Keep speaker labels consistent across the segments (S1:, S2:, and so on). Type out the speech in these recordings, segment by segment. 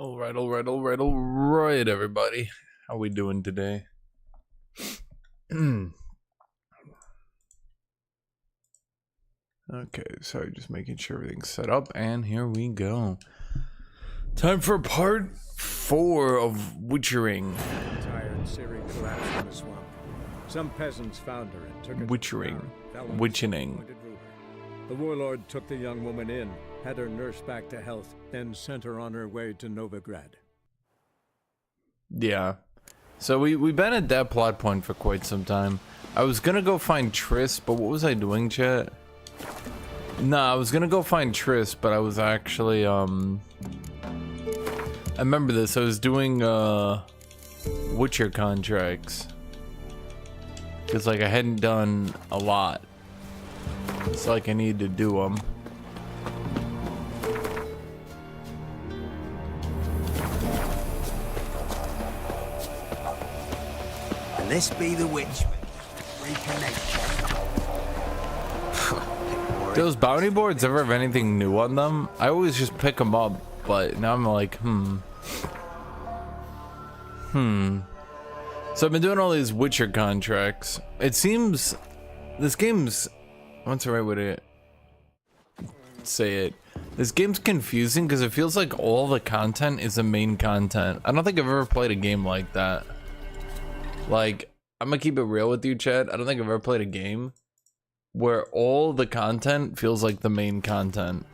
S1: All right, everybody. How we doing today? Okay, sorry, just making sure everything's set up, and here we go. Time for part 4 of Witchering.
S2: Tired Siri collapsed in the swamp. Some peasants found her and took her
S1: Witchering.
S2: to town.
S1: Witching.
S2: The warlord took the young woman in, had her nursed back to health, then sent her on her way to Novigrad.
S1: Yeah. So we've been at that plot point for quite some time. I was gonna go find Triss, but what was I doing, chat? Nah, I was gonna go find Triss, but I was actually, I remember this, I was doing, Witcher contracts. Because, like, I hadn't done a lot. It's like I need to do them.
S3: And this be the witchman. Reconnect.
S1: Do those bounty boards ever have anything new on them? I always just pick them up, but now I'm like, So I've been doing all these Witcher contracts. It seems this game's, what's the right way to say it? This game's confusing because it feels like all the content is the main content. I don't think I've ever played a game like that. Like, I'm gonna keep it real with you, Chad. I don't think I've ever played a game where all the content feels like the main content.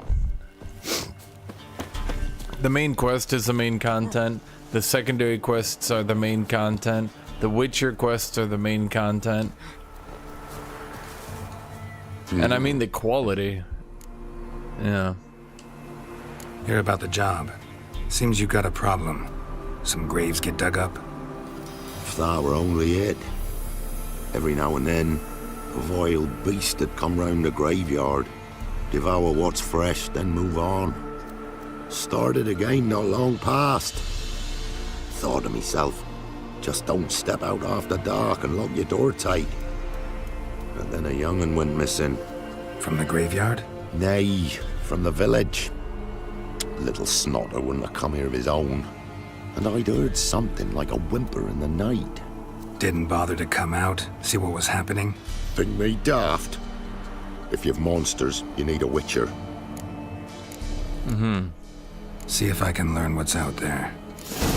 S1: The main quest is the main content. The secondary quests are the main content. The Witcher quests are the main content. And I mean the quality. Yeah.
S4: Hear about the job. Seems you got a problem. Some graves get dug up.
S5: If that were only it. Every now and then, a vile beast would come round the graveyard, devour what's fresh, then move on. Started again not long past. Thought to myself, just don't step out after dark and lock your door tight. And then a young'un went missing.
S4: From the graveyard?
S5: Nay, from the village. Little snotter wouldn't have come here of his own. And I'd heard something like a whimper in the night.
S4: Didn't bother to come out, see what was happening?
S5: Think me daft. If you've monsters, you need a witcher.
S4: See if I can learn what's out there.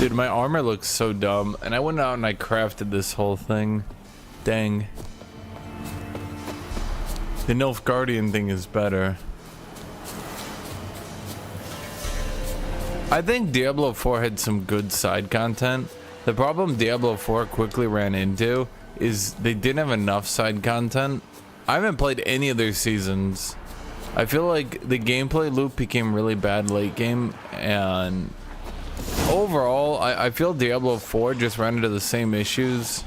S1: Dude, my armor looks so dumb, and I went out and I crafted this whole thing. Dang. The Nilfgaardian thing is better. I think Diablo 4 had some good side content. The problem Diablo 4 quickly ran into is they didn't have enough side content. I haven't played any of their seasons. I feel like the gameplay loop became really bad late game, and overall, I feel Diablo 4 just ran into the same issues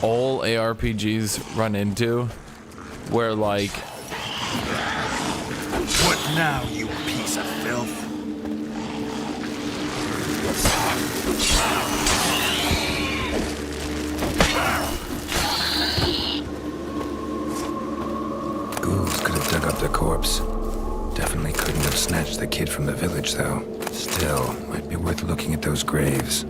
S1: all ARPGs run into, where like...
S4: What now, you piece of filth? Ghouls could have dug up the corpse. Definitely couldn't have snatched the kid from the village, though. Still, might be worth looking at those graves.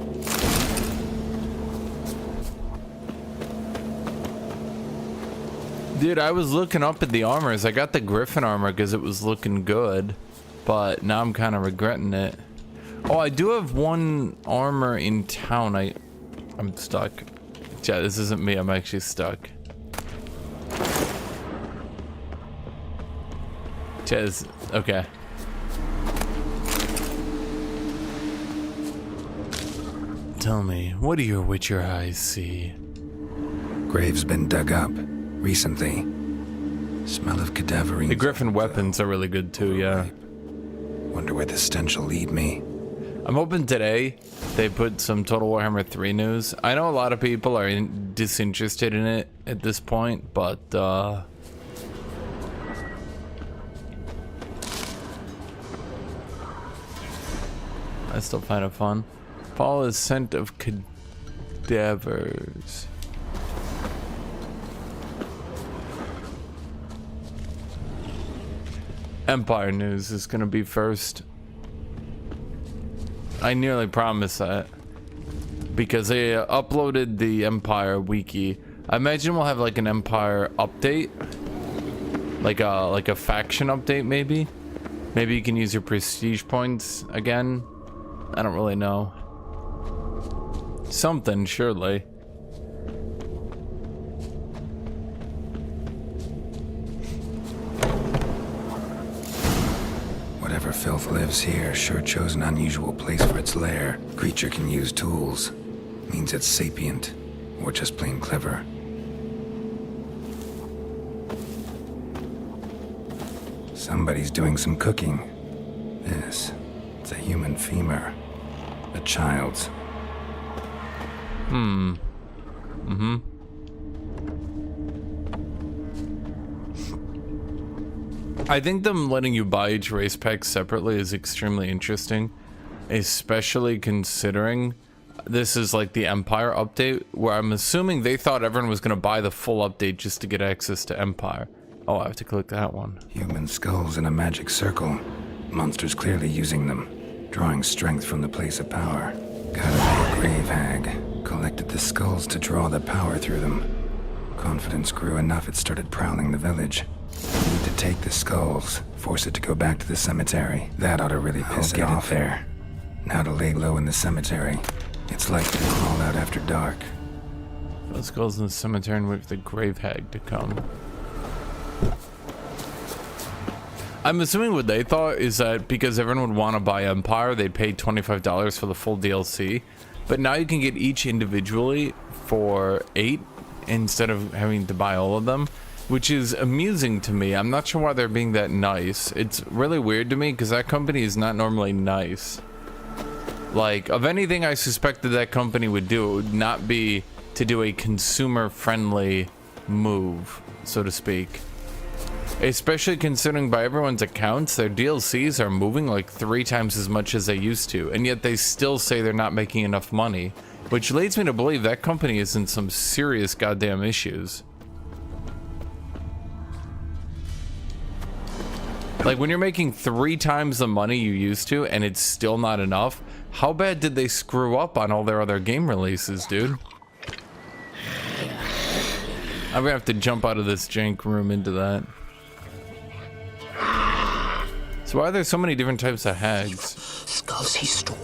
S1: Dude, I was looking up at the armors. I got the Griffin armor because it was looking good, but now I'm kind of regretting it. Oh, I do have one armor in town. I'm stuck. Yeah, this isn't me. I'm actually stuck. Chaz, okay. Tell me, what do your Witcher eyes see?
S4: Graves been dug up recently. Smell of cadaverine.
S1: The Griffin weapons are really good too, yeah.
S4: Wonder where the stench will lead me.
S1: I'm hoping today they put some Total Warhammer 3 news. I know a lot of people are disinterested in it at this point, but I still find it fun. Follow the scent of cadavers. Empire news is gonna be first. I nearly promised that. Because they uploaded the Empire wiki. I imagine we'll have like an Empire update. Like a faction update maybe. Maybe you can use your prestige points again. I don't really know. Something, surely.
S4: Whatever filth lives here sure chose an unusual place for its lair. Creature can use tools. Means it's sapient, or just plain clever. Somebody's doing some cooking. This, it's a human femur. A child's.
S1: I think them letting you buy each race pack separately is extremely interesting, especially considering this is like the Empire update, where I'm assuming they thought everyone was going to buy the full update just to get access to Empire. Oh, I have to click that one.
S4: Human skulls in a magic circle. Monsters clearly using them, drawing strength from the place of power. Gotta be a grave hag. Collected the skulls to draw the power through them. Confidence grew enough it started prowling the village. Need to take the skulls, force it to go back to the cemetery. That ought to really piss it off there. Now to lay low in the cemetery. It's likely to crawl out after dark.
S1: Those skulls in the cemetery and wait for the grave hag to come. I'm assuming what they thought is that because everyone would want to buy Empire, they'd pay $25 for the full DLC. But now you can get each individually for $8 instead of having to buy all of them, which is amusing to me. I'm not sure why they're being that nice. It's really weird to me because that company is not normally nice. Like, of anything I suspected that company would do, it would not be to do a consumer-friendly move, so to speak. Especially considering by everyone's accounts, their DLCs are moving like 3 times as much as they used to, and yet they still say they're not making enough money, which leads me to believe that company is in some serious goddamn issues. Like, when you're making 3 times the money you used to and it's still not enough, how bad did they screw up on all their other game releases, dude? I'm gonna have to jump out of this jank room into that. So why are there so many different types of hags?
S3: Skulls he stole.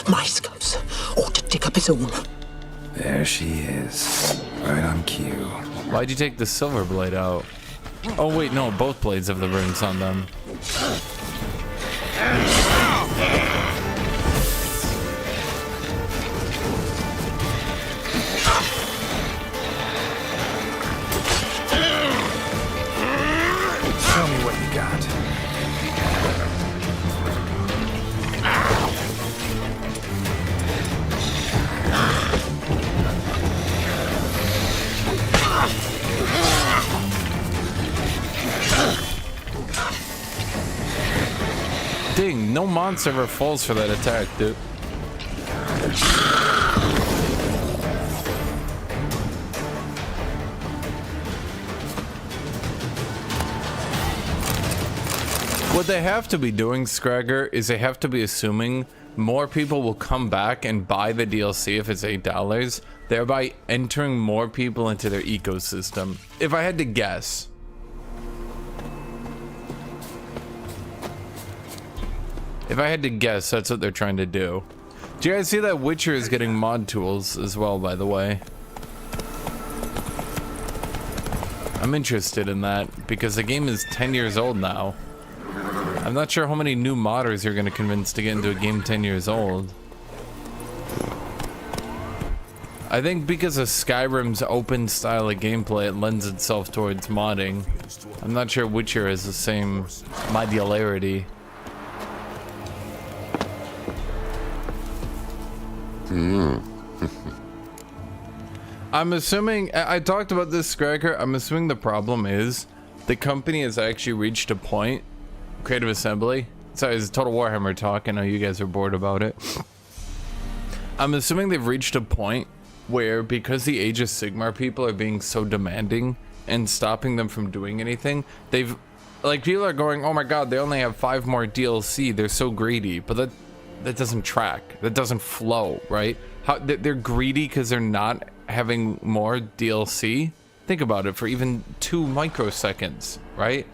S3: My skulls. Ought to dig up his own.
S4: There she is. Right on cue.
S1: Why'd you take the silver blade out? Oh wait, no, both blades have the runes on them.
S4: Show me what you got.
S1: Dang, no monster ever falls for that attack, dude. What they have to be doing, Scragger, is they have to be assuming more people will come back and buy the DLC if it's $8, thereby entering more people into their ecosystem. If I had to guess. If I had to guess, that's what they're trying to do. Do you guys see that Witcher is getting mod tools as well, by the way? I'm interested in that because the game is 10 years old now. I'm not sure how many new modders you're going to convince to get into a game 10 years old. I think because of Skyrim's open style of gameplay, it lends itself towards modding. I'm not sure Witcher has the same modularity. I'm assuming, I talked about this, Scragger, I'm assuming the problem is the company has actually reached a point, Creative Assembly, sorry, it's Total Warhammer talk, I know you guys are bored about it. I'm assuming they've reached a point where because the Age of Sigmar people are being so demanding and stopping them from doing anything, they've, like, people are going, oh my god, they only have 5 more DLC, they're so greedy, but that doesn't track, that doesn't flow, right? How they're greedy because they're not having more DLC. Think about it, for even 2 microseconds, right?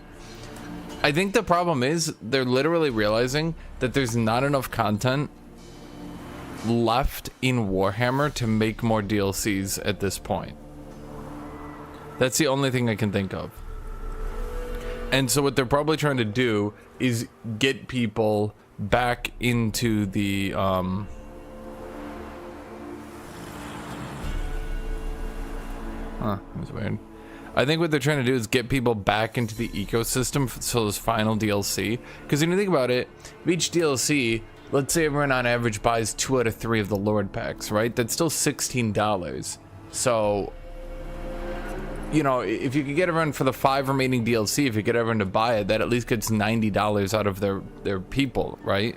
S1: I think the problem is they're literally realizing that there's not enough content left in Warhammer to make more DLCs at this point. That's the only thing I can think of. And so what they're probably trying to do is get people back into the that's weird. I think what they're trying to do is get people back into the ecosystem for this final DLC. Because when you think about it, each DLC, let's say everyone on average buys 2 out of 3 of the Lord packs, right? That's still $16. So, you know, if you could get everyone for the 5 remaining DLC, if you get everyone to buy it, that at least gets $90 out of their people, right?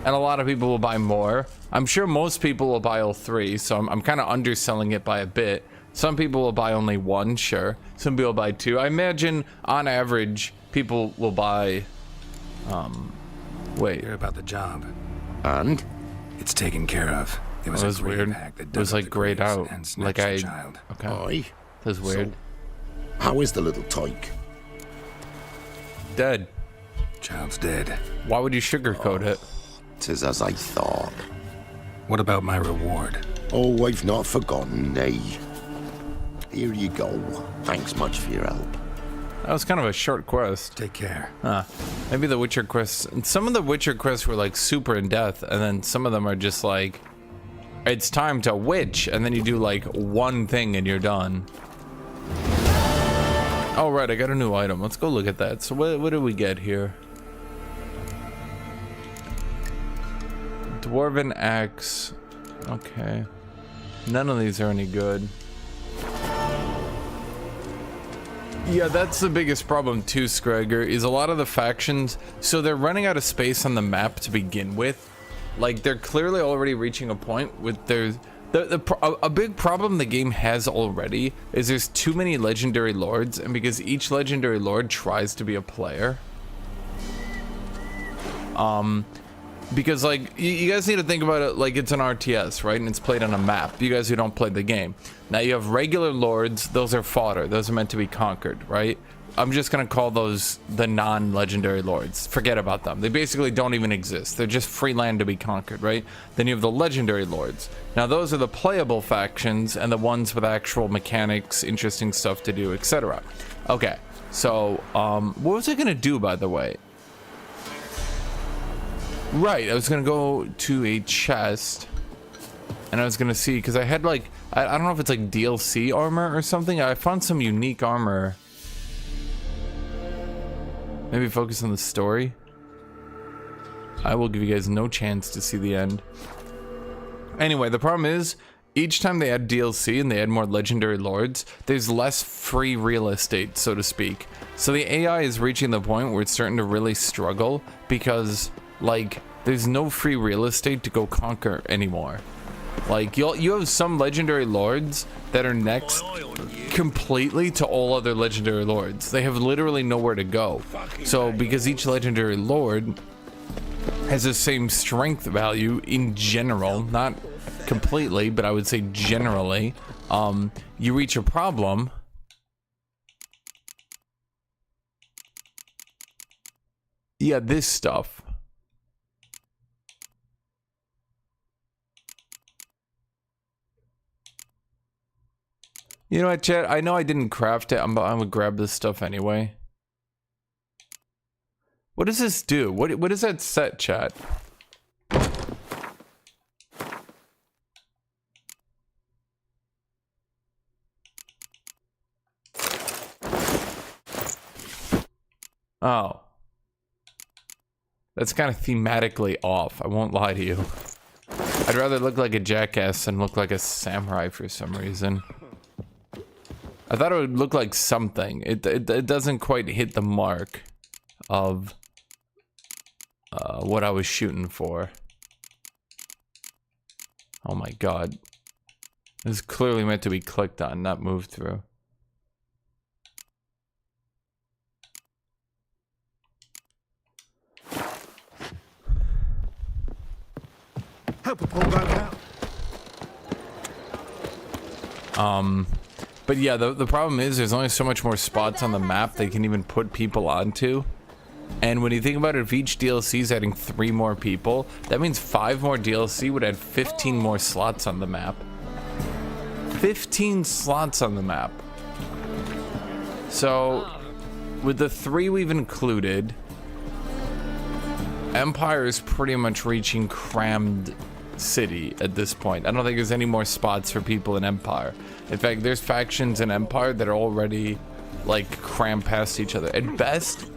S1: And a lot of people will buy more. I'm sure most people will buy all 3, so I'm kind of underselling it by a bit. Some people will buy only 1, sure. Some people will buy 2. I imagine, on average, people will buy... wait.
S4: Hear about the job.
S5: And?
S4: It's taken care of. It was,
S1: was weird.
S4: That
S1: It was like grayed out. Like
S4: the child.
S1: Okay.
S5: Aye.
S1: That was weird.
S5: So, how is the little tyke?
S1: Dead.
S4: Child's dead.
S1: Why would you sugarcoat it?
S5: 'Tis as I thought.
S4: What about my reward?
S5: Oh, I've not forgotten, nay. Here you go. Thanks much for your help.
S1: That was kind of a short quest.
S4: Take care.
S1: Maybe the Witcher quests. Some of the Witcher quests were like super in depth, and then some of them are just like, it's time to witch, and then you do like 1 thing and you're done. Oh right, I got a new item. Let's go look at that. So what did we get here? Dwarven axe. Okay. None of these are any good. Yeah, that's the biggest problem too, Scragger, is a lot of the factions, so they're running out of space on the map to begin with. Like, they're clearly already reaching a point with their... A big problem the game has already is there's too many legendary lords, and because each legendary lord tries to be a player. Because, like, you guys need to think about it like it's an RTS, right? And it's played on a map. You guys who don't play the game. Now, you have regular lords. Those are fodder. Those are meant to be conquered, right? I'm just going to call those the non-legendary lords. Forget about them. They basically don't even exist. They're just free land to be conquered, right? Then you have the legendary lords. Now, those are the playable factions and the ones with actual mechanics, interesting stuff to do, etc. Okay, so, what was I going to do, by the way? Right, I was gonna go to a chest and I was gonna see, because I had like, I don't know if it's like DLC armor or something. I found some unique armor. Maybe focus on the story. I will give you guys no chance to see the end. Anyway, the problem is, each time they add DLC and they add more legendary lords, there's less free real estate, so to speak. So the AI is reaching the point where it's starting to really struggle because, like, there's no free real estate to go conquer anymore. Like, you have some legendary lords that are next completely to all other legendary lords. They have literally nowhere to go. So because each legendary lord has the same strength value in general, not completely, but I would say generally, you reach a problem. Yeah, this stuff. You know what, chat? I know I didn't craft it. I'm gonna grab this stuff anyway. What does this do? What does that set, chat? Oh. That's kind of thematically off. I won't lie to you. I'd rather look like a jackass than look like a samurai for some reason. I thought it would look like something. It doesn't quite hit the mark of what I was shooting for. Oh my god. This is clearly meant to be clicked on, not moved through.
S6: Help a poor bloke out.
S1: But yeah, the problem is there's only so much more spots on the map they can even put people onto. And when you think about it, if each DLC is adding 3 more people, that means 5 more DLC would add 15 more slots on the map. 15 slots on the map. So, with the 3 we've included, Empire is pretty much reaching crammed city at this point. I don't think there's any more spots for people in Empire. In fact, there's factions in Empire that are already like crammed past each other. At best,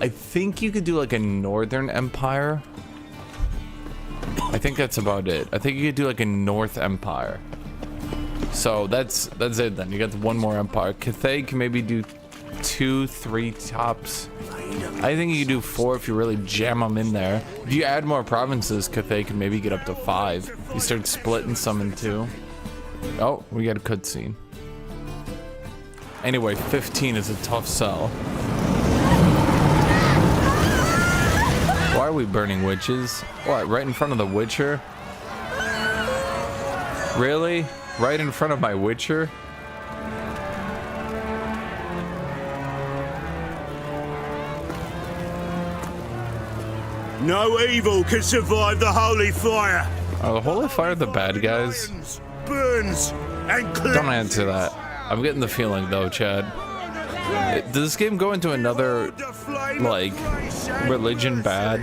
S1: I think you could do like a Northern Empire. I think that's about it. I think you could do like a North Empire. So that's it then. You got 1 more Empire. Cathay can maybe do 2, 3 tops. I think you can do 4 if you really jam them in there. If you add more provinces, Cathay can maybe get up to 5. You start splitting some in 2. Oh, we got a cutscene. Anyway, 15 is a tough sell. Why are we burning witches? What, right in front of the Witcher? Really? Right in front of my Witcher?
S6: No evil can survive the holy fire.
S1: Are the Holy Fire the bad guys?
S6: Burns and
S1: Don't answer that. I'm getting the feeling though, Chad. Does this game go into another, like, religion bad?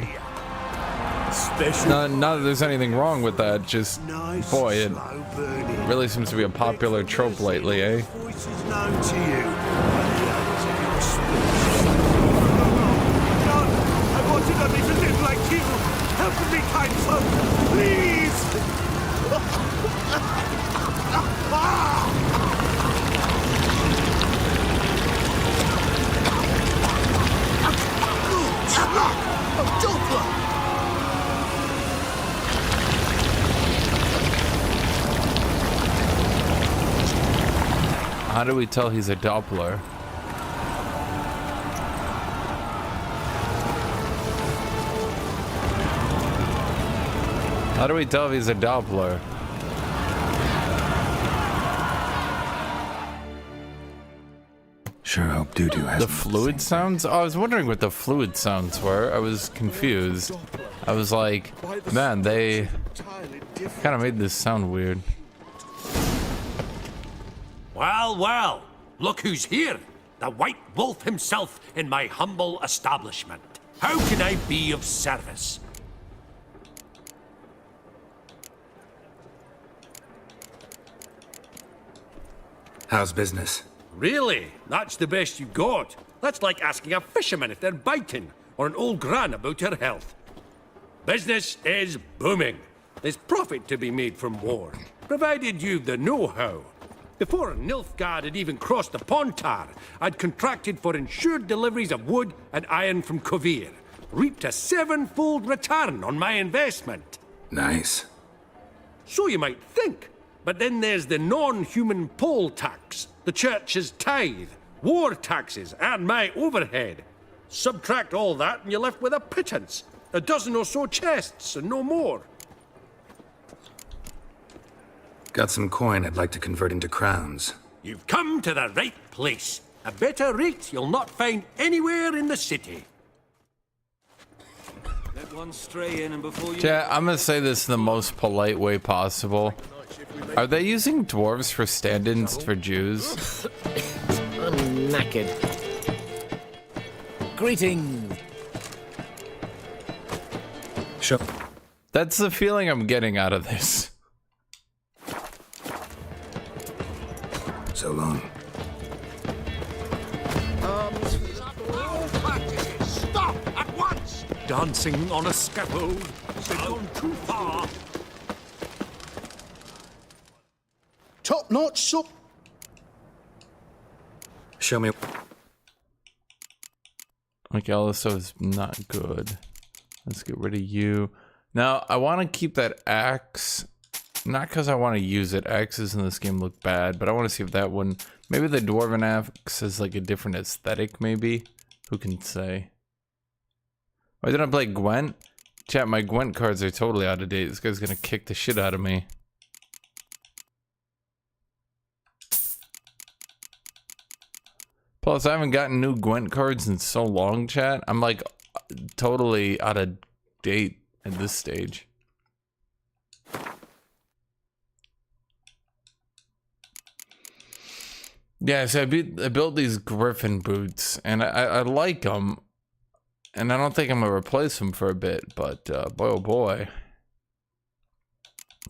S1: Not that there's anything wrong with that, just, boy, it really seems to be a popular trope lately, eh?
S6: Voices known to you. I wanted only to live like you. Help me, kind folk, please.
S1: How do we tell he's a Doppler? How do we tell if he's a Doppler?
S4: Sure hope Doo-Doo has
S1: The fluid sounds? Oh, I was wondering what the fluid sounds were. I was confused. I was like, man, they kind of made this sound weird.
S7: Well, well, look who's here. The White Wolf himself in my humble establishment. How can I be of service?
S4: How's business?
S7: Really? That's the best you got? That's like asking a fisherman if they're biting, or an old gran about her health. Business is booming. There's profit to be made from war, provided you've the know-how. Before Nilfgaard had even crossed the Pontar, I'd contracted for insured deliveries of wood and iron from Kovir, reaped a 7-fold return on my investment.
S4: Nice.
S7: So you might think. But then there's the non-human poll tax, the church's tithe, war taxes, and my overhead. Subtract all that and you're left with a pittance. A dozen or so chests and no more.
S4: Got some coin I'd like to convert into crowns.
S7: You've come to the right place. A better rate you'll not find anywhere in the city.
S8: Let one stray in and before you...
S1: Yeah, I'm gonna say this in the most polite way possible. Are they using dwarves for stand-ins for Jews?
S9: I'm knackered. Greetings.
S4: Sure.
S1: That's the feeling I'm getting out of this.
S4: So long.
S7: Stop at once! Dancing on a scaffold. They've gone too far.
S6: Top-notch soup.
S4: Show me.
S1: Okay, all this stuff is not good. Let's get rid of you. Now, I want to keep that axe. Not because I want to use it. Axes in this game look bad, but I want to see if that one... Maybe the Dwarven axe has like a different aesthetic, maybe? Who can say? Why didn't I play Gwent? Chat, my Gwent cards are totally out of date. This guy's gonna kick the shit out of me. Plus, I haven't gotten new Gwent cards in so long, chat. I'm like totally out of date at this stage. Yeah, so I built these Griffin boots, and I like them, and I don't think I'm gonna replace them for a bit. But boy, oh boy,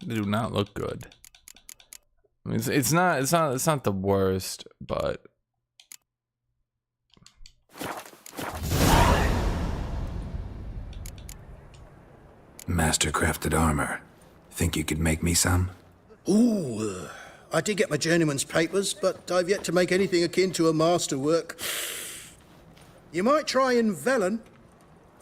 S1: they do not look good. I mean, it's not the worst, but
S4: Master-crafted armor. Think you could make me some?
S10: Ooh, I did get my journeyman's papers, but I've yet to make anything akin to a masterwork. You might try in Velen.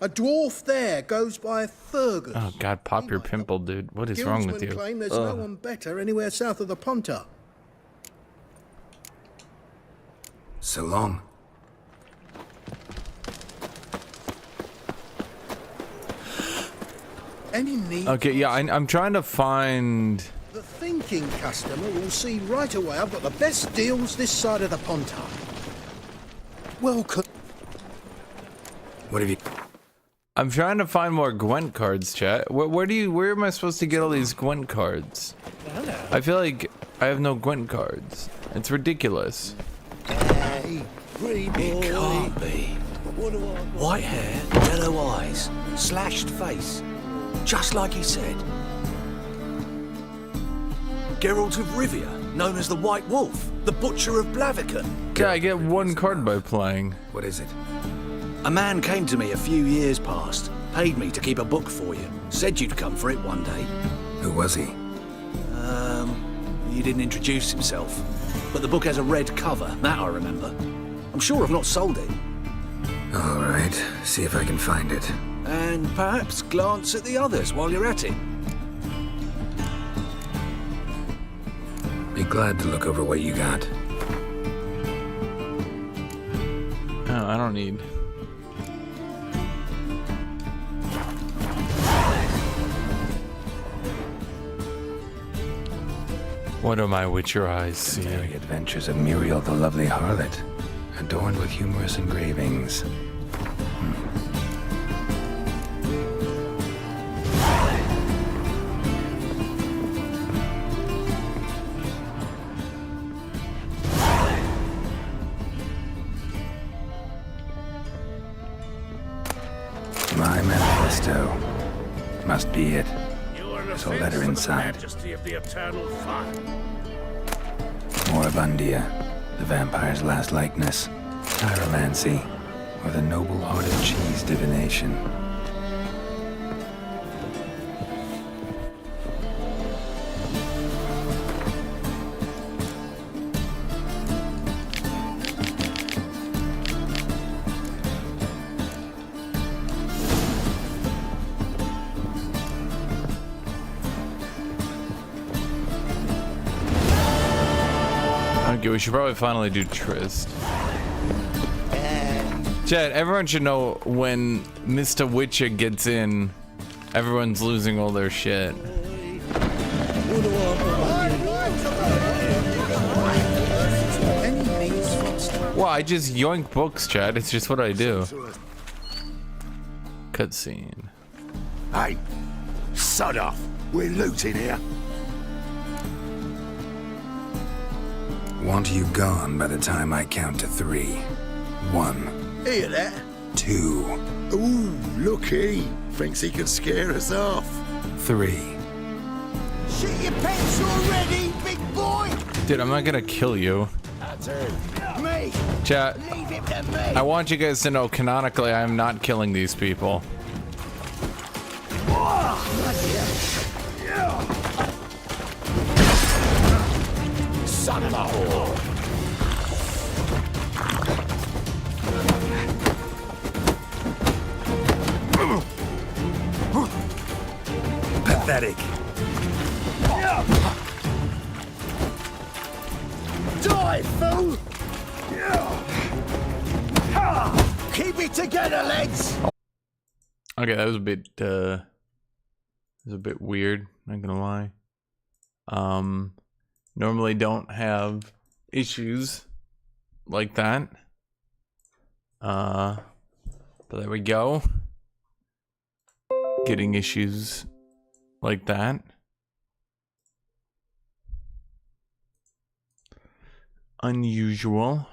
S10: A dwarf there goes by Fergus.
S1: oh god, pop your pimple, dude. What is wrong with
S10: Guildsmen
S1: you?
S10: claim there's no one better anywhere south of the Pontar.
S4: So long.
S10: Any need?
S1: Okay, yeah, I'm trying to find.
S10: The thinking customer will see right away I've got the best deals this side of the Pontar. Welcome.
S4: What have you...
S1: I'm trying to find more Gwent cards, chat. Where am I supposed to get all these Gwent cards? I feel like I have no Gwent cards. It's ridiculous.
S10: Hey, pretty boy.
S3: It can't be. White hair, yellow eyes, slashed face. Just like he said. Geralt of Rivia, known as the White Wolf, the Butcher of Blaviken.
S1: Yeah, I get one card by playing.
S4: What is it?
S3: A man came to me a few years past, paid me to keep a book for you. Said you'd come for it one day.
S4: Who was he?
S3: He didn't introduce himself. But the book has a red cover, that I remember. I'm sure I've not sold it.
S4: All right, see if I can find it.
S3: And perhaps glance at the others while you're at it.
S4: Be glad to look over what you got.
S1: Oh, I don't need. What do my Witcher eyes see?
S4: The adventures of Muriel the Lovely Harlot, adorned with humorous engravings. My manifesto. Must be it. There's a letter inside. Moribundia, the vampire's last likeness. Tyromancy, or the noble art of cheese divination.
S1: Okay, we should probably finally do Triss. Chad, everyone should know when Mr. Witcher gets in, everyone's losing all their shit. Well, I just yoink books, Chad. It's just what I do. Cutscene.
S6: Hey, sod off. We're looting here.
S4: Want you gone by the time I count to 3. 1.
S10: Hear that?
S4: 2.
S6: Ooh, looky. Thinks he can scare us off.
S4: 3.
S10: Shit your pants already, big boy!
S1: Dude, I'm not gonna kill you.
S10: Me!
S1: Chat,
S10: Leave him to me!
S1: I want you guys to know canonically I am not killing these people.
S6: Son of a whore.
S4: Pathetic.
S10: Die, fool! Keep it together, lads!
S1: Okay, that was a bit weird, not gonna lie. Normally don't have issues like that. But there we go. Getting issues like that. Unusual.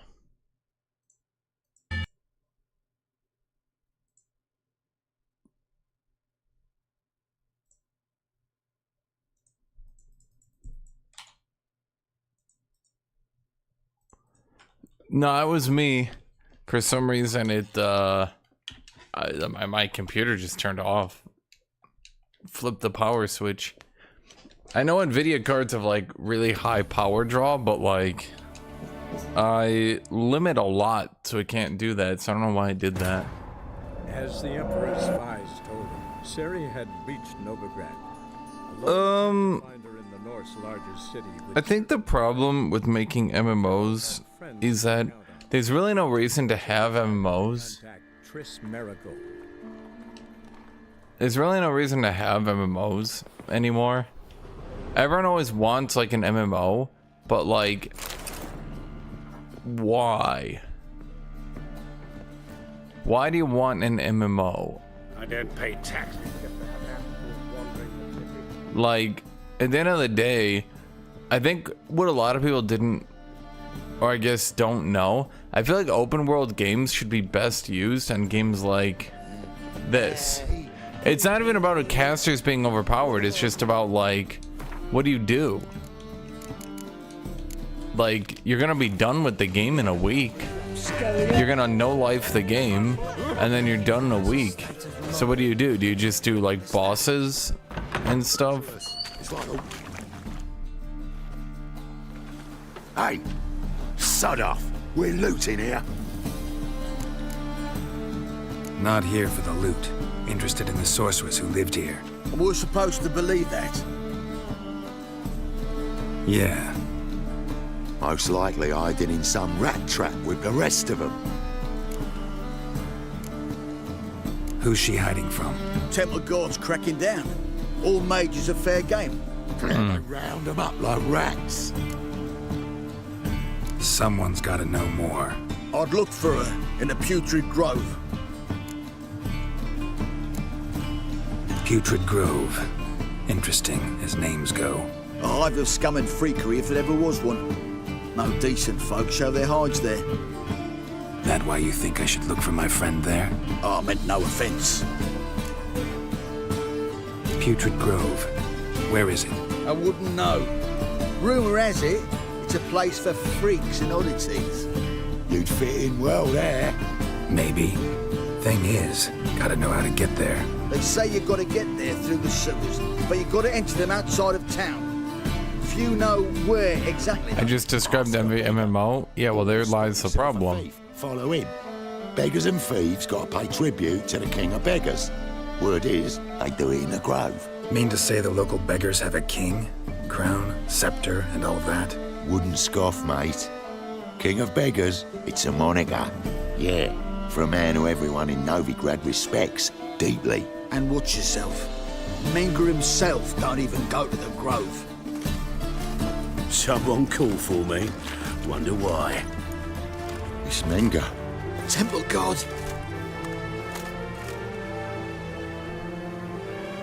S1: No, it was me. For some reason, my computer just turned off. Flipped the power switch. I know Nvidia cards have like really high power draw, but like I limit a lot, so I can't do that. So I don't know why I did that.
S2: As the Emperor's spies told him, Ciri had reached Novigrad.
S1: I think the problem with making MMOs is that there's really no reason to have MMOs.
S2: Triss.
S1: There's really no reason to have MMOs anymore. Everyone always wants like an MMO, but like, why? Why do you want an MMO?
S6: I don't pay tax.
S1: Like, at the end of the day, I think what a lot of people didn't, or I guess don't know, I feel like open world games should be best used on games like this. It's not even about casters being overpowered, it's just about like, what do you do? Like, you're gonna be done with the game in a week. You're gonna no life the game, and then you're done in a week. So what do? Do you just do like bosses and stuff?
S6: Hey, sod off. We're looting here.
S4: Not here for the loot. Interested in the sorceress who lived here.
S3: We're supposed to believe that.
S4: Yeah.
S5: Most likely hiding in some rat trap with the rest of them.
S4: Who's she hiding from?
S3: Temple Guard's cracking down. All mages are fair game.
S5: They round them up like rats.
S4: Someone's gotta know more.
S3: I'd look for her in the Putrid Grove.
S4: Putrid Grove. Interesting, as names go.
S3: A hive of scum and freakery if there ever was one. No decent folk show their hides there.
S4: That why you think I should look for my friend there?
S3: Oh, I meant no offense.
S4: Putrid Grove. Where is it?
S3: I wouldn't know. Rumour has it, it's a place for freaks and oddities.
S5: You'd fit in well there.
S4: Maybe. Thing is, gotta know how to get there.
S3: They say you've got to get there through the sewers, but you've got to enter them outside of town. Few know where exactly.
S1: I just described MMO. Yeah, well, there lies the problem.
S5: Follow him. Beggars and thieves got to pay tribute to the king of beggars. Word is, they do it in the grove.
S4: Mean to say the local beggars have a king, crown, scepter, and all that?
S5: Wouldn't scoff, mate. King of beggars, it's a moniker. Yeah, for a man who everyone in Novigrad respects deeply.
S3: And watch yourself. Menger himself don't even go to the grove.
S6: Someone called for me. Wonder why.
S5: It's Menger.
S3: Temple God.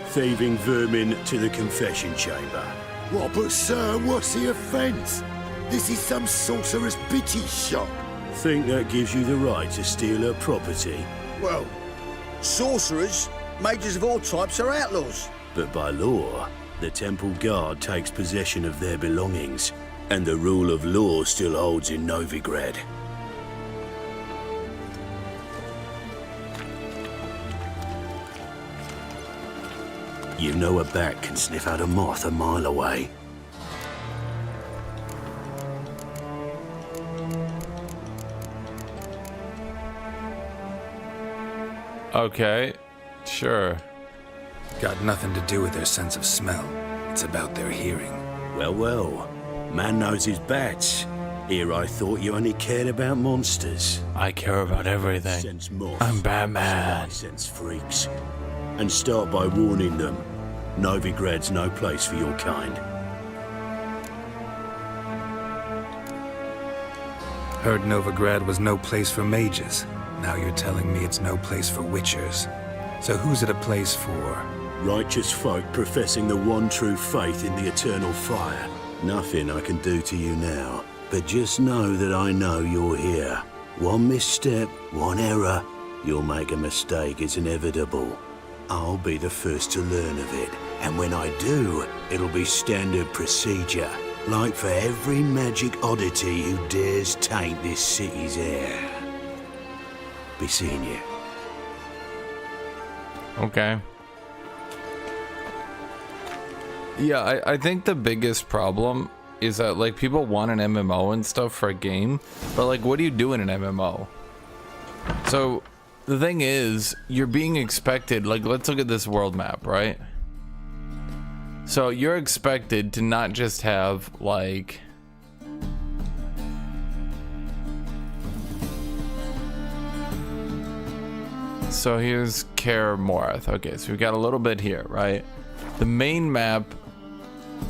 S6: Thieving vermin to the confession chamber.
S5: What, but sir, what's the offence? This is some sorcerer's bitchy shop.
S6: Think that gives you the right to steal her property?
S3: Well, sorcerers, mages of all types are outlaws.
S6: But by law, the temple guard takes possession of their belongings, and the rule of law still holds in Novigrad. You know a bat can sniff out a moth a mile away.
S1: Okay, sure.
S4: Got nothing to do with their sense of smell. It's about their hearing.
S6: Well, well. Man knows his bats. Here I thought you only cared about monsters.
S1: I care about everything.
S6: Sense moths.
S1: I'm Batman.
S6: I sense freaks. and start by warning them. Novigrad's no place for your kind.
S4: Heard Novigrad was no place for mages. Now you're telling me it's no place for witchers. So who's it a place for?
S6: Righteous folk professing the one true faith in the eternal fire. Nothing I can do to you now, but just know that I know you're here. One misstep, one error, you'll make a mistake, it's inevitable. I'll be the first to learn of it, and when I do, it'll be standard procedure. Like for every magic oddity who dares taint this city's air. Be seeing you.
S1: Okay. Yeah, I think the biggest problem is that, like, people want an MMO and stuff for a game, but, like, what do you do in an MMO? So, the thing is, you're being expected, like, let's look at this world map, right? So, you're expected to not just have, like... So, here's Kaer Morhen. Okay, so we got a little bit here, right? The main map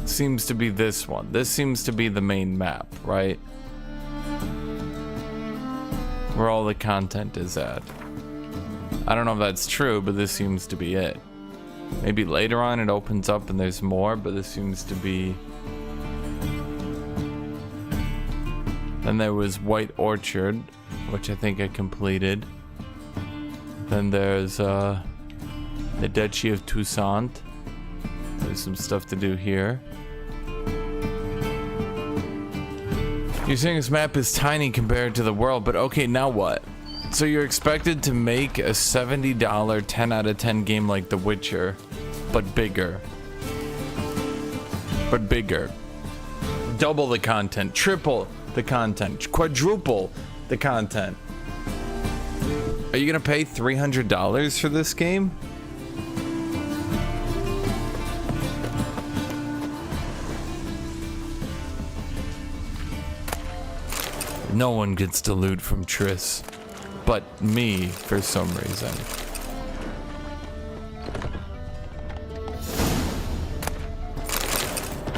S1: seems to be this one. This seems to be the main map, right? Where all the content is at. I don't know if that's true, but this seems to be it. Maybe later on it opens up and there's more, but this seems to be... Then there was White Orchard, which I think I completed. Then there's the Duchy of Toussaint. There's some stuff to do here. You're saying this map is tiny compared to the world, but okay, now what? So you're expected to make a $70 10 out of 10 game like The Witcher, but bigger. But bigger. Double the content, triple the content, quadruple the content. Are you gonna pay $300 for this game? No one gets to loot from Triss, but me for some reason.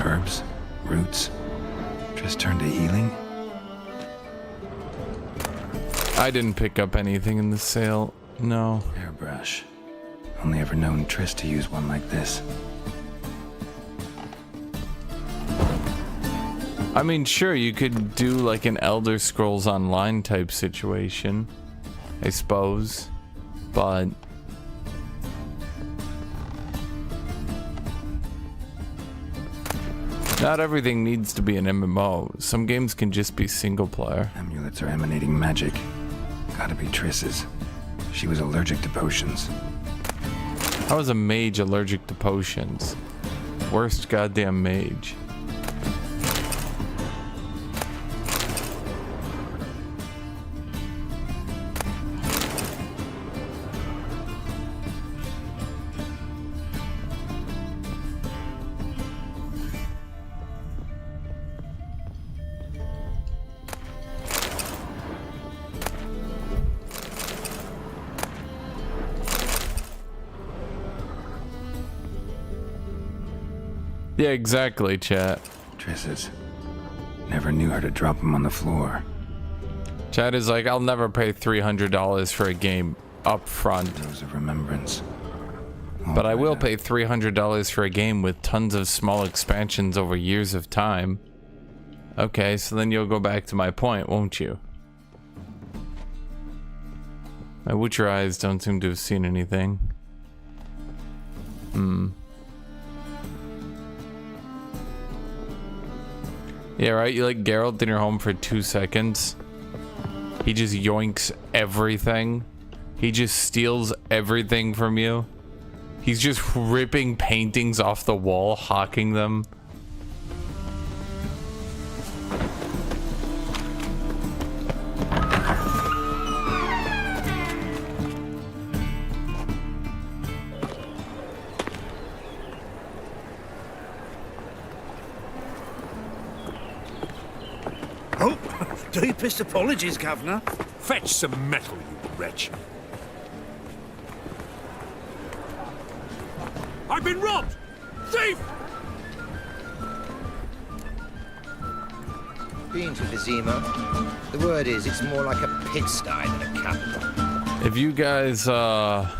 S4: Herbs, roots, just turned to healing?
S1: I didn't pick up anything in the sale, no.
S4: Airbrush. Only ever known Triss to use one like this.
S1: I mean, sure, you could do like an Elder Scrolls Online type situation, I suppose, but... Not everything needs to be an MMO. Some games can just be single player.
S4: Amulets are emanating magic. Gotta be Triss's. She was allergic to potions.
S1: How is a mage allergic to potions? Worst goddamn mage. Yeah, exactly, chat.
S4: Triss's. Never knew her to drop them on the floor.
S1: Chat is like, I'll never pay $300 for a game up front.
S4: Rose of Remembrance.
S1: But I will pay $300 for a game with tons of small expansions over years of time. Okay, so then you'll go back to my point, won't you? My Witcher eyes don't seem to have seen anything. Yeah, right? You like Geralt in your home for 2 seconds. He just yoinks everything. He just steals everything from you. He's just ripping paintings off the wall, hawking them.
S3: Deepest apologies, Governor.
S7: Fetch some metal, you wretch. I've been robbed! Thief!
S3: Been to Vizima? The word is, it's more like a pigsty than a capital.
S1: If you guys have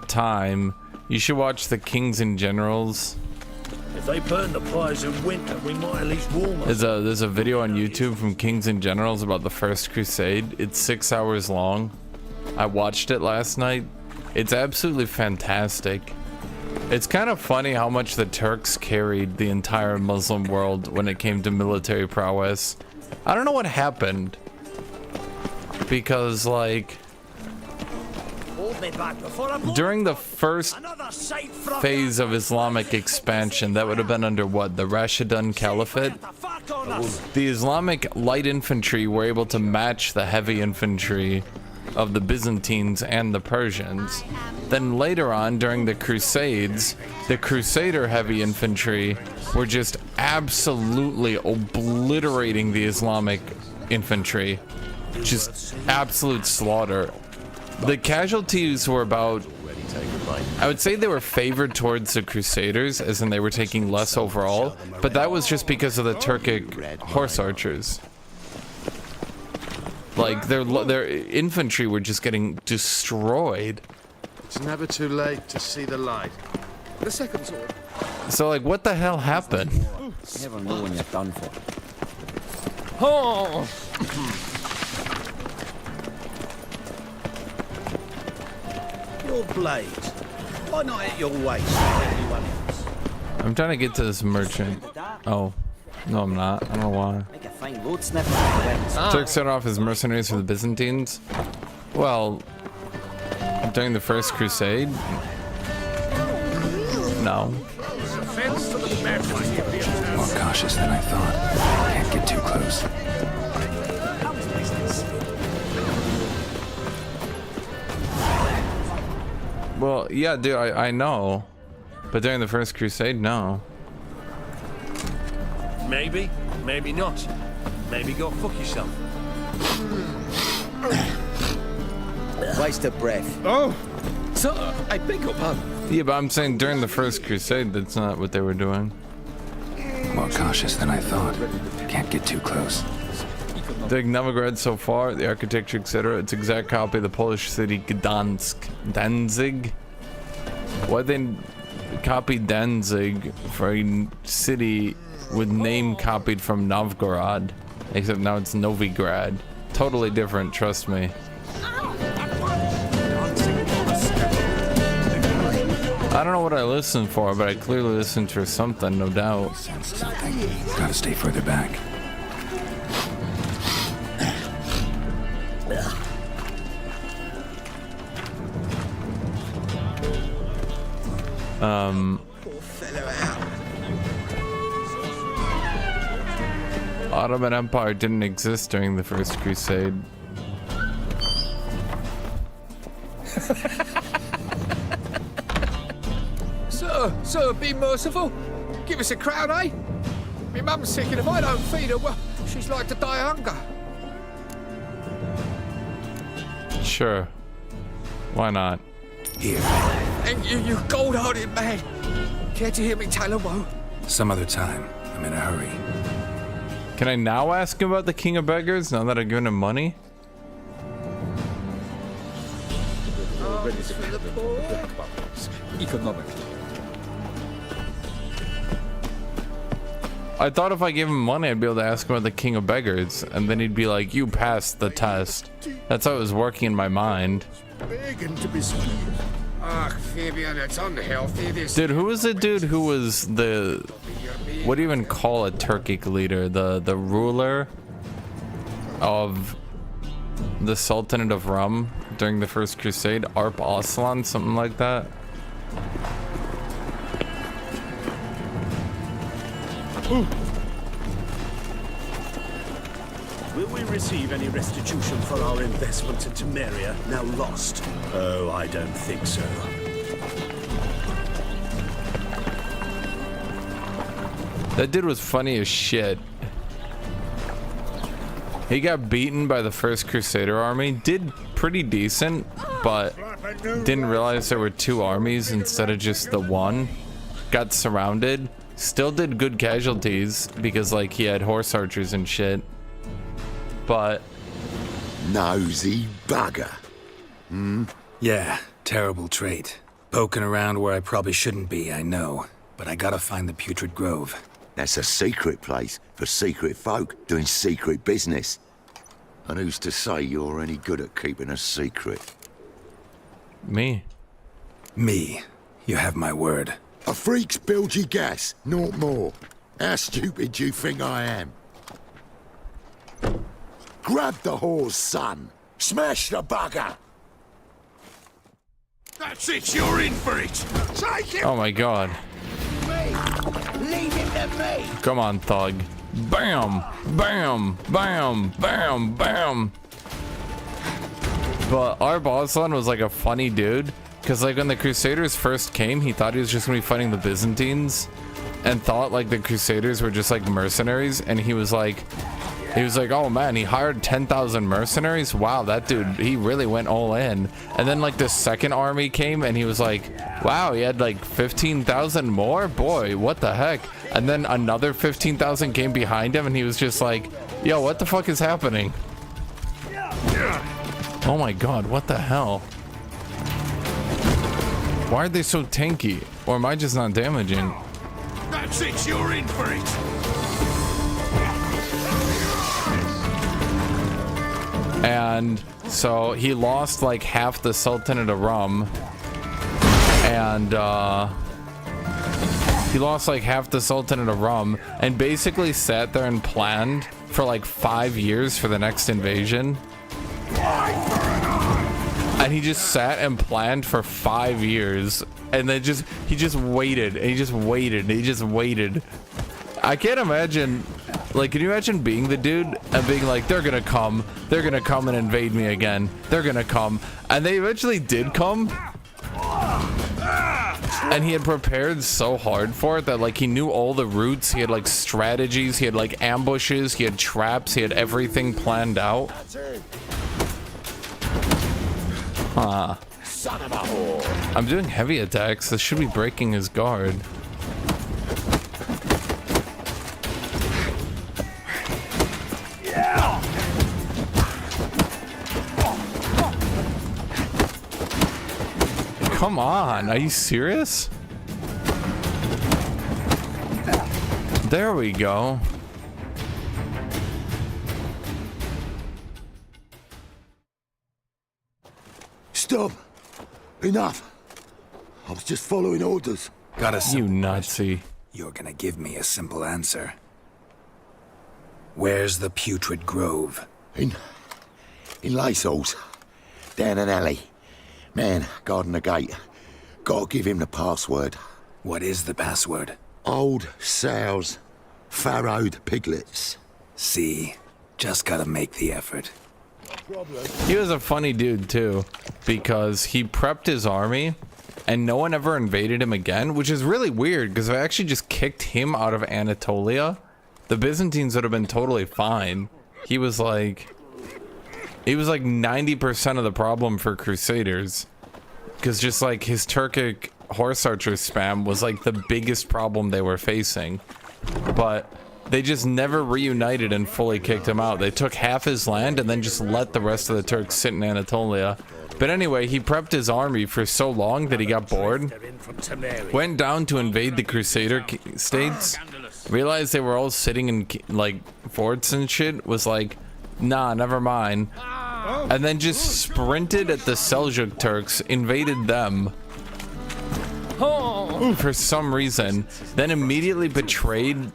S1: time, you should watch the Kings and Generals.
S6: If they burn the pyres in winter, we might at least warm us.
S1: There's a video on YouTube from Kings and Generals about the First Crusade. It's 6 hours long. I watched it last night. It's absolutely fantastic. It's kind of funny how much the Turks carried the entire Muslim world when it came to military prowess. I don't know what happened. Because, like, during the first phase of Islamic expansion, that would have been under what? The Rashidun Caliphate? The Islamic light infantry were able to match the heavy infantry of the Byzantines and the Persians. Then later on, during the Crusades, the Crusader heavy infantry were just absolutely obliterating the Islamic infantry. Just absolute slaughter. The casualties were about, I would say they were favored towards the Crusaders, as in they were taking less overall, but that was just because of the Turkic horse archers. Like, their infantry were just getting destroyed.
S11: It's never too late to see the light. The second sword.
S1: So, like, what the hell happened?
S9: Never know when you're done for.
S7: Oh!
S3: Your blade. Why not at your waist like anyone else?
S1: I'm trying to get to this merchant. Oh. No, I'm not. I don't know why.
S9: Make a fine load sniffer.
S1: Turks set off as mercenaries for the Byzantines. Well, during the First Crusade? No.
S4: More cautious than I thought. Can't get too close.
S1: Well, yeah, dude, I know. But during the First Crusade, no.
S7: Maybe, maybe not. Maybe go fuck yourself.
S3: Waste of breath.
S11: Oh! So, I beg your pardon.
S1: Yeah, but I'm saying during the First Crusade, that's not what they were doing.
S4: More cautious than I thought. Can't get too close.
S1: Take Novigrad so far, the architecture, etc. It's exact copy of the Polish city Gdansk. Danzig? Why they copied Danzig for a city with name copied from Novgorod? Except now it's Novigrad. Totally different, trust me. I don't know what I listened for, but I clearly listened for something, no doubt.
S4: Sense something. Gotta stay further back.
S1: Ottoman Empire didn't exist during the First Crusade.
S11: Sir, be merciful. Give us a crown, eh? My mum's sick, and if I don't feed her, well, she's like to die of hunger.
S1: Sure. Why not?
S4: Here.
S11: And you gold-hearted man. Care to hear me tell a woe?
S4: Some other time. I'm in a hurry.
S1: Can I now ask him about the King of Beggars now that I've given him money? I thought if I gave him money, I'd be able to ask him about the King of Beggars, and then he'd be like, "You passed the test." That's how it was working in my mind.
S11: Begging to be squeezed. Ah, Fabian, it's unhealthy. This.
S1: Dude, who was the dude who was the... What do you even call a Turkic leader? The ruler of the Sultanate of Rum during the First Crusade? Arp Aslan, something like that?
S6: Will we receive any restitution for our investment in Temeria, now lost? Oh, I don't think so.
S1: That dude was funny as shit. He got beaten by the First Crusader army. Did pretty decent, but didn't realize there were two armies instead of just the one. Got surrounded. Still did good casualties because like he had horse archers and shit. But
S5: nosy bugger.
S4: Yeah, terrible trait. Poking around where I probably shouldn't be, I know. But I gotta find the Putrid Grove.
S5: That's a secret place for secret folk doing secret business. And who's to say you're any good at keeping a secret?
S1: me.
S4: Me. You have my word.
S5: A freak's bilgy gas, not more. How stupid do you think I am? Grab the whore's son. Smash the bugger. That's it, you're in for it. Take him.
S1: Oh my god.
S5: Leave him to me.
S1: Come on, thug. Bam! Bam! Bam! Bam! Bam! But our boss son was like a funny dude. Because like when the Crusaders first came, he thought he was just going to be fighting the Byzantines. And thought like the Crusaders were just like mercenaries. And he was like, oh man, he hired 10,000 mercenaries? Wow, that dude, he really went all in. And then like the second army came and he was like, wow, he had like 15,000 more? Boy, what the heck? And then another 15,000 came behind him and he was just like, yo, what the fuck is happening? Oh my god, what the hell? Why are they so tanky? Or am I just not damaging?
S5: That's it, you're in for it.
S1: And so he lost like half the Sultanate of Rum. And he lost like half the Sultanate of Rum and basically sat there and planned for like 5 years for the next invasion. And he just sat and planned for 5 years, and then he just waited, and he just waited, and he just waited. I can't imagine, like, can you imagine being the dude and being like, they're gonna come and invade me again, they're gonna come, and they eventually did come, and he had prepared so hard for it that like he knew all the routes, he had like strategies, he had like ambushes, he had traps, he had everything planned out.
S5: Son of a whore.
S1: I'm doing heavy attacks. This should be breaking his guard. Come on, are you serious? There we go.
S5: Stop! Enough! I was just following orders.
S4: Got a
S1: You
S4: simple
S1: Nazi.
S4: You're gonna give me a simple answer. Where's the Putrid Grove?
S5: In Lacel's. Down an alley. Man, guarding the gate. Gotta give him the password.
S4: What is the password?
S5: Old sows. Farrowed piglets.
S4: See? Just gotta make the effort.
S1: He was a funny dude too, because he prepped his army and no one ever invaded him again, which is really weird because if I actually just kicked him out of Anatolia, the Byzantines would have been totally fine. He was like 90% of the problem for Crusaders, because just like his Turkic horse archer spam was like the biggest problem they were facing. But they just never reunited and fully kicked him out. They took half his land and then just let the rest of the Turks sit in Anatolia. But anyway, he prepped his army for so long that he got bored. Went down to invade the Crusader states. Realized they were all sitting in like forts and shit. Was like, nah, never mind. And then just sprinted at the Seljuk Turks, invaded them. For some reason. Then immediately betrayed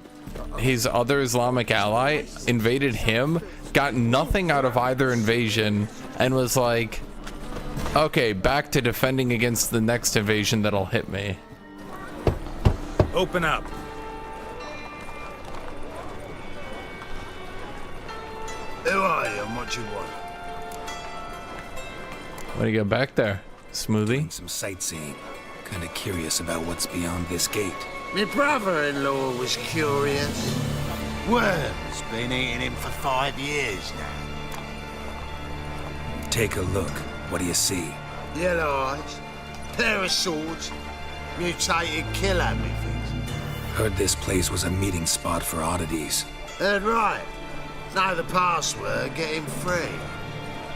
S1: his other Islamic ally, invaded him, got nothing out of either invasion, and was like, okay, back to defending against the next invasion that'll hit me.
S3: Open up. Who are you and what you want?
S1: What do you got back there, Smoothie?
S4: Doing some sightseeing. Kinda curious about what's beyond this gate.
S3: My brother-in-law was curious. Worm's been eating him for 5 years now.
S4: Take a look. What do you see?
S3: Yellow eyes, pair of swords, mutated killer methods.
S4: Heard this place was a meeting spot for oddities.
S3: Heard right. Know the password, get him free.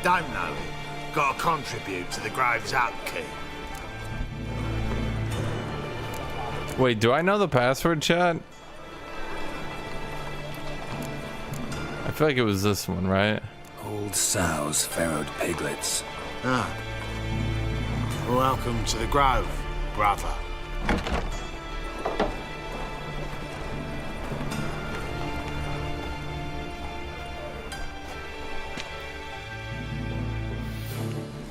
S3: Don't know it. Gotta contribute to the Grove's upkeep.
S1: Wait, do I know the password, chat? I feel like it was this one, right?
S4: Old sows, farrowed piglets.
S3: Ah. Welcome to the Grove, brother.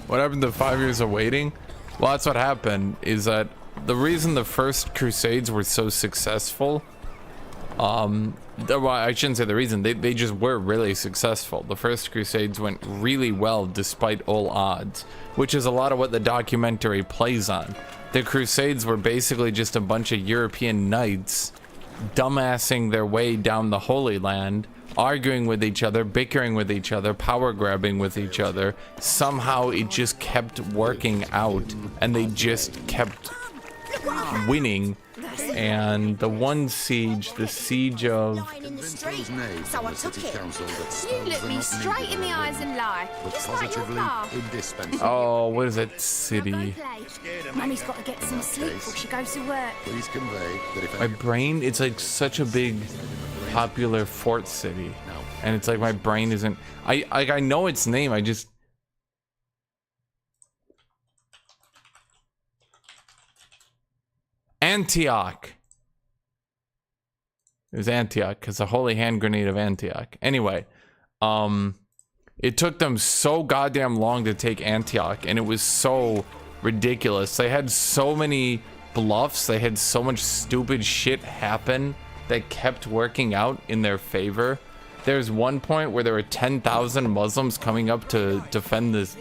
S1: What happened to 5 years of waiting? Well, that's what happened, is that the reason the first Crusades were so successful, well, I shouldn't say the reason, they just were really successful. The first Crusades went really well despite all odds, which is a lot of what the documentary plays on. The Crusades were basically just a bunch of European knights dumbassing their way down the Holy Land, arguing with each other, bickering with each other, power grabbing with each other. Somehow it just kept working out and they just kept winning. And the one siege, the siege of...
S12: So I took it. You look me straight in the eyes and lie. Just like your car.
S1: Oh, what is that city?
S12: Mummy's got to get some sleep before she goes to work.
S1: My brain, it's like such a big popular fort city. And it's like my brain isn't... I know its name, I just... Antioch. It was Antioch because the holy hand grenade of Antioch. Anyway, it took them so goddamn long to take Antioch, and it was so ridiculous. They had so many bluffs, they had so much stupid shit happen that kept working out in their favor. There's one point where there were 10,000 Muslims coming up to defend this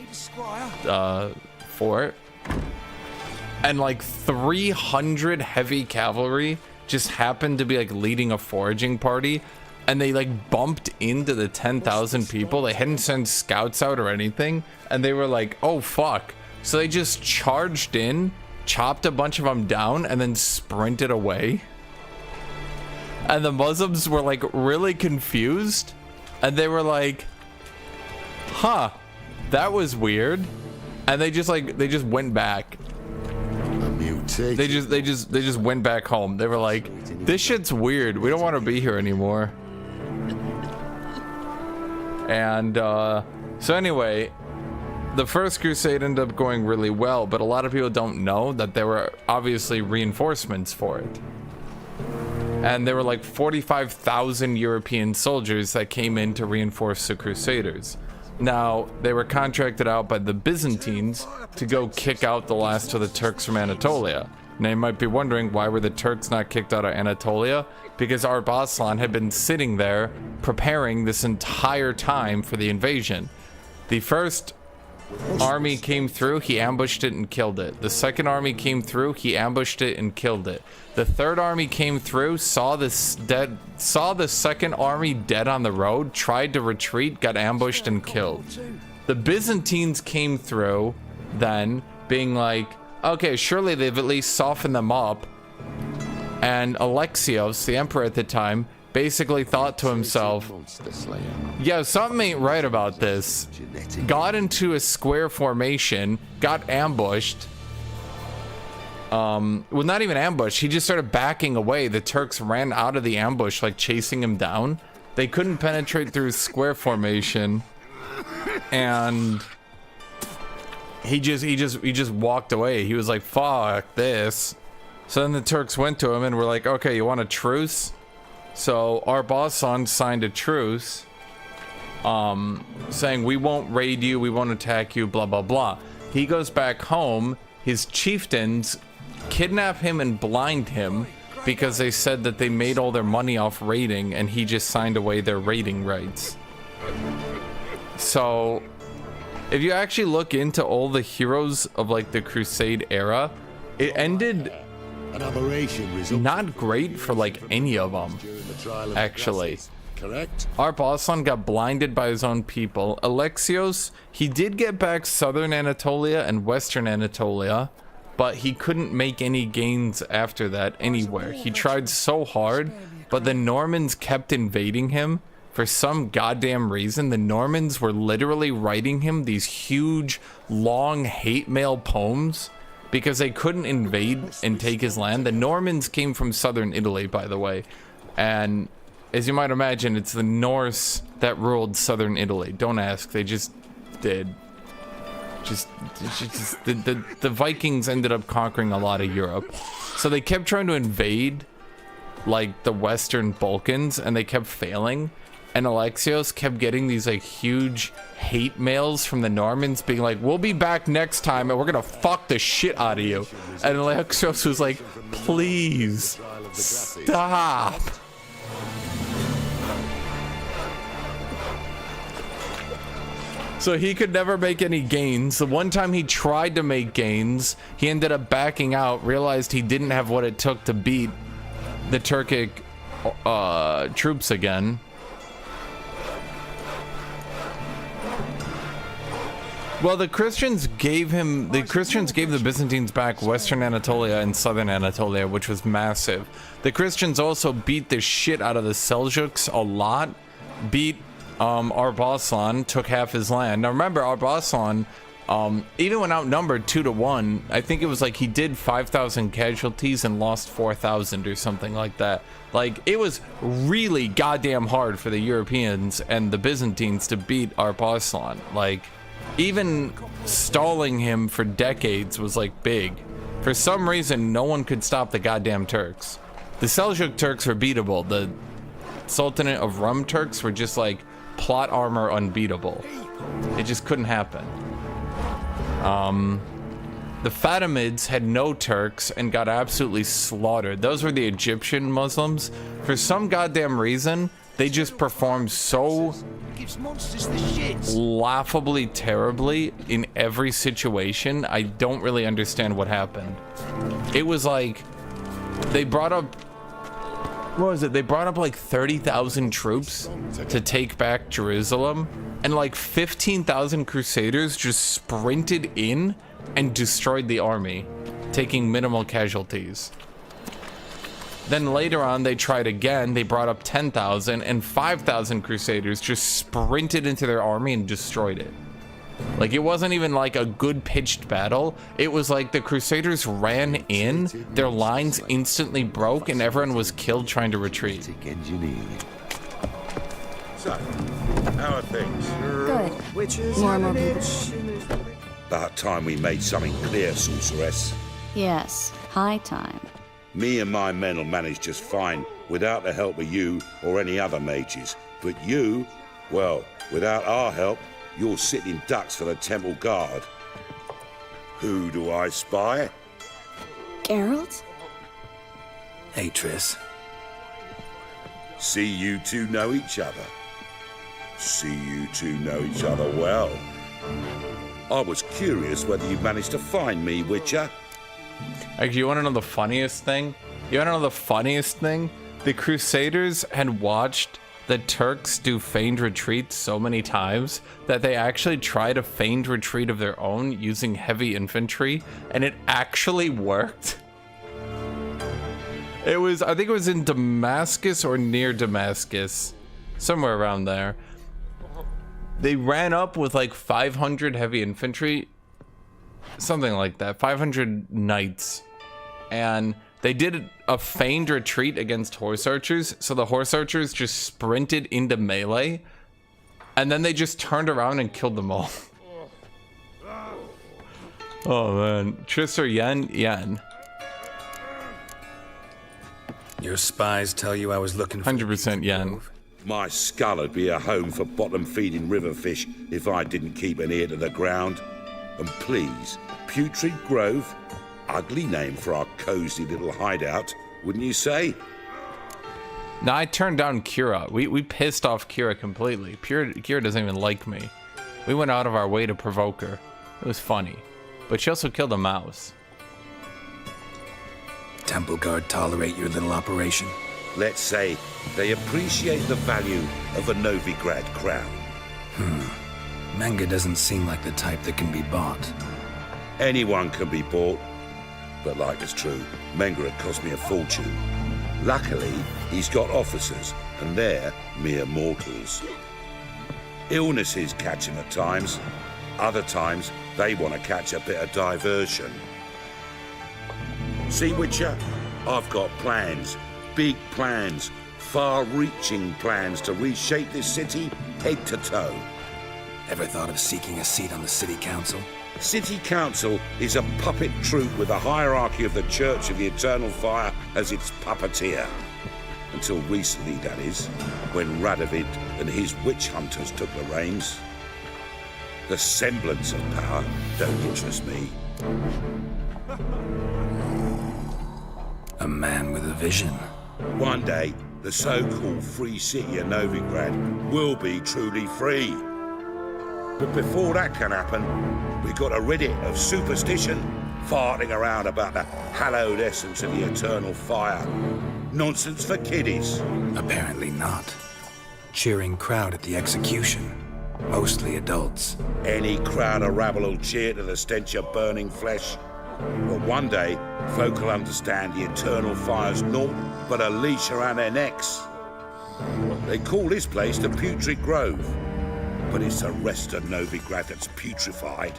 S1: fort. And like 300 heavy cavalry just happened to be like leading a foraging party, and they like bumped into the 10,000 people. They hadn't sent scouts out or anything, and they were like, oh fuck. So they just charged in, chopped a bunch of them down, and then sprinted away. And the Muslims were like really confused, and they were like, huh, that was weird. And they just went back. They just went back home. They were like, this shit's weird. We don't want to be here anymore. And so anyway, the first crusade ended up going really well, but a lot of people don't know that there were obviously reinforcements for it. And there were like 45,000 European soldiers that came in to reinforce the Crusaders. Now, they were contracted out by the Byzantines to go kick out the last of the Turks from Anatolia. Now you might be wondering, why were the Turks not kicked out of Anatolia? Because Arslan had been sitting there preparing this entire time for the invasion. The first army came through, he ambushed it and killed it. The second army came through, he ambushed it and killed it. The third army came through, saw the second army dead on the road, tried to retreat, got ambushed and killed. The Byzantines came through then, being like, okay, surely they've at least softened them up. And Alexios, the emperor at the time, basically thought to himself, yeah, something ain't right about this. Got into a square formation, got ambushed. Well, not even ambushed, he just started backing away. The Turks ran out of the ambush, like chasing him down. They couldn't penetrate through square formation, and he just walked away. He was like, fuck this. So then the Turks went to him and were like, okay, you want a truce? So Arbasan signed a truce, saying we won't raid you, we won't attack you, blah blah blah. He goes back home. His chieftains kidnap him and blind him because they said that they made all their money off raiding, and he just signed away their raiding rights. So if you actually look into all the heroes of like the Crusade era, it ended not great for like any of them, actually.
S5: correct?
S1: Arp-Aslan got blinded by his own people. Alexios, he did get back southern Anatolia and western Anatolia, but he couldn't make any gains after that anywhere. He tried so hard, but the Normans kept invading him. For some goddamn reason, the Normans were literally writing him these huge, long hate mail poems because they couldn't invade and take his land. The Normans came from southern Italy, by the way, and as you might imagine, it's the Norse that ruled southern Italy. Don't ask, they just did. The Vikings ended up conquering a lot of Europe, so they kept trying to invade like the Western Balkans, and they kept failing. And Alexios kept getting these like huge hate mails from the Normans being like, we'll be back next time and we're gonna fuck the shit out of you. And Alexios was like, please stop. So he could never make any gains. The one time he tried to make gains, he ended up backing out, realized he didn't have what it took to beat the Turkic troops again. Well, the Christians gave the Byzantines back Western Anatolia and Southern Anatolia, which was massive. The Christians also beat the shit out of the Seljuks a lot, beat Arp-Aslan, took half his land. Now remember, Arp-Aslan, even when outnumbered 2-1, I think it was like he did 5,000 casualties and lost 4,000 or something like that. Like, it was really goddamn hard for the Europeans and the Byzantines to beat Arp-Aslan. Like, even stalling him for decades was like big. For some reason, no one could stop the goddamn Turks. The Seljuk Turks were beatable. The Sultanate of Rum Turks were just like plot armor unbeatable. It just couldn't happen. The Fatimids had no Turks and got absolutely slaughtered. Those were the Egyptian Muslims. For some goddamn reason, they just performed so laughably terribly in every situation. I don't really understand what happened. It was like they brought up, what was it? They brought up like 30,000 troops to take back Jerusalem, and like 15,000 Crusaders just sprinted in and destroyed the army, taking minimal casualties. Then later on, they tried again. They brought up 10,000, and 5,000 Crusaders just sprinted into their army and destroyed it. Like, it wasn't even like a good pitched battle. It was like the Crusaders ran in, their lines instantly broke, and everyone was killed trying to retreat.
S5: So, how are things?
S12: Good. More and more people.
S5: About time we made something clear, sorceress.
S12: Yes, high time.
S5: Me and my men will manage just fine without the help of you or any other mages. But you, well, without our help, you're sitting ducks for the temple guard. Who do I spy?
S12: Geralt?
S4: Hey, Triss.
S5: See you two know each other. See you two know each other well. I was curious whether you managed to find me, Witcher.
S1: Actually, you want to know the funniest thing? The Crusaders had watched the Turks do feigned retreats so many times that they actually tried a feigned retreat of their own using heavy infantry, and it actually worked. It was, I think it was in Damascus or near Damascus, somewhere around there. They ran up with like 500 heavy infantry, something like that, 500 knights, and they did a feigned retreat against horse archers. So the horse archers just sprinted into melee, and then they just turned around and killed them all. Oh man, Triss or Yen? Yen.
S4: Your spies tell you I was looking for
S1: 100% Yen.
S5: My skull'd be a home for bottom-feeding river fish if I didn't keep an ear to the ground. And please, Putrid Grove, ugly name for our cozy little hideout, wouldn't you say?
S1: No, I turned down Kira. We pissed off Kira completely. Kira doesn't even like me. We went out of our way to provoke her. It was funny. But she also killed a mouse.
S4: Temple Guard tolerate your little operation?
S5: Let's say they appreciate the value of a Novigrad crown.
S4: Manga doesn't seem like the type that can be bought.
S5: Anyone can be bought, but like it's true, Menga had cost me a fortune. Luckily, he's got officers, and they're mere mortals. Illnesses catch him at times. Other times, they want to catch a bit of diversion. See, Witcher? I've got plans. Big plans. Far-reaching plans to reshape this city head to toe.
S4: Ever thought of seeking a seat on the city council?
S5: City Council is a puppet troupe with a hierarchy of the Church of the Eternal Fire as its puppeteer. Until recently, that is, when Radovid and his witch hunters took the reins. The semblance of power don't interest me.
S4: A man with a vision.
S5: One day, the so-called free city of Novigrad will be truly free. But before that can happen, we've got to rid it of superstition, farting around about the hallowed essence of the eternal fire. Nonsense for kiddies.
S4: Apparently not. Cheering crowd at the execution. Mostly adults.
S5: Any crowd of rabble will cheer to the stench of burning flesh. But one day, folk will understand the eternal fire's naught but a leash around their necks. They call this place the Putrid Grove. But it's the rest of Novigrad that's putrefied.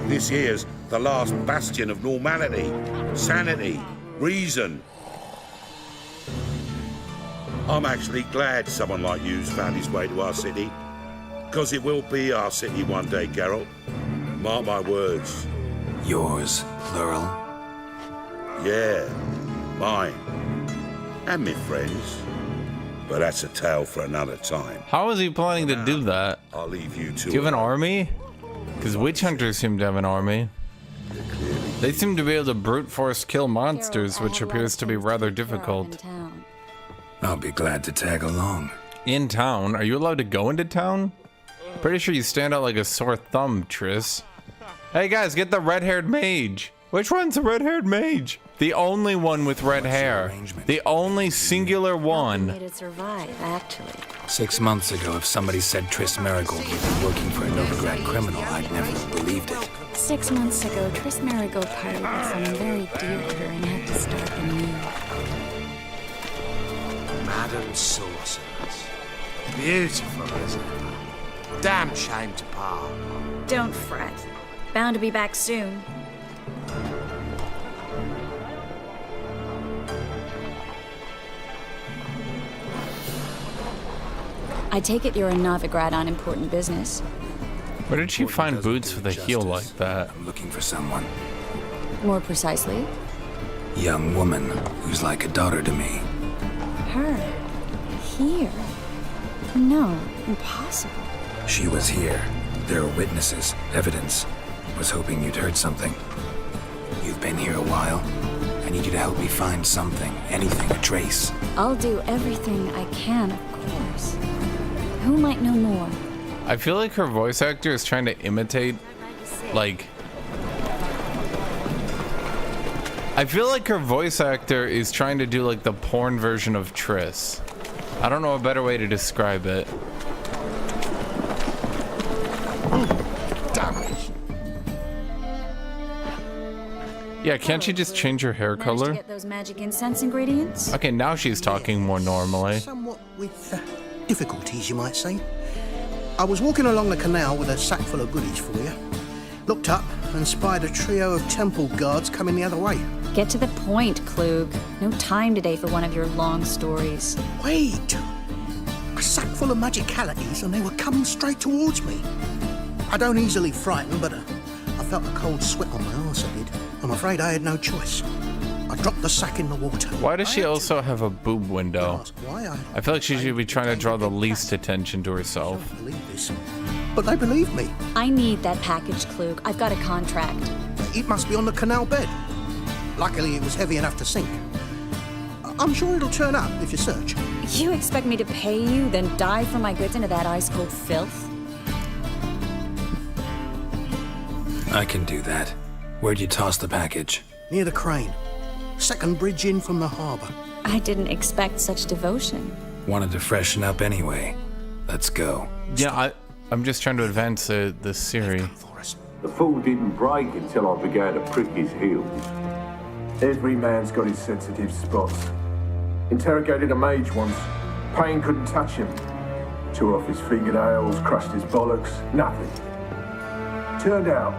S5: This here's the last bastion of normality, sanity, reason. I'm actually glad someone like you's found his way to our city. Because it will be our city one day, Geralt. Mark my words.
S4: Yours, plural?
S5: Yeah, mine. And my friends. But that's a tale for another time.
S1: How is he planning to do that?
S5: I'll leave you to
S1: Do you have an army? Because witch hunters seem to have an army. They seem to be able to brute force kill monsters, which appears to be rather difficult.
S4: I'll be glad to tag along.
S1: In town? Are you allowed to go into town? Pretty sure you stand out like a sore thumb, Triss. Hey guys, get the red-haired mage. Which one's the red-haired mage? The only one with red hair. The only singular one.
S12: Made it survive, actually.
S4: 6 months ago, if somebody said Triss Marigold would be working for a Novigrad criminal, I'd never believed it.
S12: 6 months ago, Triss Marigold parted with someone very dear to her and had to start anew.
S3: Madam Sorceress. Beautiful, isn't it? Damn shame to part.
S12: Don't fret. Bound to be back soon. I take it you're in Novigrad on important business.
S1: Where did she find boots with a heel like that?
S4: I'm looking for someone.
S12: More precisely?
S4: Young woman who's like a daughter to me.
S12: Her? Here? No, impossible.
S4: She was here. There are witnesses, evidence. Was hoping you'd heard something. You've been here a while. I need you to help me find something, anything, a trace.
S12: I'll do everything I can, of course. Who might know more?
S1: I feel like her voice actor is trying to imitate, like... I feel like her voice actor is trying to do like the porn version of Triss. I don't know a better way to describe it.
S3: Damn it.
S1: Yeah, can't she just change her hair
S12: Managed
S1: color?
S12: to get those magic incense ingredients?
S1: Okay, now she's talking more normally.
S10: Somewhat with difficulties, you might say. I was walking along the canal with a sack full of goodies for you. Looked up and spied a trio of temple guards coming the other way.
S12: Get to the point, Klug. No time today for one of your long stories.
S10: Wait! A sack full of magicalities and they were coming straight towards me. I don't easily frighten, but I felt a cold sweat on my arse, I did. I'm afraid I had no choice. I dropped the sack in the water.
S1: Why does she also have a boob window?
S10: Why
S1: I feel like she should be trying to draw the least attention to herself.
S10: I don't believe this, but they believe me.
S12: I need that package, Klug. I've got a contract.
S10: It must be on the canal bed. Luckily, it was heavy enough to sink. I'm sure it'll turn up if you search.
S12: You expect me to pay you, then dive for my goods into that ice-cold filth?
S4: I can do that. Where'd you toss the package?
S10: Near the crane. Second bridge in from the harbour.
S13: I didn't expect such devotion.
S4: Wanted to freshen up anyway. Let's go.
S1: Yeah, I'm just trying to advance the series.
S14: The fool didn't break until I began to prick his heels. Every man's got his sensitive spots. Interrogated a mage once. Pain couldn't touch him. Tore off his fingernails, crushed his bollocks, nothing. Turned out,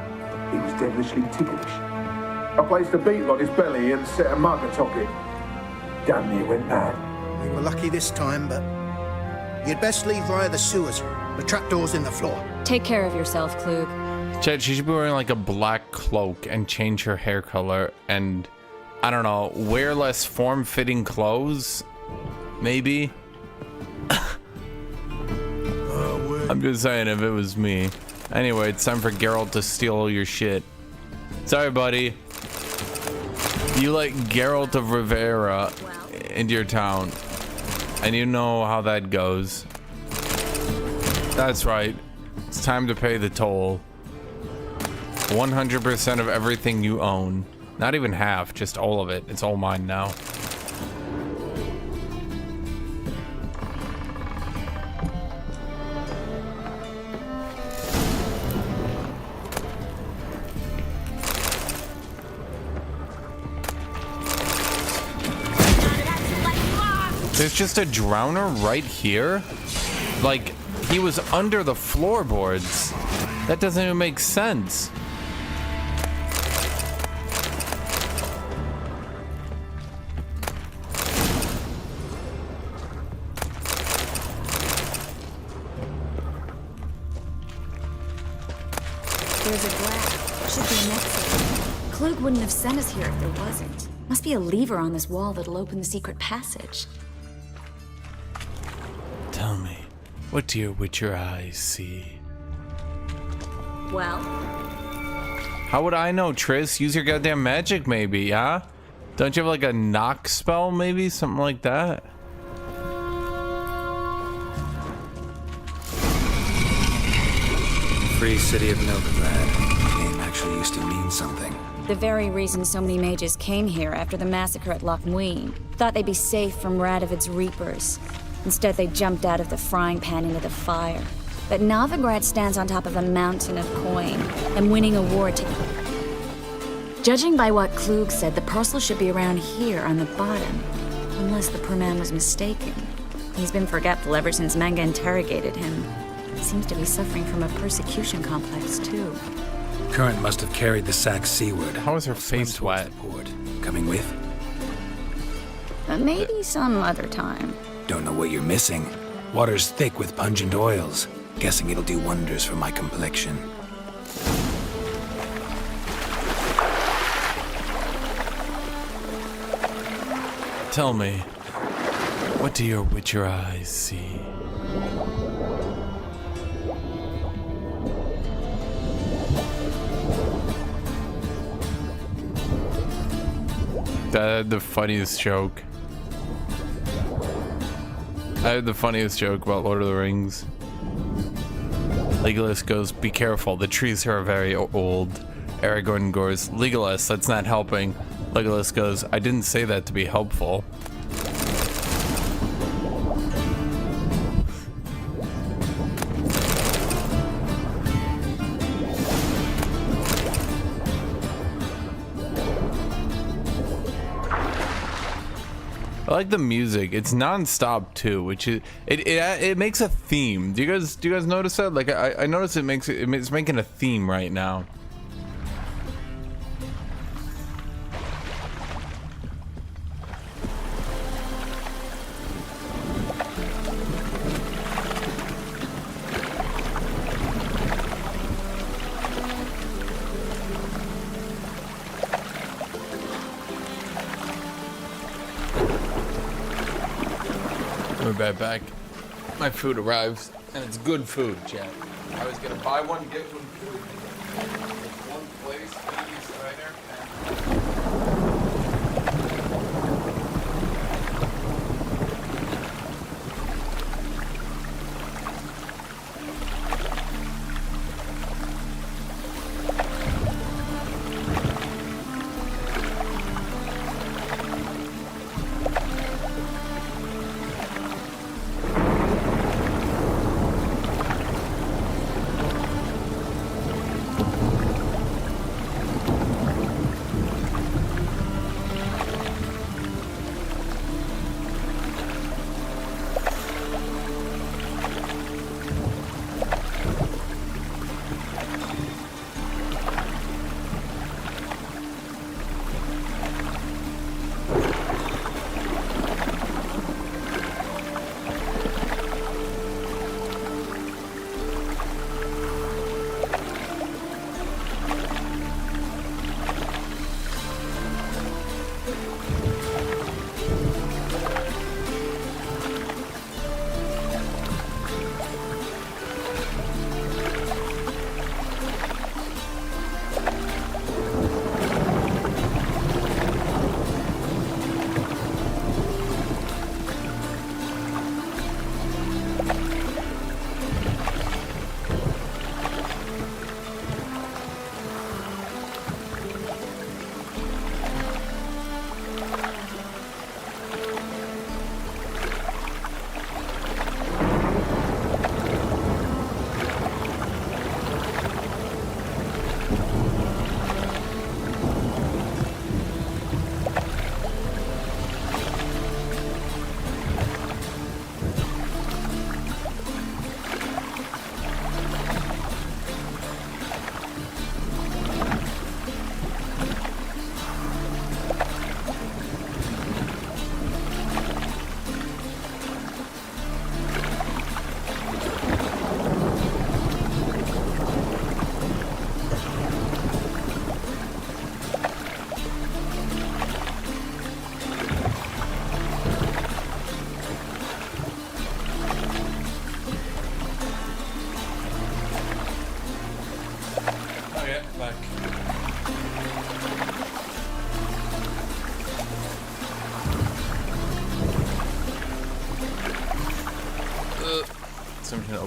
S14: he was devilishly ticklish. I placed a beetle on his belly and set a mug atop it. Damn near went mad.
S10: We were lucky this time, but you'd best leave via the sewers. The trapdoor's in the floor.
S13: Take care of yourself, Klug.
S1: Chad, she should be wearing like a black cloak and change her hair color and, I don't know, wear less form-fitting clothes? Maybe? I'm just saying if it was me. Anyway, it's time for Geralt to steal all your shit. Sorry, buddy. You let Geralt of Rivera into your town, and you know how that goes. That's right. It's time to pay the toll. 100% of everything you own. Not even half, just all of it. It's all mine now. There's just a drowner right here? Like, he was under the floorboards. That doesn't even make sense.
S13: There's a grab. Should be an exit. Klug wouldn't have sent us here if there wasn't. Must be a lever on this wall that'll open the secret passage.
S1: Tell me, what do your Witcher eyes see?
S13: Well?
S1: How would I know, Triss? Use your goddamn magic, maybe, huh? Don't you have like a knock spell, maybe? Something like that?
S4: Free City of Novigrad. The name actually used to mean something.
S13: The very reason so many mages came here after the massacre at Loch Muin. Thought they'd be safe from Radovid's reapers. Instead, they jumped out of the frying pan into the fire. But Novigrad stands on top of a mountain of coin, and winning a war Judging by what Klug said, the parcel should be around here on the bottom. Unless the poor man was mistaken. He's been forgetful ever since Manga interrogated him. Seems to be suffering from a persecution complex, too.
S4: Current must have carried the sack seaward.
S1: How is her face wet?
S4: Coming with?
S13: Maybe some other time.
S4: Don't know what you're missing. Water's thick with pungent oils. Guessing it'll do wonders for my complexion.
S1: Tell me, what do your Witcher eyes see? That had the funniest joke. I had the funniest joke about Lord of the Rings. Legolas goes, "Be careful, the trees here are very old." Aragorn goes, "Legolas, that's not helping." Legolas goes, "I didn't say that to be helpful." I like the music. It's non-stop too, which is it makes a theme. Do you guys notice that? Like I notice it's making a theme right now. We're right back. My food arrives, and it's good food, Jack. I was gonna buy one, get one food. One place, maybe cider,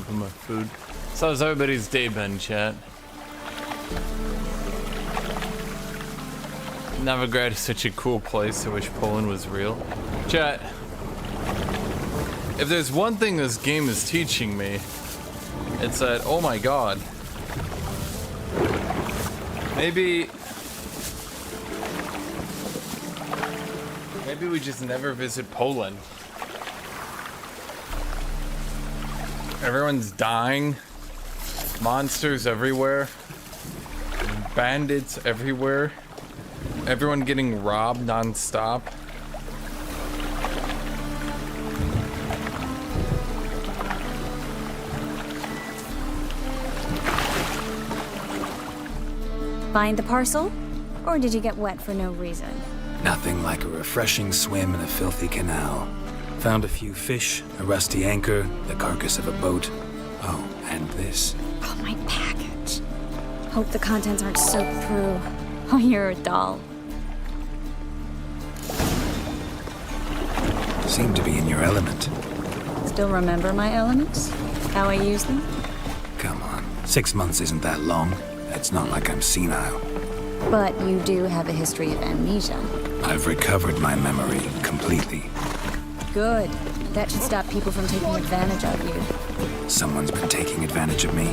S1: open my food. So how's everybody's day been, chat? Novigrad is such a cool place. I wish Poland was real. Chat, if there's one thing this game is teaching me, it's that, oh my god, maybe we just never visit Poland. Everyone's dying, monsters everywhere, bandits everywhere, everyone getting robbed non-stop.
S13: Find the parcel? Or did you get wet for no reason?
S4: Nothing like a refreshing swim in a filthy canal. Found a few fish, a rusty anchor, the carcass of a boat. Oh, and this.
S13: Oh, my package. Hope the contents aren't soaked through. Oh, you're a doll.
S4: Seem to be in your element.
S13: Still remember my elements? How I use them?
S4: Come on, 6 months isn't that long. It's not like I'm senile.
S13: But you do have a history of amnesia.
S4: I've recovered my memory completely.
S13: Good. That should stop people from taking advantage of you.
S4: Someone's been taking advantage of me.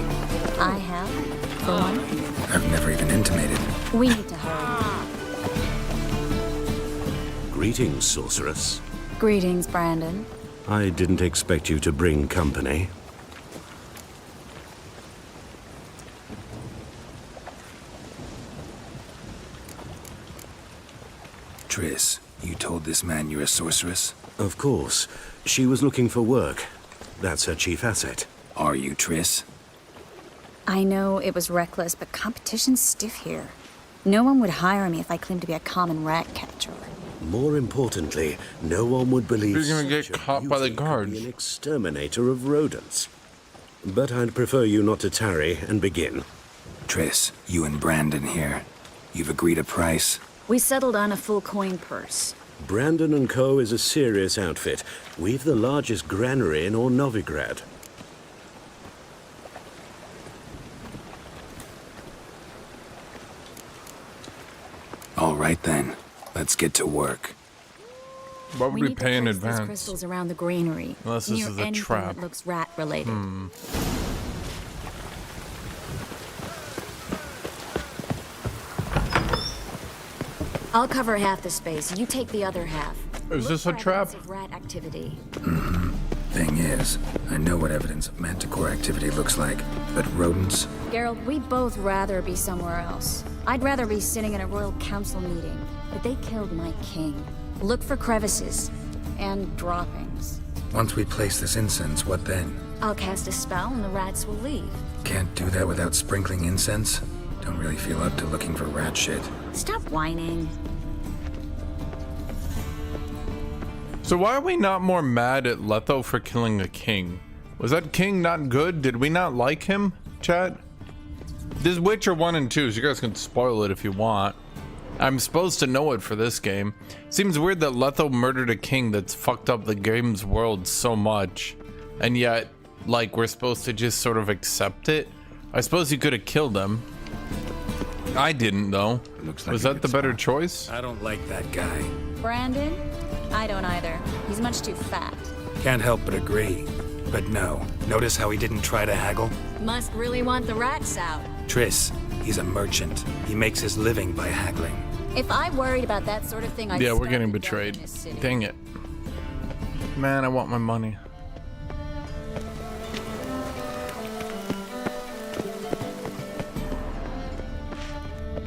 S13: I have, for one.
S4: I've never even intimated.
S13: We need to hurry.
S6: Greetings, sorceress.
S13: Greetings, Brandon.
S6: I didn't expect you to bring company.
S4: Triss, you told this man you're a sorceress?
S6: Of course. She was looking for work. That's her chief asset.
S4: Are you Triss?
S13: I know it was reckless, but competition's stiff here. No one would hire me if I claimed to be a common rat catcher.
S6: More importantly, no one would believe
S1: you're gonna get caught by the guards.
S6: An exterminator of rodents. But I'd prefer you not to tarry and begin.
S4: Triss, you and Brandon here. You've agreed a price?
S13: We settled on a full coin purse.
S6: Brandon & Co. is a serious outfit. We've the largest granary in all Novigrad.
S4: All right then, let's get to work.
S1: Why would we pay in
S13: These
S1: advance?
S13: crystals around the granary.
S1: Unless this
S13: near
S1: is a
S13: anything
S1: trap.
S13: That looks rat related. I'll cover half the space. You take the other half.
S1: Is this a trap?
S13: Of rat activity.
S4: Thing is, I know what evidence of manticore activity looks like, but rodents?
S13: Geralt, we'd both rather be somewhere else. I'd rather be sitting in a royal council meeting, but they killed my king. Look for crevices and droppings.
S4: Once we place this incense, what then?
S13: I'll cast a spell and the rats will leave.
S4: Can't do that without sprinkling incense? Don't really feel up to looking for rat shit.
S13: Stop whining.
S1: So why are we not more mad at Letho for killing a king? Was that king not good? Did we not like him, chat? This Witcher 1 and 2, so you guys can spoil it if you want. I'm supposed to know it for this game. Seems weird that Letho murdered a king that's fucked up the game's world so much. And yet, like, we're supposed to just sort of accept it? I suppose you could have killed him. I didn't, though.
S4: Looks like
S1: was that the better choice?
S4: I don't like that guy.
S13: Brandon? I don't either. He's much too fat.
S4: Can't help but agree. But no, notice how he didn't try to haggle?
S13: Must really want the rats out.
S4: Triss, he's a merchant. He makes his living by haggling.
S13: If I worried about that sort of thing, I'd
S1: Yeah, we're getting
S13: start
S1: betrayed.
S13: in this city.
S1: Dang it. Man, I want my money.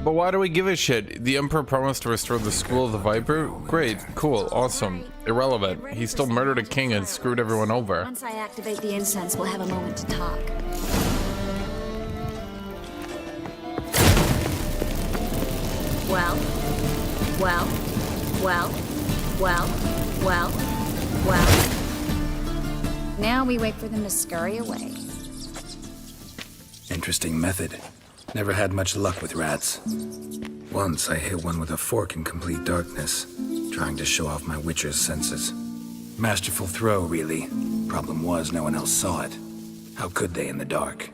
S1: But why do we give a shit? The Emperor promised to restore the School of the Viper? Great, cool, awesome. Irrelevant. He still murdered a king and screwed everyone over.
S13: Once I activate the incense, we'll have a moment to talk. Well, well, well, well, well, well. Now we wait for them to scurry away.
S4: Interesting method. Never had much luck with rats. Once I hit one with a fork in complete darkness, trying to show off my witcher's senses. Masterful throw, really. Problem was, no one else saw it. How could they in the dark?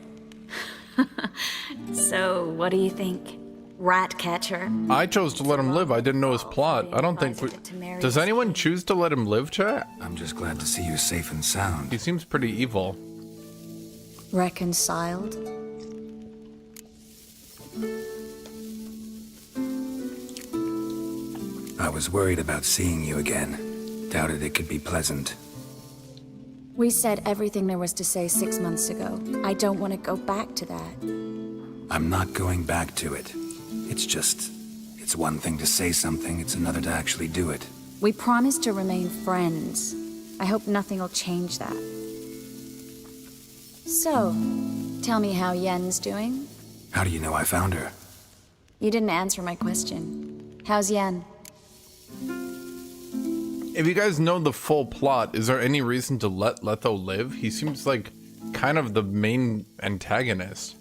S13: So, what do you think? Rat catcher?
S1: I chose to let him live. I didn't know his plot. I don't think Does anyone choose to let him live, chat?
S4: I'm just glad to see you safe and sound.
S1: He seems pretty evil.
S13: Reconciled?
S4: I was worried about seeing you again. Doubted it could be pleasant.
S13: We said everything there was to say 6 months ago. I don't want to go back to that.
S4: I'm not going back to it. It's one thing to say something, it's another to actually do it.
S13: We promised to remain friends. I hope nothing will change that. So, tell me how Yen's doing?
S4: How do you know I found her?
S13: You didn't answer my question. How's Yen?
S1: If you guys know the full plot, is there any reason to let Letho live? He seems like kind of the main antagonist.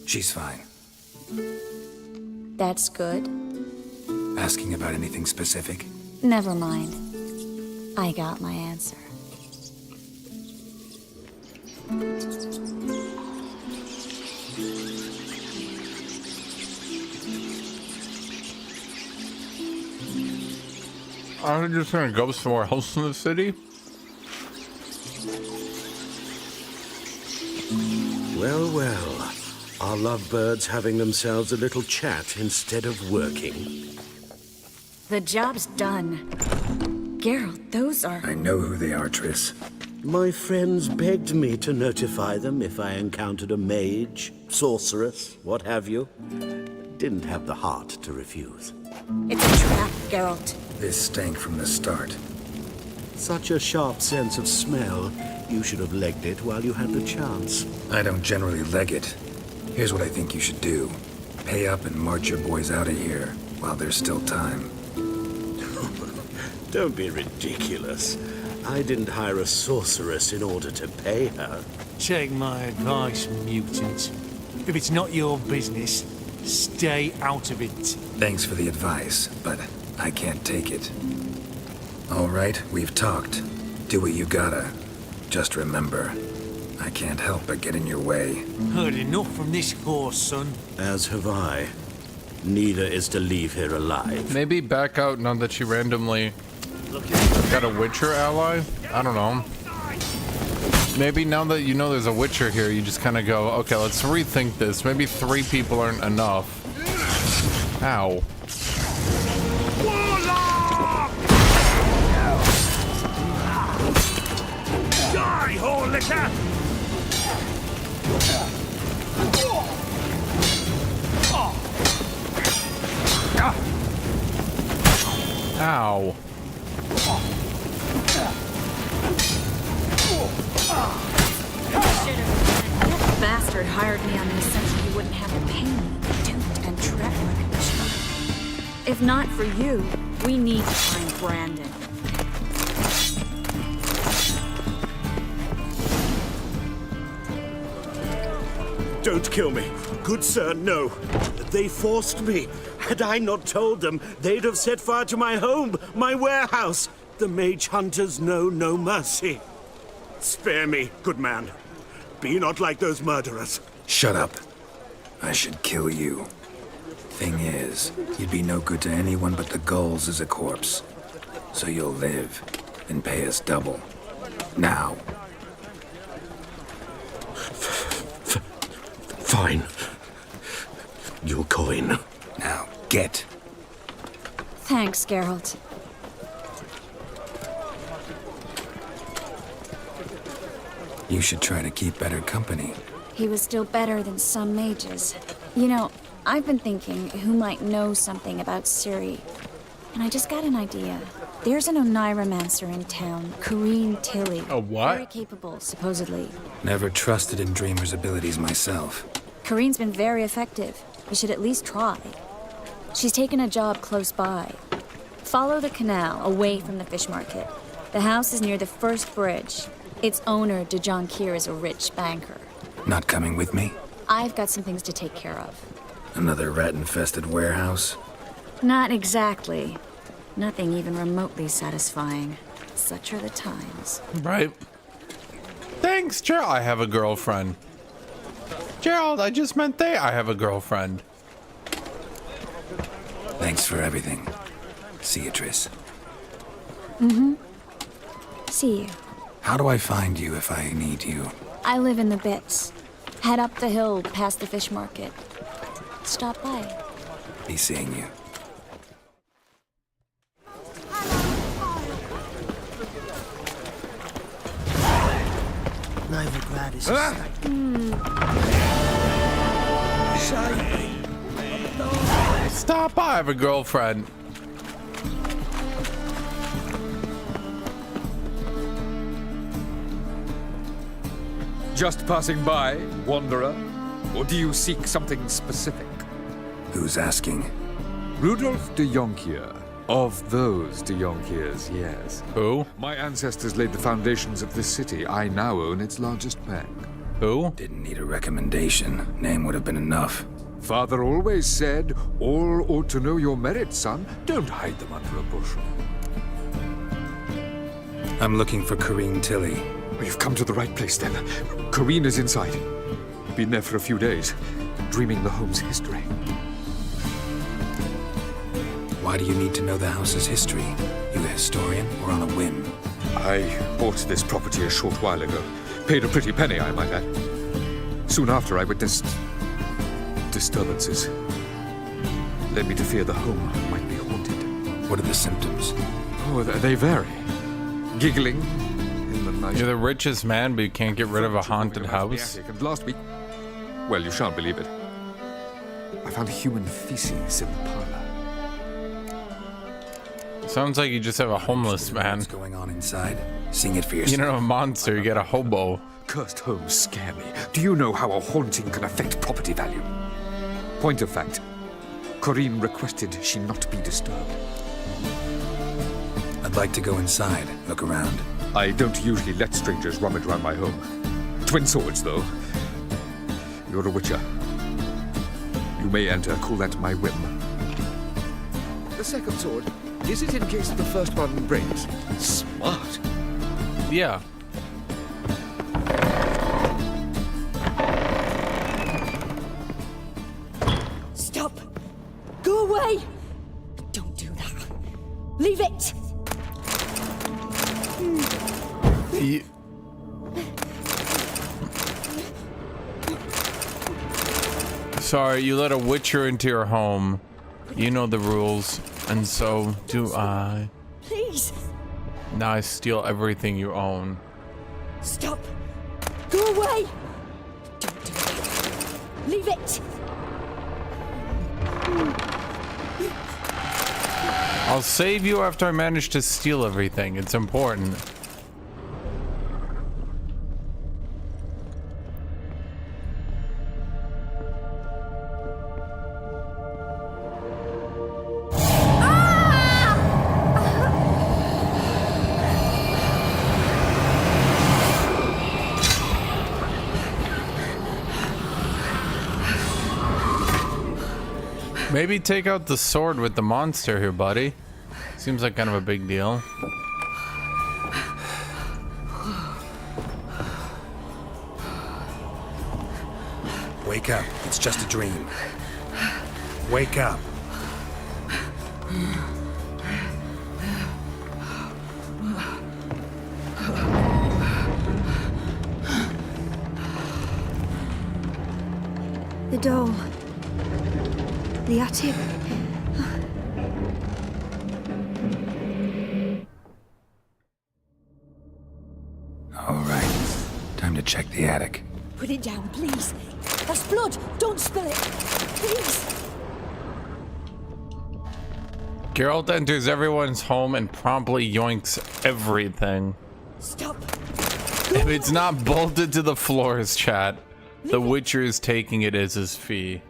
S4: She's fine.
S13: That's good.
S4: Asking about anything specific?
S13: Never mind. I got my answer.
S1: Are we just gonna go somewhere else in the city?
S6: Well, well. Our lovebirds having themselves a little chat instead of working.
S13: The job's done. Geralt, those are...
S4: I know who they are, Triss.
S6: My friends begged me to notify them if I encountered a mage, sorceress, what have you. Didn't have the heart to refuse.
S13: It's a trap, Geralt.
S4: This stank from the start.
S6: Such a sharp sense of smell. You should have legged it while you had the chance.
S4: I don't generally leg it. Here's what I think you should do. Pay up and march your boys out of here while there's still time.
S6: Don't be ridiculous. I didn't hire a sorceress in order to pay her.
S15: Take my advice, mutant. If it's not your business, stay out of it.
S4: Thanks for the advice, but I can't take it. All right, we've talked. Do what you gotta. Just remember, I can't help but get in your way.
S15: Heard enough from this horse, son.
S6: As have I. Neither is to leave here alive.
S1: Maybe back out now that she randomly got a Witcher ally? I don't know. Maybe now that you know there's a Witcher here, you just kind of go, okay, let's rethink this. Maybe 3 people aren't enough. Ow.
S7: Die, whore licker!
S1: Ow.
S13: That bastard hired me on the assumption you wouldn't have to pay me. Duped and track recognition. If not for you, we need to find Brandon.
S6: Don't kill me. Good sir, no. They forced me. Had I not told them, they'd have set fire to my home, my warehouse. The mage hunters know no mercy. Spare me, good man. Be not like those murderers.
S4: Shut up. I should kill you. Thing is, you'd be no good to anyone but the gulls as a corpse. So you'll live and pay us double. Now.
S6: Fine. Your coin.
S4: Now, get.
S13: Thanks, Geralt.
S4: You should try to keep better company.
S13: He was still better than some mages. You know, I've been thinking who might know something about Ciri. And I just got an idea. There's an Oneiromancer in town, Corrine Tilly.
S1: A what?
S13: Very capable, supposedly.
S4: Never trusted in Dreamer's abilities myself.
S13: Corrine's been very effective. You should at least try. She's taken a job close by. Follow the canal away from the fish market. The house is near the first bridge. Its owner, Dejon Kier, is a rich banker.
S4: Not coming with me?
S13: I've got some things to take care of.
S4: Another rat-infested warehouse?
S13: Not exactly. Nothing even remotely satisfying. Such are the times.
S1: Right. Thanks, Gerald. I have a girlfriend. Gerald, I just meant I have a girlfriend.
S4: Thanks for everything. See you, Triss.
S13: Mm-hmm. See you.
S4: How do I find you if I need you?
S13: I live in the Bits. Head up the hill past the fish market. Stop by.
S4: Be seeing you.
S10: Novigrad is
S1: Stop by, I have a girlfriend.
S16: Just passing by, wanderer? Or do you seek something specific?
S4: Who's asking?
S16: Rudolf de Jonkier. Of those de Jonkiers, yes.
S1: Who?
S16: My ancestors laid the foundations of this city. I now own its largest bank.
S1: Who?
S4: Didn't need a recommendation. Name would have been enough.
S16: Father always said, all ought to know your merits, son. Don't hide them under a bushel.
S4: I'm looking for Corrine Tilly.
S16: You've come to the right place, then. Corrine is inside. Been there for a few days, dreaming the home's history.
S4: Why do you need to know the house's history? You a historian or on a whim?
S16: I bought this property a short while ago. Paid a pretty penny, I might add. Soon after, I witnessed disturbances. Led me to fear the home might be haunted.
S4: What are the symptoms?
S16: Oh, they vary. Giggling in the night.
S1: You're the richest man, but you can't get rid of a haunted house?
S16: And last week, well, you shan't believe it, I found human feces in the parlor.
S1: Sounds like you just have a homeless man.
S4: What's going on inside? Seeing it for yourself.
S1: You don't have a monster, you get a hobo.
S16: Cursed homes scare me. Do you know how a haunting can affect property value? Point of fact, Corrine requested she not be disturbed.
S4: I'd like to go inside, look around.
S16: I don't usually let strangers rummage around my home. Twin swords, though. You're a witcher. You may enter, call that my whim.
S11: The second sword, is it in case the first one breaks? Smart.
S1: Yeah.
S17: Stop! Go away! Don't do that. Leave it!
S1: Sorry, you let a witcher into your home. You know the rules, and so do I.
S17: Please!
S1: Now I steal everything you own.
S17: Stop! Go away! Don't do that. Leave it!
S1: I'll save you after I manage to steal everything. It's important. Maybe take out the sword with the monster here, buddy. Seems like kind of a big deal.
S4: Wake up. It's just a dream. Wake up.
S17: The doll. The attic.
S4: All right. Time to check the attic.
S17: Put it down, please. That's blood. Don't spill it. Please.
S1: Geralt enters everyone's home and promptly yoinks everything.
S17: Stop.
S1: If it's not bolted to the floors, chat, the Witcher is taking it as his fee.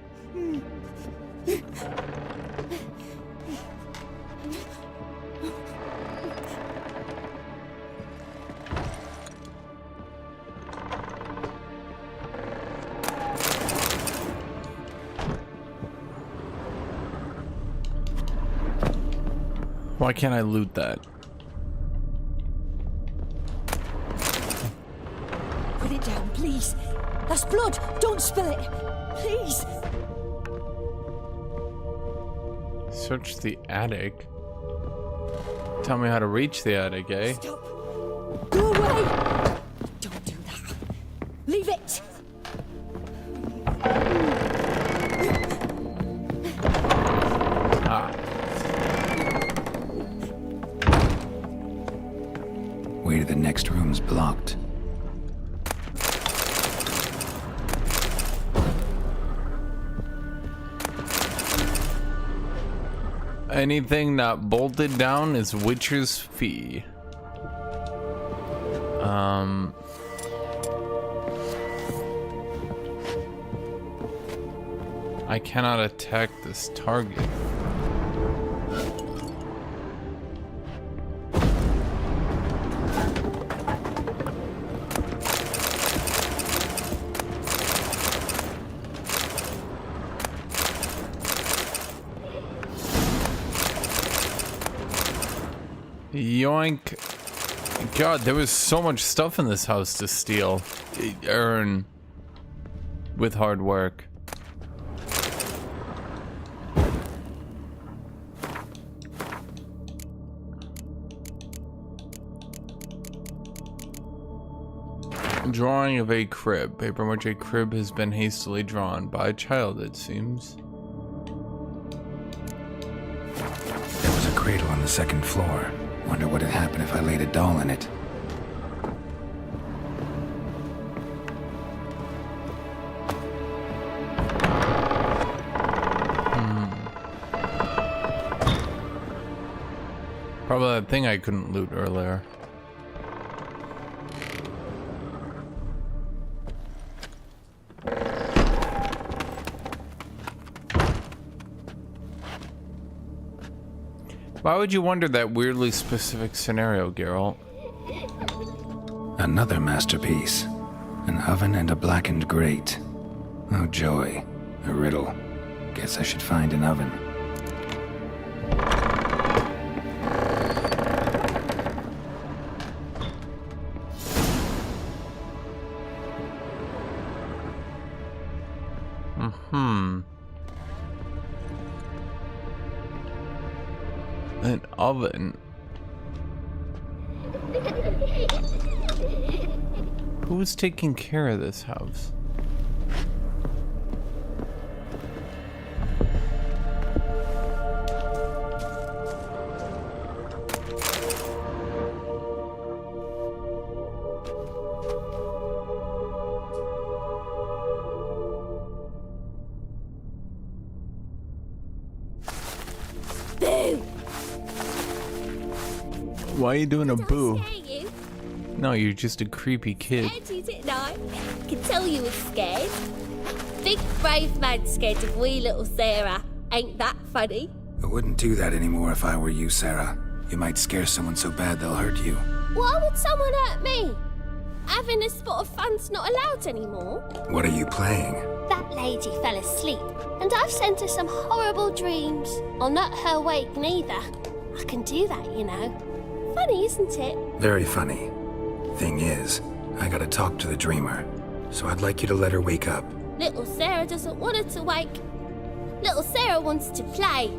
S1: Why can't I loot that?
S17: Put it down, please. That's blood. Don't spill it. Please.
S1: Search the attic. Tell me how to reach the attic, eh?
S17: Stop. Go away. Don't do that. Leave it.
S1: Ah.
S4: Way to the next room's blocked.
S1: Anything not bolted down is Witcher's fee. I cannot attack this target. Yoink. God, there was so much stuff in this house to steal. Earn. With hard work. Drawing of a crib. Paper in which a crib has been hastily drawn. By a child, it seems.
S4: There was a cradle on the second floor. Wonder what would happen if I laid a doll in it.
S1: Probably that thing I couldn't loot earlier. Why would you wonder that weirdly specific scenario, Geralt?
S4: Another masterpiece. An oven and a blackened grate. Oh joy. A riddle. Guess I should find an oven.
S1: An oven. Who's taking care of this house? Why are you doing a boo?
S18: You?
S1: No, you're just a creepy kid.
S18: Scared you, didn't I? Can tell you were scared. Big brave man scared of wee little Sarah. Ain't that funny?
S4: I wouldn't do that anymore if I were you, Sarah. You might scare someone so bad they'll hurt you.
S18: Why would someone hurt me? Having a spot of fun's not allowed anymore.
S4: What are you playing?
S18: That lady fell asleep, and I've sent her some horrible dreams. I'll not her wake neither. I can do that, you know. Funny, isn't it?
S4: Very funny. Thing is, I gotta talk to the dreamer, so I'd like you to let her wake up.
S18: Little Sarah doesn't want her to wake. Little Sarah wants to play.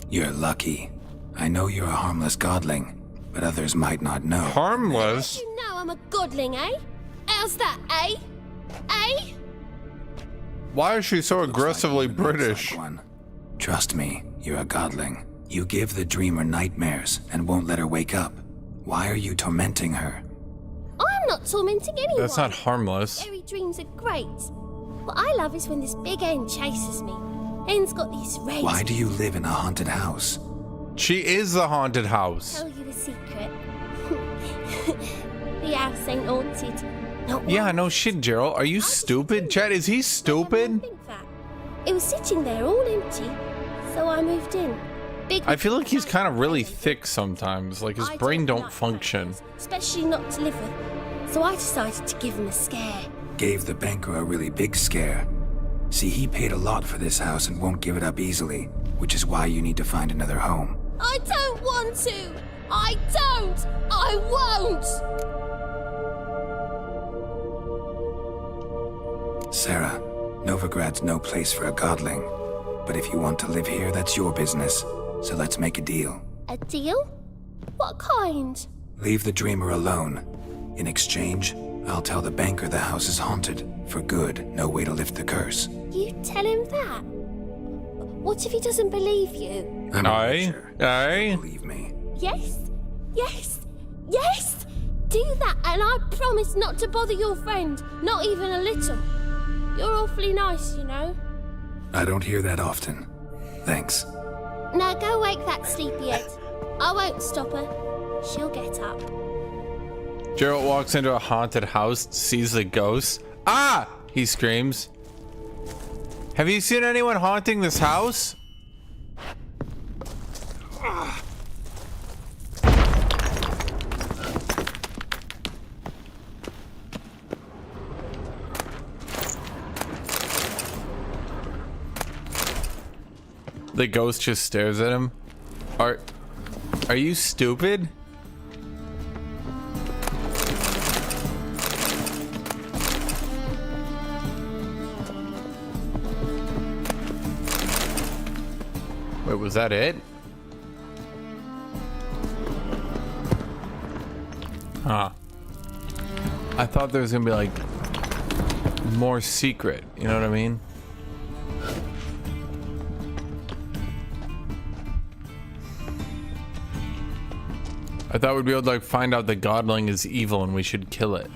S4: You're lucky. I know you're a harmless godling, but others might not know.
S1: Harmless?
S18: You know I'm a godling, eh? How's that, eh? Eh?
S1: Why is she so aggressively British?
S4: One. Trust me, you're a godling. You give the dreamer nightmares and won't let her wake up. Why are you tormenting her?
S18: I'm not tormenting anyone.
S1: That's not harmless.
S18: Fairy dreams are great. What I love is when this big hen chases me. Hen's got these rays.
S4: Why do you live in a haunted house?
S1: She is the haunted house.
S18: Tell you a secret. The house ain't haunted. Not
S1: Yeah, no shit, Gerald. Are you stupid? Chad, is he stupid?
S18: It was sitting there all empty, so I moved in. Big
S1: I feel like he's kind of really thick sometimes. Like his brain don't function.
S18: especially not to live with. So I decided to give him a scare.
S4: Gave the banker a really big scare. See, he paid a lot for this house and won't give it up easily, which is why you need to find another home.
S18: I don't want to! I don't! I won't!
S4: Sarah, Novigrad's no place for a godling. But if you want to live here, that's your business. So let's make a deal.
S18: A deal? What kind?
S4: Leave the dreamer alone. In exchange, I'll tell the banker the house is haunted. For good, no way to lift the curse.
S18: You tell him that? What if he doesn't believe you?
S1: Aye.
S4: Believe me.
S18: Yes? Yes? Yes! Do that and I promise not to bother your friend. Not even a little. You're awfully nice, you know.
S4: I don't hear that often. Thanks.
S18: Now go wake that sleepyhead. I won't stop her. She'll get up.
S1: Geralt walks into a haunted house, sees the ghost. Ah! He screams. Have you seen anyone haunting this house? The ghost just stares at him. Are you stupid? Wait, was that it? Huh. I thought there was gonna be like more secret, you know what I mean? I thought we'd be able to like find out the godling is evil and we should kill it.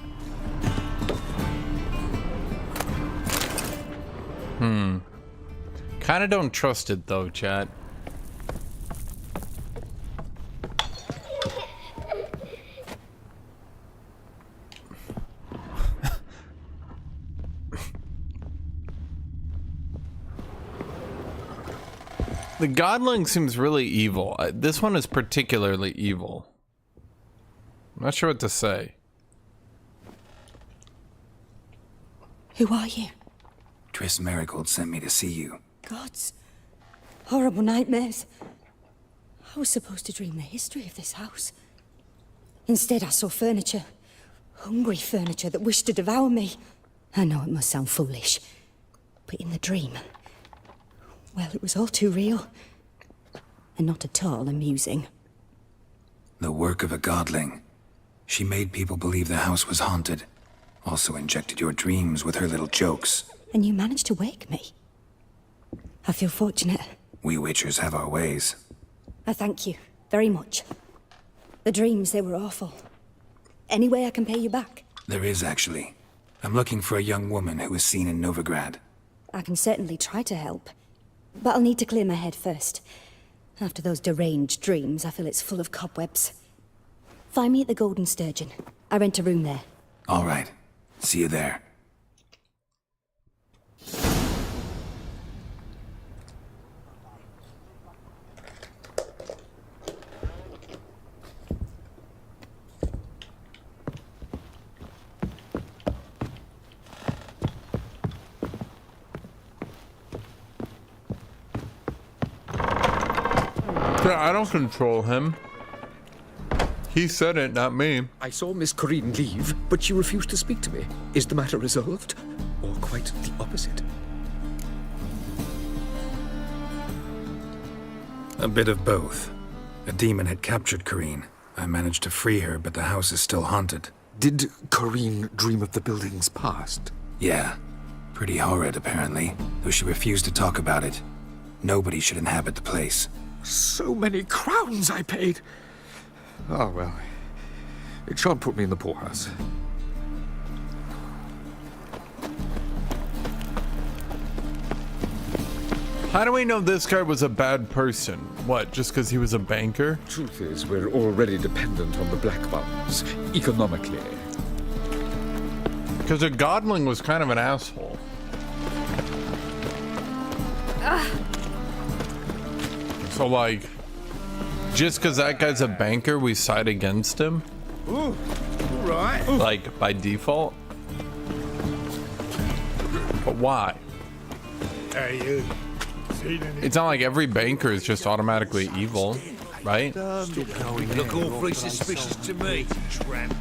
S1: Kinda don't trust it though, chat. The godling seems really evil. This one is particularly evil. I'm not sure what to say.
S17: Who are you?
S4: Triss Marigold sent me to see you.
S17: Gods. Horrible nightmares. I was supposed to dream the history of this house. Instead, I saw furniture. Hungry furniture that wished to devour me. I know it must sound foolish, but in the dream, well, it was all too real. And not at all amusing.
S4: The work of a godling. She made people believe the house was haunted. Also injected your dreams with her little jokes.
S17: And you managed to wake me. I feel fortunate.
S4: We Witchers have our ways.
S17: I thank you very much. The dreams, they were awful. Any way I can pay you back?
S4: There is, actually. I'm looking for a young woman who was seen in Novigrad.
S17: I can certainly try to help. But I'll need to clear my head first. After those deranged dreams, I feel it's full of cobwebs. Find me at the Golden Sturgeon. I rent a room there.
S4: All right. See you there.
S1: I don't control him. He said it, not me.
S16: I saw Miss Corinne leave, but she refused to speak to me. Is the matter resolved? Or quite the opposite?
S4: A bit of both. A demon had captured Corinne. I managed to free her, but the house is still haunted.
S16: Did Corinne dream of the building's past?
S4: Yeah. Pretty horrid, apparently, though she refused to talk about it. Nobody should inhabit the place.
S16: So many crowns I paid. Oh, well. It shan't put me in the poorhouse.
S1: How do we know this guy was a bad person? What, just because he was a banker?
S16: Truth is, we're already dependent on the Black Ones, economically.
S1: Because a godling was kind of an asshole. So, like, just because that guy's a banker, we side against him?
S3: Ooh, all right.
S1: Like, by default? But why?
S2: Hey, you.
S1: It's not like every banker is just automatically evil, right?
S3: Look awfully suspicious to me, tramp.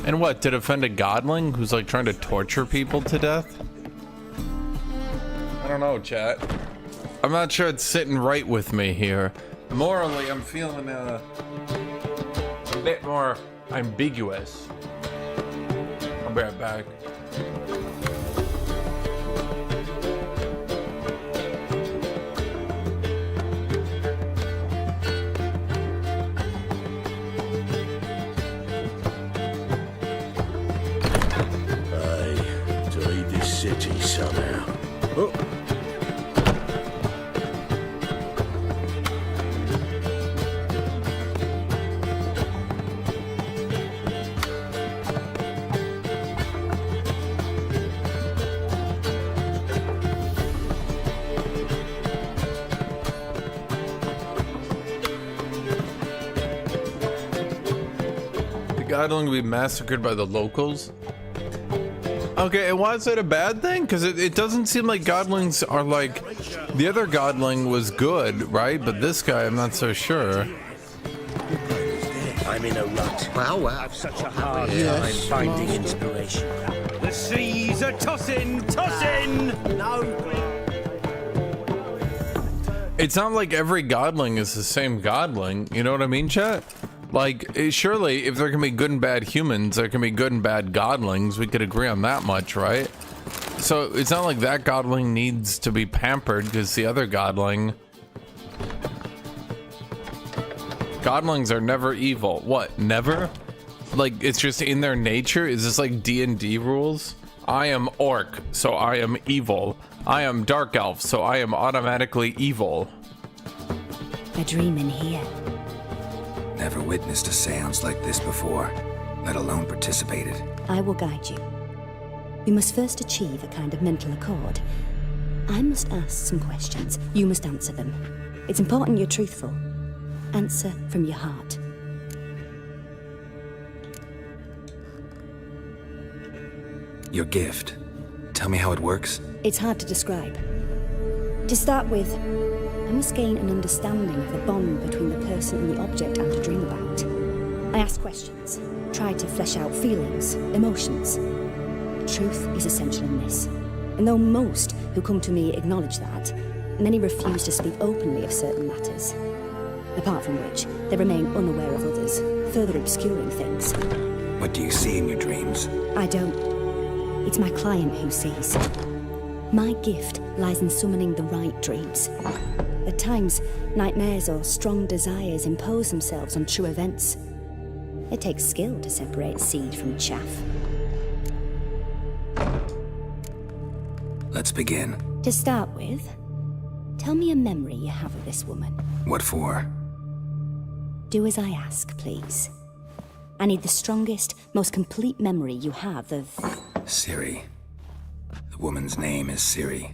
S1: And what, to defend a godling who's like trying to torture people to death? I don't know, chat. I'm not sure it's sitting right with me here. Morally, I'm feeling a bit more ambiguous. I'll be right back.
S6: To lead this city somehow. Oh.
S1: The godling will be massacred by the locals? Okay, and why is that a bad thing? Because it doesn't seem like godlings are like... The other godling was good, right? But this guy, I'm not so sure.
S6: I'm in a rut.
S3: Well.
S6: I've such a hard time finding inspiration.
S8: The seas are tossing, tossing! No.
S1: It's not like every godling is the same godling. You know what I mean, chat? Like, surely, if there can be good and bad humans, there can be good and bad godlings. We could agree on that much, right? So, it's not like that godling needs to be pampered because the other godling... Godlings are never evil. What, never? Like, it's just in their nature? Is this like D&D rules? I am orc, so I am evil. I am dark elf, so I am automatically evil.
S17: A dream in here.
S4: Never witnessed a seance like this before, let alone participated.
S17: I will guide you. We must first achieve a kind of mental accord. I must ask some questions. You must answer them. It's important you're truthful. Answer from your heart.
S4: Your gift. Tell me how it works.
S17: It's hard to describe. To start with, I must gain an understanding of the bond between the person and the object I'm to dream about. I ask questions, try to flesh out feelings, emotions. Truth is essential in this. And though most who come to me acknowledge that, many refuse to speak openly of certain matters. Apart from which, they remain unaware of others, further obscuring things.
S4: What do you see in your dreams?
S17: I don't. It's my client who sees. My gift lies in summoning the right dreams. At times, nightmares or strong desires impose themselves on true events. It takes skill to separate seed from chaff.
S4: Let's begin.
S17: To start with, tell me a memory you have of this woman.
S4: What for?
S17: Do as I ask, please. I need the strongest, most complete memory you have of...
S4: Ciri. The woman's name is Ciri.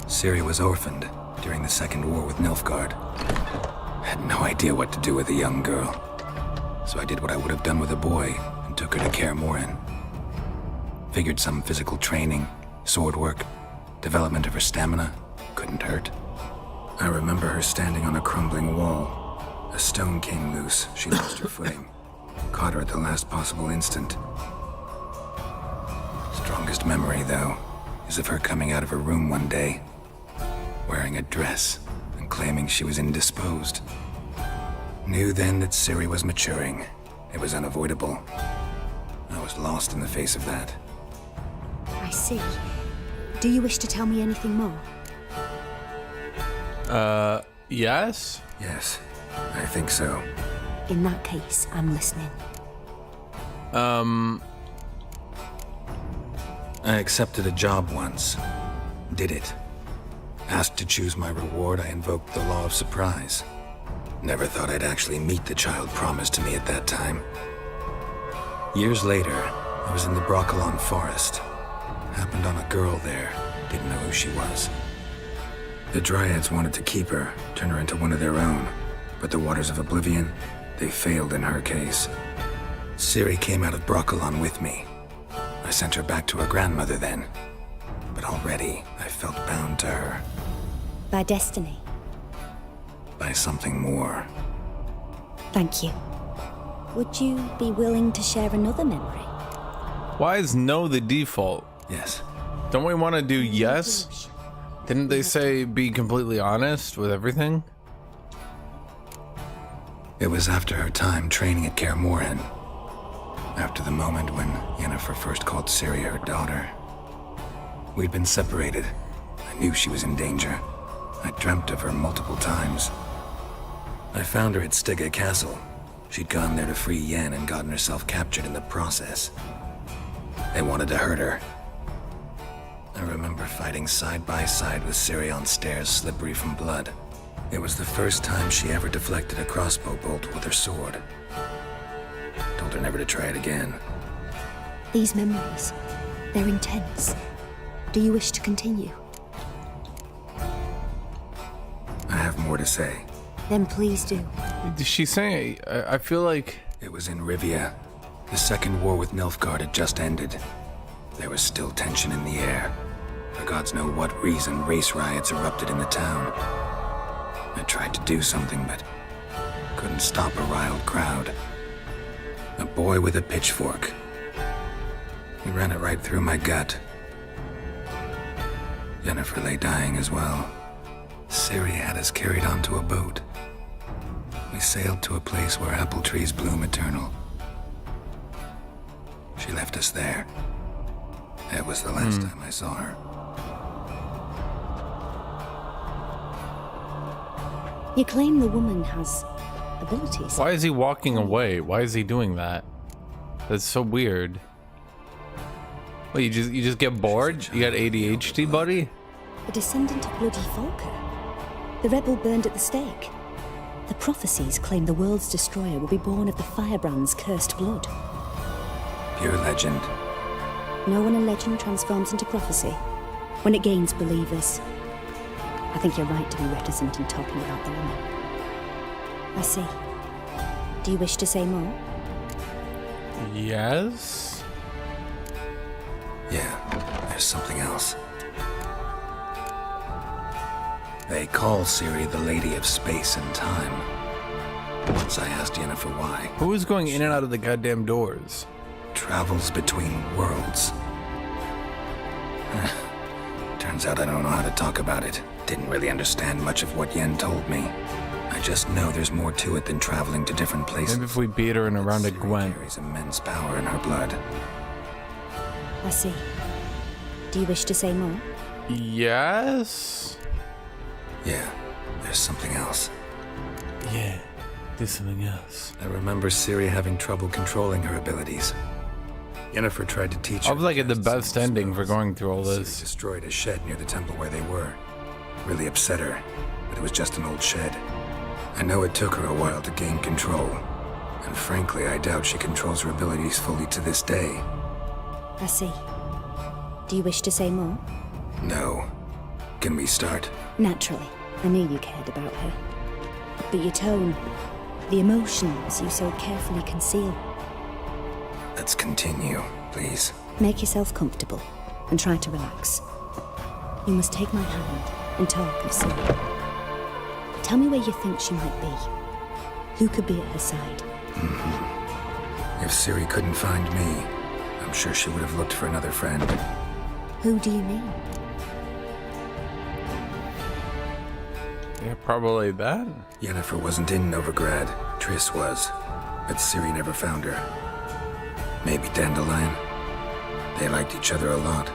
S4: Ciri was orphaned during the Second War with Nilfgaard. Had no idea what to do with a young girl. So I did what I would have done with a boy and took her to Kaer Morhen. Figured some physical training, sword work, development of her stamina couldn't hurt. I remember her standing on a crumbling wall. A stone came loose. She lost her footing. Caught her at the last possible instant. Strongest memory, though, is of her coming out of her room one day, wearing a dress and claiming she was indisposed. Knew then that Ciri was maturing. It was unavoidable. I was lost in the face of that.
S17: I see. Do you wish to tell me anything more?
S1: Yes?
S4: Yes, I think so.
S17: In that case, I'm listening.
S4: I accepted a job once. Did it. Asked to choose my reward, I invoked the law of surprise. Never thought I'd actually meet the child promised to me at that time. Years later, I was in the Broccolon forest. Happened on a girl there. Didn't know who she was. The Dryads wanted to keep her, turn her into one of their own. But the Waters of Oblivion, they failed in her case. Ciri came out of Brokilon with me. I sent her back to her grandmother then. But already, I felt bound to her.
S17: By destiny.
S4: By something more.
S17: Thank you. Would you be willing to share another memory?
S1: Why is no the default?
S4: Yes.
S1: Don't we want to do yes? Didn't they say be completely honest with everything?
S4: It was after her time training at Kaer Morhen. After the moment when Yennefer first called Ciri her daughter. We'd been separated. I knew she was in danger. I dreamt of her multiple times. I found her at Stygga Castle. She'd gone there to free Yen and gotten herself captured in the process. They wanted to hurt her. I remember fighting side by side with Ciri on stairs slippery from blood. It was the first time she ever deflected a crossbow bolt with her sword. Told her never to try it again.
S17: These memories, they're intense. Do you wish to continue?
S4: I have more to say.
S17: Then please do.
S1: Did she say? I feel like...
S4: It was in Rivia. The second war with Nilfgaard had just ended. There was still tension in the air. For gods know what reason, race riots erupted in the town. I tried to do something, but couldn't stop a riled crowd. A boy with a pitchfork. He ran it right through my gut. Yennefer lay dying as well. Ciri had us carried onto a boat. We sailed to a place where apple trees bloom eternal. She left us there. That was the last time I saw her.
S17: You claim the woman has abilities.
S1: Why is he walking away? Why is he doing that? That's so weird. What, you just get bored? You got ADHD, buddy?
S17: A descendant of bloody Volker. The rebel burned at the stake. The prophecies claim the world's destroyer will be born of the firebrand's cursed blood.
S4: Pure legend.
S17: Know when a legend transforms into prophecy? When it gains believers. I think you're right to be reticent in talking about the woman. I see. Do you wish to say more?
S1: Yes?
S4: Yeah, there's something else. They call Ciri the Lady of Space and Time. Once I asked Yennefer why.
S1: Who is going in and out of the goddamn doors?
S4: Travels between worlds. Turns out I don't know how to talk about it. Didn't really understand much of what Yen told me. I just know there's more to it than traveling to different places.
S1: Maybe if we beat her in a round of Gwent.
S4: Carries immense power in her blood.
S17: I see. Do you wish to say more?
S1: Yes?
S4: Yeah, there's something else.
S1: Yeah, there's something else.
S4: I remember Ciri having trouble controlling her abilities. Yennefer tried to teach her.
S1: I was like at the best ending for going through all this.
S4: Ciri destroyed a shed near the temple where they were. Really upset her, but it was just an old shed. I know it took her a while to gain control, and frankly, I doubt she controls her abilities fully to this day.
S17: I see. Do you wish to say more?
S4: No. Can we start?
S17: Naturally. I knew you cared about her. But your tone, the emotions you so carefully conceal.
S4: Let's continue, please.
S17: Make yourself comfortable and try to relax. You must take my hand and talk of Ciri. Tell me where you think she might be. Who could be at her side?
S4: If Ciri couldn't find me, I'm sure she would have looked for another friend.
S17: Who do you mean?
S1: Yeah, probably that.
S4: Yennefer wasn't in Novigrad. Triss was. But Ciri never found her. Maybe Dandelion. They liked each other a lot.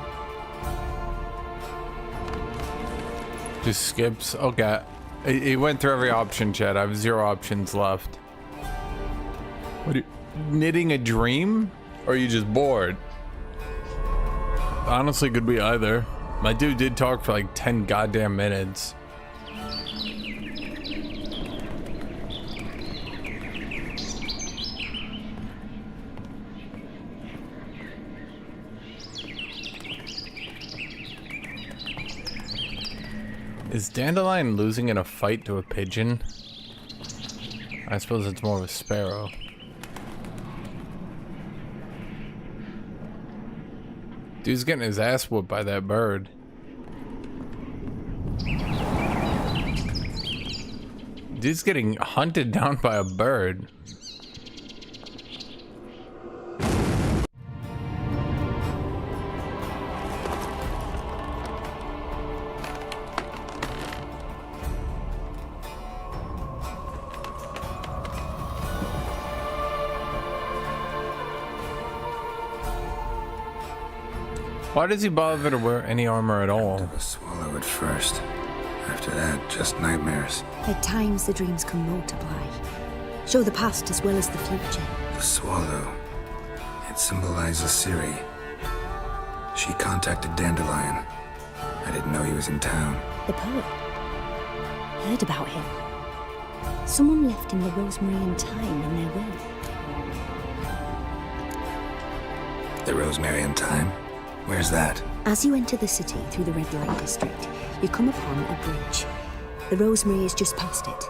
S1: Just skips. Okay. He went through every option, Chad. I have 0 options left. What are you, knitting a dream? Or are you just bored? Honestly, could be either. My dude did talk for like 10 goddamn minutes. Is Dandelion losing in a fight to a pigeon? I suppose it's more of a sparrow. Dude's getting his ass whooped by that bird. Dude's getting hunted down by a bird. Why does he bother to wear any armor at all?
S4: A swallow at first. After that, just nightmares.
S17: At times, the dreams can multiply. Show the past as well as the future.
S4: The swallow. It symbolizes Ciri. She contacted Dandelion. I didn't know he was in town.
S17: The poet. Heard about him. Someone left him the rosemary and thyme in their will.
S4: The rosemary and thyme? Where's that?
S17: As you enter the city through the red light district, you come upon a bridge. The rosemary is just past it.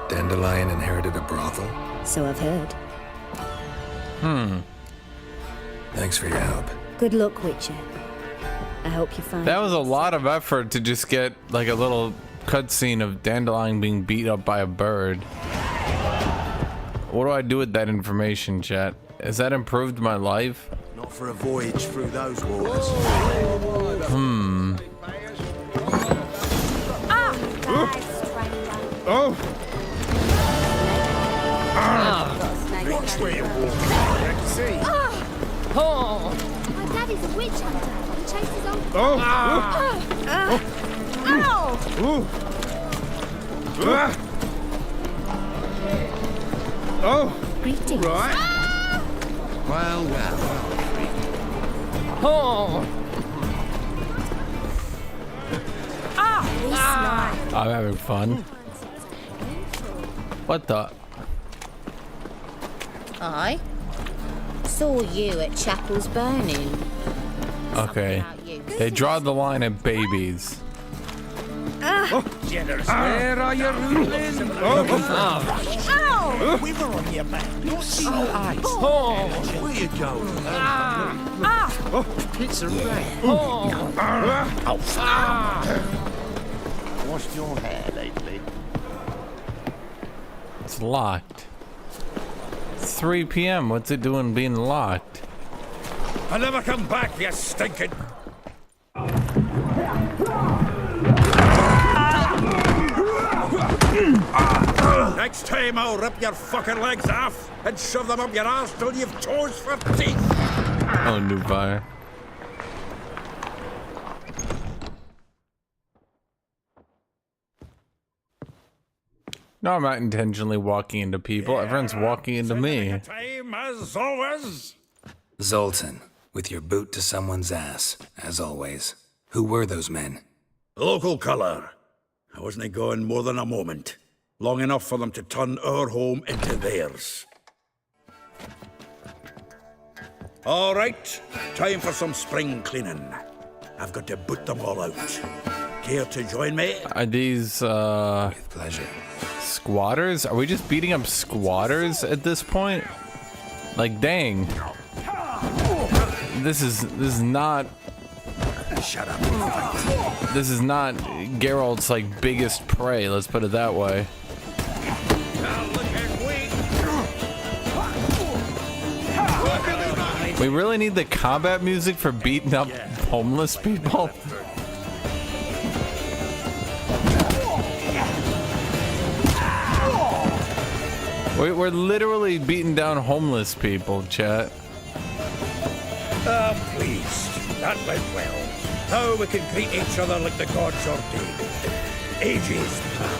S4: Dandelion inherited a brothel?
S17: So I've heard.
S4: Thanks for your help.
S17: Good luck, Witcher. I hope you find...
S1: That was a lot of effort to just get like a little cutscene of Dandelion being beat up by a bird. What do I do with that information, chat? Has that improved my life?
S3: Not for a voyage through those waters.
S12: Watch where you're walking. See. My daddy's a witch hunter. He chases on.
S17: Greetings.
S3: Right. Well.
S1: I'm having fun. What the?
S13: I saw you at Chapel's Burning.
S1: Okay. They draw the line at babies.
S8: Where are you, Ruthless?
S3: Ow! Quiver on your back. You're so ice. Where you going? It's a rat. Washed your hair lately?
S1: It's locked. It's 3 p.m. What's it doing being locked?
S7: I'll never come back, you stinking... Next time I'll rip your fucking legs off and shove them up your ass till you've toes for teeth.
S1: Oh, new fire. No, I'm not intentionally walking into people. Everyone's walking into me.
S7: Time as always.
S4: Zoltan, with your boot to someone's ass, as always. Who were those men?
S7: Local colour. I wasn't gone more than a moment. Long enough for them to turn our home into theirs. All right, time for some spring cleaning. I've got to boot them all out. Care to join me?
S1: Are these,
S4: With pleasure.
S1: squatters? Are we just beating up squatters at this point? Like, dang. This is not...
S3: Shut up.
S1: This is not Geralt's, like, biggest prey, let's put it that way. We really need the combat music for beating up homeless people? We're literally beating down homeless people, chat.
S7: Pleased. That went well. Now we can greet each other like the gods ordained. Ages, pal.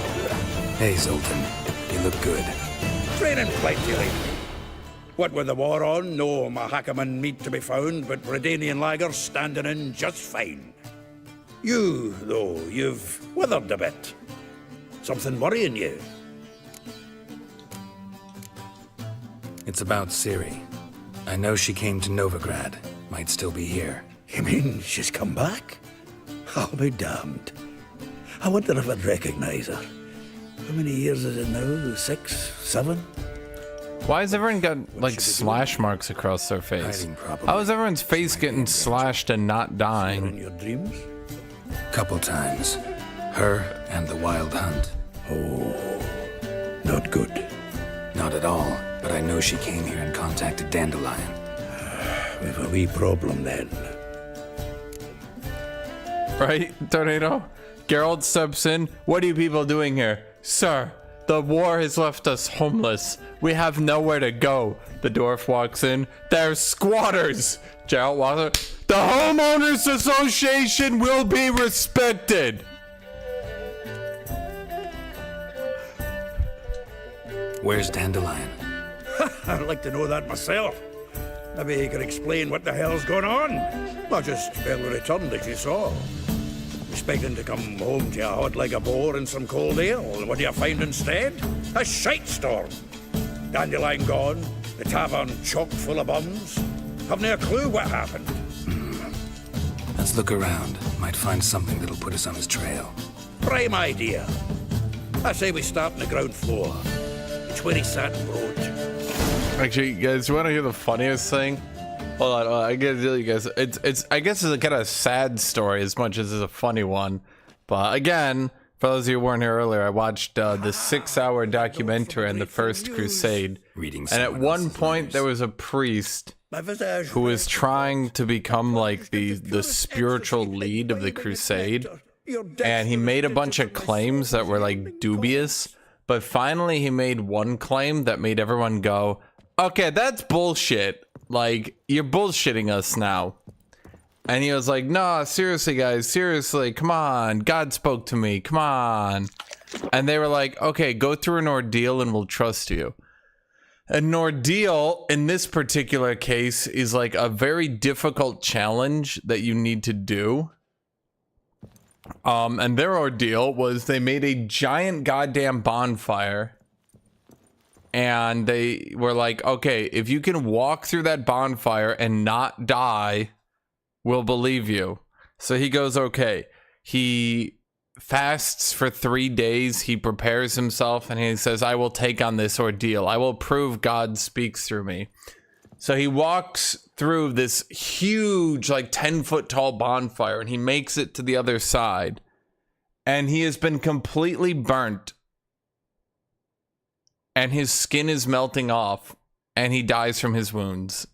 S4: Hey, Zoltan. You look good.
S7: Training plenty lately. What with the war on, no Mahakaman meat to be found, but Redanian lagers standing in just fine. You, though, you've withered a bit. Something worrying you?
S4: It's about Ciri. I know she came to Novigrad. Might still be here.
S7: You mean she's come back? I'll be damned.
S19: I wonder if I'd recognise her. How many years is it now? 6, 7?
S1: Why has everyone got like slash marks across their face? How is everyone's face getting slashed and not dying?
S19: In your dreams?
S4: Couple times. Her and the wild hunt.
S19: Oh, not good.
S4: Not at all, but I know she came here and contacted Dandelion.
S19: We've a wee problem then.
S1: Right, Tornado? Geralt steps in. What are you people doing here? Sir, the war has left us homeless. We have nowhere to go. The dwarf walks in. There's squatters. Geralt walks in. The Homeowners Association will be respected.
S4: Where's Dandelion?
S19: I'd like to know that myself. Maybe he could explain what the hell's going on. I just barely returned, as you saw. Expecting to come home to you hot like a boar in some cold ale. What do you find instead? A shite storm. Dandelion gone, the tavern chock full of bums. Haven't a clue what happened.
S4: Let's look around. Might find something that'll put us on his trail.
S19: Prime idea. I say we start on the ground floor. It's where he sat and wrote.
S1: Actually, you guys, you want to hear the funniest thing? Hold on, I gotta tell you guys. I guess it's a kind of sad story as much as it's a funny one. But again, for those of you who weren't here earlier, I watched the 6-hour documentary on the First Crusade. And at one point, there was a priest who was trying to become like the spiritual lead of the crusade. And he made a bunch of claims that were like dubious. But finally, he made one claim that made everyone go, okay, that's bullshit. Like, you're bullshitting us now. And he was like, nah, seriously, guys, seriously, come on. God spoke to me, come on. And they were like, okay, go through an ordeal and we'll trust you. An ordeal, in this particular case, is like a very difficult challenge that you need to do. And their ordeal was they made a giant goddamn bonfire. And they were like, okay, if you can walk through that bonfire and not die, we'll believe you. So he goes, okay. He fasts for 3 days. He prepares himself and he says, I will take on this ordeal. I will prove God speaks through me. So he walks through this huge, like 10-foot tall bonfire and he makes it to the other side. And he has been completely burnt. And his skin is melting off, and he dies from his wounds.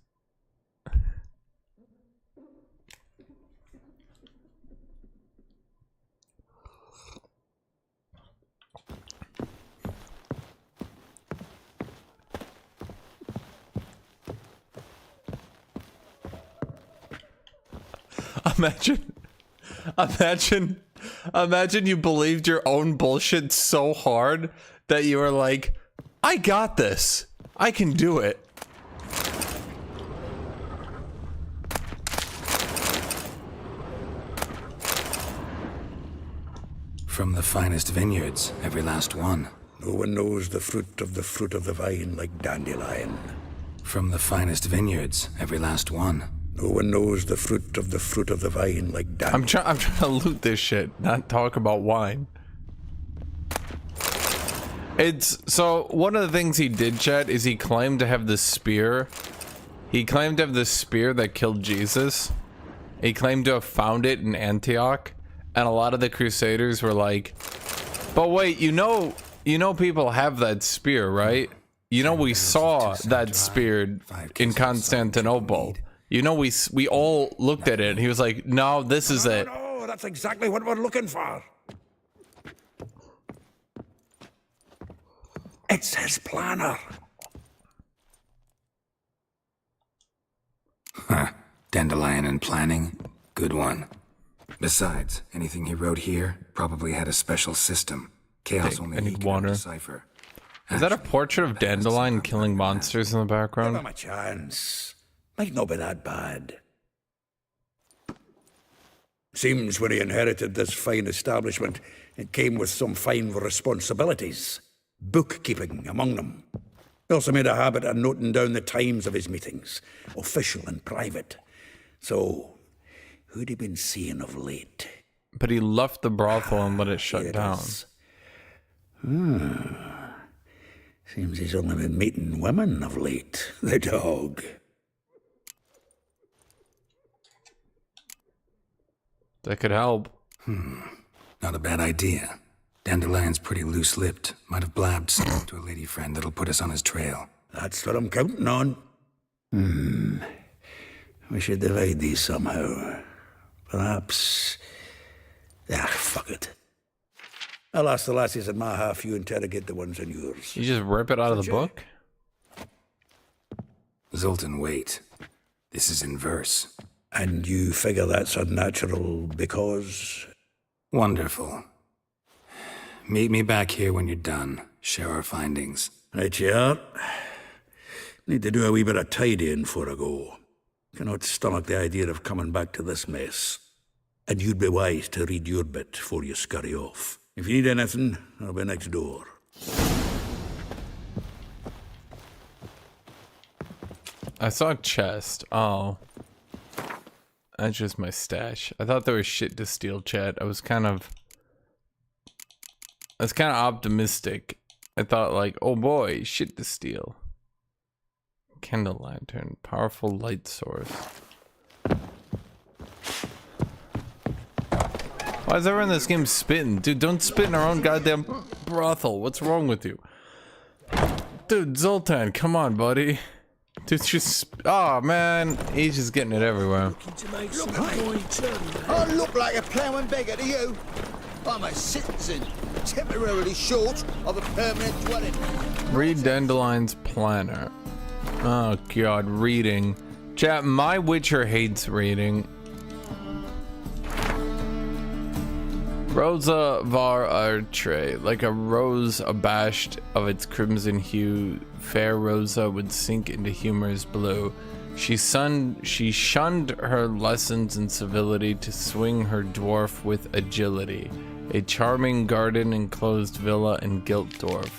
S1: Imagine you believed your own bullshit so hard that you were like, I got this. I can do it.
S4: From the finest vineyards, every last one.
S19: No one knows the fruit of the vine like Dandelion.
S4: From the finest vineyards, every last one.
S19: No one knows the fruit of the vine like Dandelion.
S1: I'm trying to loot this shit, not talk about wine. So one of the things he did, chat, is he claimed to have the spear. He claimed to have the spear that killed Jesus. He claimed to have found it in Antioch. And a lot of the Crusaders were like, but wait, you know people have that spear, right? You know we saw that spear in Constantinople. You know we all looked at it and he was like, no, this is it.
S19: No, that's exactly what we're looking for. It's his planner.
S4: Huh. Dandelion and planning? Good one. Besides, anything he wrote here probably had a special system. Chaos only he can decipher.
S1: Is that a portrait of Dandelion killing monsters in the background?
S19: Give him a chance. Might not be that bad. Seems when he inherited this fine establishment, it came with some fine responsibilities. Bookkeeping among them. He also made a habit of noting down the times of his meetings, official and private. So, who'd he been seeing of late?
S1: but he left the brothel and let it shut down.
S19: Seems he's only been meeting women of late, the dog.
S1: That could help.
S4: Not a bad idea. Dandelion's pretty loose-lipped. Might have blabbed something to a lady friend that'll put us on his trail.
S19: That's what I'm counting on. We should divide these somehow. Perhaps... fuck it. I'll ask the lassies in my half, you interrogate the ones in yours.
S1: You just rip it out of the book?
S4: Zoltan, wait. This is in verse.
S19: And you figure that's unnatural because...
S4: Wonderful. Meet me back here when you're done. Share our findings.
S19: Right you are. Need to do a wee bit of tidying before I go. Cannot stomach the idea of coming back to this mess. And you'd be wise to read your bit before you scurry off. If you need anything, I'll be next door.
S1: I saw a chest. Oh. That's just my stash. I thought there was shit to steal, chat. I was kind of optimistic. I thought like, oh boy, shit to steal. Candle lantern, powerful light source. Why is everyone in this game spitting? Dude, don't spit in our own goddamn brothel. What's wrong with you? Dude, Zoltan, come on, buddy. Dude, just... Oh, man. He's just getting it everywhere.
S3: I look like a ploughing beggar to you. I'm a citizen, temporarily short of a permanent dwelling.
S1: Read Dandelion's planner. Oh, God, reading. Chat, my Witcher hates reading. Rosa var Artre, like a rose abashed of its crimson hue, fair Rosa would sink into humor's blue. She shunned her lessons in civility to swing her dwarf with agility. A charming garden-enclosed villa in Giltdorf.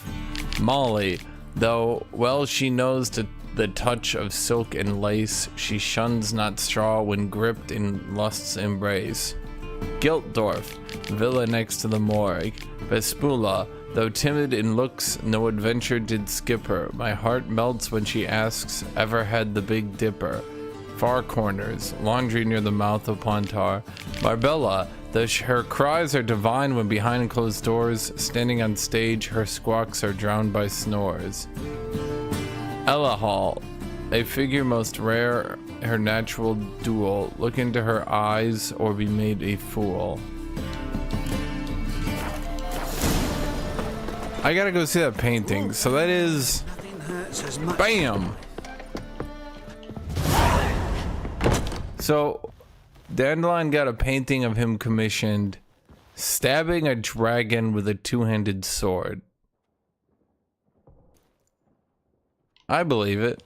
S1: Molly, though well she knows the touch of silk and lace, she shuns not straw when gripped in lust's embrace. Giltdorf, villa next to the morgue. Vespula, though timid in looks, no adventure did skip her. My heart melts when she asks, ever had the Big Dipper? Far corners, laundry near the mouth of Pontar. Marbella, though her cries are divine when behind closed doors, standing on stage, her squawks are drowned by snores. Elahal, a figure most rare, her natural duel, look into her eyes or be made a fool. I gotta go see that painting, so that is... BAM! So, Dandelion got a painting of him commissioned, stabbing a dragon with a two-handed sword. I believe it.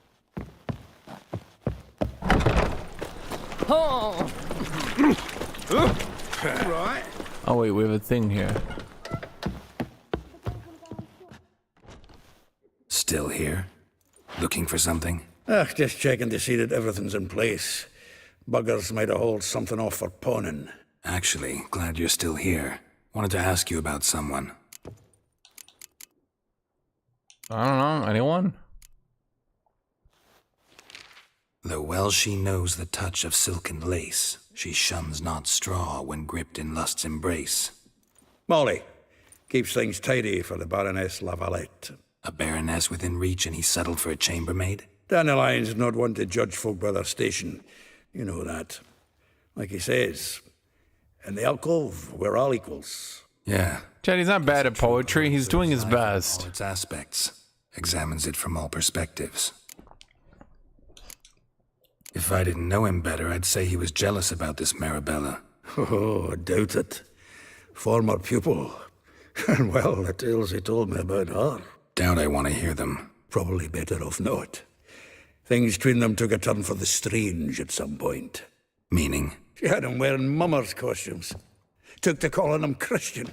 S8: Oh.
S19: Right.
S1: Oh wait, we have a thing here.
S4: Still here? Looking for something?
S19: Just checking to see that everything's in place. Buggers might have hauled something off for pawning.
S4: Actually, glad you're still here. Wanted to ask you about someone.
S1: I don't know, anyone?
S4: Though well she knows the touch of silken lace, she shuns not straw when gripped in lust's embrace.
S19: Molly, keeps things tidy for the Baroness Lavalette.
S4: A baroness within reach and he's settled for a chambermaid?
S19: Dandelion's not one to judge folk by their station. You know that. Like he says, in the alcove, we're all equals.
S4: Yeah.
S1: Chad, he's not bad at poetry, he's doing his best.
S4: All its aspects. Examines it from all perspectives. If I didn't know him better, I'd say he was jealous about this Marabella.
S19: Oh, I doubt it. Former pupil. And well, the tales he told me about her.
S4: Doubt I want to hear them.
S19: Probably better off not. Things between them took a turn for the strange at some point.
S4: Meaning?
S19: She had him wearing mummers' costumes. Took to calling him Christian,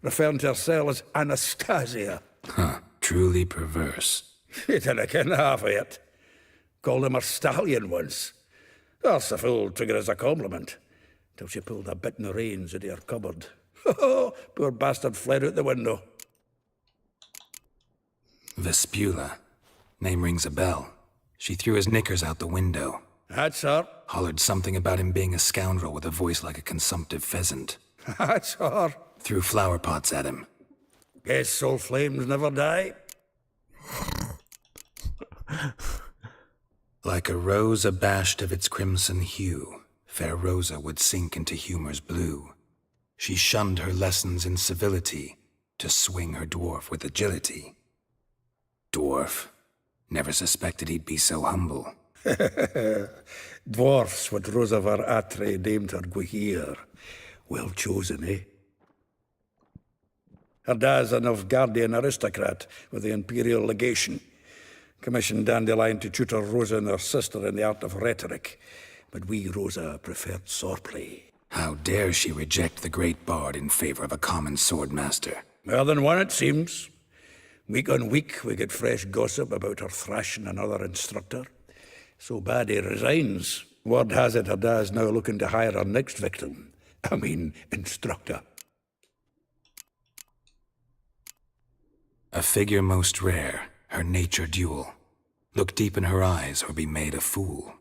S19: referring to herself as Anastasia.
S4: Huh, truly perverse.
S19: He didn't ken half of it. Called him a stallion once. Else the fool took it as a compliment. till she pulled a bit in the reins out of her cupboard. Poor bastard fled out the window.
S4: Vespula. Name rings a bell. She threw his knickers out the window.
S19: That's her.
S4: Hollered something about him being a scoundrel with a voice like a consumptive pheasant.
S19: That's her.
S4: Threw flower pots at him.
S19: Guess soul flames never die.
S4: Like a rose abashed of its crimson hue, fair Rosa would sink into humor's blue. She shunned her lessons in civility to swing her dwarf with agility. Dwarf. Never suspected he'd be so humble.
S19: Dwarfs what Rosavar Atre named her Guihir. Well chosen, eh? Her dad's a Novgardian aristocrat with the Imperial Legation. Commissioned Dandelion to tutor Rosa and her sister in the art of rhetoric. But we, Rosa, preferred swordplay.
S4: How dare she reject the great bard in favor of a common swordmaster?
S19: More than one, it seems. Week on week, we get fresh gossip about her thrashing another instructor. So bad he resigns. Word has it her dad's now looking to hire her next victim. I mean, instructor.
S4: A figure most rare, her nature dual. Look deep in her eyes or be made a fool.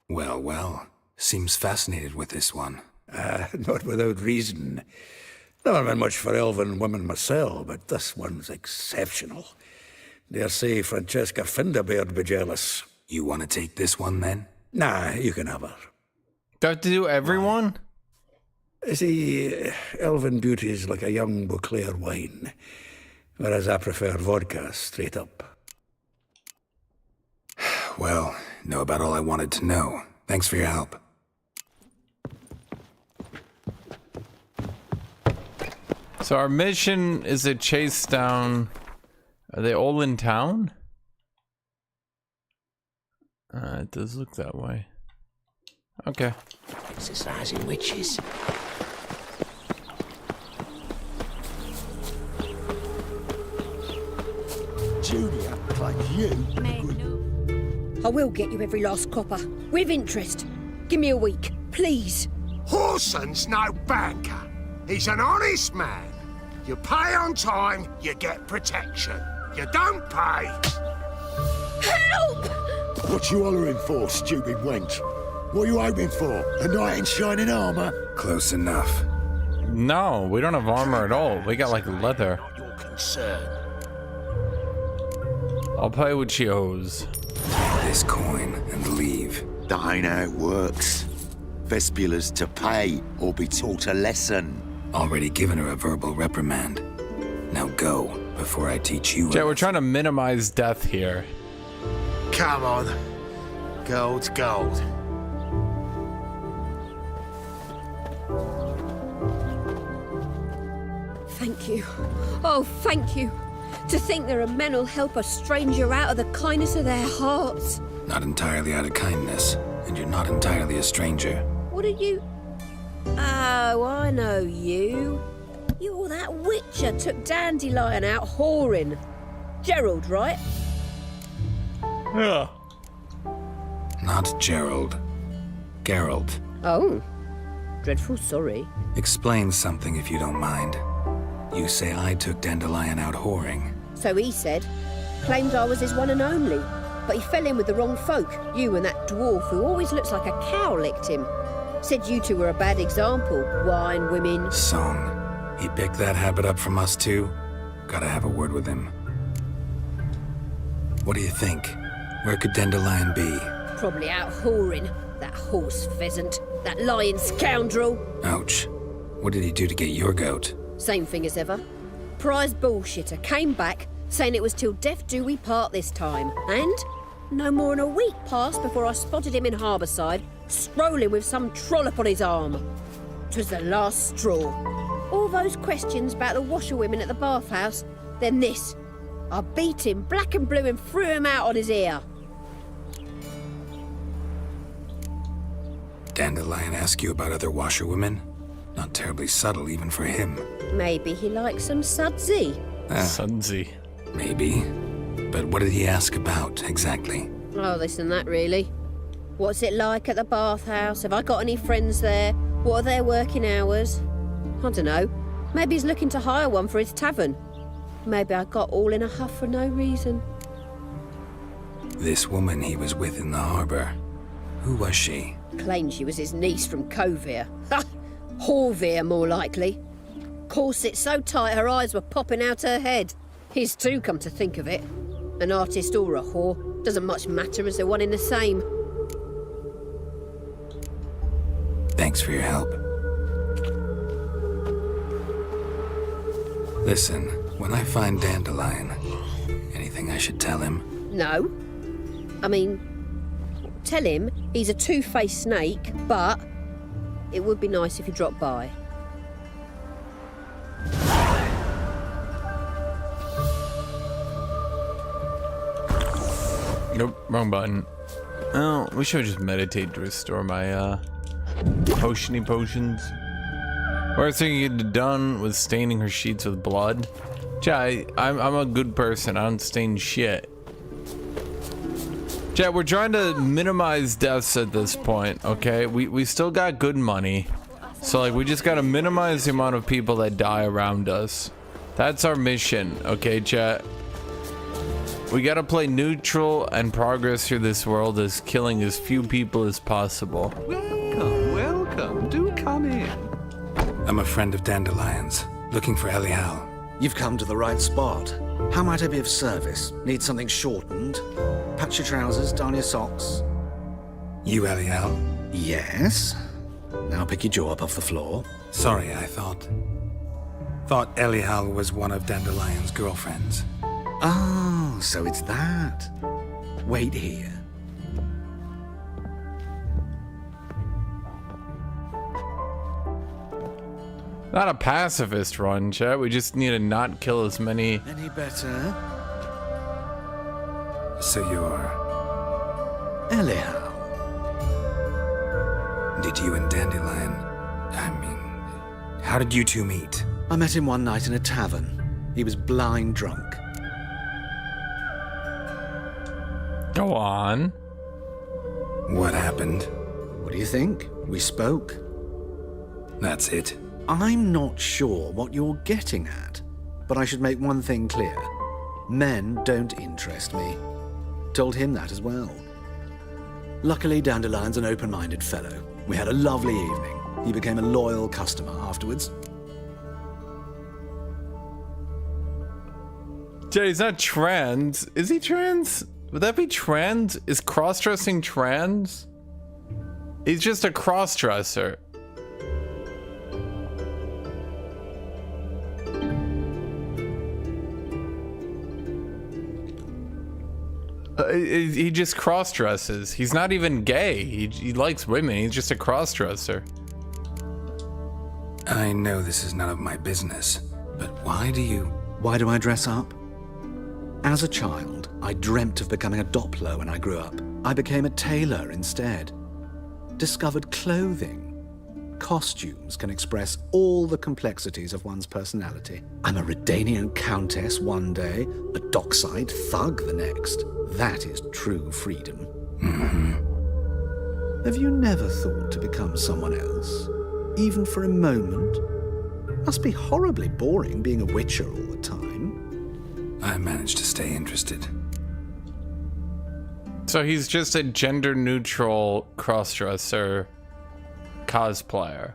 S4: Well, well, seems fascinated with this one.
S19: Not without reason. Never been much for elven women myself, but this one's exceptional. Dare say Francesca Finderbeard be jealous.
S4: You want to take this one, then?
S19: Nah, you can have her.
S1: Do I have to do everyone?
S19: See, elven beauty is like a young Beauclair wine, whereas I prefer vodka straight up.
S4: Well, know about all I wanted to know. Thanks for your help.
S1: So our mission is to chase down... Are they all in town? It does look that way. Okay.
S3: Exercising witches.
S17: Julia, like you. I will get you every last copper, with interest. Give me a week, please.
S3: Horson's no banker. He's an honest man. You pay on time, you get protection. You don't pay.
S17: Help!
S3: What you hollering for, stupid wench? What are you hoping for? A knight in shining armor?
S4: Close enough.
S1: No, we don't have armor at all. We got like leather.
S3: Not your concern.
S1: I'll play what she owes.
S4: This coin and leave.
S5: That ain't how it works. Vespula's to pay or be taught a lesson.
S4: Already given her a verbal reprimand. Now go, before I teach you.
S1: Jay, we're trying to minimize death here.
S3: Come on. Gold's gold.
S17: Thank you. Oh, thank you. To think there are men who'll help a stranger out of the kindness of their hearts.
S4: Not entirely out of kindness, and you're not entirely a stranger.
S17: What are you? Oh, I know you. You're that witcher took Dandelion out whoring. Gerald, right?
S1: Yeah.
S4: Not Gerald. Geralt.
S17: Oh. Dreadful sorry.
S4: Explain something if you don't mind. You say I took Dandelion out whoring.
S17: So he said. Claimed I was his one and only. But he fell in with the wrong folk. You and that dwarf who always looks like a cow licked him. Said you two were a bad example. Wine, women.
S4: Song. He picked that habit up from us too? Gotta have a word with him. What do you think? Where could Dandelion be?
S17: Probably out whoring. That horse pheasant. That lying scoundrel.
S4: Ouch. What did he do to get your goat?
S17: Same thing as ever. Prize bullshitter came back, saying it was till death do we part this time. And no more than a week passed before I spotted him in Harbourside, strolling with some trollop on his arm. 'Twas the last straw. All those questions about the washerwomen at the bathhouse, then this. I beat him black and blue and threw him out on his ear.
S4: Dandelion ask you about other washerwomen? Not terribly subtle even for him.
S17: Maybe he likes some sudsy.
S1: Sudsy.
S4: Maybe. But what did he ask about, exactly?
S17: Oh, this and that, really.
S20: What's it like at the bathhouse? Have I got any friends there? What are their working hours? I don't know. Maybe he's looking to hire one for his tavern. Maybe I got all in a huff for no reason.
S4: This woman he was with in the harbor, who was she?
S20: Claimed she was his niece from Kovir. Ha! Horvir, more likely. Corset so tight her eyes were popping out her head. His too, come to think of it. An artist or a whore. Doesn't much matter as they're one in the same.
S4: Thanks for your help. Listen, when I find Dandelion, anything I should tell him?
S20: No. I mean, tell him he's a two-faced snake, but it would be nice if he dropped by.
S1: Nope, wrong button. Oh, we should just meditate to restore my potiony potions. Worst thing you get done was staining her sheets with blood. Chat, I'm a good person. I don't stain shit. Chat, we're trying to minimize deaths at this point, okay? We still got good money. So like we just gotta minimize the amount of people that die around us. That's our mission, okay, chat? We gotta play neutral and progress through this world as killing as few people as possible.
S21: Welcome, welcome. Do come in.
S4: I'm a friend of Dandelion's, looking for Elial.
S9: You've come to the right spot. How might I be of service? Need something shortened? Patch your trousers, darn your socks.
S4: You Elial?
S9: Yes. Now pick your jaw up off the floor.
S4: Sorry, I thought Elial was one of Dandelion's girlfriends.
S9: Oh, so it's that. Wait here.
S1: Not a pacifist run, chat. We just need to not kill as many.
S9: Any better?
S4: So you're...
S9: Elial.
S4: Did you and Dandelion... how did you two meet?
S9: I met him one night in a tavern. He was blind drunk.
S1: Go on.
S4: What happened?
S9: What do you think? We spoke.
S4: That's it.
S9: I'm not sure what you're getting at, but I should make one thing clear. Men don't interest me. Told him that as well. Luckily, Dandelion's an open-minded fellow. We had a lovely evening. He became a loyal customer afterwards.
S1: Jay, he's not trans. Is he trans? Would that be trans? Is cross-dressing trans? He's just a cross-dresser. He just cross-dresses. He's not even gay. He likes women. He's just a cross-dresser.
S4: I know this is none of my business, but why
S9: do I dress up? As a child, I dreamt of becoming a Doppler when I grew up. I became a tailor instead. Discovered clothing. Costumes can express all the complexities of one's personality. I'm a Redanian countess one day, a dockside thug the next. That is true freedom.
S4: Mm-hmm.
S9: Have you never thought to become someone else? Even for a moment? Must be horribly boring being a witcher all the time.
S4: I managed to stay interested.
S1: So he's just a gender-neutral cross-dresser cosplayer.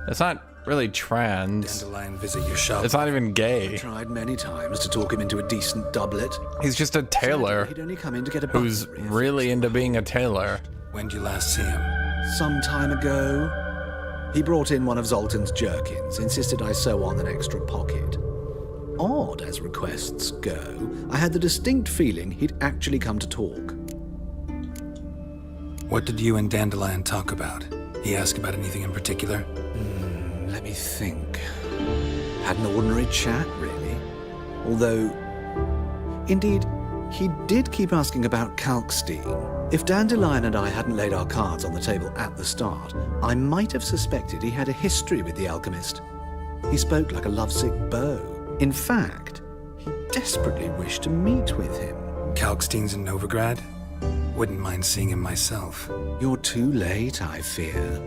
S1: It's not really trans.
S4: Dandelion, visit your shop.
S1: It's not even gay.
S9: I tried many times to talk him into a decent doublet.
S1: He's just a tailor
S9: He'd only come in to get a
S1: who's really into being a tailor.
S4: When did you last see him?
S9: Some time ago. He brought in one of Zoltan's jerkins, insisted I sew on an extra pocket. Odd as requests go, I had the distinct feeling he'd actually come to talk.
S4: What did you and Dandelion talk about? He asked about anything in particular?
S9: Let me think. Had an ordinary chat, really. Although, indeed, he did keep asking about Kalkstein. If Dandelion and I hadn't laid our cards on the table at the start, I might have suspected he had a history with the alchemist. He spoke like a lovesick beau. In fact, he desperately wished to meet with him.
S4: Kalkstein's in Novigrad? Wouldn't mind seeing him myself.
S9: You're too late, I fear.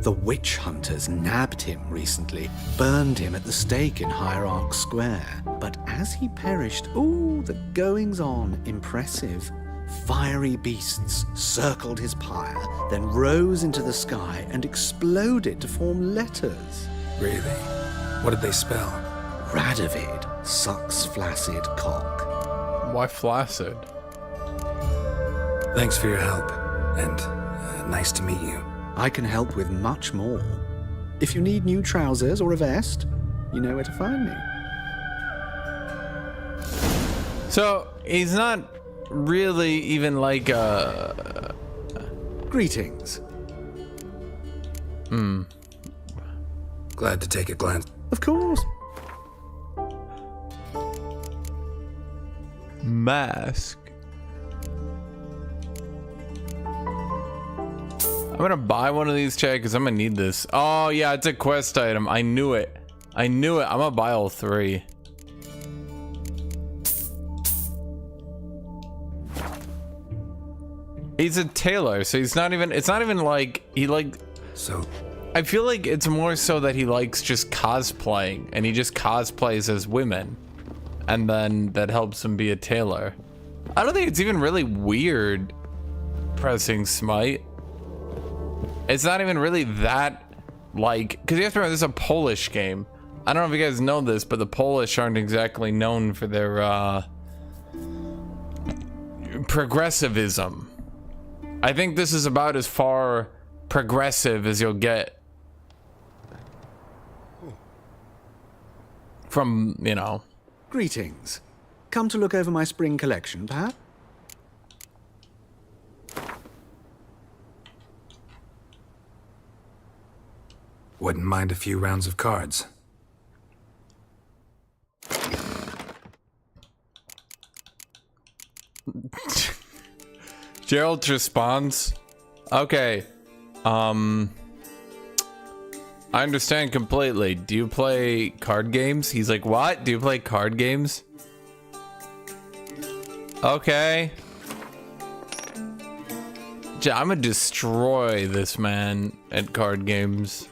S9: The witch hunters nabbed him recently, burned him at the stake in Hierarch Square. But as he perished, ooh, the goings-on, impressive. Fiery beasts circled his pyre, then rose into the sky and exploded to form letters.
S4: Really? What did they spell?
S9: Radovid sucks flaccid cock.
S1: Why flaccid?
S4: Thanks for your help, and nice to meet you.
S9: I can help with much more. If you need new trousers or a vest, you know where to find me.
S1: So, he's not really even like
S9: Greetings.
S4: Glad to take a glance.
S9: Of course.
S1: Mask. I'm gonna buy one of these, Chad, because I'm gonna need this. Oh, yeah, it's a quest item. I knew it. I knew it. I'm gonna buy all 3. He's a tailor, so he's not even, it's not even like, he like,
S4: so
S1: I feel like it's more so that he likes just cosplaying, and he just cosplays as women, and then that helps him be a tailor. I don't think it's even really weird pressing smite. It's not even really that, like, because you have to remember, this is a Polish game. I don't know if you guys know this, but the Polish aren't exactly known for their progressivism. I think this is about as far progressive as you'll get from, you know.
S9: Greetings. Come to look over my spring collection, perhaps?
S4: Wouldn't mind a few rounds of cards.
S1: Gerald responds, okay, I understand completely. Do you play card games? He's like, what? Do you play card games? Okay. I'm gonna destroy this man at card games.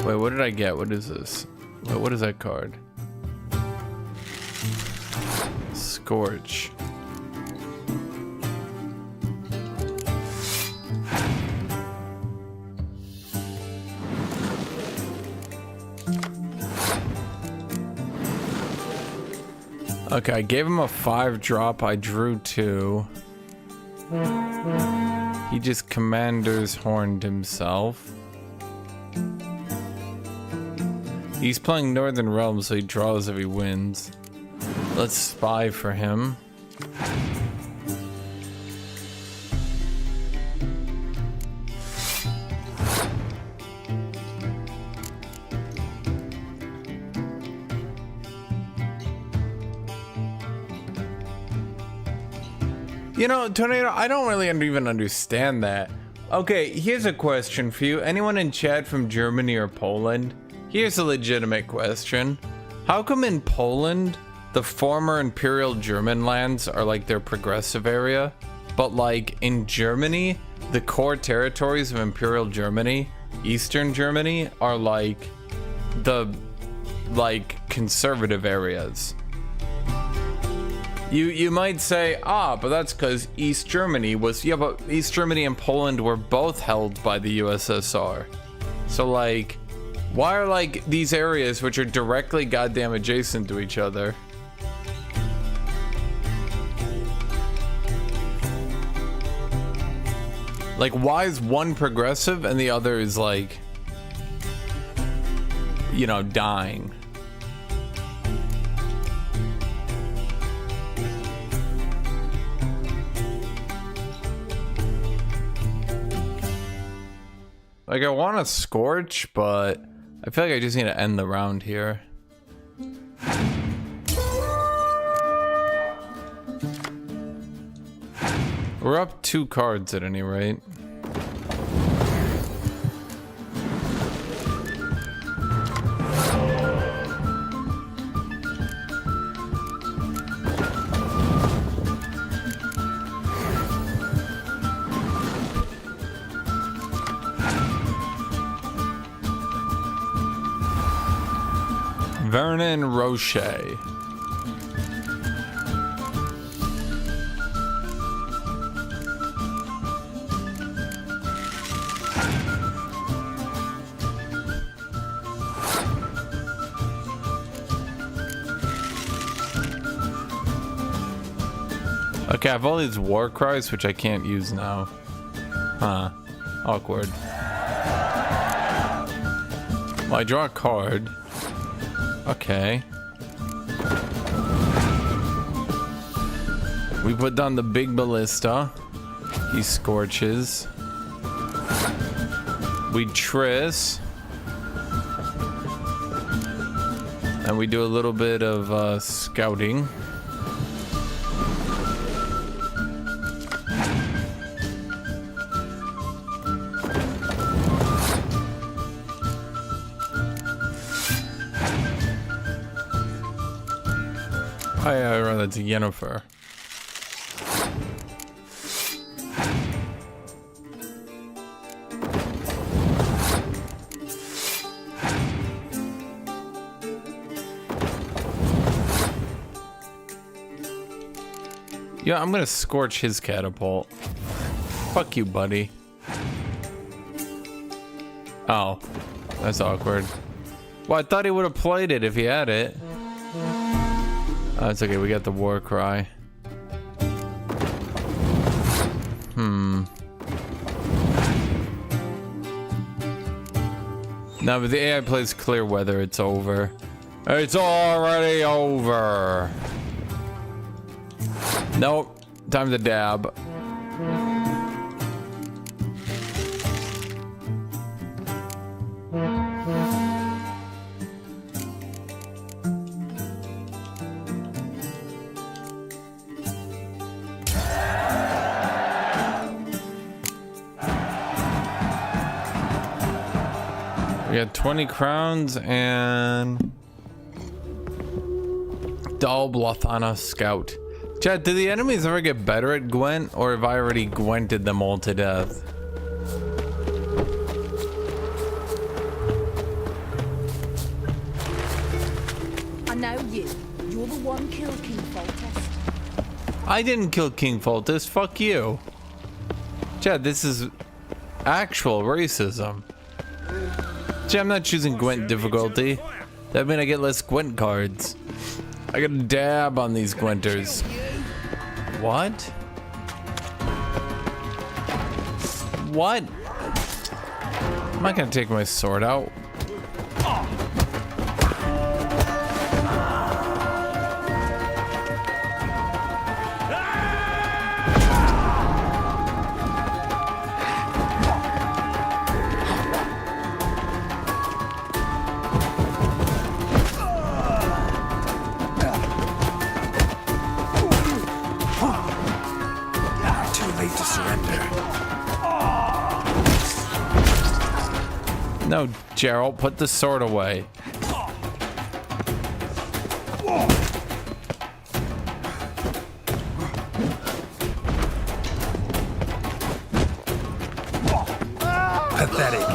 S1: Wait, what did I get? What is this? Wait, what is that card? Scorch. Okay, I gave him a 5-drop. I drew 2. He just Commander's Horned himself. He's playing Northern Realms, so he draws if he wins. Let's spy for him. You know, Tornado, I don't really even understand that. Okay, here's a question for you. Anyone in chat from Germany or Poland? Here's a legitimate question. How come in Poland, the former Imperial German lands are like their progressive area, but like in Germany, the core territories of Imperial Germany, Eastern Germany, are like the conservative areas? You might say, but that's because East Germany was, yeah, but East Germany and Poland were both held by the USSR. So like, why are like these areas which are directly goddamn adjacent to each other? Like, why is one progressive and the other is like, you know, dying? Like, I want to Scorch, but I feel like I just need to end the round here. We're up 2 cards at any rate. Vernon Roche. Okay, I have all these war cries, which I can't use now. Huh. Awkward. Well, I draw a card. Okay. We put down the big ballista. He scorches. We Triss. And we do a little bit of scouting. I run that to Yennefer. Yeah, I'm gonna scorch his catapult. Fuck you, buddy. Oh, that's awkward. Well, I thought he would have played it if he had it. Oh, it's okay, we got the war cry. Now, but the AI plays clear weather, it's over. It's already over. Nope, time to dab. We got 20 crowns and Dal Blathana Scout. Chat, do the enemies ever get better at Gwent, or have I already Gwented them all to death?
S14: I know you. You're the one killed King Foltest.
S1: I didn't kill King Foltest, fuck you. Chat, this is actual racism. Chat, I'm not choosing Gwent difficulty. That means I get less Gwent cards. I gotta dab on these Gwenters. What? What? I'm not gonna take my sword out. No, Gerald, put the sword away.
S4: Pathetic.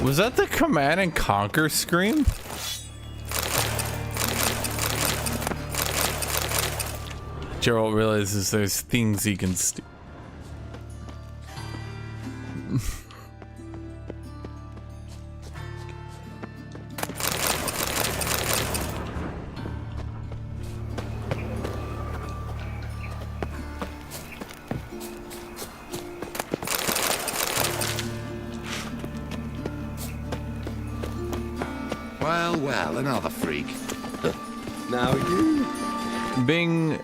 S1: Was that the Command and Conquer scream? Gerald realizes there's things he can steal.
S3: Well, another freak.
S5: Now you.
S1: Bing.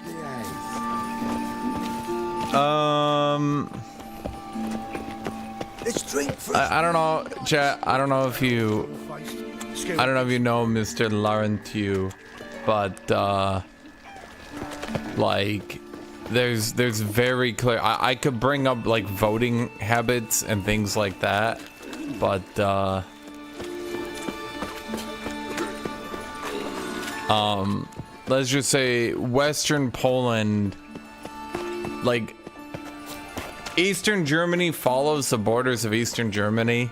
S3: Let's drink first.
S1: I don't know, chat. I don't know if you know Mr. Larentiu, but Like, there's very clear. I could bring up like voting habits and things like that, but let's just say Western Poland, like Eastern Germany follows the borders of Eastern Germany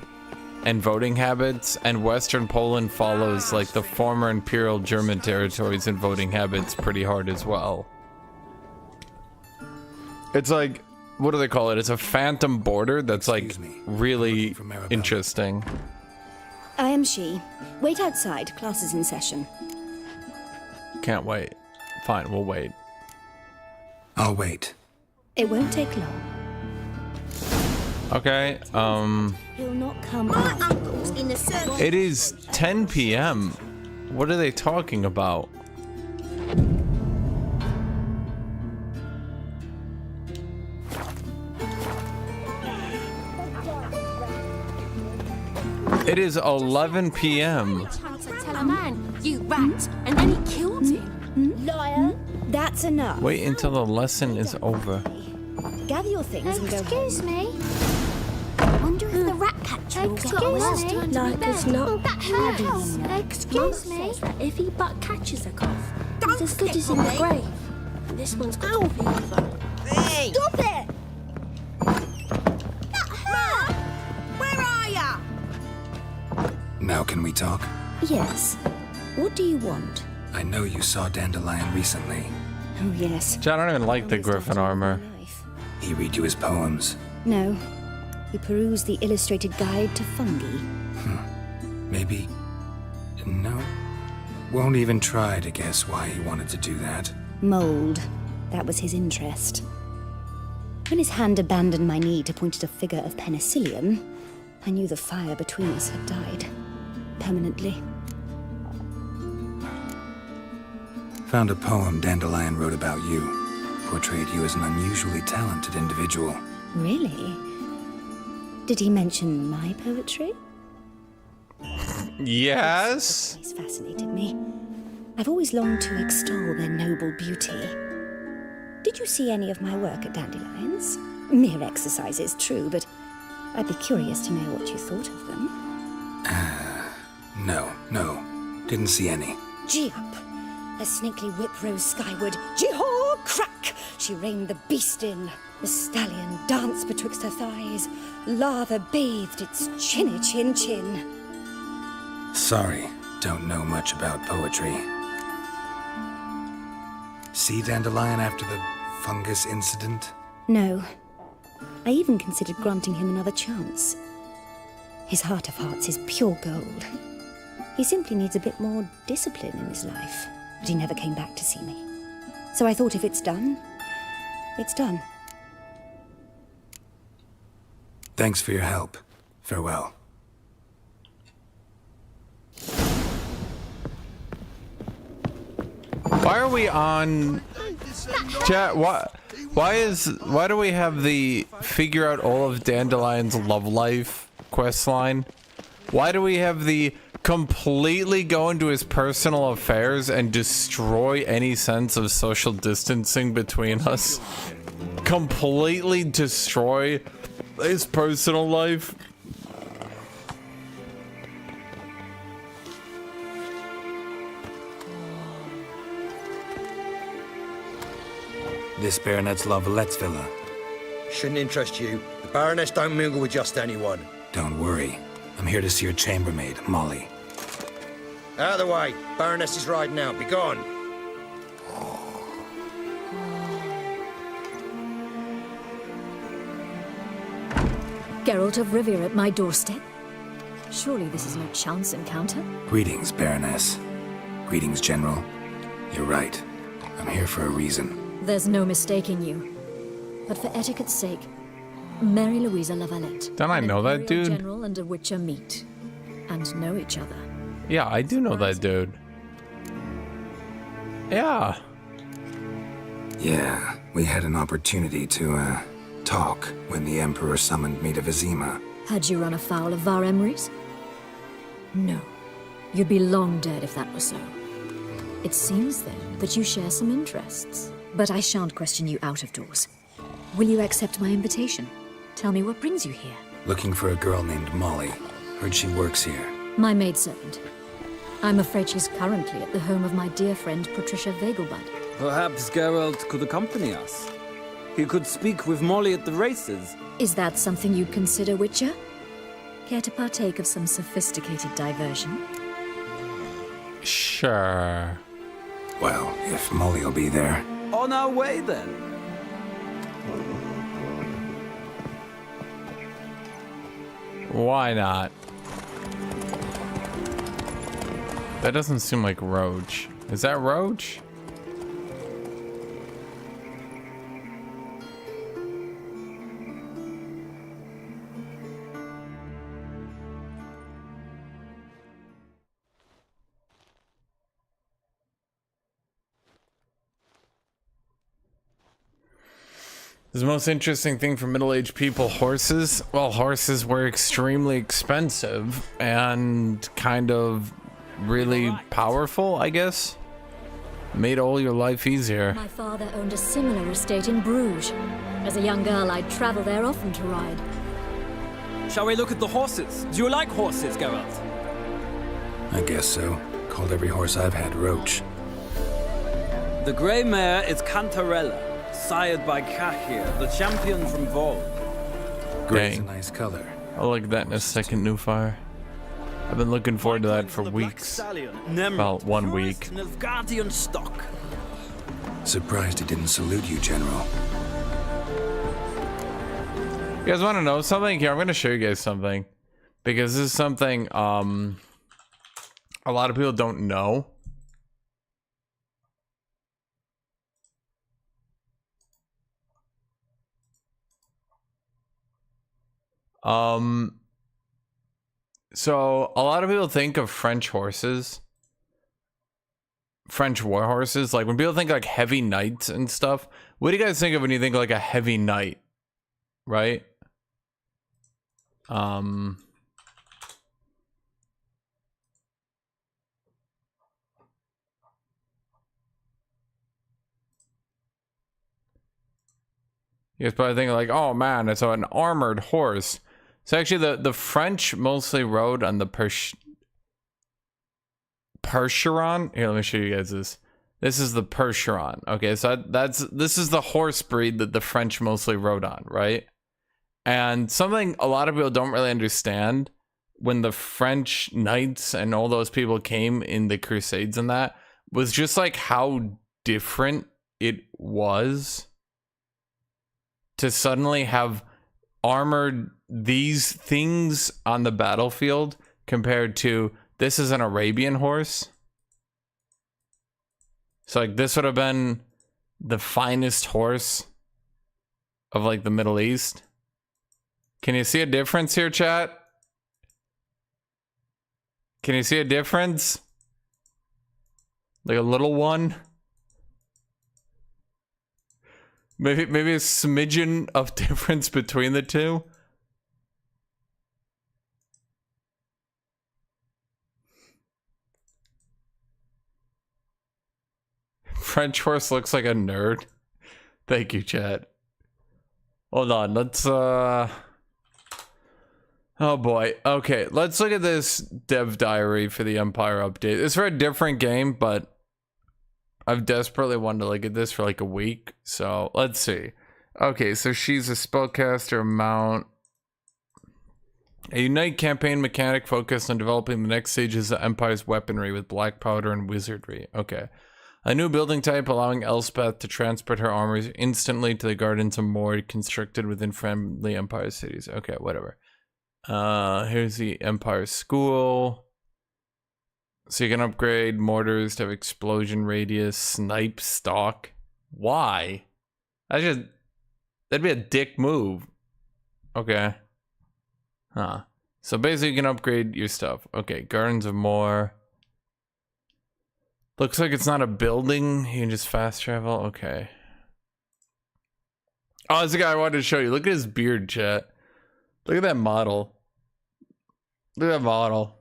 S1: and voting habits, and Western Poland follows like the former Imperial German territories and voting habits pretty hard as well. It's like, what do they call it? It's a phantom border that's like really interesting.
S17: I am she. Wait outside. Class is in session.
S1: Can't wait. Fine, we'll wait.
S4: I'll wait.
S17: It won't take long.
S1: Okay,
S17: He'll not come out.
S12: In the circle.
S1: it is 10 p.m. What are they talking about? It is 11 p.m.
S12: Chance I tell a man, you rat, and then he killed him.
S17: Liar. That's enough.
S1: Wait until the lesson is over.
S17: Gather your things and go home.
S12: Excuse me. I wonder if the rat catcher will get well.
S14: Excuse me. Like it's not
S12: That hurts. Excuse me.
S14: that if he but catches a cough, it's as good as in the grave. And this one's got a fever.
S12: Hey! Stop it! That hurt! Where are ya?
S4: Now can we talk?
S17: Yes. What do you want?
S4: I know you saw Dandelion recently.
S17: Oh, yes.
S1: I don't even like the griffin armor.
S4: He read you his poems.
S17: No. We perused the illustrated guide to fungi.
S4: Maybe... No. Won't even try to guess why he wanted to do that.
S17: Mold. That was his interest. When his hand abandoned my knee to point at a figure of penicillium, I knew the fire between us had died. Permanently.
S4: Found a poem Dandelion wrote about you. Portrayed you as an unusually talented individual.
S17: Really? Did he mention my poetry?
S1: Yes.
S17: It's fascinated me. I've always longed to extol their noble beauty. Did you see any of my work at Dandelions? Mere exercises, true, but I'd be curious to know what you thought of them.
S4: No. Didn't see any.
S17: Gee up! A snakely whip rose skyward. Jee-haw! Crack! She reined the beast in. The stallion danced betwixt her thighs. Lather bathed its chinny chin chin.
S4: Sorry, don't know much about poetry. See Dandelion after the fungus incident?
S17: No. I even considered granting him another chance. His heart of hearts is pure gold. He simply needs a bit more discipline in his life. But he never came back to see me. So I thought if it's done, it's done.
S4: Thanks for your help. Farewell.
S1: Why are we on chat? Why do we have the figure out all of Dandelion's love life quest line? Why do we have the completely go into his personal affairs and destroy any sense of social distancing between us? Completely destroy his personal life?
S4: This Baronet's La Vallette's villa.
S15: Shouldn't interest you. The Baroness don't mingle with just anyone.
S4: Don't worry. I'm here to see your chambermaid, Molly.
S15: Out of the way. Baroness is riding out. Be gone.
S13: Geralt of Rivia at my doorstep? Surely this is no chance encounter?
S4: Greetings, Baroness. Greetings, General. You're right. I'm here for a reason.
S13: There's no mistaking you. But for etiquette's sake, Mary Louisa La Valette.
S1: Don't I know that
S13: Imperial
S1: dude?
S13: General and a Witcher meet and know each other.
S1: Yeah, I do know that dude. Yeah.
S4: Yeah, we had an opportunity to, talk when the Emperor summoned me to Vizima.
S13: Had you run afoul of Var Emrys? No. You'd be long dead if that were so. It seems, then, that you share some interests.
S10: But I shan't question you out of doors. Will you accept my invitation? Tell me what brings you here.
S4: Looking for a girl named Molly. Heard she works here.
S10: My maidservant. I'm afraid she's currently at the home of my dear friend Patricia Vegelbud.
S22: Perhaps Geralt could accompany us. He could speak with Molly at the races.
S10: Is that something you'd consider, Witcher? Care to partake of some sophisticated diversion?
S1: Sure.
S4: Well, if Molly will be there.
S22: On our way, then.
S1: Why not? That doesn't seem like Roach. Is that Roach? The most interesting thing for middle-aged people, horses. Well, horses were extremely expensive and kind of really powerful, I guess. Made all your life easier.
S10: My father owned a similar estate in Bruges. As a young girl, I'd travel there often to ride.
S22: Shall we look at the horses? Do you like horses, Geralt?
S4: I guess so. Called every horse I've had Roach.
S22: The grey mare is Cantarella, sired by Cahir, the champion from Vol.
S4: Gray's a nice color.
S1: I'll look at that in a second, New Fire. I've been looking forward to that for weeks. About 1 week.
S22: Nilfgaardian stock.
S4: Surprised he didn't salute you, General.
S1: You guys want to know something? Here, I'm going to show you guys something. Because this is something a lot of people don't know. So a lot of people think of French horses, French war horses. Like when people think like heavy knights and stuff, what do you guys think of when you think like a heavy knight, right? You guys probably think like, oh man, it's an armored horse. So actually the French mostly rode on the Percheron. Here, let me show you guys this. This is the Percheron. Okay, so this is the horse breed that the French mostly rode on, right? And something a lot of people don't really understand when the French knights and all those people came in the Crusades and that was just like how different it was to suddenly have armored these things on the battlefield compared to this is an Arabian horse. So like this would have been the finest horse of like the Middle East. Can you see a difference here, chat? Can you see a difference? Like a little one? Maybe a smidgen of difference between the two. French horse looks like a nerd. Thank you, chat. Hold on, let's oh boy. Okay, let's look at this dev diary for the Empire update. It's for a different game, but I've desperately wanted to look at this for like a week. So let's see. Okay, so she's a spellcaster mount. A Unite campaign mechanic focused on developing the next stages of Empire's weaponry with black powder and wizardry. Okay. A new building type allowing Elspeth to transport her armors instantly to the Gardens of Moor constructed within friendly Empire cities. Okay, whatever. Here's the Empire School. So you can upgrade mortars to have explosion radius, snipe stock. Why? That'd be a dick move. Okay. Huh. So basically you can upgrade your stuff. Okay, Gardens of Moor. Looks like it's not a building. You can just fast travel. Okay. Oh, that's the guy I wanted to show you. Look at his beard, chat. Look at that model. Look at that model.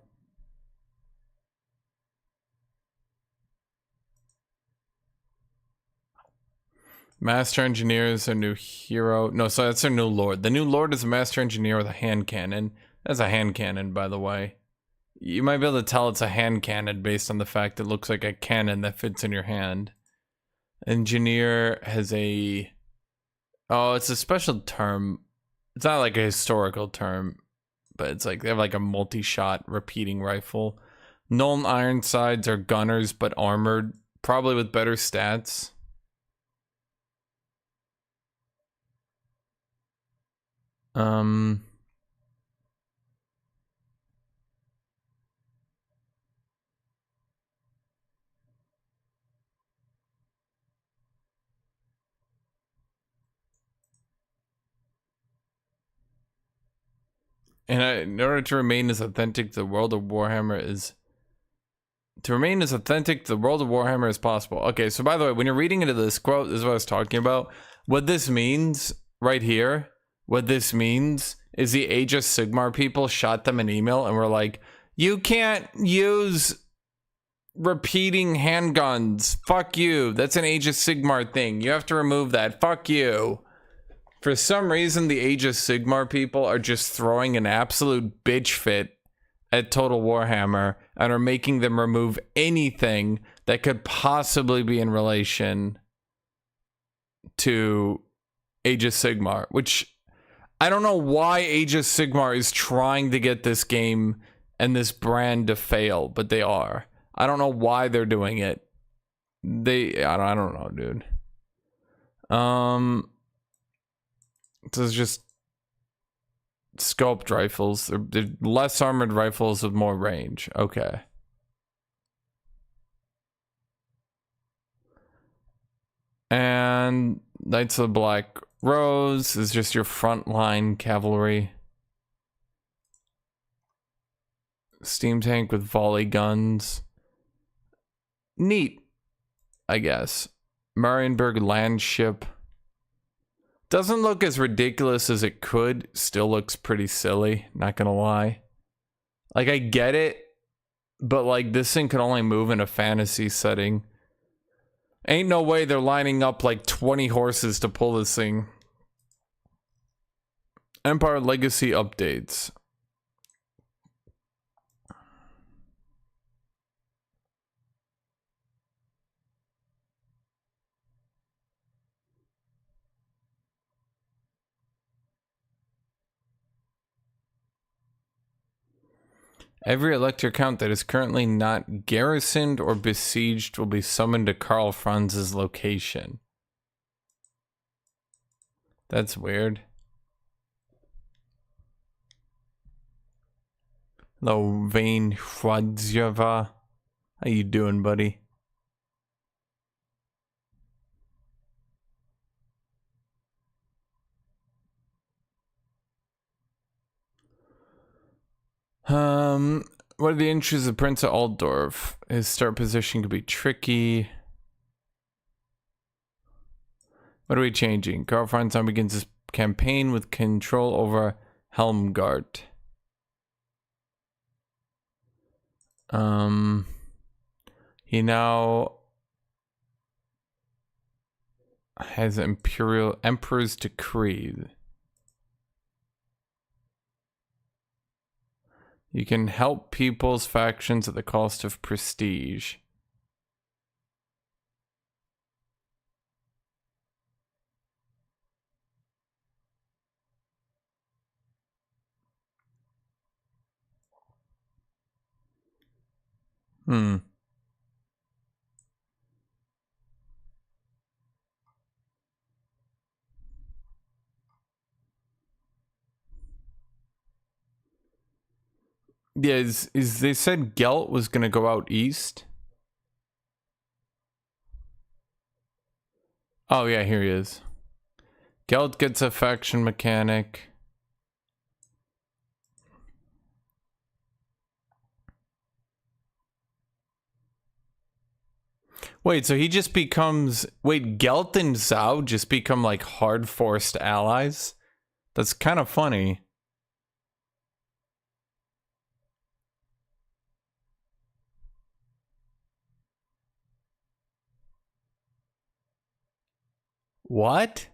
S1: Master Engineer is a new hero. No, so that's their new lord. The new lord is a Master Engineer with a hand cannon. That's a hand cannon, by the way. You might be able to tell it's a hand cannon based on the fact it looks like a cannon that fits in your hand. Engineer has a... Oh, it's a special term. It's not like a historical term, but it's like they have like a multi-shot repeating rifle. Known Ironsides are gunners, but armored, probably with better stats. And in order to remain as authentic, the world of Warhammer is... To remain as authentic, the world of Warhammer as possible. Okay, so by the way, when you're reading into this quote, this is what I was talking about. What this means, right here, what this means is the Age of Sigmar people shot them an email and were like, you can't use repeating handguns. Fuck you. That's an Age of Sigmar thing. You have to remove that. Fuck you. For some reason, the Age of Sigmar people are just throwing an absolute bitch fit at Total Warhammer and are making them remove anything that could possibly be in relation to Age of Sigmar, which I don't know why Age of Sigmar is trying to get this game and this brand to fail, but they are. I don't know why they're doing it. I don't know, dude. This is just scoped rifles. They're less armored rifles with more range. Okay. And Knights of the Black Rose is just your frontline cavalry. Steam tank with volley guns. Neat, I guess. Marienburg land ship. Doesn't look as ridiculous as it could. Still looks pretty silly, not gonna lie. Like, I get it, but like, this thing can only move in a fantasy setting. Ain't no way they're lining up like 20 horses to pull this thing. Empire Legacy updates. Every elector count that is currently not garrisoned or besieged will be summoned to Karl Franz's location. That's weird. Hello, Vane Hwadzjava. How you doing, buddy? What are the interests of Prince of Altdorf? His start position could be tricky. What are we changing? Karl Franz now begins his campaign with control over Helmgart. He now has Imperial Emperor's Decree. You can help people's factions at the cost of prestige. Yeah, is they said Gelt was gonna go out east? Oh yeah, here he is. Gelt gets a faction mechanic. Wait, so he just becomes... Wait, Gelt and Zhao just become like hard-forced allies? That's kind of funny. What?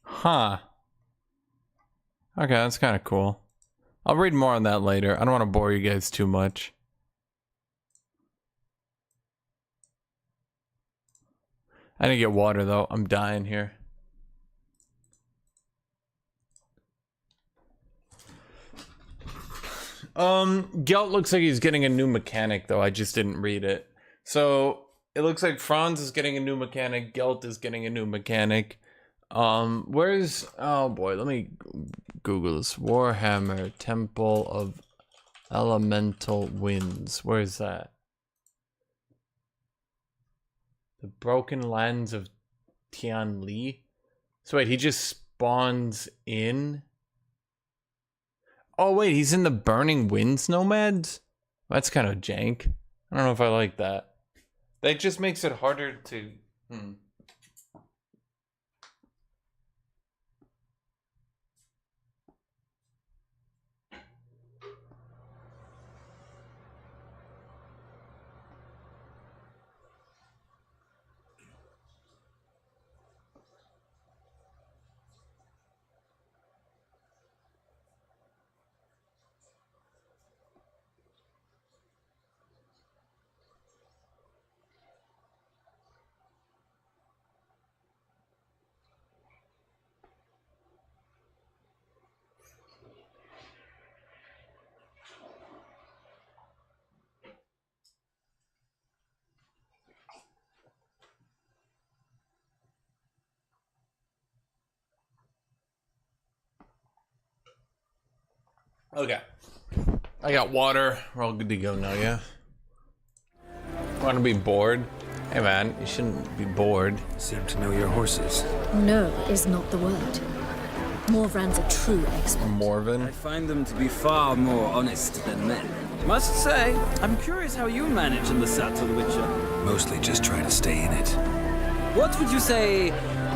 S1: Huh. Okay, that's kind of cool. I'll read more on that later. I don't want to bore you guys too much. I didn't get water though. I'm dying here. Gelt looks like he's getting a new mechanic though. I just didn't read it. So it looks like Franz is getting a new mechanic. Gelt is getting a new mechanic. Where's, oh boy, let me Google this. Warhammer Temple of Elemental Winds. Where is that? The Broken Lands of Tian Li. So wait, he just spawns in? Oh wait, he's in the Burning Winds Nomads? That's kind of jank. I don't know if I like that. That just makes it harder to... Okay. I got water. We're all good to go now, yeah? Want to be bored? Hey man, you shouldn't be bored.
S4: Seem to know your horses.
S10: No is not the word. Morvan's a true expert.
S1: Morvan?
S22: I find them to be far more honest than men. Must say, I'm curious how you manage in the saddle, Witcher.
S4: Mostly just try to stay in it.
S22: What would you say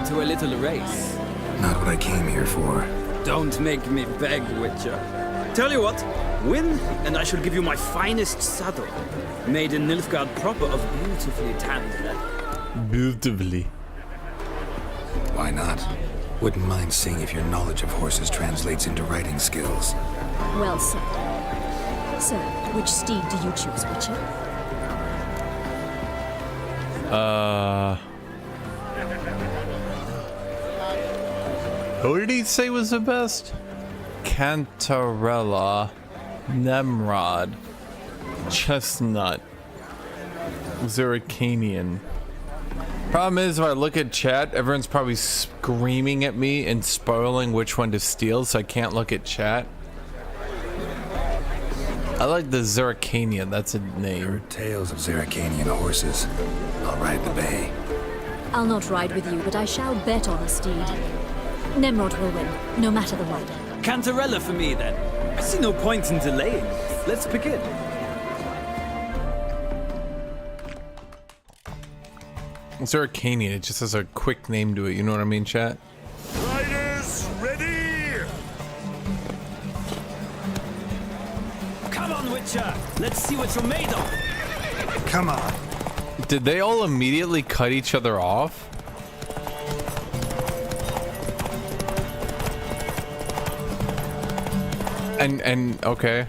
S22: to a little race?
S4: Not what I came here for.
S22: Don't make me beg, Witcher. Tell you what, win, and I shall give you my finest saddle, made in Nilfgaard proper of beautifully tanned leather.
S1: Beautifully.
S4: Why not? Wouldn't mind seeing if your knowledge of horses translates into riding skills.
S10: Well said. So, which steed do you choose, Witcher?
S1: Who did he say was the best? Cantarella, Nemrod, Chestnut, Zerrikanian. Problem is, if I look at chat, everyone's probably screaming at me and spoiling which one to steal, so I can't look at chat. I like the Zerrikanian, that's a name.
S4: There are tales of Zerrikanian horses. I'll ride the bay.
S10: I'll not ride with you, but I shall bet on a steed. Nemrod will win, no matter the rider.
S22: Cantarella for me, then. I see no point in delaying. Let's begin.
S1: Zerrikanian, it just has a quick name to it, you know what I mean, chat?
S19: Riders, ready!
S22: Come on, Witcher! Let's see what you're made of!
S4: Come on!
S1: Did they all immediately cut each other off? And okay.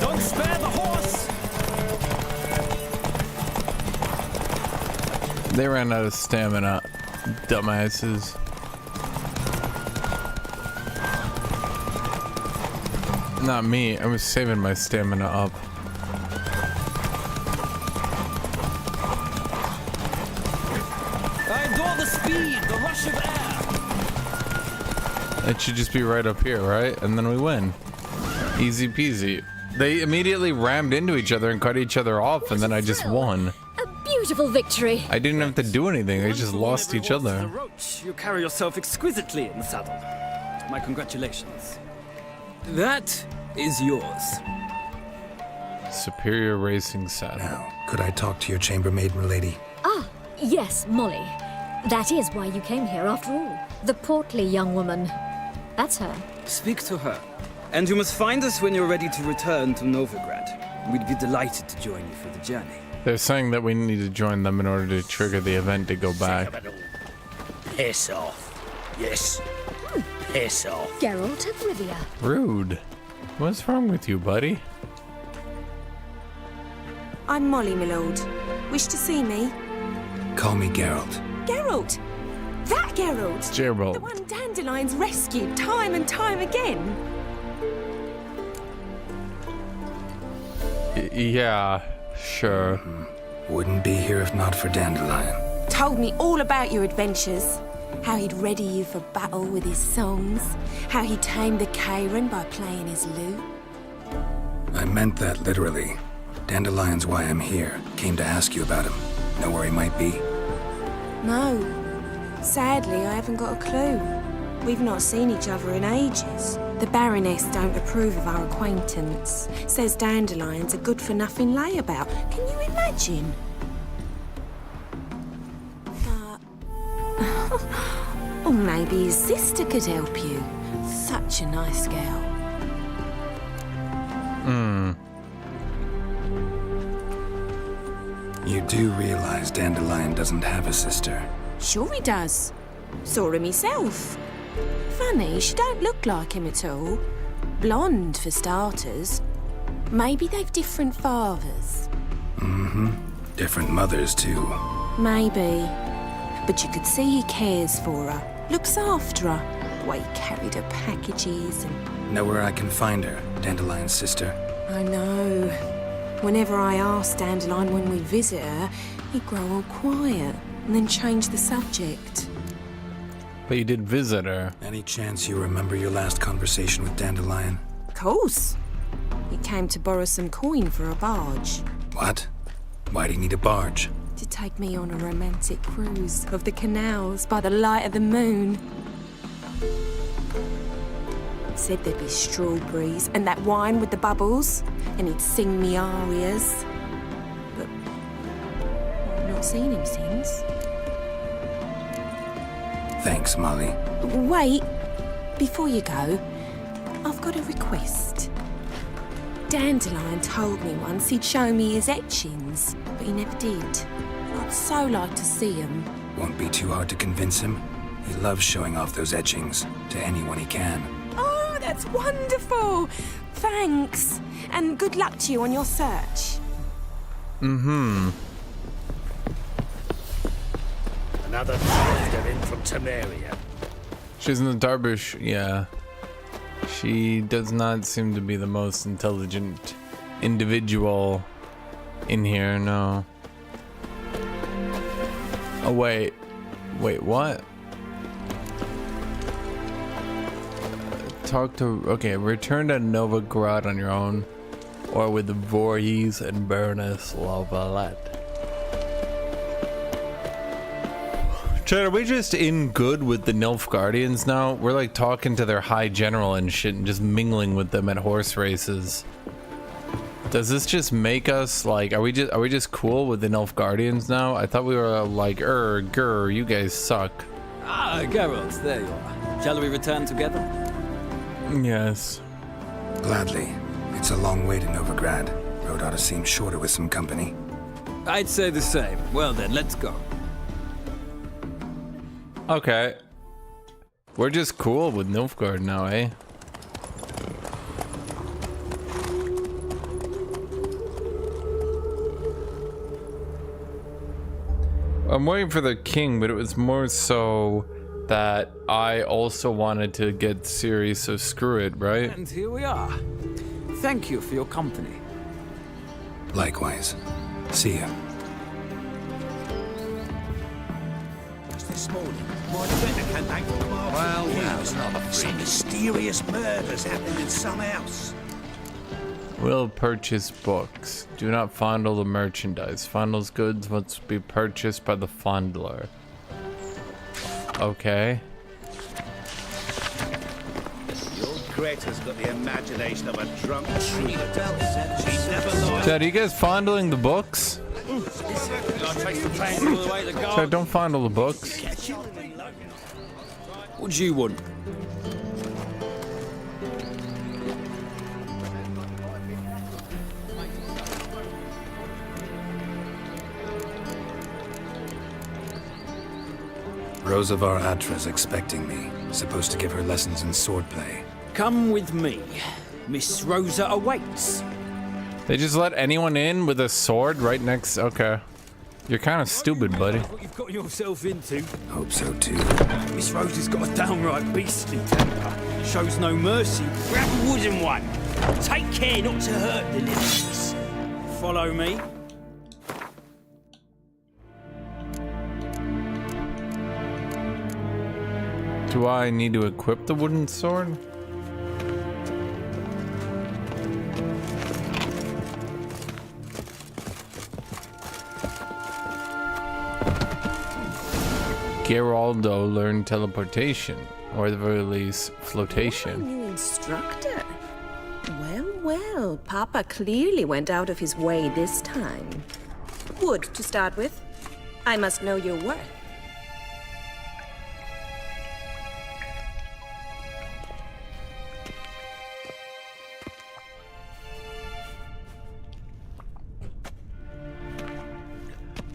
S22: Don't spare the horse!
S1: They ran out of stamina, dumbasses. Not me, I was saving my stamina up.
S22: I adore the speed, the rush of air!
S1: It should just be right up here, right? And then we win. Easy peasy. They immediately rammed into each other and cut each other off, and then I just won.
S10: A beautiful victory.
S1: I didn't have to do anything, they just lost each other.
S22: You carry yourself exquisitely in the saddle. My congratulations. That is yours.
S1: Superior racing saddle.
S4: Now, could I talk to your chambermaid, milady?
S10: Ah, yes, Molly. That is why you came here after all. The portly young woman. That's her.
S22: Speak to her. And you must find us when you're ready to return to Novigrad. We'd be delighted to join you for the journey.
S1: They're saying that we need to join them in order to trigger the event to go back.
S6: Piss off. Yes. Piss off.
S10: Geralt of Rivia.
S1: Rude. What's wrong with you, buddy?
S17: I'm Molly, my lord. Wish to see me?
S4: Call me Geralt.
S17: Geralt! That Geralt!
S1: Geralt.
S17: The one Dandelion's rescued time and time again.
S1: Yeah, sure.
S4: Wouldn't be here if not for Dandelion.
S17: Told me all about your adventures. How he'd ready you for battle with his songs. How he tamed the Karen by playing his lute.
S4: I meant that literally. Dandelion's why I'm here. Came to ask you about him. Know where he might be?
S17: No. Sadly, I haven't got a clue. We've not seen each other in ages. The Baroness don't approve of our acquaintance. Says Dandelion's a good-for-nothing layabout. Can you imagine? Or maybe his sister could help you. Such a nice girl.
S4: You do realize Dandelion doesn't have a sister?
S17: Sure he does. Saw him himself. Funny, she don't look like him at all. Blonde, for starters. Maybe they've different fathers.
S4: Different mothers, too.
S17: Maybe. But you could see he cares for her. Looks after her. The way he carried her packages and...
S4: Know where I can find her, Dandelion's sister?
S17: I know. Whenever I ask Dandelion when we visit her, he'd grow all quiet and then change the subject.
S1: But you did visit her.
S4: Any chance you remember your last conversation with Dandelion?
S17: Of course. He came to borrow some coin for a barge.
S4: What? Why do you need a barge?
S17: To take me on a romantic cruise of the canals by the light of the moon. Said there'd be strawberries and that wine with the bubbles, and he'd sing me arias. But I've not seen him since.
S4: Thanks, Molly.
S17: Wait, before you go, I've got a request. Dandelion told me once he'd show me his etchings, but he never did. I'd so like to see them.
S4: Won't be too hard to convince him. He loves showing off those etchings to anyone he can.
S17: Oh, that's wonderful! Thanks, and good luck to you on your search.
S6: Another drifter in from Temeria.
S1: She's in the Darbish, yeah. She does not seem to be the most intelligent individual in here, no. Oh, wait. Wait, what? Talk to... Okay, return to Novigrad on your own, or with the Voorhees and Baroness Lavalette. Chad, are we just in good with the Nilfgaardians now? We're like talking to their high general and shit and just mingling with them at horse races. Does this just make us like, are we just cool with the Nilfgaardians now? I thought we were like, grr, you guys suck.
S22: Ah, Geralt, there you are. Shall we return together?
S1: Yes.
S4: Gladly. It's a long way to Novigrad. Road ought to seem shorter with some company.
S22: I'd say the same. Well then, let's go.
S1: Okay. We're just cool with Nilfgaard now, eh? I'm waiting for the king, but it was more so that I also wanted to get Ciri, so screw it, right?
S22: And here we are. Thank you for your company.
S4: Likewise. See ya.
S19: This morning, my friend came back from the market. Well, some mysterious murders happened in some house.
S1: Will purchase books. Do not fondle the merchandise. Fondle's goods must be purchased by the fondler. Okay.
S8: Greta's got the imagination of a drunk tree. She never lies.
S1: Dad, are you guys fondling the books? Dad, don't fondle the books.
S22: What do you want?
S4: Rosavar Atra's expecting me. Supposed to give her lessons in swordplay.
S22: Come with me. Miss Rosa awaits.
S1: They just let anyone in with a sword right next. Okay. You're kind of stupid, buddy.
S22: What you've got yourself into.
S4: Hope so too.
S22: Miss Rosa's got a downright beastly temper. Shows no mercy. Grab a wooden one. Take care not to hurt the lilies. Follow me.
S1: Do I need to equip the wooden sword? Geraldo learned teleportation, or at the very least, flotation.
S11: New instructor. Well, well, Papa clearly went out of his way this time. Wood, to start with. I must know your worth.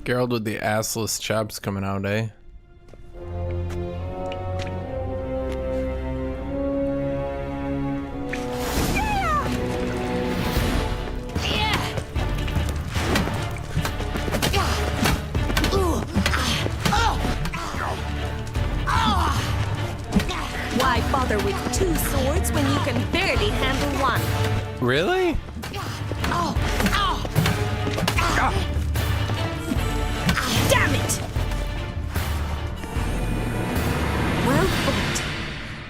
S1: Geralt with the assless chops coming out, eh?
S11: Why bother with two swords when you can barely handle one?
S1: Really?
S11: Damn it! Well fought.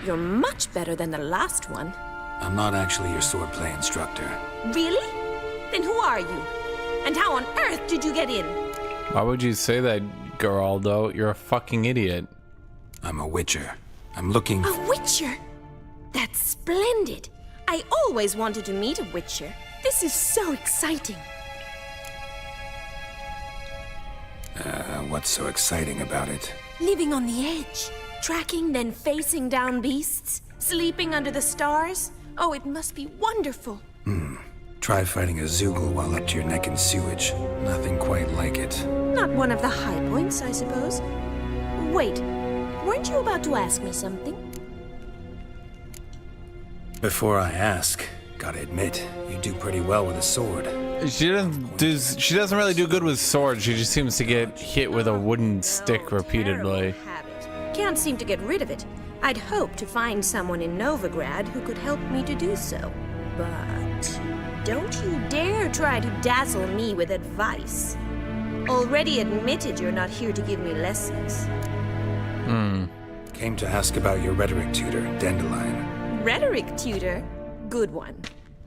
S11: You're much better than the last one.
S4: I'm not actually your swordplay instructor.
S11: Really? Then who are you? And how on earth did you get in?
S1: Why would you say that, Geraldo? You're a fucking idiot.
S4: I'm a witcher. I'm looking
S11: A witcher? That's splendid. I always wanted to meet a witcher. This is so exciting.
S4: What's so exciting about it?
S11: Living on the edge. Tracking, then facing down beasts. Sleeping under the stars. Oh, it must be wonderful.
S4: Try fighting a Zoogle while up to your neck in sewage. Nothing quite like it.
S11: Not one of the high points, I suppose. Wait, weren't you about to ask me something?
S4: Before I ask, gotta admit, you do pretty well with a sword.
S1: She doesn't really do good with swords. She just seems to get hit with a wooden stick repeatedly.
S11: Can't seem to get rid of it. I'd hoped to find someone in Novigrad who could help me to do so. But don't you dare try to dazzle me with advice. Already admitted you're not here to give me lessons.
S4: Came to ask about your rhetoric tutor, Dandelion.
S11: Rhetoric tutor? Good one.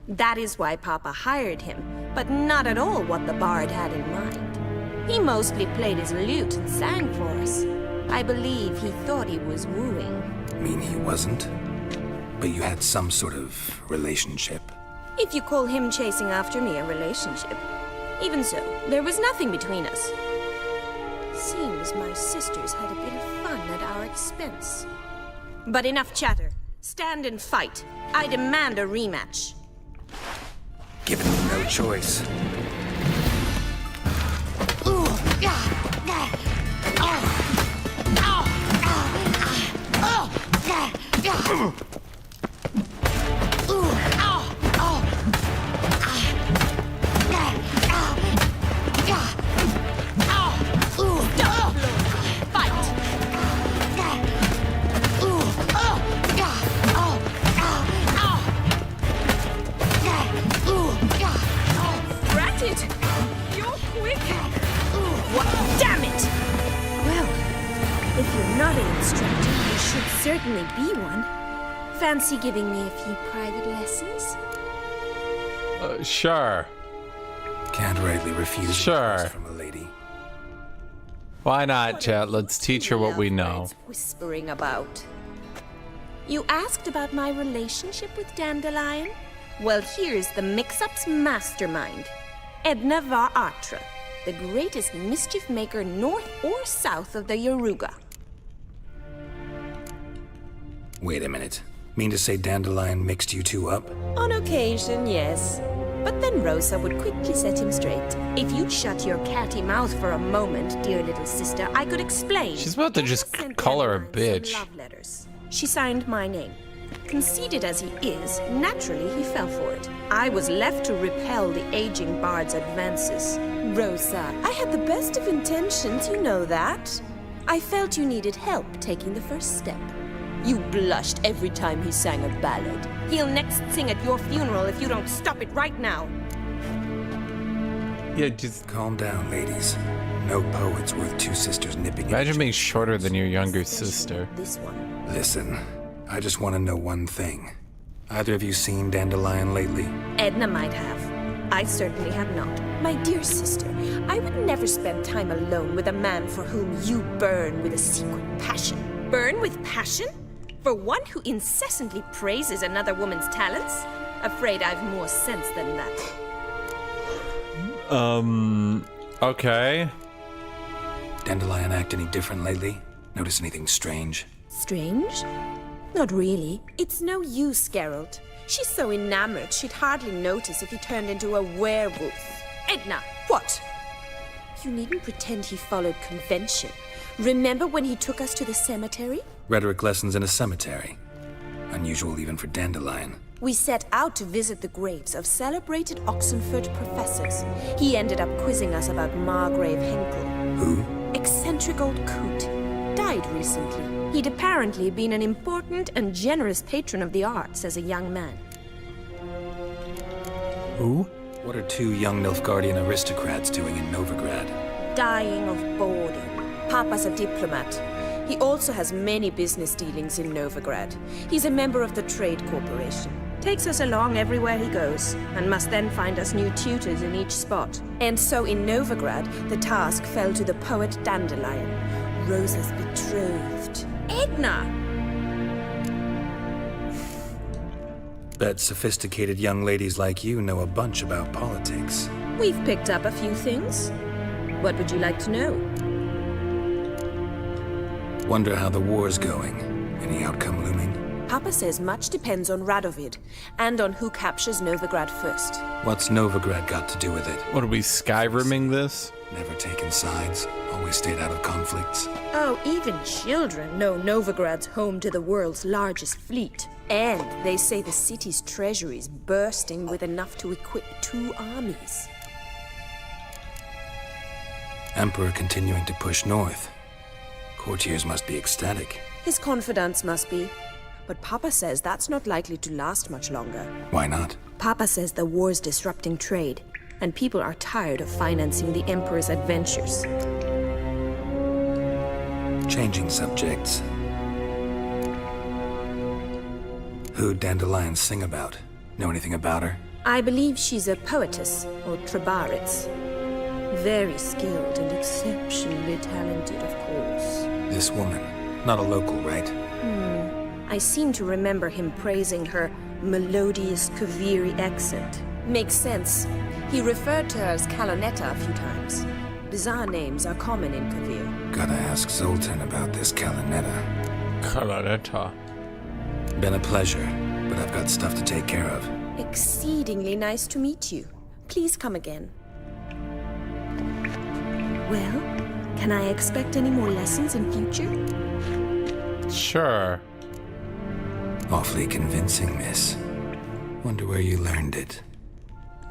S11: That is why Papa hired him, but not at all what the bard had in mind. He mostly played his lute and sang for us. I believe he thought he was wooing.
S4: Mean he wasn't? But you had some sort of relationship.
S11: If you call him chasing after me a relationship. Even so, there was nothing between us. Seems my sisters had a bit of fun at our expense. But enough chatter. Stand and fight. I demand a rematch.
S4: Given you no choice.
S11: Certainly be one. Fancy giving me a few private lessons?
S1: Sure.
S4: Can't rightly refuse
S1: Sure.
S4: from a lady.
S1: Why not, chat? Let's teach her what we know.
S11: Whispering about. You asked about my relationship with Dandelion? Well, here's the mix-up's mastermind. Edna var Atra, the greatest mischief maker north or south of the Yaruga.
S4: Wait a minute. Mean to say Dandelion mixed you two up?
S11: On occasion, yes. But then Rosa would quickly set him straight. If you'd shut your catty mouth for a moment, dear little sister, I could explain.
S1: She's about to just call her a bitch.
S11: Love letters. She signed my name. Conceited as he is, naturally he fell for it. I was left to repel the aging bard's advances. Rosa, I had the best of intentions, you know that. I felt you needed help taking the first step. You blushed every time he sang a ballad. He'll next sing at your funeral if you don't stop it right now.
S1: Yeah, just
S4: calm down, ladies. No poet's worth two sisters nipping.
S1: Imagine being shorter than your younger sister.
S11: This one.
S4: Listen, I just want to know one thing. Either of you seen Dandelion lately?
S11: Edna might have. I certainly have not. My dear sister, I would never spend time alone with a man for whom you burn with a secret passion. Burn with passion? For one who incessantly praises another woman's talents? Afraid I've more sense than that.
S1: Okay.
S4: Dandelion act any different lately? Notice anything strange?
S11: Strange? Not really. It's no use, Geralt. She's so enamored she'd hardly notice if he turned into a werewolf. Edna! What? You needn't pretend he followed convention. Remember when he took us to the cemetery?
S4: Rhetoric lessons in a cemetery. Unusual even for Dandelion.
S11: We set out to visit the graves of celebrated Oxenford professors. He ended up quizzing us about Margrave Henkel.
S4: Who?
S11: Eccentric old coot. Died recently. He'd apparently been an important and generous patron of the arts as a young man.
S1: Who?
S4: What are two young Nilfgaardian aristocrats doing in Novigrad?
S11: Dying of boredom. Papa's a diplomat. He also has many business dealings in Novigrad. He's a member of the Trade Corporation. Takes us along everywhere he goes, and must then find us new tutors in each spot. And so in Novigrad, the task fell to the poet Dandelion, Rosa's betrothed. Edna!
S4: Bet sophisticated young ladies like you know a bunch about politics.
S11: We've picked up a few things. What would you like to know?
S4: Wonder how the war's going. Any outcome looming?
S11: Papa says much depends on Radovid, and on who captures Novigrad first.
S4: What's Novigrad got to do with it?
S1: What are we, Skyriming this?
S4: Never taken sides, always stayed out of conflicts.
S11: Oh, even children know Novigrad's home to the world's largest fleet. And they say the city's treasury's bursting with enough to equip 2 armies.
S4: Emperor continuing to push north. Courtiers must be ecstatic.
S11: His confidants must be. But Papa says that's not likely to last much longer.
S4: Why not?
S11: Papa says the war's disrupting trade, and people are tired of financing the Emperor's adventures.
S4: Changing subjects. Who'd Dandelion sing about? Know anything about her?
S11: I believe she's a poetess, or Trebaritz. Very skilled and exceptionally talented, of course.
S4: This woman, not a local, right?
S11: I seem to remember him praising her melodious Kaviri accent. Makes sense. He referred to her as Kalonetta a few times. Bizarre names are common in Kavir.
S4: Gotta ask Zoltan about this Kalonetta.
S1: Kalonetta.
S4: Been a pleasure, but I've got stuff to take care of.
S11: Exceedingly nice to meet you. Please come again. Well, can I expect any more lessons in future?
S1: Sure.
S4: Awfully convincing, miss. Wonder where you learned it.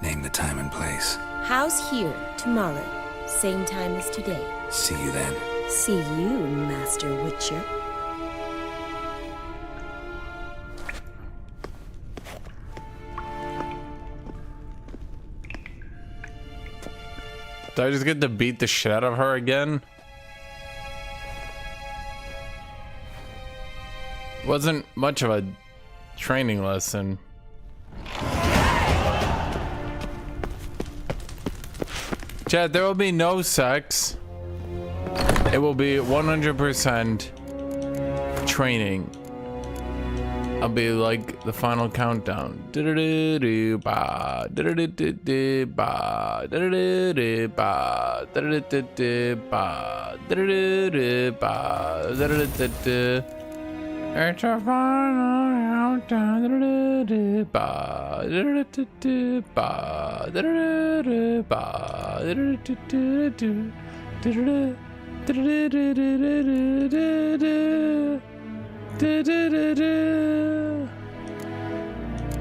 S4: Name the time and place.
S11: House here, tomorrow. Same time as today.
S4: See you then.
S11: See you, Master Witcher.
S1: Do I just get to beat the shit out of her again? Wasn't much of a training lesson. Chad, there will be no sex. It will be 100% training. I'll be like the final countdown. Ba, ba, ba,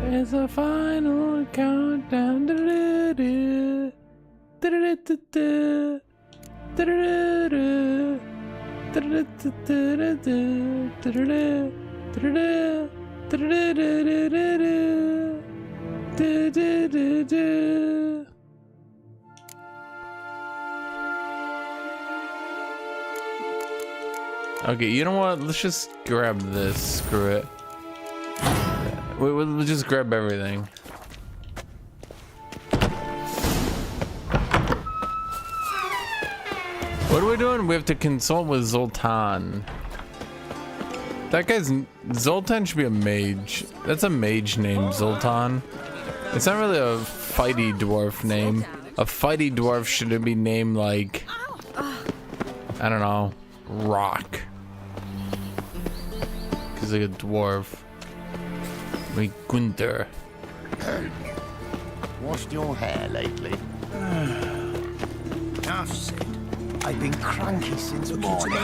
S1: it's a final countdown. It's a final countdown. Okay, you know what? Let's just grab this. Screw it. We'll just grab everything. What are we doing? We have to consult with Zoltan. That guy's... Zoltan should be a mage. That's a mage name, Zoltan. It's not really a fighty dwarf name. A fighty dwarf should be named like... I don't know. Rock. He's like a dwarf. Like Gunther.
S3: Washed your hair lately? Enough said. I've been cranky since morning.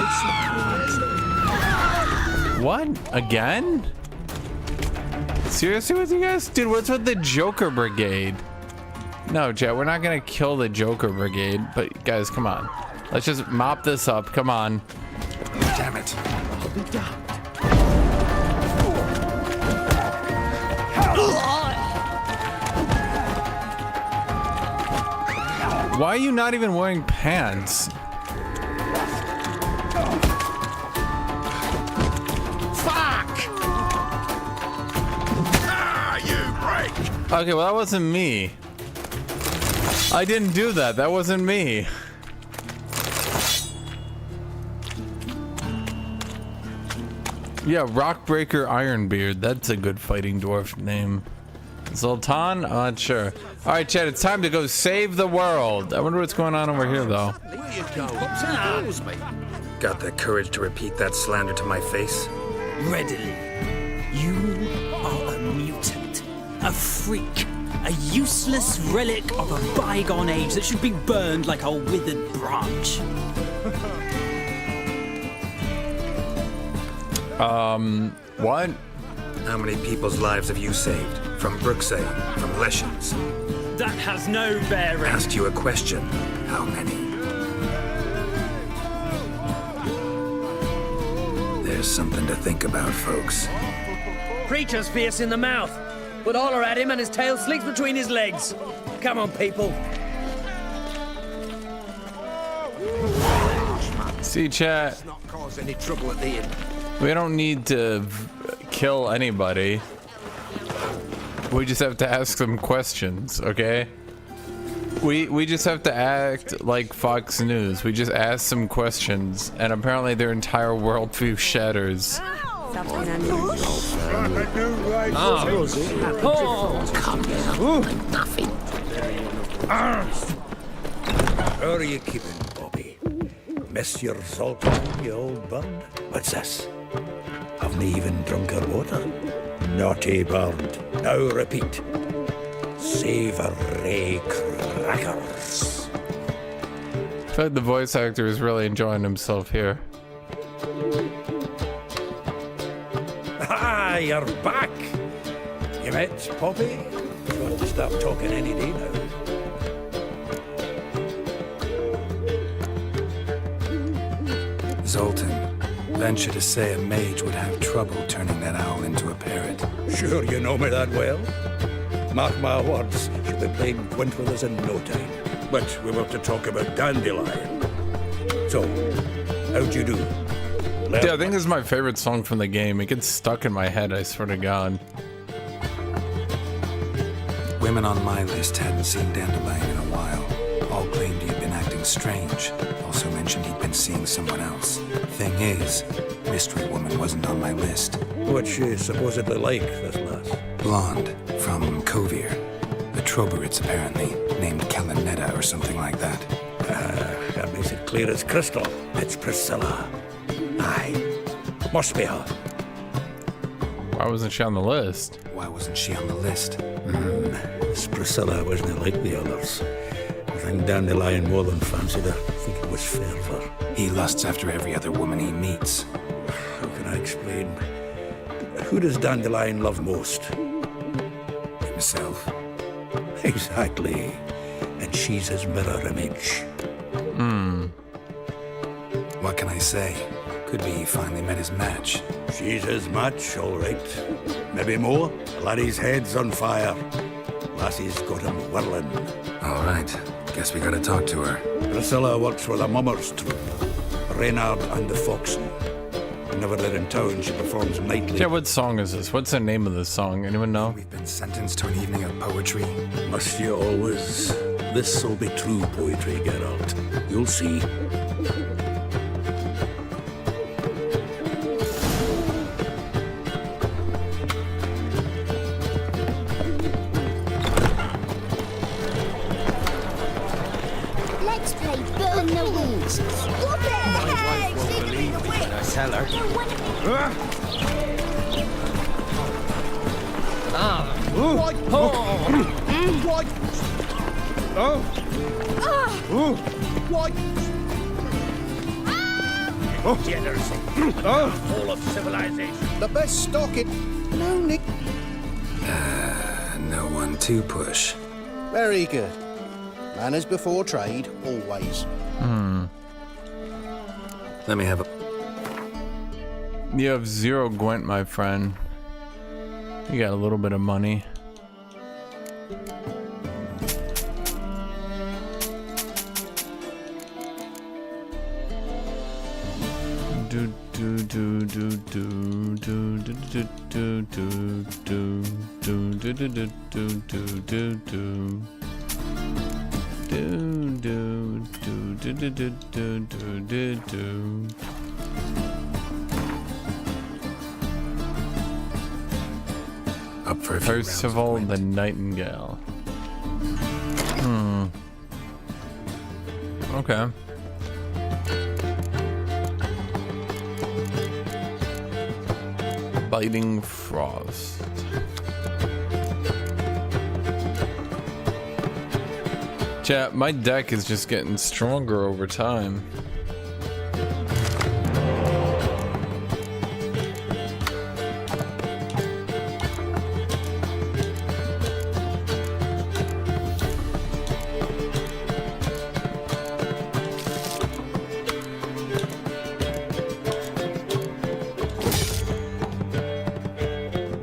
S1: What? Again? Seriously with you guys? Dude, what's with the Joker Brigade? No, chat, we're not gonna kill the Joker Brigade, but guys, come on. Let's just mop this up, come on.
S3: Damn it. I'll be damned.
S1: Why are you not even wearing pants? Okay, well that wasn't me. I didn't do that. That wasn't me. Yeah, Rockbreaker Ironbeard. That's a good fighting dwarf name. Zoltan? I'm not sure. Alright, Chad, it's time to go save the world. I wonder what's going on over here, though.
S4: Got the courage to repeat that slander to my face?
S16: Readily. You are a mutant. A freak. A useless relic of a bygone age that should be burned like a withered branch.
S1: What?
S4: How many people's lives have you saved? From Brooksay? From Leshens?
S16: That has no bearing.
S4: Asked you a question. How many? There's something to think about, folks.
S22: Creature's fierce in the mouth, but holler at him and his tail slinks between his legs. Come on, people.
S1: See, chat.
S3: Not cause any trouble at the inn.
S1: We don't need to kill anybody. We just have to ask some questions, okay? We just have to act like Fox News. We just ask some questions, and apparently their entire worldview shatters.
S3: Come now. Nothing.
S19: How are you keeping, Bobby? Miss your Zoltan, you old bird? What's this? Haven't even drunk her water? Naughty bird. Now repeat. Savory crackers.
S1: I feel like the voice actor is really enjoying himself here.
S19: Ah, you're back. You met Poppy? You want to start talking any day now.
S4: Zoltan, venture to say a mage would have trouble turning that owl into a parrot.
S19: Sure you know me that well. Mark my words, she'll be playing quint with us in no time. But we want to talk about Dandelion. So, how'd you do?
S1: Yeah, I think this is my favorite song from the game. It gets stuck in my head, I swear to God.
S4: Women on my list hadn't seen Dandelion in a while. All claimed he had been acting something strange. Also mentioned he'd been seeing someone else. Thing is, Mystery Woman wasn't on my list.
S19: What's she supposedly like, this lass?
S4: Blonde, from Kovir. The Troberits, apparently, named Kalanetta or something like that.
S19: That makes it clear as crystal. It's Priscilla. Aye. Must be her.
S1: Why wasn't she on the list?
S4: Why wasn't she on the list?
S19: This Priscilla wasn't like the others. I think Dandelion more than fancied her. I think it was fervour.
S4: He lusts after every other woman he meets.
S19: How can I explain? Who does Dandelion love most?
S4: Himself.
S19: Exactly. And she's his mirror image.
S4: What can I say? Could be he finally met his match.
S19: She's his match, all right. Maybe more. Laddie's head's on fire. Lassie's got him whirling.
S4: All right. Guess we gotta talk to her.
S19: Priscilla works for the Mummers troupe. Reynard and the Foxen. Whenever they're in town, she performs nightly.
S1: Yeah, what song is this? What's the name of this song? Anyone know?
S4: We've been sentenced to an evening of poetry.
S19: Must you always? This'll be true poetry, Geralt. You'll see.
S12: Let's play Burn the Witch. Stop it! Hey, she's gonna be the witch.
S15: I tell her.
S12: What? What? What?
S8: Degeneracy. All of civilization.
S15: The best stock it. No, Nick.
S4: No 1-2 push.
S15: Very good. Manners before trade, always.
S4: Let me have a...
S1: You have 0 Gwent, my friend. You got a little bit of money. Do do do do do do do do do do do do do do do do do do.
S4: Up for a few
S1: Percival the Nightingale. Okay. Biting Frost. Chat, my deck is just getting stronger over time.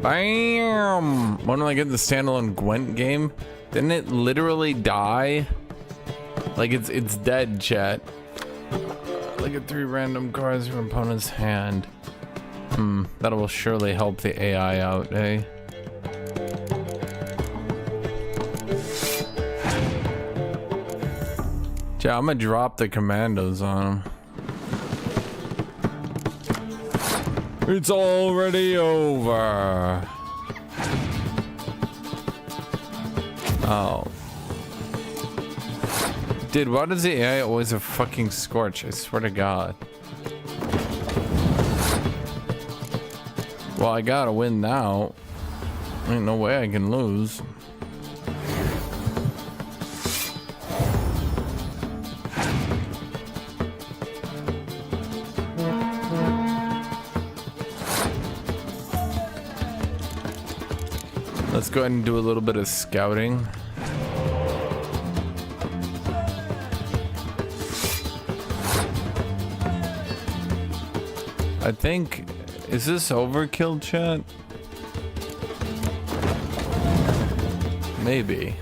S1: Bam! When I get the standalone Gwent game, didn't it literally die? Like it's dead, chat. Look at 3 random cards from opponent's hand. That will surely help the AI out, eh? Chat, I'm gonna drop the commandos on him. It's already over. Oh. Dude, why does the AI always have fucking Scorch? I swear to God. Well, I gotta win now. Ain't no way I can lose. Let's go ahead and do a little bit of scouting. I think, is this overkill, chat? Maybe.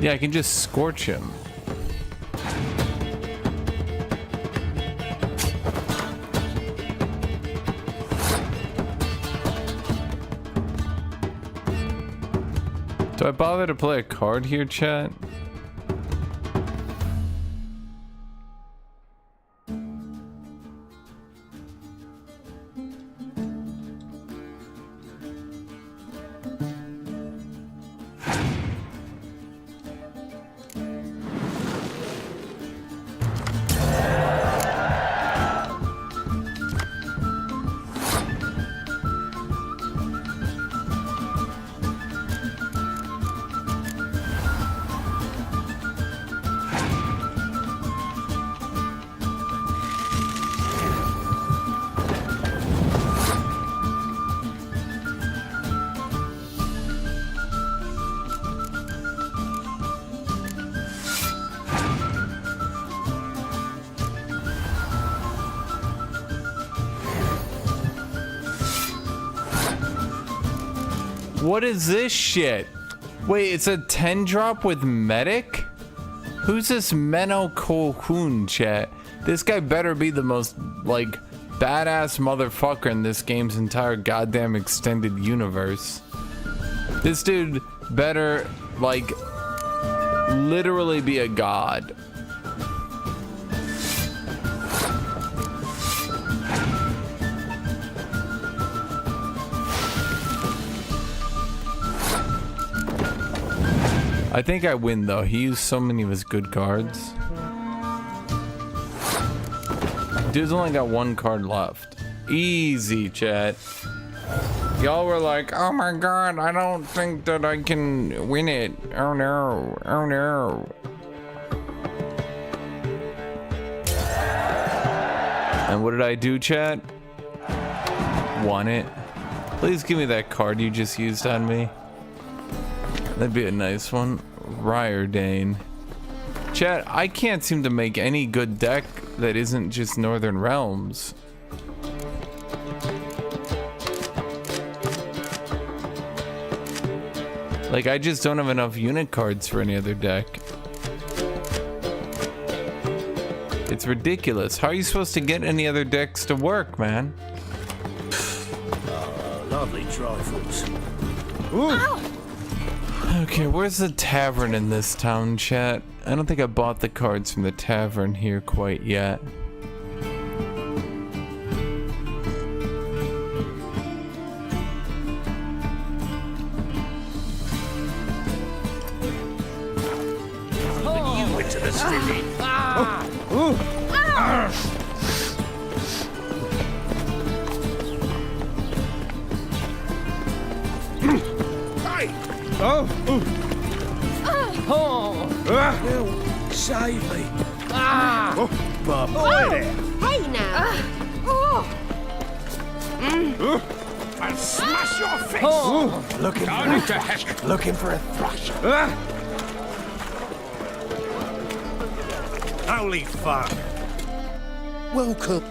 S1: Yeah, I can just scorch him. Do I bother to play a card here, chat? What is this shit? Wait, it's a 10 drop with medic? Who's this Menno Kohun, chat? This guy better be the most, like, badass motherfucker in this game's entire goddamn extended universe. This dude better, like, literally be a god. I think I win though. He used so many of his good cards. Dude's only got one card left. Easy, chat. Y'all were like, oh my god, I don't think that I can win it. Oh no, oh no. And what did I do, chat? Won it. Please give me that card you just used on me. That'd be a nice one. Ryordane. Chat, I can't seem to make any good deck that isn't just Northern Realms. Like, I just don't have enough unit cards for any other deck. It's ridiculous. How are you supposed to get any other decks to work, man?
S6: Lovely trifles.
S1: Ooh. Okay, where's the tavern in this town, chat? I don't think I bought the cards from the tavern here quite yet.
S6: You into the city.
S19: Oh!
S6: Oh! Save me!
S19: Oh,
S12: Hey now!
S3: I'll smash your face!
S15: Looking
S3: Down
S15: for
S3: to heck!
S15: looking for a thrush.
S3: Holy fuck!
S15: Welcome.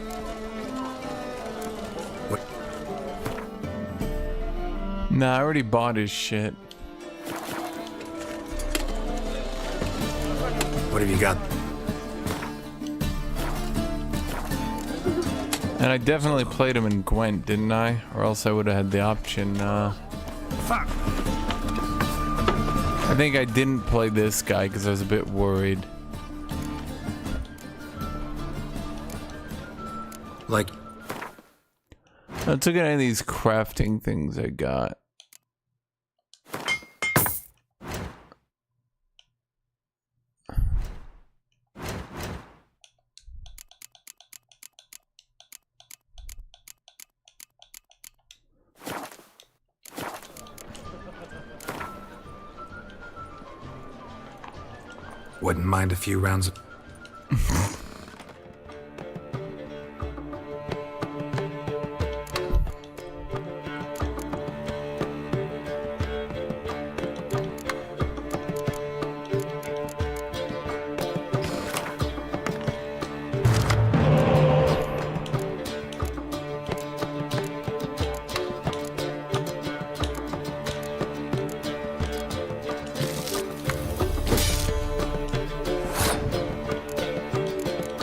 S1: Nah, I already bought his shit.
S15: What have you got?
S1: And I definitely played him in Gwent, didn't I? Or else I would have had the option.
S3: Fuck!
S1: I think I didn't play this guy because I was a bit worried.
S15: Like,
S1: I took any of these crafting things I got.
S4: Wouldn't mind a few rounds of...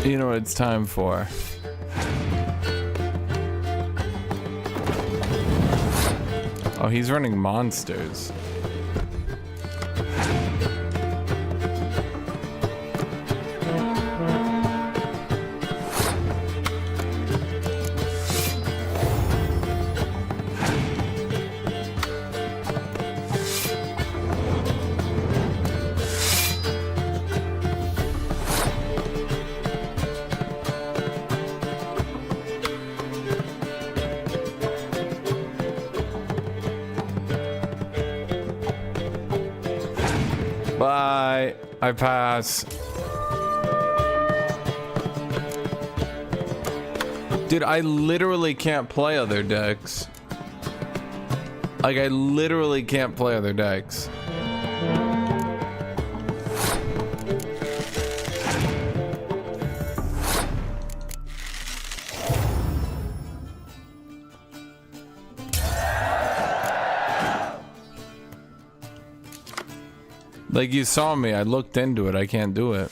S1: You know what it's time for. Oh, he's running monsters. Bye. I pass. Dude, I literally can't play other decks. Like, I literally can't play other decks. Like, you saw me, I looked into it, I can't do it.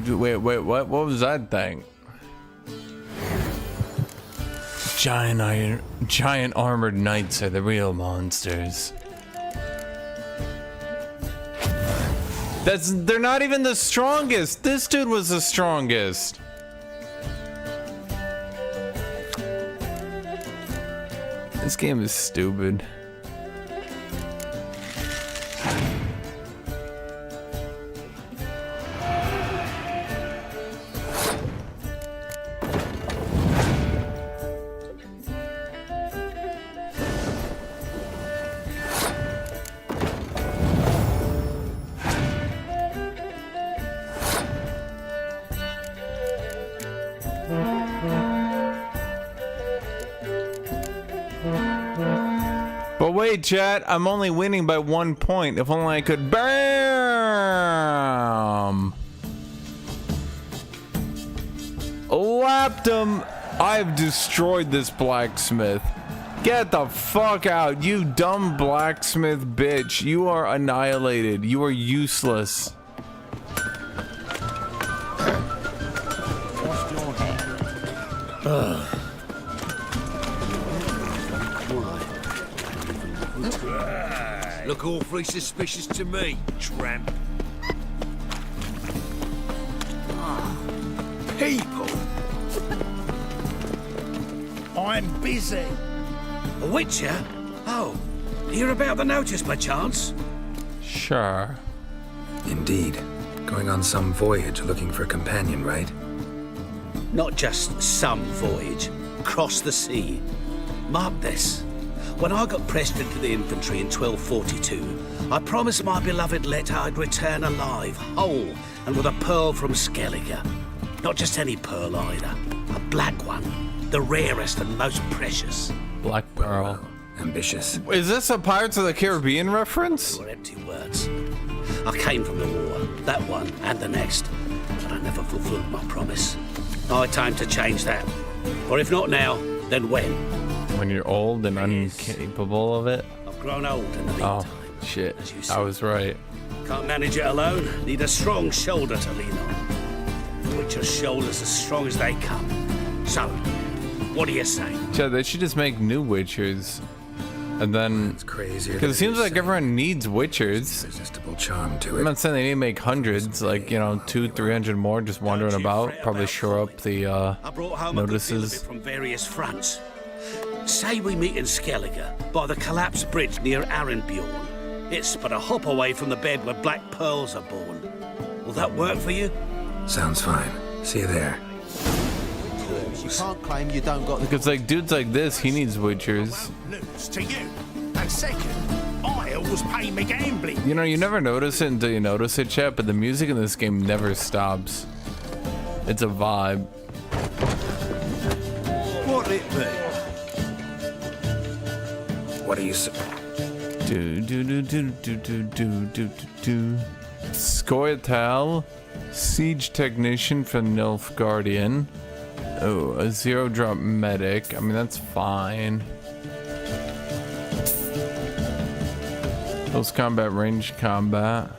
S1: Wait, what was that thing? Giant armored knights are the real monsters. They're not even the strongest. This dude was the strongest. This game is stupid. But wait, chat, I'm only winning by 1 point. If only I could BAM! Lapped him. I've destroyed this blacksmith. Get the fuck out, you dumb blacksmith bitch. You are annihilated. You are useless.
S7: Look awfully suspicious to me, tramp.
S3: People! I'm busy.
S8: A witcher? Oh, you're about the notice by chance?
S1: Sure.
S4: Indeed. Going on some voyage looking for a companion, right?
S8: Not just some voyage. Cross the sea. Mark this. When I got pressed into the infantry in 1242, I promised my beloved Let I'd return alive, whole, and with a pearl from Skellige. Not just any pearl either. A black one. The rarest and most precious.
S1: Black pearl.
S4: Ambitious.
S1: Is this a Pirates of the Caribbean reference?
S8: Were empty words. I came from the war, that one and the next, but I never fulfilled my promise. High time to change that. Or if not now, then when?
S1: When you're old and incapable of it?
S8: I've grown old in the meantime.
S1: Oh, shit. I was right.
S8: Can't manage it alone. Need a strong shoulder to lean on. Witcher's shoulders as strong as they come. So, what do you say?
S1: Yeah, they should just make new Witchers. And then...
S4: It's crazier.
S1: Because it seems like everyone needs Witchers.
S4: Irresistible charm to it.
S1: I'm not saying they need to make hundreds, like, you know, 200-300 more just wandering about. Probably shore up the
S8: I brought home
S1: notices.
S8: A from various fronts. Say we meet in Skellige, by the collapsed bridge near Arenbjorn. It's but a hop away from the bed where black pearls are born. Will that work for you?
S4: Sounds fine. See you there.
S2: You can't claim you don't got the...
S1: Because, like, dudes like this, he needs Witchers.
S3: Lose to you. And second, I always pay me gambling.
S1: You know, you never notice it until you notice it, chat, but the music in this game never stops. It's a vibe.
S8: What it be?
S4: What are you
S1: Skoyatal, siege technician for Nilfgaardian. Oh, a 0-drop medic. I mean, that's fine. Close combat, range combat.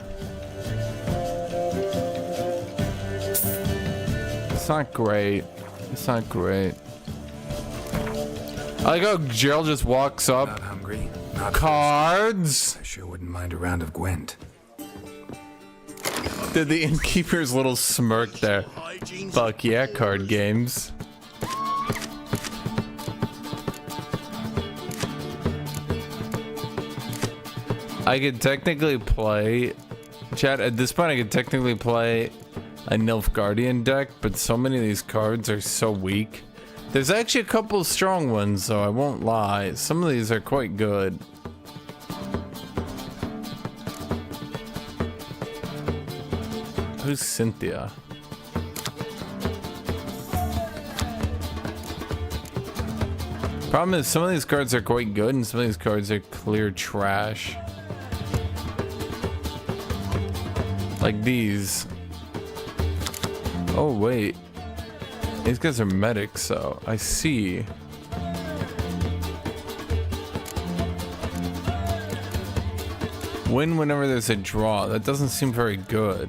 S1: It's not great. It's not great. I like how Gerald just walks up.
S4: Not hungry. Not
S1: cards.
S4: I sure wouldn't mind a round of Gwent.
S1: Did the innkeeper's little smirk there? Fuck yeah, card games. I could technically play, chat, at this point I could technically play a Nilfgaardian deck, but so many of these cards are so weak. There's actually a couple strong ones, though, I won't lie. Some of these are quite good. Who's Cynthia? Problem is, some of these cards are quite good, and some of these cards are clear trash. Like these. Oh, wait. These guys are medics, so I see. Win whenever there's a draw. That doesn't seem very good.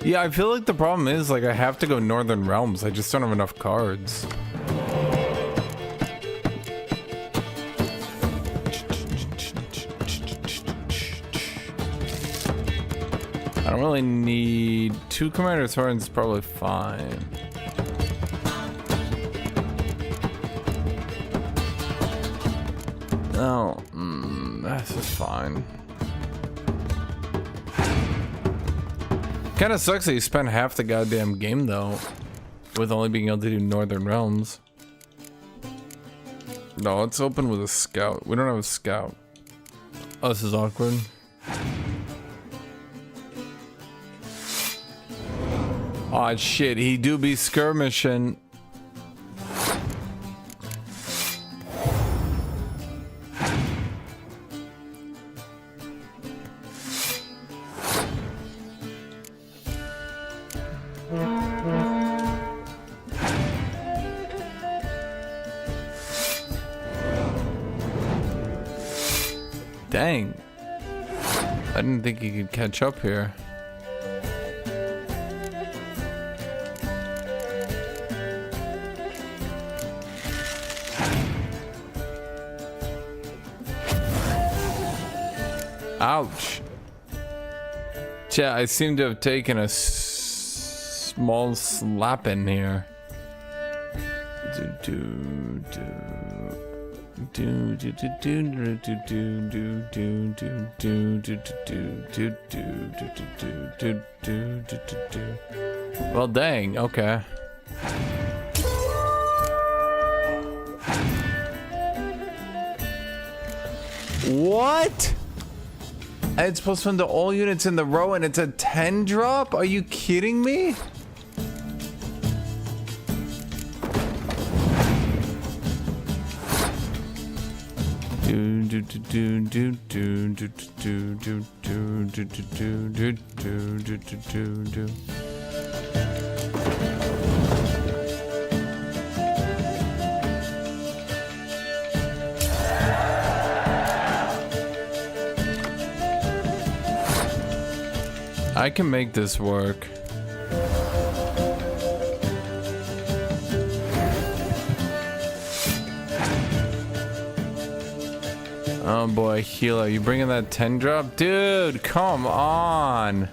S1: Yeah, I feel like the problem is, like, I have to go Northern Realms. I just don't have enough cards. I don't really need 2 Commander's Horns, probably fine. Oh, this is fine. Kind of sucks that you spent half the goddamn game, though, with only being able to do Northern Realms. No, let's open with a scout. We don't have a scout. Oh, this is awkward. Aw, shit, he do be skirmishing. Dang. I didn't think he could catch up here. Ouch. Yeah, I seem to have taken a small slap in here. Well, dang, okay. What? It's supposed to fund all units in the row and it's a 10 drop? Are you kidding me? I can make this work. Oh boy, healer, you bringing that 10 drop? Dude, come on.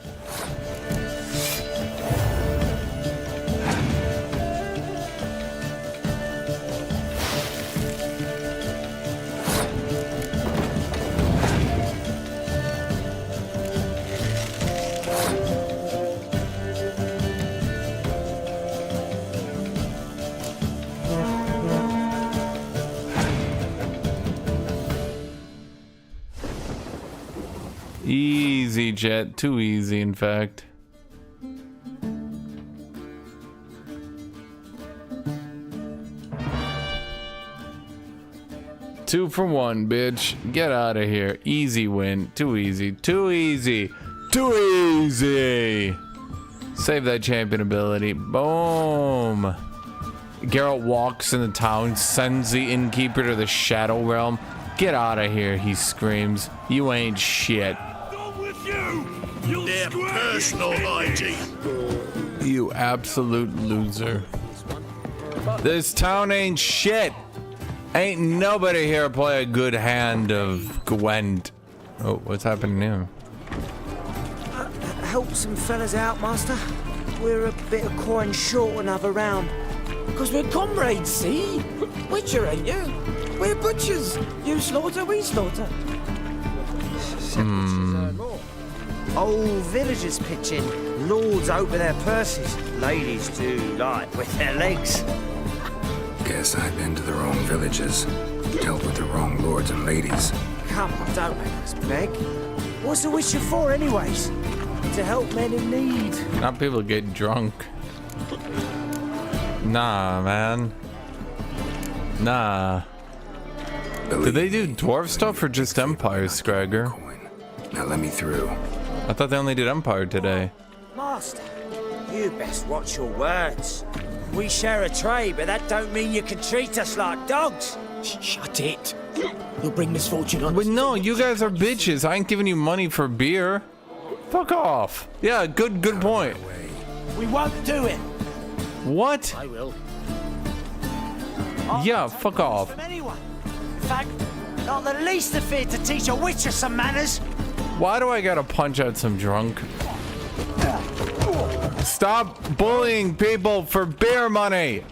S1: Easy, Jet. Too easy, in fact. Two for one, bitch. Get out of here. Easy win. Too easy. Too easy. Too easy. Save that champion ability. Boom. Geralt walks in the town, sends the innkeeper to the Shadow Realm. Get out of here, he screams. You ain't shit.
S6: Their personal hygiene.
S1: You absolute loser. This town ain't shit. Ain't nobody here play a good hand of Gwent. Oh, what's happening here?
S18: Help some fellas out, Master. We're a bit of coin short another round. Because we're comrades, see? Witcher, ain't you? We're butchers. You slaughter, we slaughter. Old villagers pitch in. Lords open their purses. Ladies do like with their legs.
S4: Guess I've been to the wrong villages. Dealt with the wrong lords and ladies.
S18: Come on, don't make us beg. What's the Witcher for, anyways? To help men in need.
S1: Not people get drunk. Nah, man. Nah. Do they do dwarf stuff or just Empire, Scragger?
S4: Now let me through.
S1: I thought they only did Empire today.
S18: Master, you best watch your words. We share a trade, but that don't mean you can treat us like dogs. Shut it. You'll bring misfortune on us.
S1: But no, you guys are bitches. I ain't giving you money for beer. Fuck off. Yeah, good point.
S18: We won't do it.
S1: What?
S18: I will.
S1: Yeah, fuck off.
S18: From anyone. In fact, not the least afraid to teach a Witcher some manners.
S1: Why do I gotta punch out some drunk? Stop bullying people for beer money.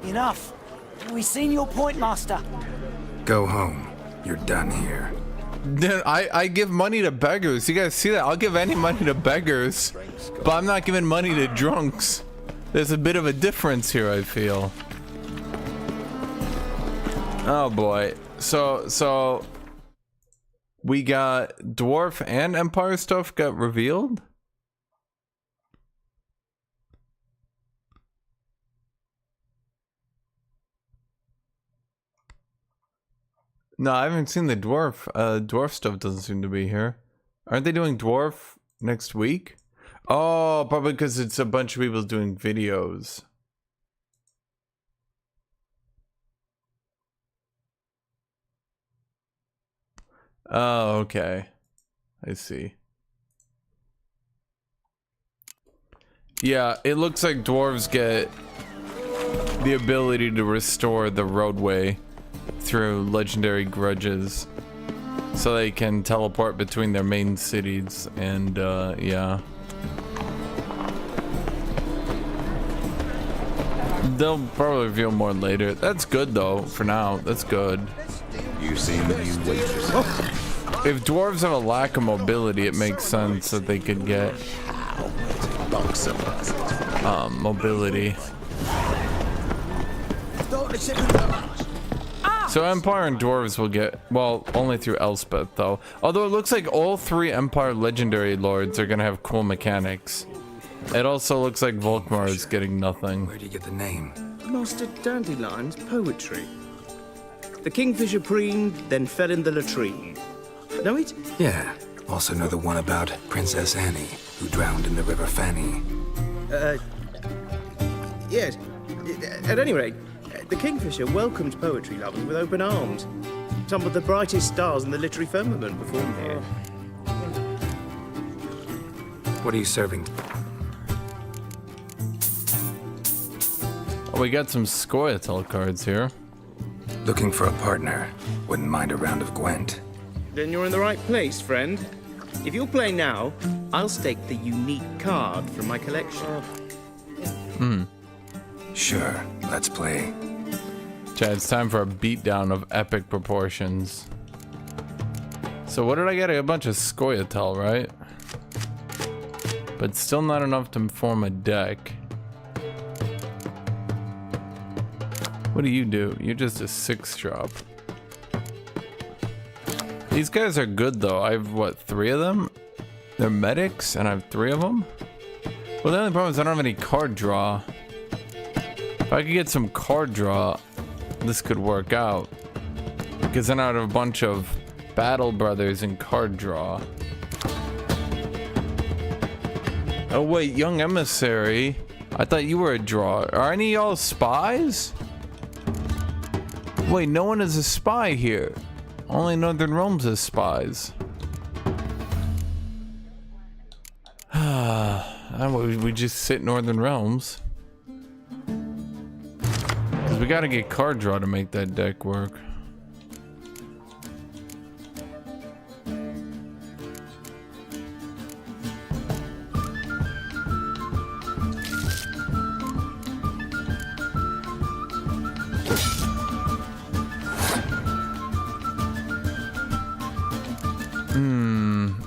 S18: Enough. We've seen your point, Master.
S4: Go home. You're done here.
S1: Dude, I give money to beggars. You guys see that? I'll give any money to beggars, but I'm not giving money to drunks. There's a bit of a difference here, I feel. Oh boy. So we got dwarf and empire stuff got revealed? No, I haven't seen the dwarf. Dwarf stuff doesn't seem to be here. Aren't they doing dwarf next week? Oh, probably because it's a bunch of people doing videos. Oh, okay. I see. Yeah, it looks like dwarves get the ability to restore the roadway through legendary grudges, so they can teleport between their main cities, and yeah, they'll probably reveal more later. That's good though. For now, that's good.
S5: You seen the new waitress?
S1: If dwarves have a lack of mobility, it makes sense that they could get mobility. So Empire and Dwarves will get, well, only through Elspeth though. Although it looks like all three Empire Legendary Lords are gonna have cool mechanics. It also looks like Volkmar is getting nothing.
S4: Where do you get the name?
S22: Master Dandelion's poetry. The kingfisher preened, then fell in the latrine. Know it?
S4: Yeah. Also know the one about Princess Annie, who drowned in the River Fanny.
S22: Yes. At any rate, the Kingfisher welcomed poetry lovers with open arms. Some of the brightest stars in the literary firmament performed here.
S4: What are you serving?
S1: Oh, we got some Scoia'tael cards here.
S4: Looking for a partner. Wouldn't mind a round of Gwent.
S22: Then you're in the right place, friend. If you'll play now, I'll stake the unique card from my collection.
S4: Sure, let's play.
S1: Chad, it's time for a beatdown of epic proportions. So what did I get? A bunch of scoia'tael, right? But still not enough to form a deck. What do? You're just a 6-drop. These guys are good though. I have what, 3 of them? They're medics and I have 3 of them? Well, the only problem is I don't have any card draw. If I could get some card draw, this could work out. Because then I'd have a bunch of Battle Brothers and card draw. Oh wait, Young Emissary. I thought you were a draw. Are any of y'all spies? Wait, no one is a spy here. Only Northern Realms is spies. We just sit Northern Realms. Because we gotta get card draw to make that deck work.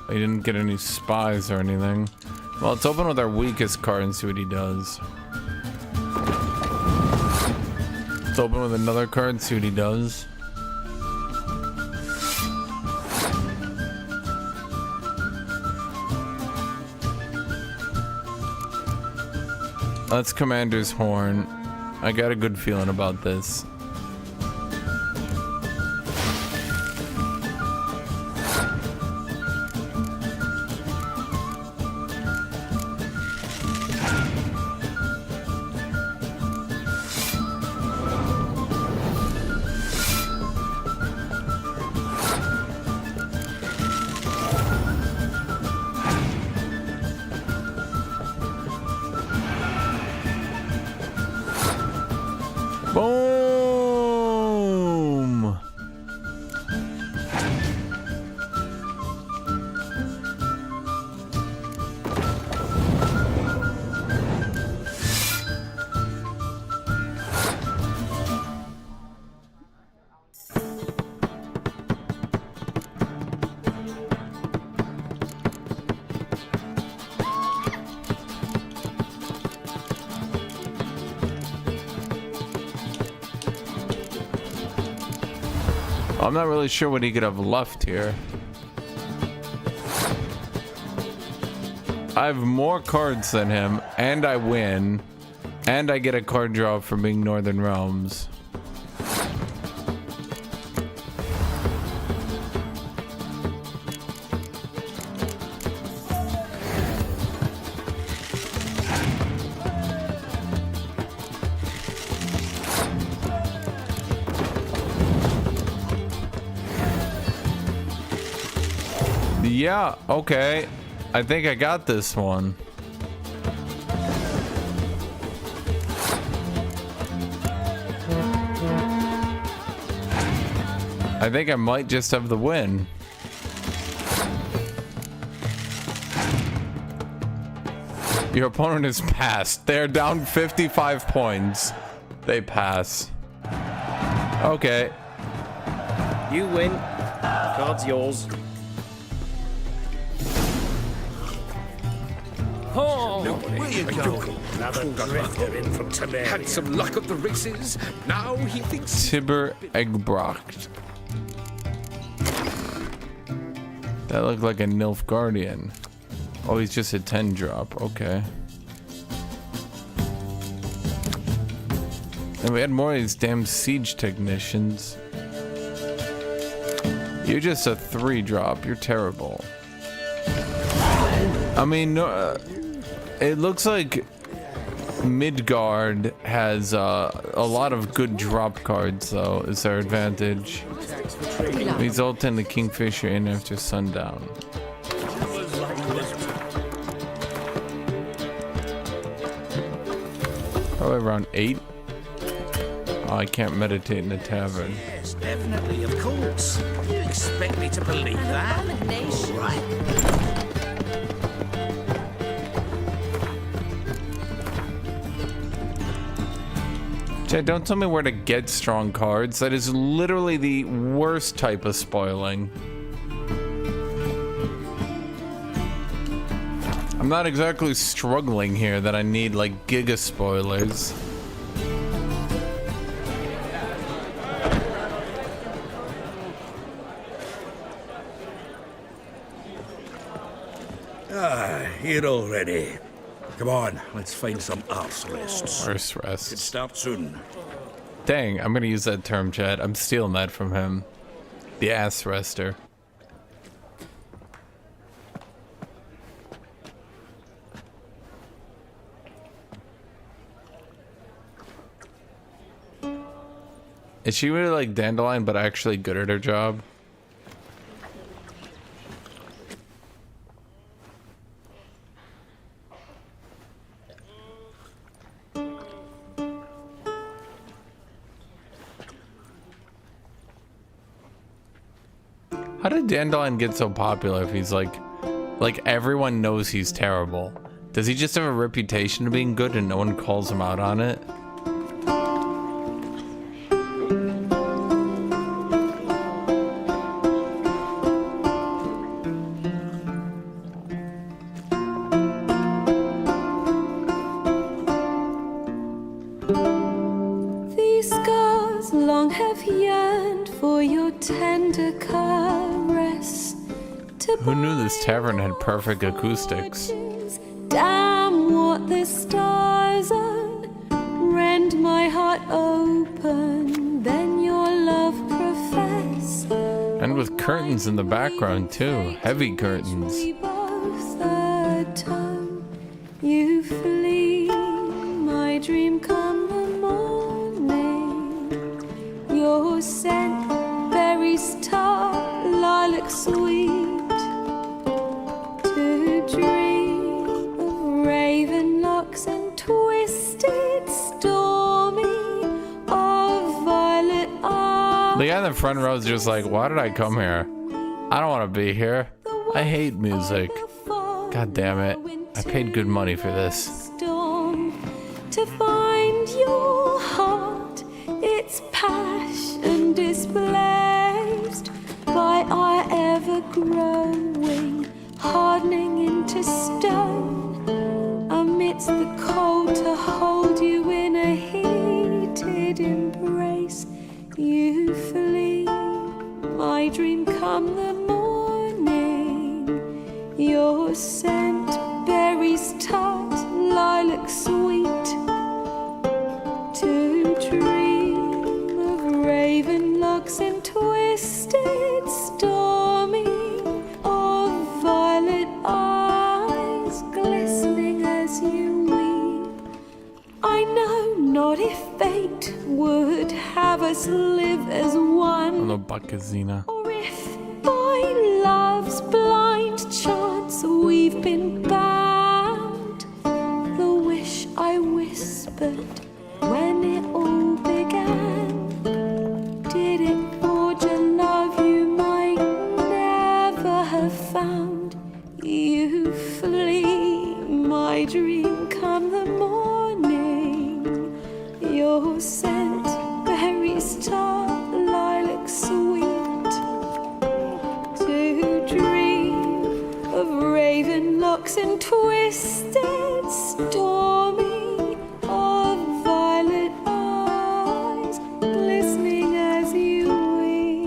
S1: I didn't get any spies or anything. Well, let's open with our weakest card and see what he does. Let's open with another card and see what he does. That's Commander's Horn. I got a good feeling about this. Boom! I'm not really sure what he could have left here. I have more cards than him, and I win, and I get a card draw for being Northern Realms. Yeah, okay. I think I got this one. I think I might just have the win. Your opponent is passed. They're down 55 points. They pass. Okay.
S20: You win. Card's yours.
S3: Oh, where you going?
S7: Another drifter in from Tiberia.
S21: Had some luck at the races. Now he thinks
S1: Tibber Eggbrocht. That looked like a Nilfgaardian. Oh, he's just a 10 drop. Okay. And we had more of these damn siege technicians. You're just a 3 drop. You're terrible. I mean, it looks like Midgard has a lot of good drop cards, though, is their advantage. Result in the Kingfisher in after sundown. Probably around 8. Oh, I can't meditate in the tavern.
S8: Yes, definitely, of course. You expect me to believe that? All right.
S1: Chad, don't tell me where to get strong cards. That is literally the worst type of spoiling. I'm not exactly struggling here that I need like giga spoilers.
S19: Here already. Come on, let's find some arse rests.
S1: Arse rests.
S19: Could start soon.
S1: Dang, I'm gonna use that term, Chad. I'm stealing that from him. The ass rester. Is she really like Dandelion, but actually good at her job? How did Dandelion get so popular if he's like everyone knows he's terrible? Does he just have a reputation of being good and no one calls him out on it?
S9: These scars long have yearned for your tender caress.
S1: Who knew this tavern had perfect acoustics?
S9: Damn what the stars on. Rend my heart open, then your love profess.
S1: And with curtains in the background too. Heavy curtains.
S9: We both atone. You flee, my dream come the morning. Your scent, berries tart, lilac sweet. To dream of raven locks and twisted stormy of violet eyes.
S1: The guy in the front row is just like, why did I come here? I don't want to be here. I hate music. God damn it. I paid good money for this.
S9: Storm to find your heart, its passion displaced by our ever-growing, hardening into stone. Amidst the cold to hold you in a heated embrace, you flee, my dream come the morning. Your scent, berries tart, lilac sweet. To dream of raven locks and twisted stormy of violet eyes glistening as you weep. I know not if fate would have us live as one,
S1: The Buckazina.
S9: or if by love's blind chance we've been bound. The wish I whispered when it all began, did it forge a love you might never have found? You flee, my dream come the morning. Your scent, berries tart, lilac sweet. To dream of raven locks and twisted stormy of violet eyes glistening as you weep.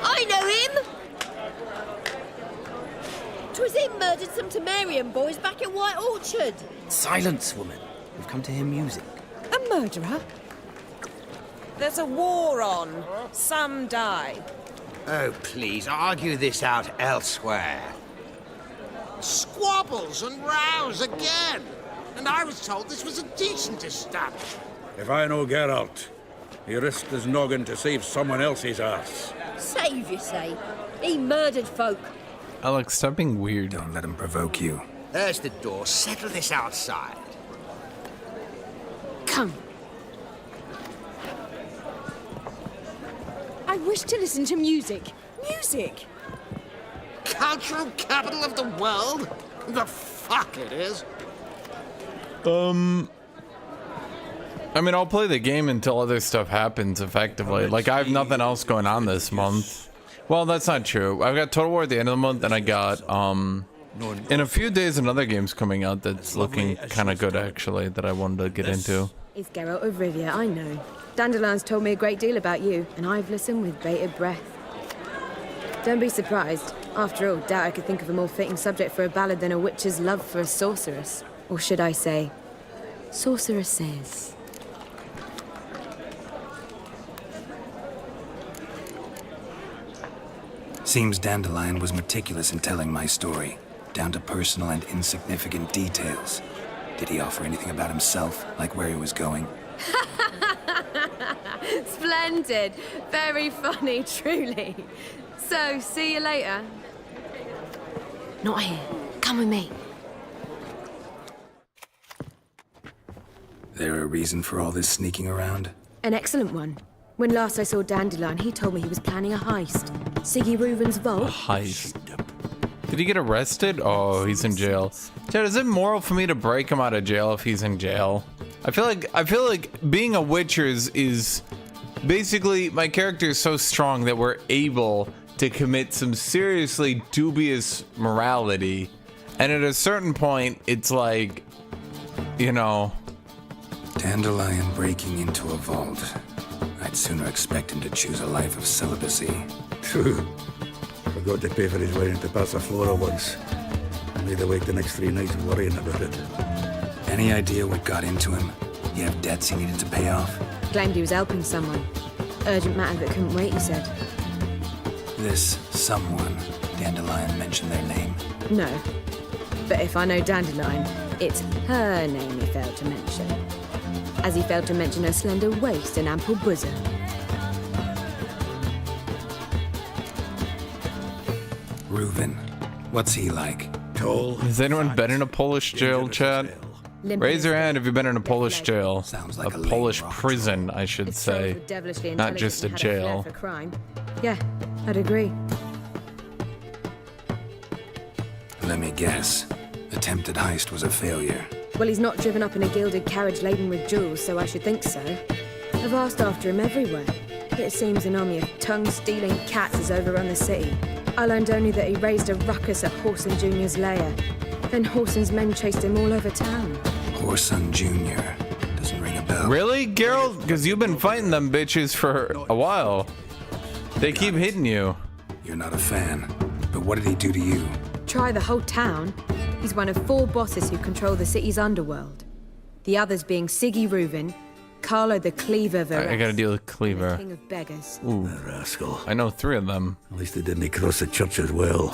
S14: I know him! 'Twas him murdered some Temerian boys back at White Orchard.
S16: Silence, woman. We've come to hear music.
S17: A murderer?
S10: There's a war on. Some die.
S2: Oh, please, argue this out elsewhere.
S3: Squabbles and rows again. And I was told this was a decent establishment.
S19: If I know Geralt, he risked his noggin to save someone else's ass.
S14: Save, you say? He murdered folk.
S1: Alex, stop being weird.
S4: Don't let him provoke you.
S2: There's the door. Settle this outside.
S14: Come. I wish to listen to music.
S10: Music?
S3: Cultural capital of the world? The fuck it is.
S1: I mean, I'll play the game until other stuff happens, effectively. Like, I have nothing else going on this month. Well, that's not true. I've got Total War at the end of the month, and I got, in a few days, another game's coming out that's looking kind of good, actually, that I wanted to get into.
S11: It's Geralt of Rivia, I know. Dandelion's told me a great deal about you, and I've listened with bated breath. Don't be surprised. After all, doubt I could think of a more fitting subject for a ballad than a witch's love for a sorceress. Or should I say, sorceresses.
S4: Seems Dandelion was meticulous in telling my story, down to personal and insignificant details. Did he offer anything about himself, like where he was going?
S11: Splendid. Very funny, truly. So, see you later. Not here. Come with me.
S4: There a reason for all this sneaking around?
S11: An excellent one. When last I saw Dandelion, he told me he was planning a heist. Siggy Reuven's vault.
S1: A heist. Did he get arrested? Oh, he's in jail. Chad, is it moral for me to break him out of jail if he's in jail? I feel like being a Witcher is basically, my character is so strong that we're able to commit some seriously dubious morality, and at a certain point, it's like, you know.
S4: Dandelion breaking into a vault. I'd sooner expect him to choose a life of celibacy.
S19: True. Forgot to pay for his way into Passaflora once. Made awake the next 3 nights worrying about it.
S4: Any idea what got into him? You have debts he needed to pay off?
S11: Claimed he was helping someone. Urgent matter that couldn't wait, he said.
S4: This someone, Dandelion mentioned their name?
S11: No. But if I know Dandelion, it's her name he failed to mention. As he failed to mention her slender waist and ample bosom.
S4: Reuven. What's he like?
S19: Tall.
S1: Has anyone been in a Polish jail, Chad? Raise your hand if you've been in a Polish jail.
S4: Sounds like
S1: a Polish prison, I should say. Not just a jail.
S11: For crime. Yeah, I'd agree.
S4: Let me guess. Attempted heist was a failure.
S11: Well, he's not driven up in a gilded carriage laden with jewels, so I should think so. I've asked after him everywhere, but it seems an army of tongue-stealing cats has overrun the city. I learned only that he raised a ruckus at Whoreson Jr.'s lair. Then Whoreson's men chased him all over town.
S4: Whoreson Jr. Doesn't ring a bell.
S1: Really, Geralt? Because you've been fighting them bitches for a while. They keep hitting you.
S4: You're not a fan, but what did he do to you?
S11: Try the whole town. He's one of 4 bosses who control the city's underworld. The others being Siggy Reuven, Carlo the Cleaver Varese,
S1: I gotta deal with Cleaver.
S11: King of Beggars.
S1: Ooh,
S19: rascal.
S1: I know 3 of them.
S19: At least they didn't cross the church as well.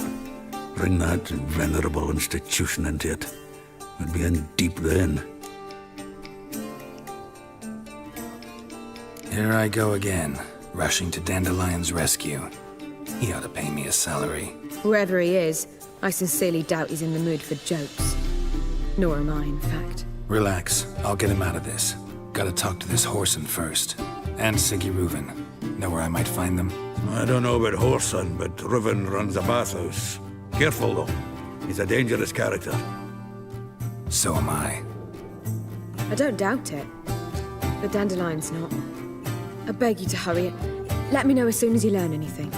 S19: Bring that venerable institution into it. We'd be in deep then.
S4: Here I go again, rushing to Dandelion's rescue. He ought to pay me a salary.
S11: Wherever he is, I sincerely doubt he's in the mood for jokes. Nor am I, in fact.
S4: Relax, I'll get him out of this. Gotta talk to this Whoreson first. And Siggy Reuven. Know where I might find them?
S19: I don't know about Whoreson, but Reuven runs a bathhouse. Careful, though. He's a dangerous character.
S4: So am I.
S11: I don't doubt it. But Dandelion's not. I beg you to hurry it. Let me know as soon as you learn anything.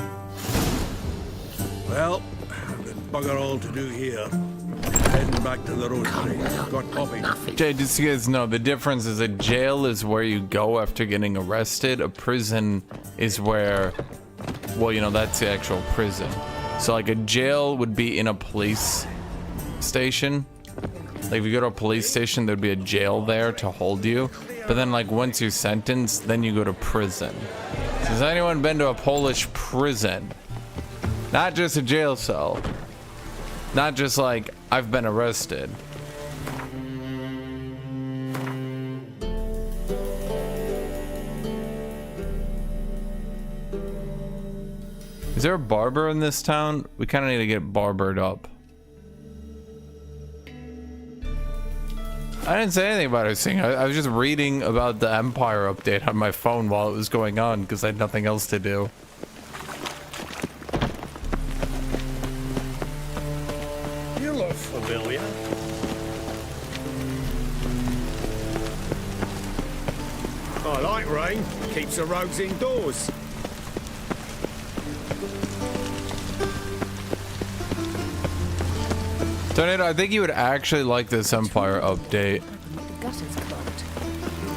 S19: Well, bugger all to do here. Heading back to the Rosary. Got coffee.
S1: Jay, just so you guys know, the difference is a jail is where you go after getting arrested. A prison is where, well, you know, that's the actual prison. So like a jail would be in a police station. Like if you go to a police station, there'd be a jail there to hold you. But then like once you're sentenced, then you go to prison. Has anyone been to a Polish prison? Not just a jail cell. Not just like, I've been arrested. Is there a barber in this town? We kind of need to get barbered up. I didn't say anything about her singing. I was just reading about the Empire update on my phone while it was going on because I had nothing else to do.
S19: You look familiar. I like rain. Keeps the roads indoors.
S1: Tornado, I think you would actually like this Empire update.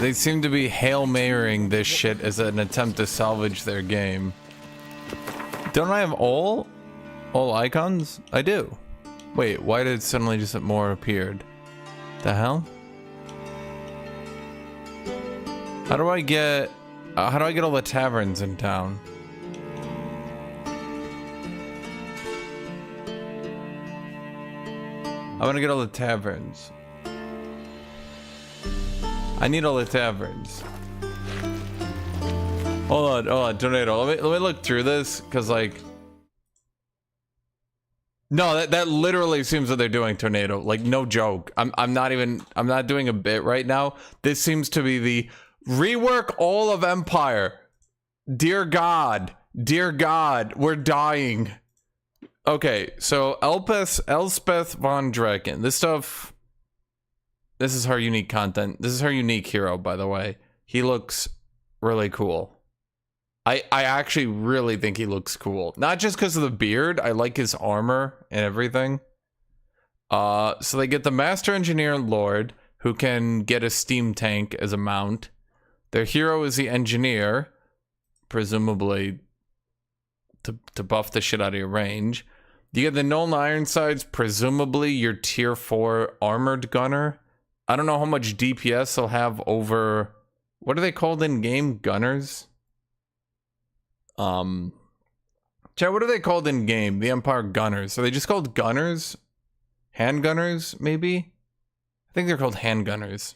S1: They seem to be Hail Marying this shit as an attempt to salvage their game. Don't I have all icons? I do. Wait, why did suddenly just more appeared? The hell? How do I get all the taverns in town? I want to get all the taverns. I need all the taverns. Hold on, Tornado. Let me look through this, cause like, no, that literally seems what they're doing, Tornado. Like, no joke. I'm not doing a bit right now. This seems to be the rework all of Empire. Dear God, we're dying. Okay, so Elspeth von Draken. This is her unique content. This is her unique hero, by the way. He looks really cool. I actually really think he looks cool. Not just because of the beard. I like his armor and everything. So they get the Master Engineer and Lord, who can get a steam tank as a mount. Their hero is the Engineer, presumably to buff the shit out of your range. You get the Nolan Ironsides, presumably your tier 4 armored gunner. I don't know how much DPS they'll have over... What are they called in game? Gunners? Chad, what are they called in game? The Empire Gunners. Are they just called Gunners? Handgunners, maybe? I think they're called Handgunners.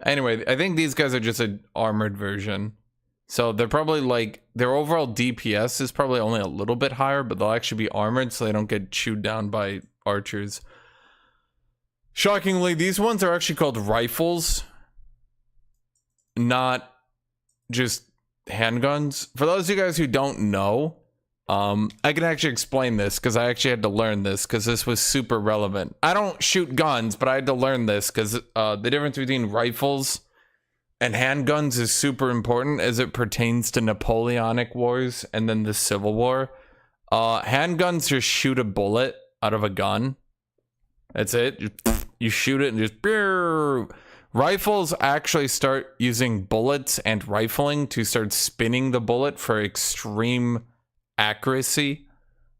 S1: Anyway, I think these guys are just an armored version. So they're probably like, their overall DPS is probably only a little bit higher, but they'll actually be armored so they don't get chewed down by archers. Shockingly, these ones are actually called rifles, not just handguns. For those of you guys who don't know, I can actually explain this because I actually had to learn this because this was super relevant. I don't shoot guns, but I had to learn this because the difference between rifles and handguns is super important as it pertains to Napoleonic Wars and then the Civil War. Handguns just shoot a bullet out of a gun. That's it. You shoot it and just... Rifles actually start using bullets and rifling to start spinning the bullet for extreme accuracy.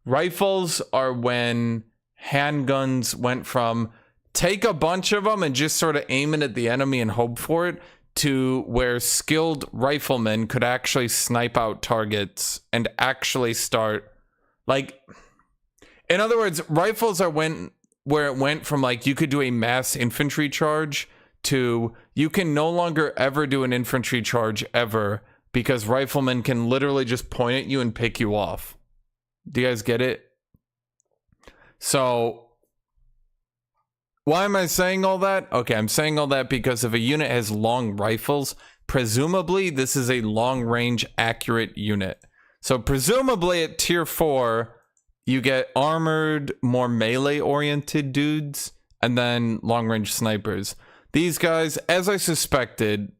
S1: Rifles are when handguns went from take a bunch of them and just sort of aim it at the enemy and hope for it, to where skilled riflemen could actually snipe out targets and actually start, like, in other words, rifles are where it went from like you could do a mass infantry charge to you can no longer ever do an infantry charge ever because riflemen can literally just point at you and pick you off. Do you guys get it? So why am I saying all that? Okay, I'm saying all that because if a unit has long rifles, presumably this is a long-range accurate unit. So presumably at tier 4, you get armored, more melee-oriented dudes, and then long-range snipers. These guys, as I suspected,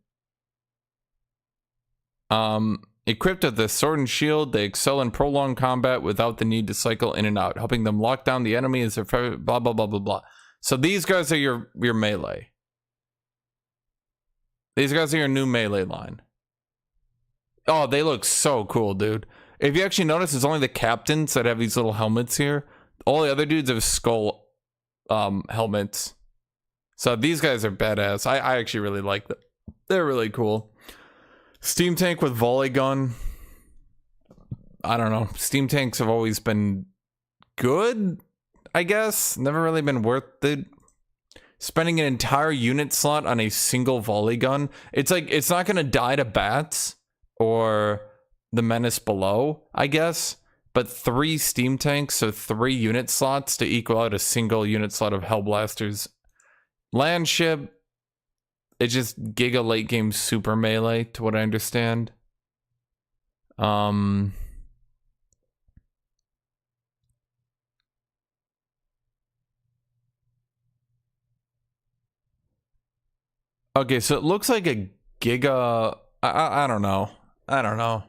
S1: equipped with the sword and shield, they excel in prolonged combat without the need to cycle in and out, helping them lock down the enemy as their blah, blah, blah, blah, blah. So these guys are your melee. These guys are your new melee line. Oh, they look so cool, dude. If you actually notice, it's only the captains that have these little helmets here. All the other dudes have skull helmets. So these guys are badass. I actually really like them. They're really cool. Steam tank with volley gun. I don't know. Steam tanks have always been good, I guess. Never really been worth it. Spending an entire unit slot on a single volley gun. It's like, it's not going to die to bats or the menace below, I guess. But 3 steam tanks, so 3 unit slots to equal out a single unit slot of Hellblasters. Land ship. It's just giga late game super melee, to what I understand. Okay, so it looks like a giga... I don't know. I don't know.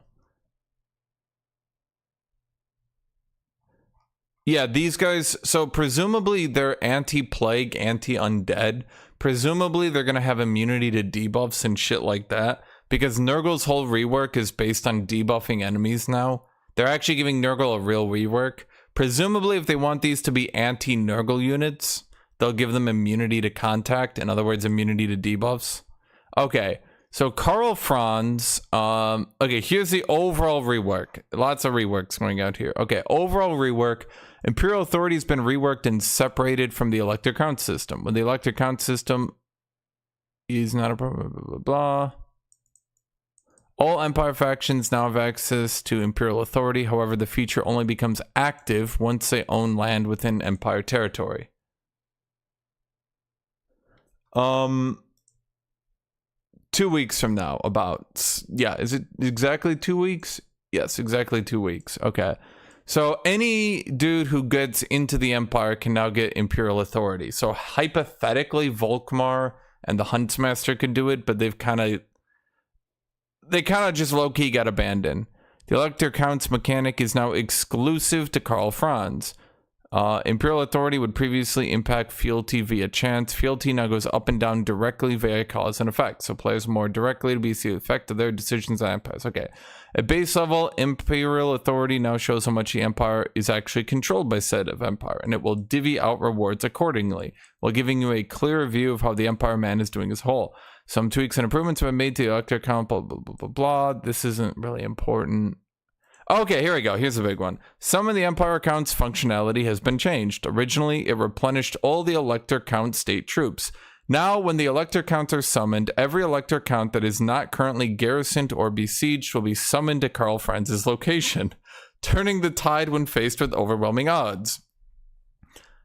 S1: Yeah, these guys... So presumably they're anti-plague, anti-undead. Presumably they're going to have immunity to debuffs and shit like that. Because Nurgle's whole rework is based on debuffing enemies now. They're actually giving Nurgle a real rework. Presumably if they want these to be anti-Nurgle units... they'll give them immunity to contact. In other words, immunity to debuffs. Okay, so Karl Franz. Okay, here's the overall rework. Lots of reworks going out here. Okay, overall rework. Imperial Authority has been reworked and separated from the Elector Count system. When the Elector Count system is not a problem, blah, blah, blah. All Empire factions now have access to Imperial Authority. However, the feature only becomes active once they own land within Empire territory. 2 weeks from now, about. Yeah, is it exactly 2 weeks? Yes, exactly 2 weeks. Okay. So any dude who gets into the Empire can now get Imperial Authority. So hypothetically, Volkmar and the Huntsmaster could do it, but they kind of just low-key got abandoned. The Elector Count's mechanic is now exclusive to Karl Franz. Imperial Authority would previously impact fealty via chance. Fealty now goes up and down directly via cause and effect, so players more directly to be see the effect of their decisions on empires. Okay. At base level, Imperial Authority now shows how much the Empire is actually controlled by said of Empire, and it will divvy out rewards accordingly, while giving you a clearer view of how the Empire man is doing as a whole. Some tweaks and improvements have been made to the Elector Count, blah, blah, blah, blah, blah. This isn't really important. Okay, here we go. Here's a big one. Some of the Empire Count's functionality has been changed. Originally, it replenished all the Elector Count state troops. Now, when the Elector Counts are summoned, every Elector Count that is not currently garrisoned or besieged will be summoned to Karl Franz's location, turning the tide when faced with overwhelming odds.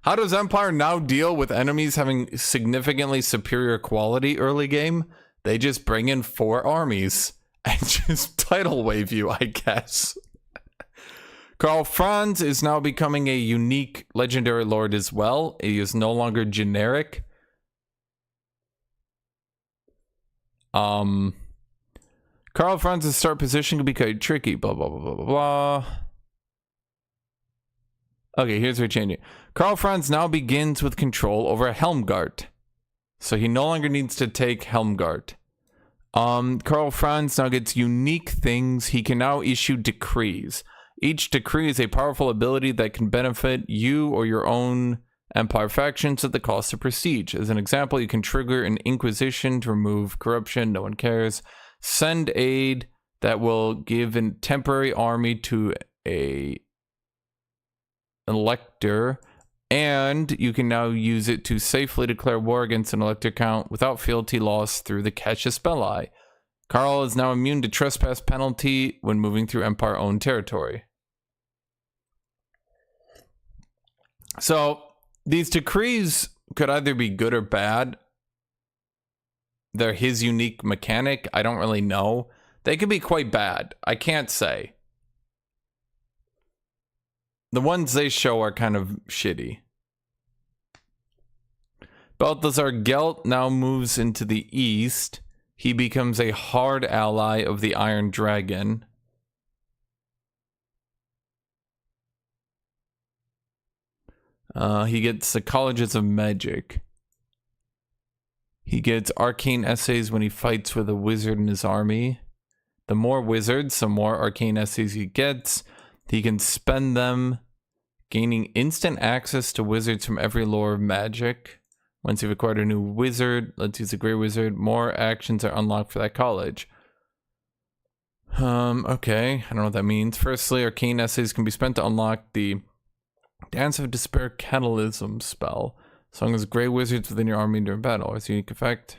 S1: How does Empire now deal with enemies having significantly superior quality early game? They just bring in 4 armies and just tidal wave you, I guess. Karl Franz is now becoming a unique legendary lord as well. He is no longer generic. Karl Franz's start position can be quite tricky. Blah, blah, blah, blah, blah, blah. Okay, here's what we're changing. Karl Franz now begins with control over Helmgart. So he no longer needs to take Helmgart. Karl Franz now gets unique things. He can now issue decrees. Each decree is a powerful ability that can benefit you or your own Empire factions at the cost of prestige. As an example, you can trigger an Inquisition to remove corruption. No one cares. Send aid that will give a temporary army to an elector. And you can now use it to safely declare war against an Elector Count without fealty loss through the Casus Belli. Karl is now immune to trespass penalty when moving through Empire-owned territory. So, these decrees could either be good or bad. They're his unique mechanic. I don't really know. They could be quite bad. I can't say. The ones they show are kind of shitty. Balthazar Gelt now moves into the east. He becomes a hard ally of the Iron Dragon. He gets the Colleges of Magic. He gets arcane essays when he fights with a wizard in his army. The more wizards, the more arcane essays he gets. He can spend them Gaining instant access to wizards from every lore of magic. Once you've acquired a new wizard, let's use a Grey Wizard. More actions are unlocked for that college. Okay, I don't know what that means. Firstly, arcane essays can be spent to unlock the Dance of Despair Catalysm spell. As long as Grey Wizards within your army during battle. It's a unique effect.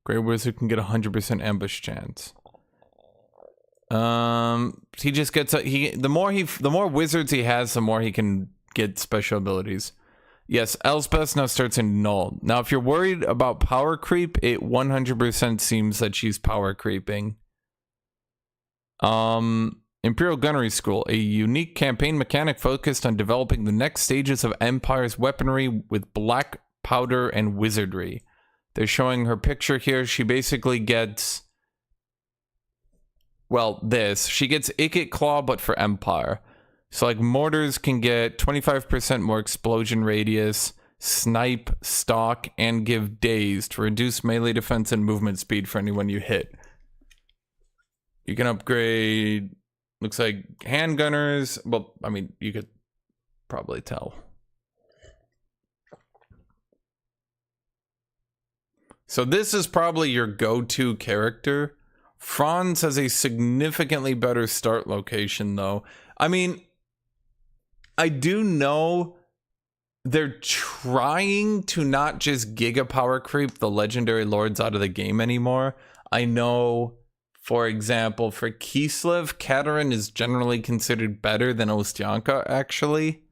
S1: Grey Wizard can get 100% ambush chance. He just gets the more wizards he has, the more he can get special abilities. Yes, Elspeth now starts in null. Now, if you're worried about power creep, it 100% seems that she's power creeping. Imperial Gunnery School, a unique campaign mechanic focused on developing the next stages of Empire's weaponry with black powder and wizardry. They're showing her picture here. She basically gets, well, she gets Ikit Claw, but for Empire. So, like, mortars can get 25% more explosion radius, snipe, stalk, and give daze to reduce melee defense and movement speed for anyone you hit. You can upgrade, looks like handgunners. Well, I mean, you could probably tell. So this is probably your go-to character. Franz has a significantly better start location, though. I mean, I do know they're trying to not just giga power creep the legendary lords out of the game anymore. I know, for example, for Kislev, Katerin is generally considered better than Ostyanka, actually.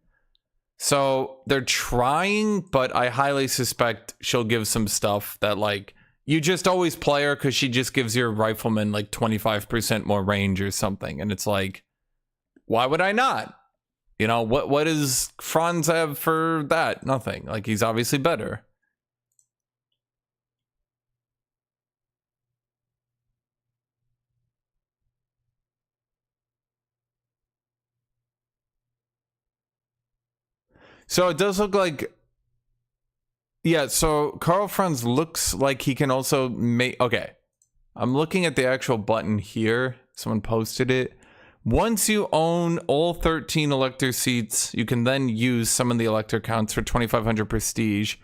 S1: So they're trying, but I highly suspect she'll give some stuff that, like, you just always play her because she just gives your rifleman like 25% more range or something. And it's like, why would I not? You know, what does Franz have for that? Nothing. Like, he's obviously better. So it does look like, yeah, so Karl Franz looks like he can also make, okay. I'm looking at the actual button here. Someone posted it. Once you own all 13 elector seats, you can then use some of the elector counts for 2,500 prestige.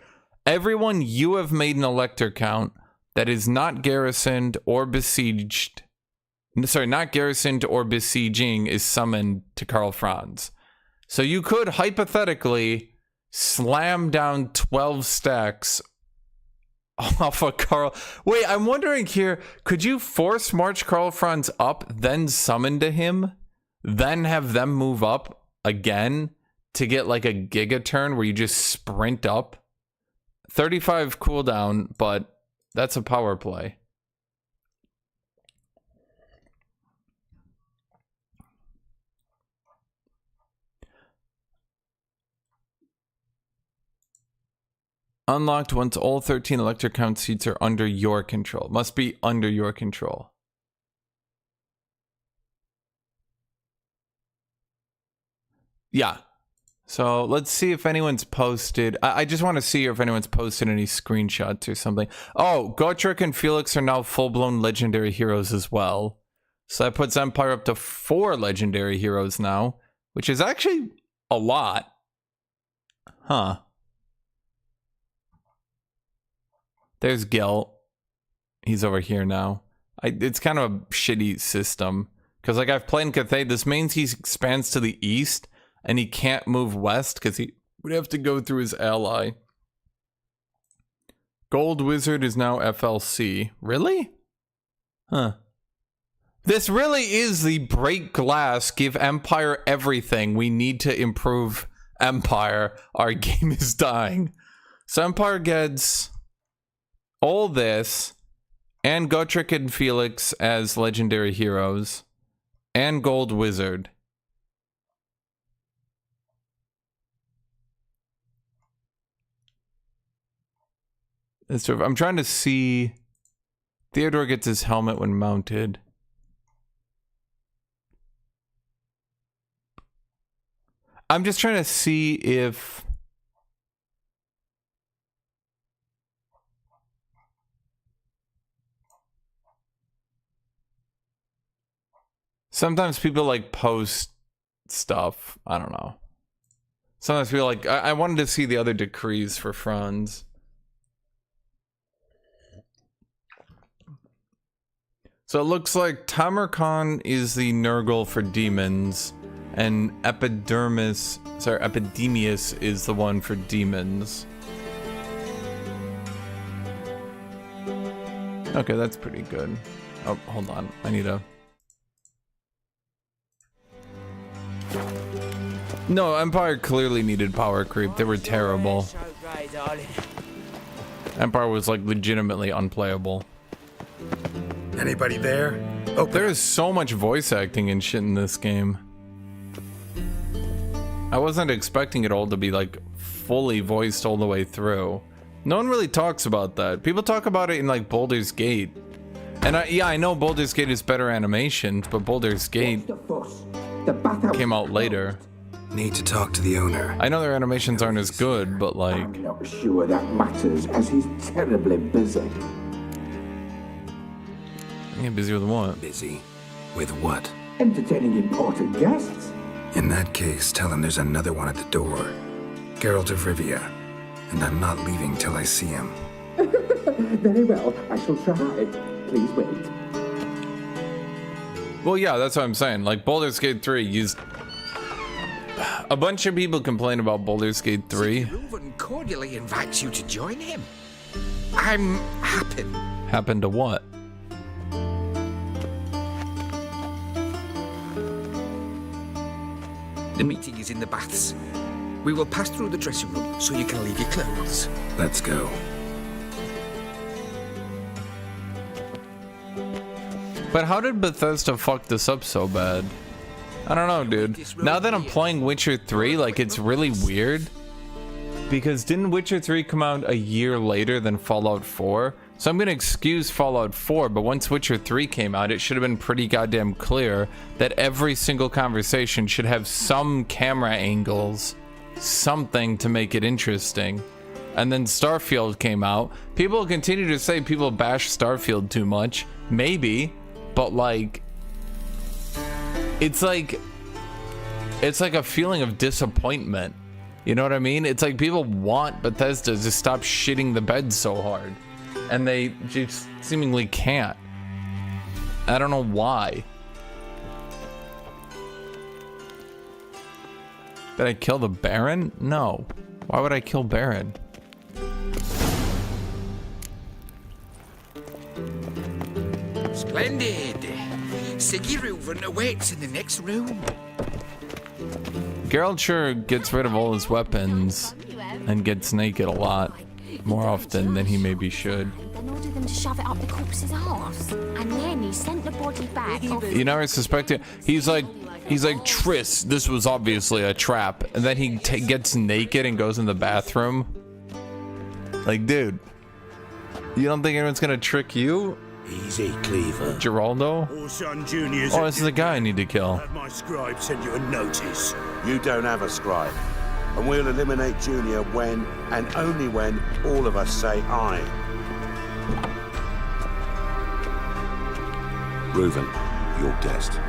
S1: Everyone you have made an elector count that is not garrisoned or besieged, sorry, not garrisoned or besieging is summoned to Karl Franz. So you could hypothetically slam down 12 stacks off of Karl. Wait, I'm wondering here, could you force march Karl Franz up, then summon to him, then have them move up again to get like a giga turn where you just sprint up? 35 cooldown, but that's a power play. Unlocked once all 13 elector count seats are under your control. Must be under your control. Yeah. So let's see if anyone's posted. I just want to see if anyone's posted any screenshots or something. Oh, Gotrek and Felix are now full-blown legendary heroes as well. So that puts Empire up to 4 legendary heroes now, which is actually a lot. Huh. There's Gil. He's over here now. It's kind of a shitty system. Because, like, I've played in Cathay. This means he expands to the east. And he can't move west because he would have to go through his ally. Gold Wizard is now FLC. Really? Huh. This really is the break glass, give Empire everything. We need to improve Empire. Our game is dying. So Empire gets all this, and Gotrek and Felix as legendary heroes, and Gold Wizard. I'm trying to see. Theodore gets his helmet when mounted. I'm just trying to see if sometimes people like post stuff. I don't know. Sometimes I feel like I wanted to see the other decrees for Franz. So it looks like Tamarkan is the Nurgle for demons, and Epidemius is the one for demons. Okay, that's pretty good. Oh, hold on. I need a... No, Empire clearly needed power creep. They were terrible. Empire was like legitimately unplayable.
S4: Anybody there?
S1: Oh, there is so much voice acting and shit in this game. I wasn't expecting it all to be like fully voiced all the way through. No one really talks about that. People talk about it in like Baldur's Gate. And yeah, I know Baldur's Gate is better animations, but Baldur's Gate came out later.
S4: Need to talk to the owner.
S1: I know their animations aren't as good, but like...
S12: I'm not sure that matters, as he's terribly busy.
S1: Yeah, busy with what?
S4: Busy with what?
S12: Entertaining important guests.
S4: In that case, tell him there's another one at the door. Geralt of Rivia. And I'm not leaving till I see him.
S12: Very well, I shall try. Please wait.
S1: Well, yeah, that's what I'm saying. Like, Baldur's Gate 3 used... A bunch of people complain about Baldur's Gate 3.
S21: Reuven cordially invites you to join him. I'm happy.
S1: Happen to what?
S21: The meeting is in the baths. We will pass through the dressing room so you can leave your clothes.
S4: Let's go.
S1: But how did Bethesda fuck this up so bad? I don't know, dude. Now that I'm playing Witcher 3, like, it's really weird. Because didn't Witcher 3 come out a year later than Fallout 4? So I'm gonna excuse Fallout 4, but once Witcher 3 came out, it should have been pretty goddamn clear that every single conversation should have some camera angles, something to make it interesting. And then Starfield came out. People continue to say people bash Starfield too much. Maybe, but like... It's like a feeling of disappointment. You know what I mean? It's like people want Bethesda to stop shitting the bed so hard. And they just seemingly can't. I don't know why. Did I kill the Baron? No. Why would I kill Baron?
S21: Splendid. Siggy Reuven awaits in the next room.
S1: Geralt sure gets rid of all his weapons and gets naked a lot. More often than he maybe should.
S13: Then ordered them to shove it up the corpse's arse. And then he sent the body back.
S1: You never suspected. He's like Triss, this was obviously a trap. And then he gets naked and goes in the bathroom. Like, dude, you don't think anyone's gonna trick you?
S6: Easy, Cleaver.
S1: Geraldo? Oh, this is the guy I need to kill.
S6: Have my scribe send you a notice.
S23: You don't have a scribe. And we'll eliminate Junior when, and only when, all of us say aye.
S5: Reuven, your guest.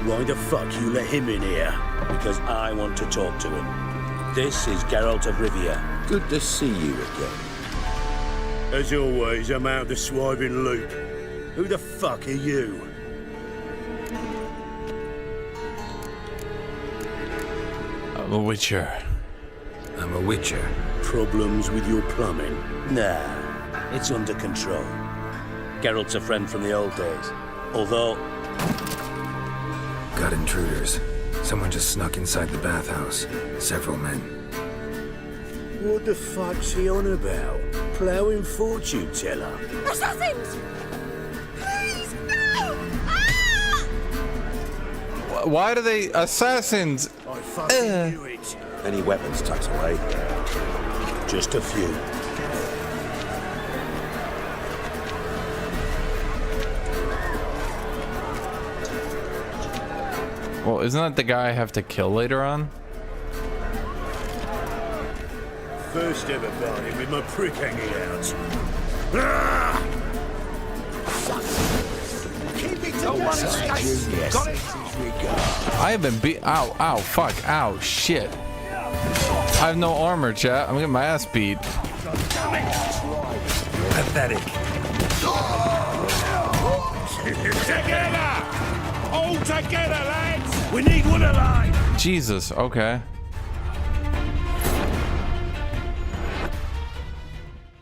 S6: Why the fuck you let him in here? Because I want to talk to him. This is Geralt of Rivia.
S23: Good to see you again.
S6: As always, I'm out of the swiving loop. Who the fuck are you?
S1: I'm a witcher.
S4: I'm a witcher.
S6: Problems with your plumbing? Nah, it's under control. Geralt's a friend from the old days. Although...
S4: Got intruders. Someone just snuck inside the bathhouse. Several men.
S6: What the fuck's he on about? Ploughing fortune teller?
S14: Assassins! Please, no! Ah!
S1: Why do they... Assassins!
S6: I fucking knew it.
S23: Any weapons tucked away?
S6: Just a few.
S1: Well, isn't that the guy I have to kill later on?
S6: First ever party with my prick hanging out. Ah!
S23: Junior sends his regards.
S1: I have been beat. Ow, ow, fuck, ow, shit. I have no armor, chat. I'm getting my ass beat.
S19: Pathetic.
S23: Together! All together, lads! We need one alive!
S1: Jesus, okay.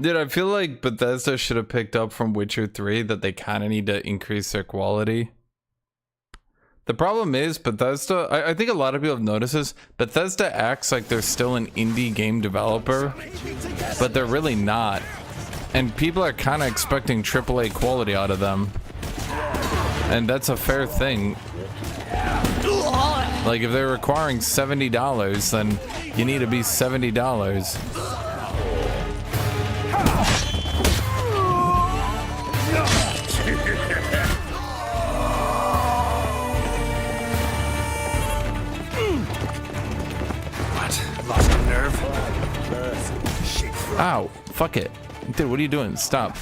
S1: Dude, I feel like Bethesda should have picked up from Witcher 3 that they kind of need to increase their quality. The problem is Bethesda, I think a lot of people have noticed this, Bethesda acts like they're still an indie game developer, but they're really not. And people are kind of expecting AAA quality out of them. And that's a fair thing. Like, if they're requiring $70, then you need to be $70.
S19: Lost a nerve.
S1: Ow, fuck it. Dude, what are you doing? Stop.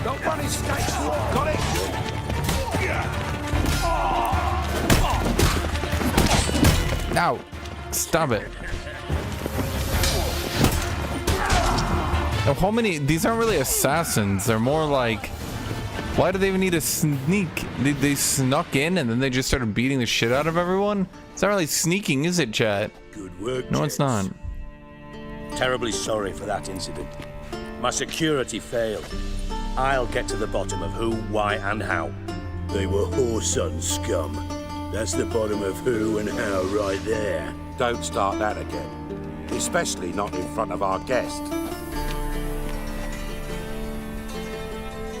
S23: Don't run his stakes. Got it?
S1: Ow, stop it. Now, how many? These aren't really assassins. They're more like, why do they even need to sneak? They snuck in and then they just started beating the shit out of everyone? It's not really sneaking, is it, chat?
S6: Good work,
S1: No, it's not.
S6: Terribly sorry for that incident. My security failed. I'll get to the bottom of who, why, and how. They were whoreson scum. That's the bottom of who and how right there.
S23: Don't start that again. Especially not in front of our guest.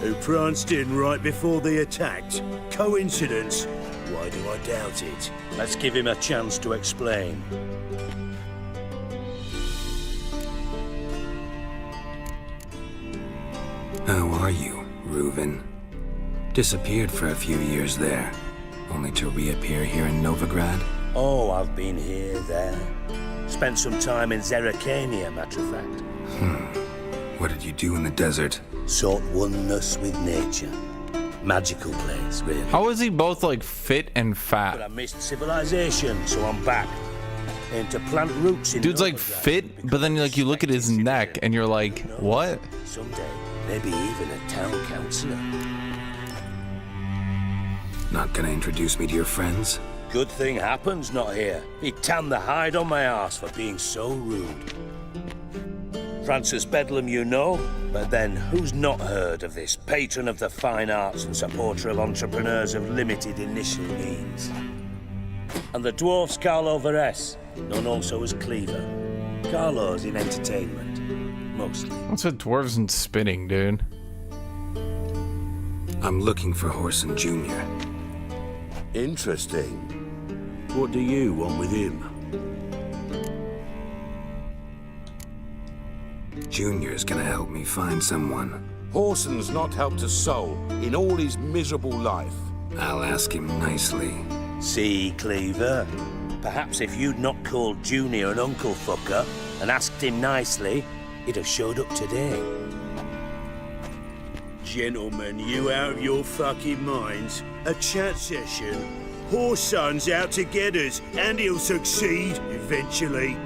S6: Who pranced in right before they attacked. Coincidence? Why do I doubt it? Let's give him a chance to explain.
S4: How are you, Reuven? Disappeared for a few years there, only to reappear here in Novigrad?
S6: Oh, I've been here, there. Spent some time in Zerrikania, matter of fact.
S4: What did you do in the desert?
S6: Sought oneness with nature. Magical place, really.
S1: How is he both like fit and
S6: But
S1: fat?
S6: I missed civilization, so I'm back. Aim to plant roots in
S1: Dude's like
S6: Novigrad.
S1: fit, but then like you look at his neck and you're like, what?
S6: Someday, maybe even a town councillor.
S4: Not gonna introduce me to your friends?
S6: Good thing happens not here. He tanned the hide on my ass for being so rude. Francis Bedlam, you know, but then who's not heard of this patron of the fine arts and supporter of entrepreneurs of limited initial means? And the dwarf's Carlo Veres, known also as Cleaver. Carlo's in entertainment, mostly.
S1: What's with dwarves and spinning, dude?
S4: I'm looking for Whoreson Jr.
S23: Interesting.
S6: What do you want with him?
S4: Junior's gonna help me find someone.
S23: Whoreson's not helped a soul in all his miserable life.
S4: I'll ask him nicely.
S6: See, Cleaver? Perhaps if you'd not called Junior an uncle fucker and asked him nicely, he'd have showed up today. Gentlemen, you out of your fucking minds? A chat session? Whoreson's out to get us, and he'll succeed eventually.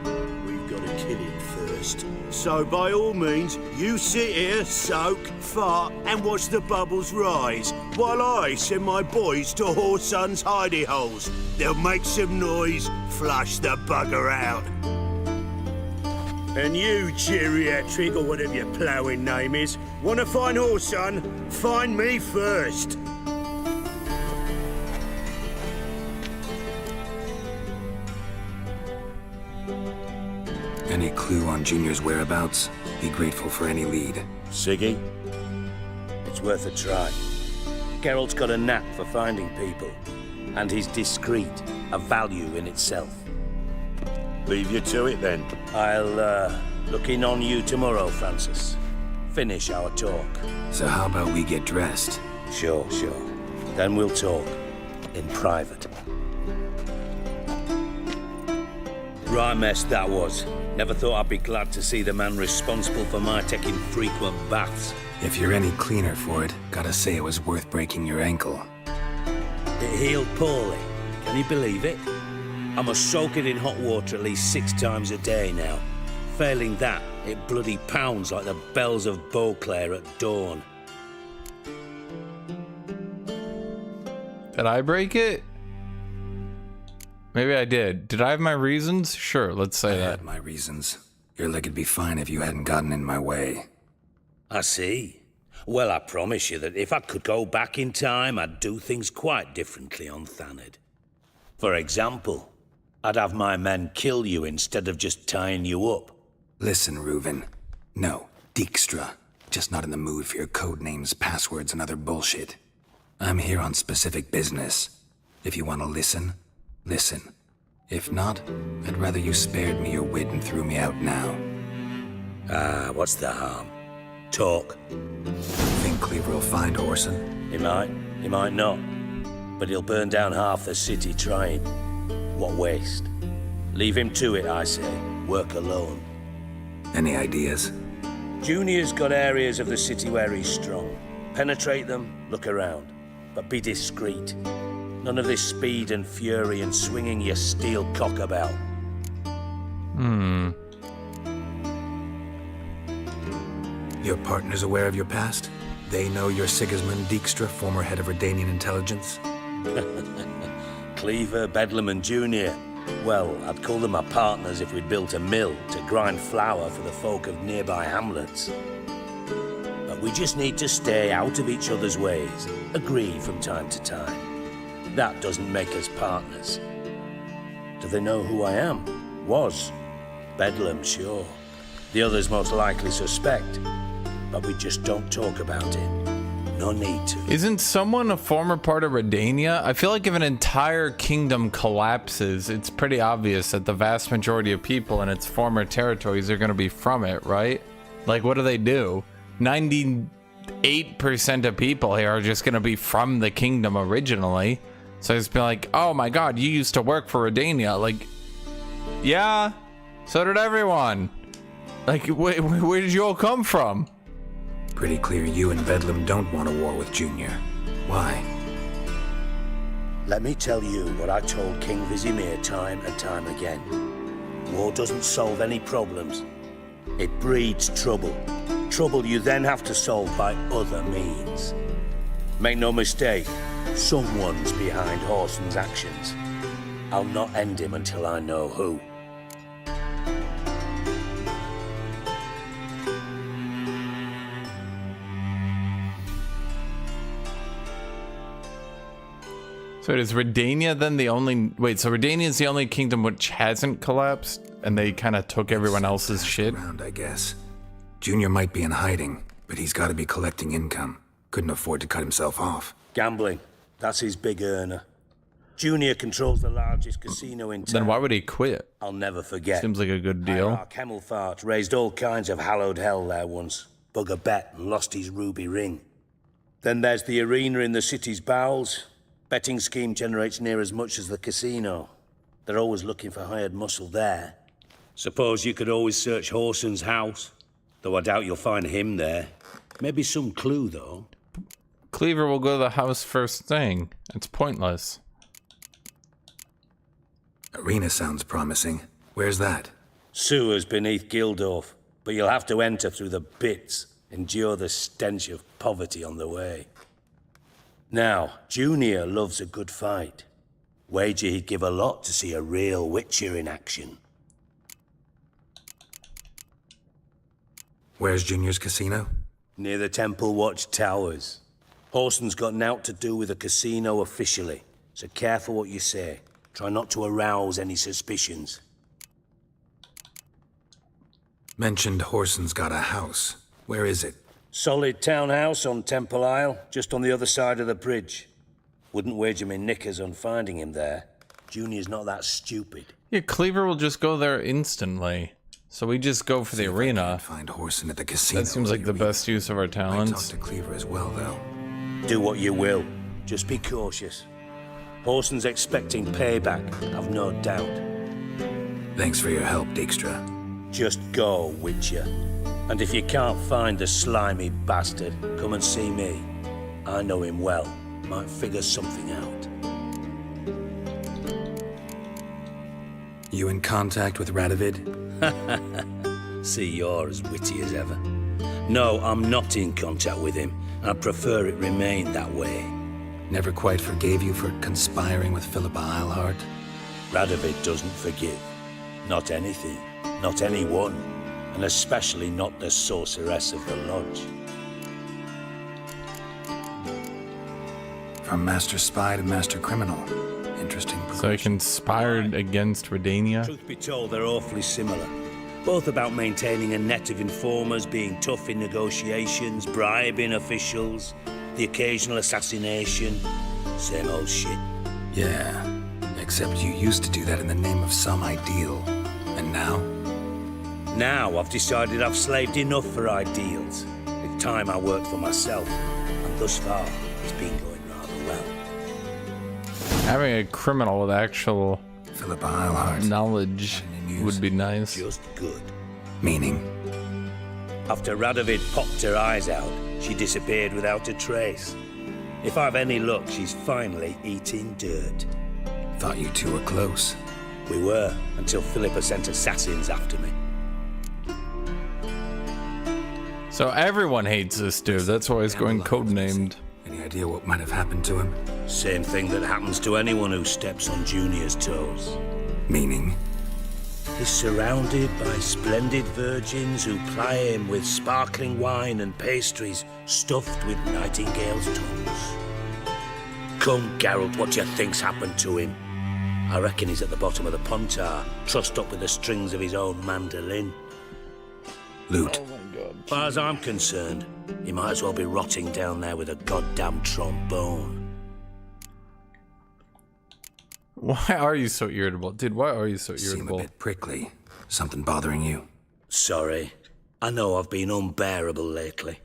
S6: We've got to kill him first. So by all means, you sit here, soak, fart, and watch the bubbles rise, while I send my boys to Whoreson's hidey holes. They'll make some noise, flush the bugger out. And you, geriatric, or whatever your ploughing name is, want to find Whoreson? Find me first.
S4: Any clue on Junior's whereabouts? Be grateful for any lead.
S6: Siggy? It's worth a try. Geralt's got a knack for finding people, and he's discreet, a value in itself.
S23: Leave you to it then.
S6: I'll look in on you tomorrow, Francis. Finish our talk.
S4: So how about we get dressed?
S6: Sure. Then we'll talk. In private. Right mess that was. Never thought I'd be glad to see the man responsible for my taking frequent baths.
S4: If you're any cleaner for it, gotta say it was worth breaking your ankle.
S8: It healed poorly. Can you believe it? I must soak it in hot water at least 6 times a day now. Failing that, it bloody pounds like the bells of Beauclair at dawn.
S1: Did I break it? Maybe I did. Did I have my reasons? Sure, let's say that.
S4: I had my reasons. Your leg would be fine if you hadn't gotten in my way.
S8: I see. Well, I promise you that if I could go back in time, I'd do things quite differently on Thanedd. For example, I'd have my men kill you instead of just tying you up.
S4: Listen, Reuven. No, Dijkstra. Just not in the mood for your code names, passwords, and other bullshit. I'm here on specific business. If you want to listen, listen. If not, I'd rather you spared me your wit and threw me out now.
S8: Ah, what's the harm? Talk.
S4: Think Cleaver will find Orson?
S8: He might not. But he'll burn down half the city trying. What waste. Leave him to it, I say. Work alone.
S4: Any ideas?
S8: Junior's got areas of the city where he's strong. Penetrate them, look around. But be discreet. None of this speed and fury and swinging your steel cock about.
S4: Your partner's aware of your past? They know you're Sigismund Dijkstra, former head of Redanian intelligence?
S8: Cleaver, Bedlam and Junior. Well, I'd call them my partners if we'd built a mill to grind flour for the folk of nearby hamlets. But we just need to stay out of each other's ways, agree from time to time. That doesn't make us partners. Do they know who I am? Was. Bedlam, sure. The others most likely suspect. But we just don't talk about it. No need to.
S1: Isn't someone a former part of Redania? I feel like if an entire kingdom collapses, it's pretty obvious that the vast majority of people in its former territories are going to be from it, right? Like, what do? 98% of people here are just going to be from the kingdom originally. So it's been like, oh my god, you used to work for Redania. Like, yeah, so did everyone. Like, where did you all come from?
S4: Pretty clear you and Bedlam don't want a war with Junior. Why?
S8: Let me tell you what I told King Vizimir time and time again. War doesn't solve any problems. It breeds trouble. Trouble you then have to solve by other means. Make no mistake, someone's behind Horson's actions. I'll not end him until I know who.
S1: So is Redania then the only... Wait, so Redania is the only kingdom which hasn't collapsed? And they kind of took everyone else's shit?
S4: Around, I guess. Junior might be in hiding, but he's got to be collecting income. Couldn't afford to cut himself off.
S8: Gambling. That's his big earner. Junior controls the largest casino in town.
S1: Then why would he quit?
S8: I'll never forget.
S1: Seems like a good deal.
S8: Hierarch Hemmelfart raised all kinds of hallowed hell there once. Bug a bet and lost his ruby ring. Then there's the arena in the city's bowels. Betting scheme generates near as much as the casino. They're always looking for hired muscle there. Suppose you could always search Horson's house, though I doubt you'll find him there. Maybe some clue, though.
S1: Cleaver will go to the house first thing. It's pointless.
S4: Arena sounds promising. Where's that?
S8: Sewers beneath Gildorf, but you'll have to enter through the bits, endure the stench of poverty on the way. Now, Junior loves a good fight. Wager he'd give a lot to see a real Witcher in action.
S4: Where's Junior's casino?
S8: Near the Temple Watch Towers. Horson's got naught to do with the casino officially, so careful what you say. Try not to arouse any suspicions.
S4: Mentioned Horson's got a house. Where is it?
S8: Solid townhouse on Temple Isle, just on the other side of the bridge. Wouldn't wager me knickers on finding him there. Junior's not that stupid.
S1: Yeah, Cleaver will just go there instantly. So we just go for the arena.
S4: Find Horson at the casino.
S1: That seems like the best use of our talents.
S4: Talk to Cleaver as well, though.
S8: Do what you will. Just be cautious. Horson's expecting payback, I've no doubt.
S4: Thanks for your help, Dijkstra.
S8: Just go, Witcher. And if you can't find the slimy bastard, come and see me. I know him well. Might figure something out.
S4: You in contact with Radovid?
S8: See, you're as witty as ever. No, I'm not in contact with him. I prefer it remain that way.
S4: Never quite forgave you for conspiring with Philippa Eilhart?
S8: Radovid doesn't forgive. Not anything. Not anyone. And especially not the sorceress of the lodge.
S4: From master spy to master criminal. Interesting.
S1: So he conspired against Redania?
S8: Truth be told, they're awfully similar. Both about maintaining a net of informers, being tough in negotiations, bribing officials, the occasional assassination. Same old shit.
S4: Yeah, except you used to do that in the name of some ideal. And now?
S8: Now I've decided I've slaved enough for ideals. It's time I worked for myself. And thus far, it's been going rather well.
S1: Having a criminal with actual
S4: Philippa Eilhart
S1: knowledge would be nice.
S8: Just good.
S4: Meaning?
S8: After Radovid popped her eyes out, she disappeared without a trace. If I've any luck, she's finally eating dirt.
S4: Thought you two were close.
S8: We were, until Philippa sent assassins after me.
S1: So everyone hates this dude, that's why he's going codenamed.
S4: Any idea what might have happened to him?
S8: Same thing that happens to anyone who steps on Junior's toes.
S4: Meaning?
S8: He's surrounded by splendid virgins who ply him with sparkling wine and pastries stuffed with nightingales' tongues. Come, Geralt, what do you think's happened to him? I reckon he's at the bottom of the Pontar, trussed up with the strings of his own mandolin.
S4: Loot.
S1: Oh my god.
S8: As far as I'm concerned, he might as well be rotting down there with a goddamn trombone.
S1: Why are you so irritable? Dude, why are you so
S4: Seem
S1: irritable?
S4: a bit prickly. Something bothering you?
S8: Sorry. I know I've been unbearable lately.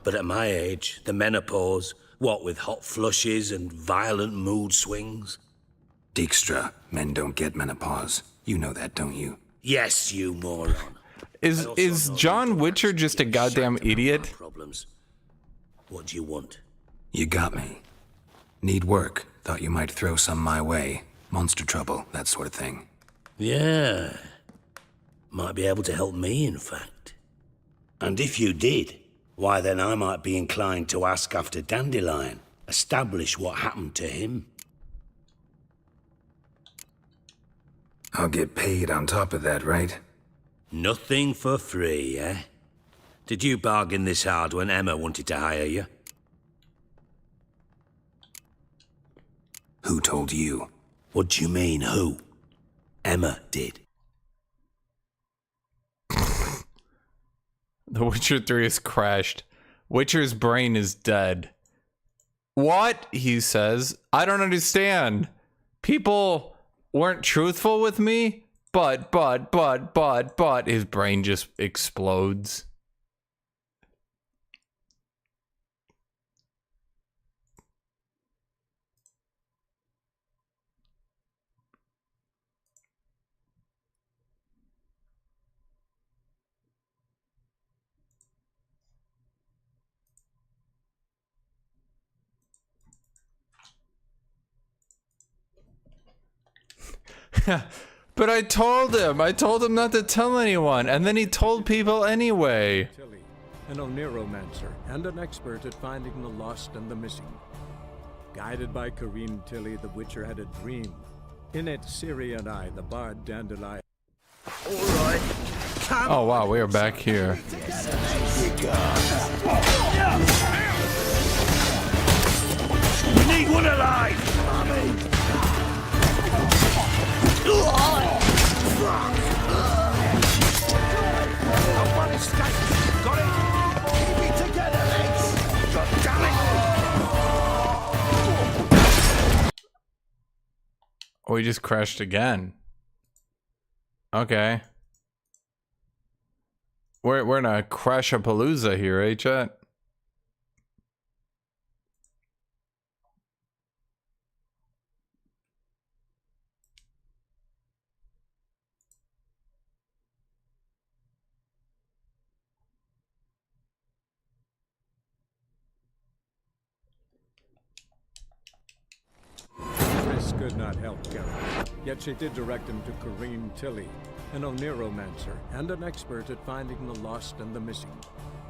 S8: But at my age, the menopause, what with hot flushes and violent mood swings.
S4: Dijkstra, men don't get menopause. You know that, don't you?
S8: Yes, you moron.
S1: Is John Witcher just a goddamn idiot?
S8: Problems. What do you want?
S4: You got me. Need work. Thought you might throw some my way. Monster trouble, that sort of thing.
S8: Yeah. Might be able to help me, in fact. And if you did, why then I might be inclined to ask after Dandelion. Establish what happened to him.
S4: I'll get paid on top of that, right?
S8: Nothing for free, eh? Did you bargain this hard when Emma wanted to hire you?
S4: Who told you?
S8: What do you mean, who? Emma did.
S1: The Witcher 3 has crashed. Witcher's brain is dead. What? He says. I don't understand. People weren't truthful with me, but, his brain just explodes. But I told him not to tell anyone, and then he told people anyway.
S15: Tilly, an Oniromancer and an expert at finding the lost and the missing. Guided by Kareem Tilly, the Witcher had a dream. In it, Ciri and I, the bard Dandelion.
S2: All right.
S1: Oh wow, we are back here.
S8: We need one alive!
S2: Got it! Keep it together, legs! God damn it!
S1: Oh, we just crashed again. Okay. We're in a crash-a-palooza here, eh, chat?
S15: Triss could not help Geralt, yet she did direct him to Corrine Tilly, an Oniromancer and an expert at finding the lost and the missing.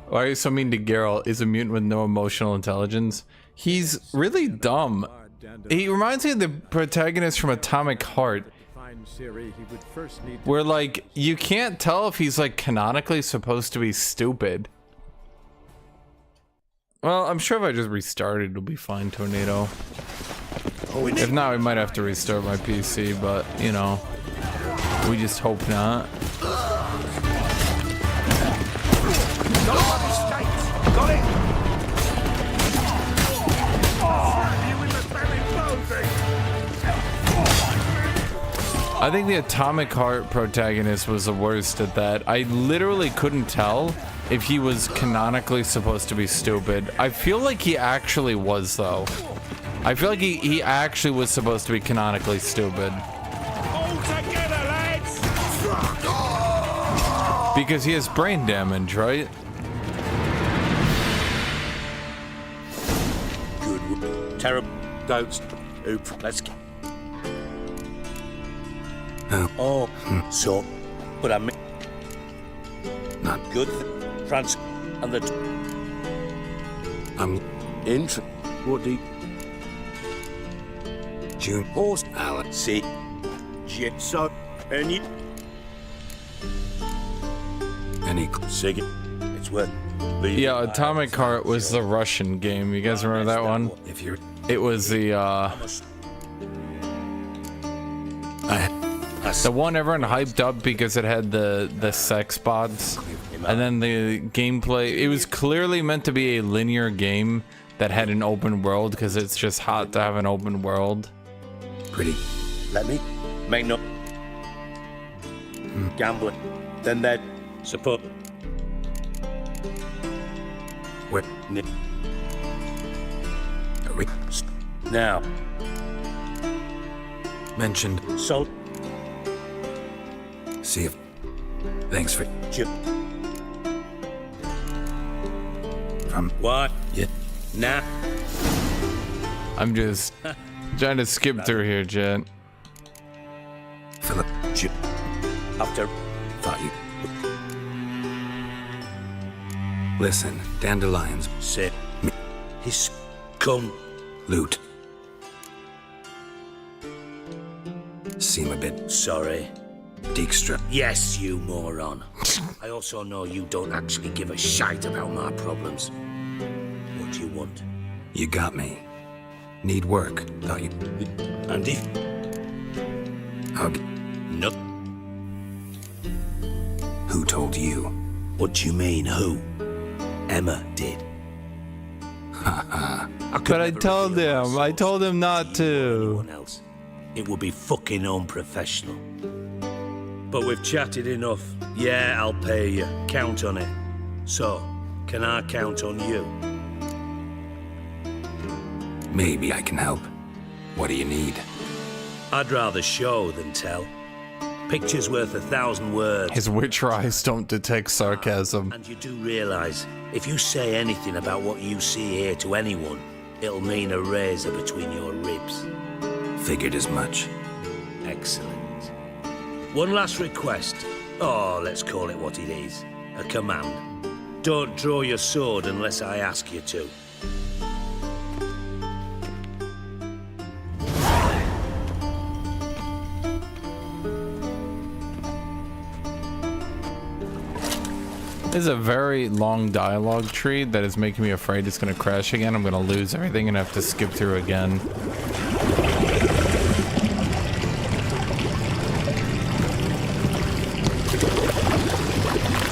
S1: Why are you so mean to Geralt? Is a mutant with no emotional intelligence? He's really dumb. He reminds me of the protagonist from Atomic Heart, where like you can't tell if he's like canonically supposed to be stupid. Well, I'm sure if I just restarted, it'll be fine, Tornado. If not, we might have to restart my PC, but you know, we just hope not.
S3: Got it!
S1: I think the Atomic Heart protagonist was the worst at that. I literally couldn't tell if he was canonically supposed to be stupid. I feel like he actually was, though. I feel like he actually was supposed to be canonically stupid.
S3: All together, lads!
S1: Because he has brain damage, right?
S8: Good. Terrible. Don't. Oop. Let's go. Oh, so. But I mean.
S4: Not
S8: good. France and the.
S4: I'm
S8: in. What do you.
S4: June.
S8: Horse. Alan. See. Jet. So. Any. Sig. It's worth.
S1: Yeah, Atomic Heart was the Russian game. You guys remember that one?
S4: If you're.
S1: It was the one everyone hyped up because it had the sex bots, and then the gameplay. It was clearly meant to be a linear game that had an open world because it's just hot to have an open world.
S4: Pretty.
S8: Let me make no gambling. Then that support.
S4: What?
S8: Now.
S4: Mentioned.
S8: So.
S4: See if. Thanks for. From
S8: what?
S4: Yeah.
S8: Nah.
S1: I'm just trying to skip through here, Jen.
S4: Philip.
S8: After.
S4: Thought you. Listen, dandelions.
S8: Sit. He's come.
S4: Loot. Seem a bit.
S8: Sorry.
S4: Dijkstra.
S8: Yes, you moron. I also know you don't actually give a shite about my problems. What do you want?
S4: You got me. Need work. Thought you.
S8: And if.
S4: Hug.
S8: No.
S4: Who told you?
S8: What do you mean, who? Emma did.
S4: Haha.
S1: But I told him. I told him not to.
S8: Else. It would be fucking unprofessional. But we've chatted enough. Yeah, I'll pay you. Count on it. So, can I count on you?
S4: Maybe I can help. What do you need?
S8: I'd rather show than tell. Picture's worth 1,000 words.
S1: His witcher eyes don't detect sarcasm.
S8: And you do realize, if you say anything about what you see here to anyone, it'll mean a razor between your ribs.
S4: Figured as much.
S8: Excellent. One last request. Oh, let's call it what it is. A command. Don't draw your sword unless I ask you to.
S1: This is a very long dialogue tree that is making me afraid it's going to crash again. I'm going to lose everything and have to skip through again.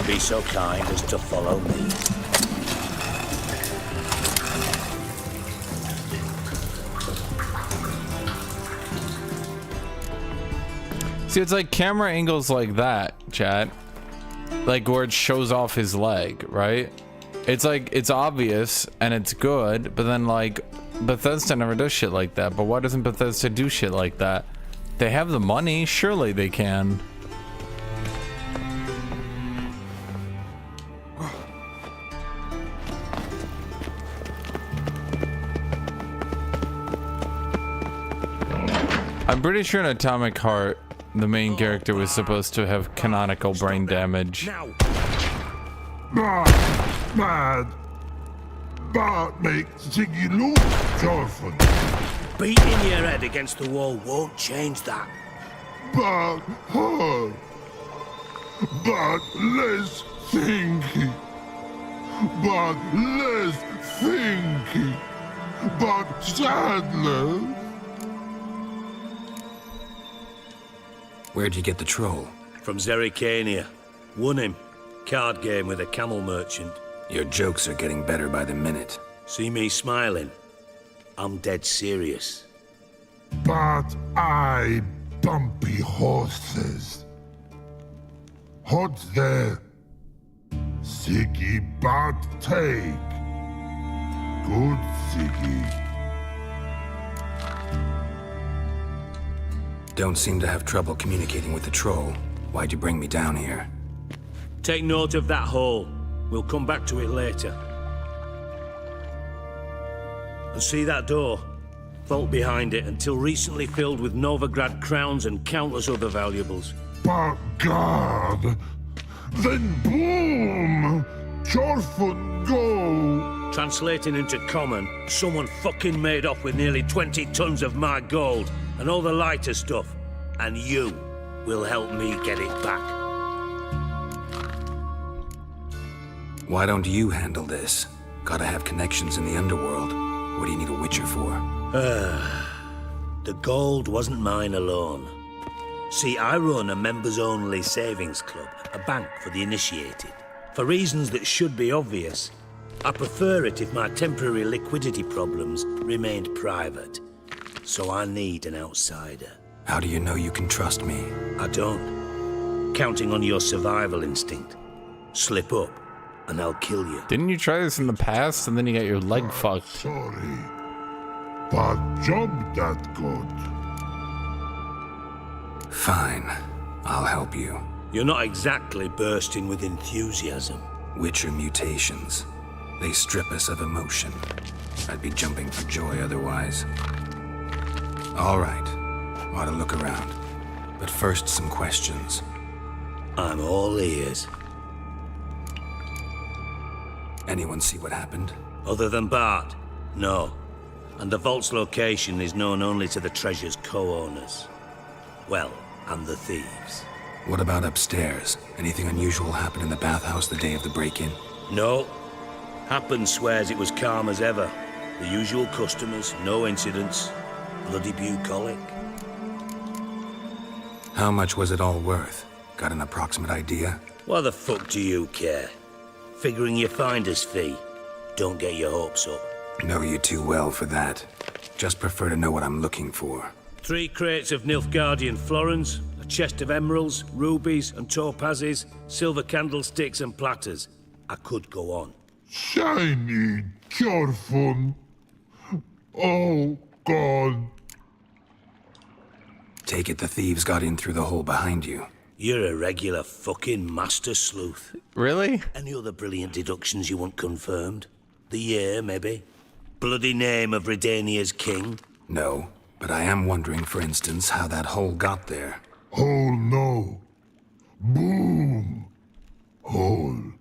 S8: Be so kind as to follow me.
S1: See, it's like camera angles like that, chat. Like where it shows off his leg, right? It's like, it's obvious and it's good, but then like Bethesda never does shit like that. But why doesn't Bethesda do shit like that? They have the money, surely they can. I'm pretty sure in Atomic Heart, the main character was supposed to have canonical brain damage.
S3: Mad. But make Ziggy look Jorfin.
S8: Beating your head against the wall won't change that.
S3: But her. But less thinky. But less thinky. But sadler.
S4: Where'd you get the troll?
S8: From Zerrikania. Won him. Card game with a camel merchant.
S4: Your jokes are getting better by the minute.
S8: See me smiling? I'm dead serious.
S3: But I bumpy horses. Hot there. Siggy but take. Good Siggy.
S4: Don't seem to have trouble communicating with the troll. Why'd you bring me down here?
S8: Take note of that hole. We'll come back to it later. And see that door? Vault behind it, until recently filled with Novigrad crowns and countless other valuables.
S3: But God! Then boom! Jorfun go!
S8: Translating into common, someone fucking made off with nearly 20 tons of my gold and all the lighter stuff. And you will help me get it back.
S4: Why don't you handle this? Gotta have connections in the underworld. What do you need a witcher for?
S8: The gold wasn't mine alone. See, I run a members-only savings club, a bank for the initiated. For reasons that should be obvious, I prefer it if my temporary liquidity problems remained private. So I need an outsider.
S4: How do you know you can trust me?
S8: I don't. Counting on your survival instinct. Slip up, and I'll kill you.
S1: Didn't you try this in the past and then you got your leg fucked?
S3: Sorry. But job that good.
S4: Fine. I'll help you.
S8: You're not exactly bursting with enthusiasm.
S4: Witcher mutations. They strip us of emotion. I'd be jumping for joy otherwise. All right. Ought to look around. But first, some questions.
S8: I'm all ears.
S4: Anyone see what happened?
S8: Other than Bart? No. And the vault's location is known only to the treasure's co-owners. Well, and the thieves.
S4: What about upstairs? Anything unusual happen in the bathhouse the day of the break-in?
S8: No. Happen swears it was calm as ever. The usual customers, no incidents. Bloody bucolic.
S4: How much was it all worth? Got an approximate idea?
S8: Why the fuck do you care? Figuring your finder's fee. Don't get your hopes up.
S4: Know you too well for that. Just prefer to know what I'm looking for.
S8: 3 crates of Nilfgaardian florins, a chest of emeralds, rubies and topazes, silver candlesticks and platters. I could go on.
S3: Shiny Jorfun. Oh, God.
S4: Take it the thieves got in through the hole behind you.
S8: You're a regular fucking master sleuth.
S1: Really?
S8: Any other brilliant deductions you want confirmed? The year, maybe? Bloody name of Redania's king?
S4: No, but I am wondering, for instance, how that hole got there.
S3: Hole no. Boom. Hole.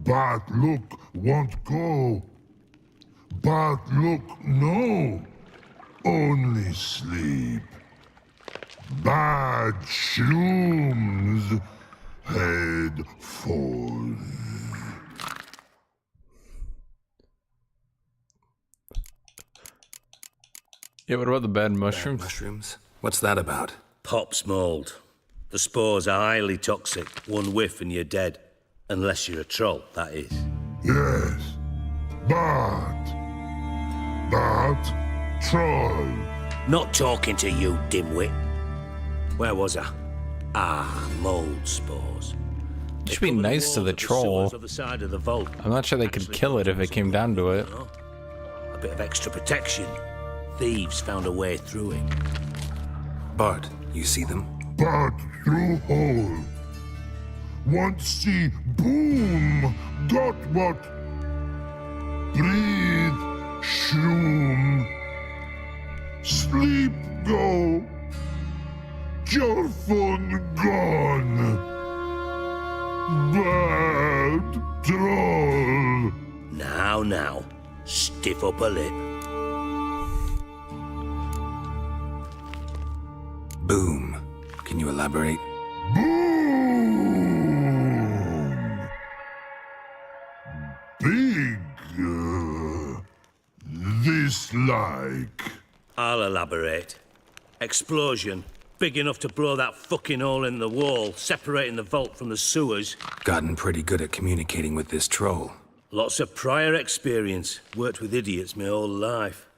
S3: But look won't go. But look no. Only sleep. Bad shrooms. Head falls.
S1: Yeah, what about the bad mushrooms?
S4: Bad mushrooms? What's that about?
S8: Pops mold. The spores are highly toxic. One whiff and you're dead. Unless you're a troll, that is.
S3: Yes. But troll.
S8: Not talking to you, dimwit. Where was I? Ah, mold spores.
S1: You should be nice to the troll.
S8: Other side of the vault.
S1: I'm not sure they could kill it if it came down to it.
S8: A bit of extra protection. Thieves found a way through it.
S4: Bart, you see them?
S3: But through hole. Want see boom. Got what? Breathe. Shroom. Sleep go.
S6: Now, stiff up a lip.
S4: Boom. Can you elaborate?
S18: Big, this like.
S6: I'll elaborate. Explosion. Big enough to blow that fucking hole in the wall, separating the vault from the sewers.
S4: Gotten pretty good at communicating with this troll.
S6: Lots of prior experience. Worked with idiots my whole life.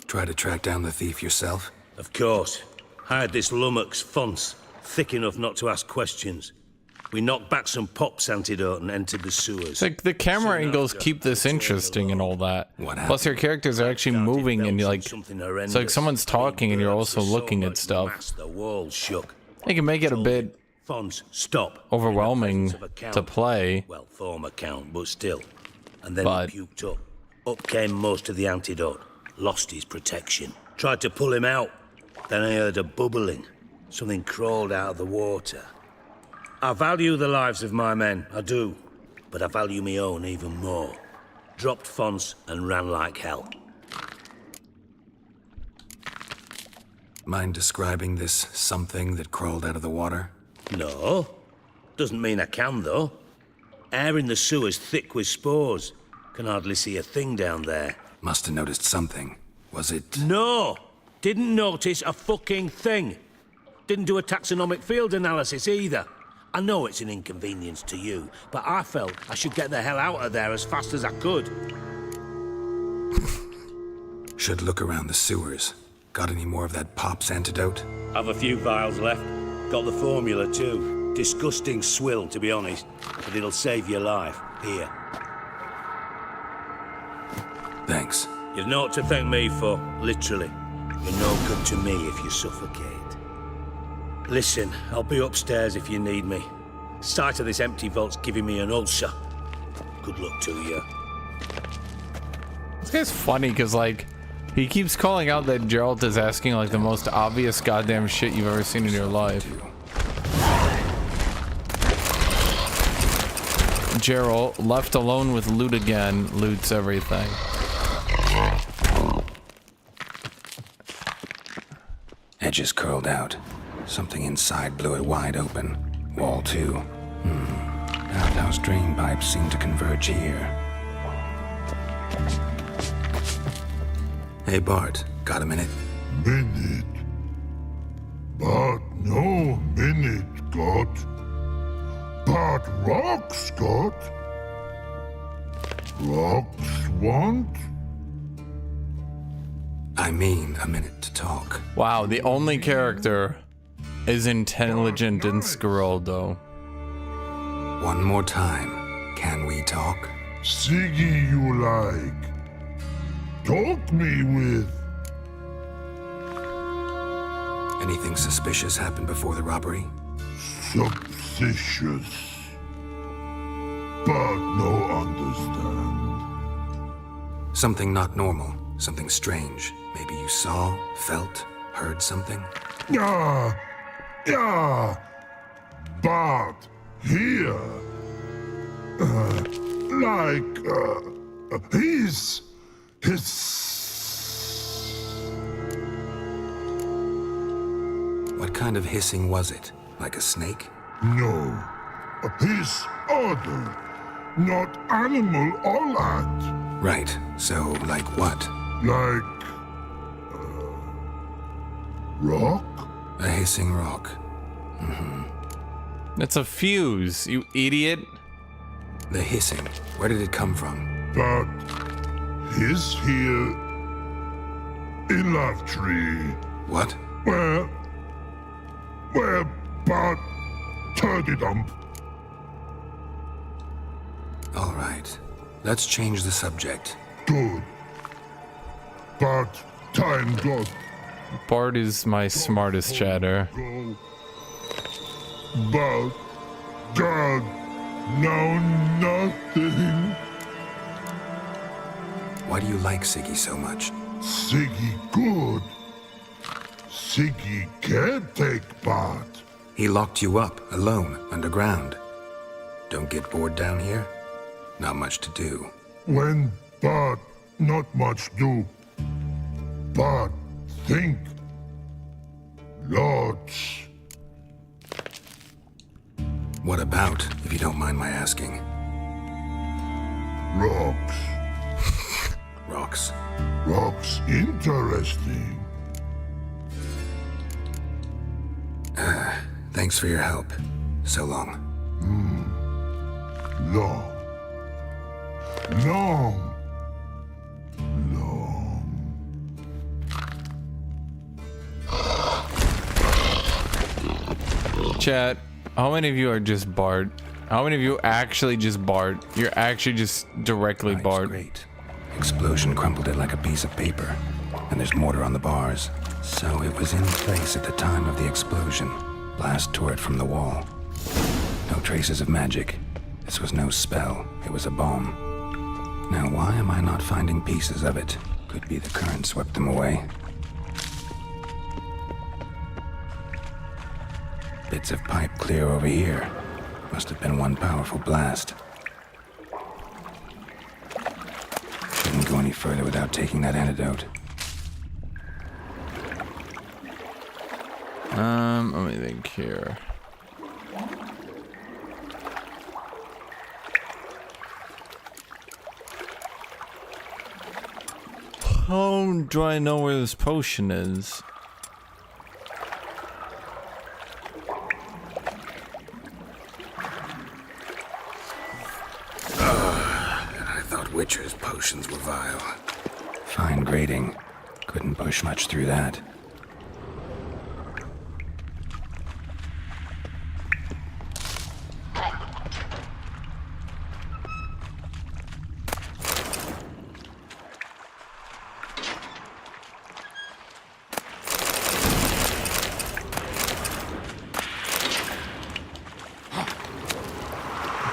S4: Try to track down the thief yourself?
S6: Of course. Hired this lummox, Fons, thick enough not to ask questions. We knocked back some Pop's antidote and entered the sewers.
S1: It's like the camera angles keep this interesting and all that. Plus your characters are actually moving and like, it's like someone's talking and you're also looking at stuff.
S6: The walls shook.
S1: It can make it a bit
S6: Fons, stop.
S1: overwhelming to play.
S6: Well, former count, but still. And then he puked up. Up came most of the antidote. Lost his protection. Tried to pull him out. Then I heard a bubbling. Something crawled out of the water. I value the lives of my men, I do. But I value my own even more. Dropped Fons and ran like hell.
S4: Mind describing this something that crawled out of the water?
S6: No. Doesn't mean I can, though. Air in the sewer's thick with spores. Can hardly see a thing down there.
S4: Must have noticed something. Was it...
S6: No! Didn't notice a fucking thing. Didn't do a taxonomic field analysis either. I know it's an inconvenience to you, but I felt I should get the hell out of there as fast as I could.
S4: Should look around the sewers. Got any more of that Pop's antidote?
S6: Have a few vials left. Got the formula too. Disgusting swill, to be honest, but it'll save your life. Here.
S4: Thanks.
S6: You've naught to thank me for, literally. You're no good to me if you suffocate. Listen, I'll be upstairs if you need me. Sight of this empty vault's giving me an ulcer. Good luck to you.
S1: This guy's funny because, like, he keeps calling out that Geralt is asking, like, the most obvious goddamn shit you've ever seen in your life. Geralt, left alone with loot again, loots everything.
S4: Edges curled out. Something inside blew it wide open. Wall too. Outhouse drain pipes seem to converge here. Hey Bart, got a minute?
S18: Minute. But no minute, got. But rocks, got. Rocks want?
S4: I mean a minute to talk.
S1: Wow, the only character is intelligent in Scaroldo.
S4: One more time. Can we talk?
S18: Siggy you like. Talk me with.
S4: Anything suspicious happened before the robbery?
S18: Suspicious. But no understand.
S4: Something not normal. Something strange. Maybe you saw, felt, heard something?
S18: Yeah. But here. His.
S4: What kind of hissing was it? Like a snake?
S18: No. His other. Not animal all that.
S4: Right. So, like what?
S18: Like. Rock?
S4: A hissing rock.
S1: It's a fuse, you idiot.
S4: The hissing. Where did it come from?
S18: But his here in Love Tree.
S4: What?
S18: Where but turdy dump.
S4: All right. Let's change the subject.
S18: Good. But time got.
S1: Bart is my smartest chatter.
S18: But God, no nothing.
S4: Why do you like Siggy so much?
S18: Siggy good. Siggy can't take part.
S4: He locked you up, alone, underground. Don't get bored down here? Not much to do.
S18: When but not much do. But think. Lots.
S4: What about, if you don't mind my asking?
S18: Rocks.
S4: Rocks.
S18: Rocks interesting.
S4: Thanks for your help. So long.
S18: Long. Long.
S1: Chat, how many of you are just Bart? How many of you actually just Bart? You're actually just directly Bart.
S4: Great. Explosion crumpled it like a piece of paper. And there's mortar on the bars. So it was in place at the time of the explosion. Blast tore it from the wall. No traces of magic. This was no spell. It was a bomb. Now why am I not finding pieces of it? Could be the current swept them away. Bits of pipe clear over here. Must have been one powerful blast. Shouldn't go any further without taking that antidote.
S1: Let me think here. How do I know where this potion is?
S4: I thought Witcher's potions were vile. Fine grading. Couldn't push much through that.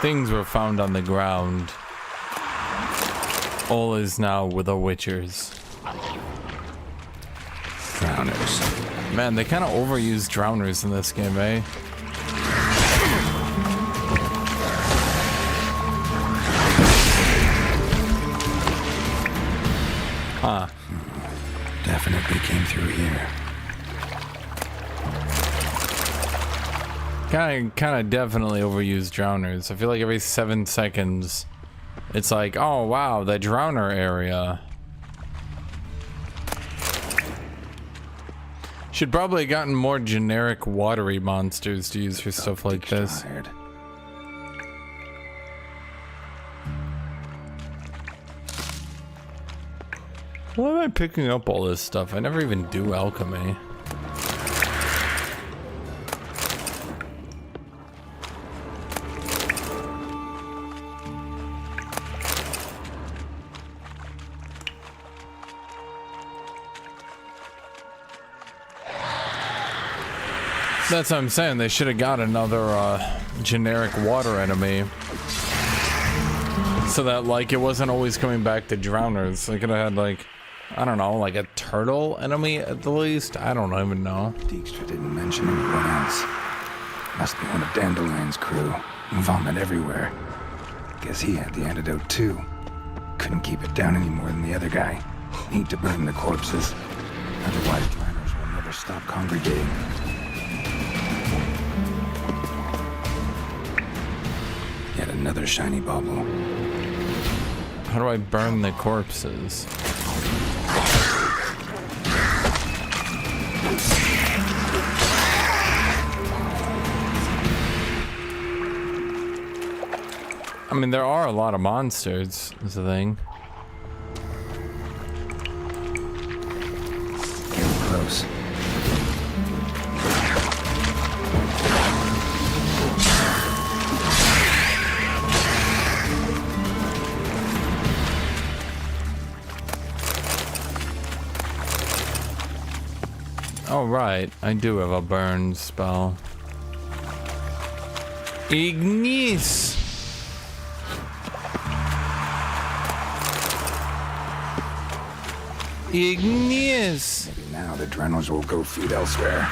S1: Things were found on the ground. All is now with the Witchers.
S4: Drowners.
S1: Man, they kind of overuse drowners in this game, eh? Huh.
S4: Definitely came through here.
S1: Kind of definitely overuse drowners. I feel like every 7 seconds, it's like, oh wow, the drowner area. Should probably have gotten more generic watery monsters to use for stuff like this. Why am I picking up all this stuff? I never even do alchemy. That's what I'm saying. They should have got another generic water enemy, so that like it wasn't always coming back to drowners. They could have had like, I don't know, like a turtle enemy at the least. I don't even know.
S4: Dijkstra didn't mention anyone else. Must be one of Dandelion's crew. Vomit everywhere. Guess he had the antidote too. Couldn't keep it down any more than the other guy. Need to burn the corpses. Otherwise, drowners will never stop congregating. Yet another shiny bauble.
S1: How do I burn the corpses? I mean, there are a lot of monsters, is the thing.
S4: Getting close.
S1: Oh, right. I do have a burn spell. Ignis! Ignis!
S4: Maybe now the drowners will go feed elsewhere.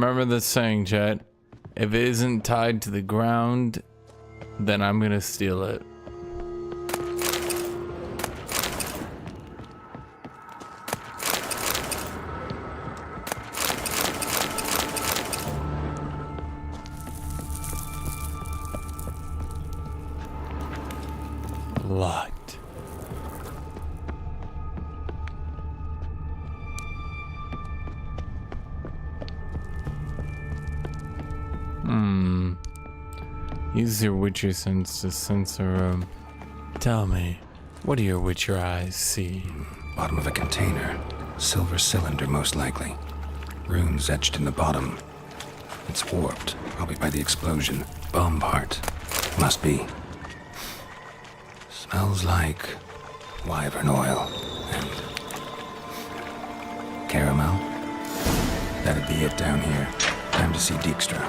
S1: Remember this saying, chat. If it isn't tied to the ground, then I'm gonna steal it. Locked. Use your Witcher sense to sense a room. Tell me, what do your Witcher eyes see?
S4: Bottom of a container. Silver cylinder, most likely. Runes etched in the bottom. It's warped, probably by the explosion. Bomb part. Must be. Smells like wyvern oil and caramel. That'd be it down here. Time to see Dijkstra.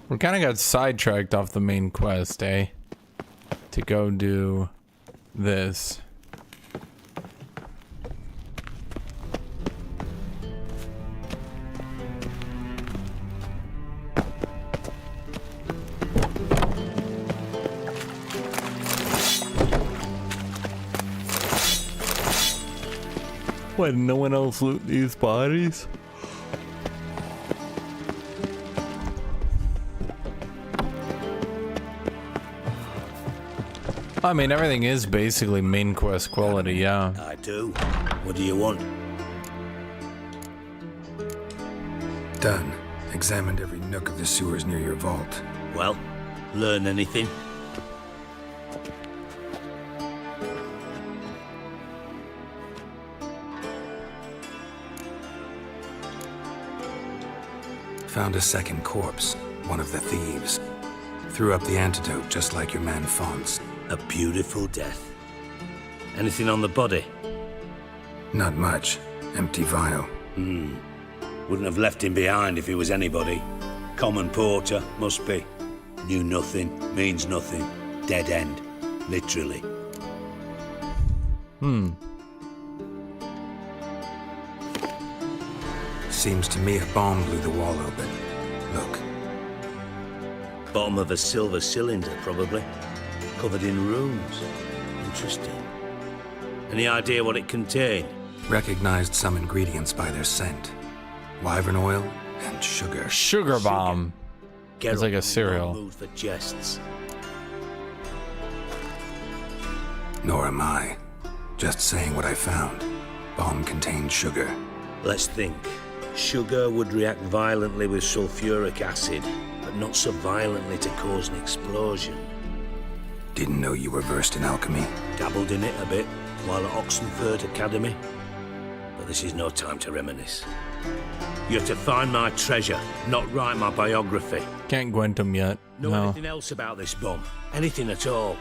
S1: We kind of got sidetracked off the main quest, eh? To go do this. What, no one else loot these bodies? I mean, everything is basically main quest quality, yeah.
S6: I do. What do you want?
S4: Done. Examined every nook of the sewers near your vault.
S6: Well, learn anything?
S4: Found a second corpse, one of the thieves. Threw up the antidote just like your man Fonz.
S6: A beautiful death. Anything on the body?
S4: Not much. Empty vial.
S6: Wouldn't have left him behind if he was anybody. Common porter, must be. Knew nothing, means nothing. Dead end. Literally.
S4: Seems to me a bomb blew the wall open. Look.
S6: Bottom of a silver cylinder, probably. Covered in runes. Interesting. Any idea what it contained?
S4: Recognized some ingredients by their scent. Wyvern oil and sugar.
S1: Sugar bomb. It's like a cereal.
S6: Mood for jests.
S4: Nor am I. Just saying what I found. Bomb contained sugar.
S6: Let's think. Sugar would react violently with sulfuric acid, but not so violently to cause an explosion.
S4: Didn't know you were versed in alchemy.
S6: Dabbled in it a bit while at Oxenford Academy. But this is no time to reminisce. You have to find my treasure, not write my biography.
S1: Can't gwent him yet.
S6: Know
S1: No.
S6: anything else about this bomb? Anything at all?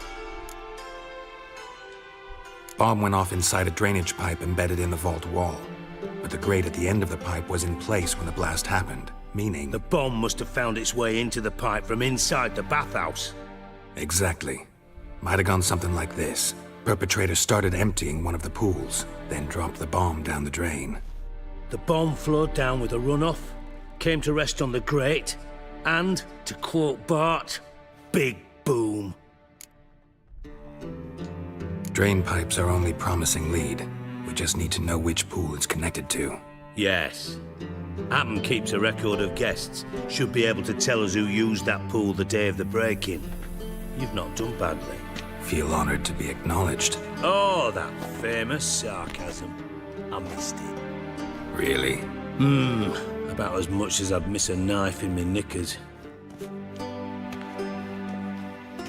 S4: Bomb went off inside a drainage pipe embedded in the vault wall. But the grate at the end of the pipe was in place when the blast happened, meaning...
S6: The bomb must have found its way into the pipe from inside the bathhouse.
S4: Exactly. Might have gone something like this. Perpetrator started emptying one of the pools, then dropped the bomb down the drain.
S6: The bomb flowed down with a runoff, came to rest on the grate, and, to quote Bart, big boom.
S4: Drain pipes are only promising lead. We just need to know which pool it's connected to.
S6: Yes. Appen keeps a record of guests. Should be able to tell us who used that pool the day of the break-in. You've not done badly.
S4: Feel honored to be acknowledged.
S6: Oh, that famous sarcasm. I missed it.
S4: Really?
S6: About as much as I'd miss a knife in my knickers.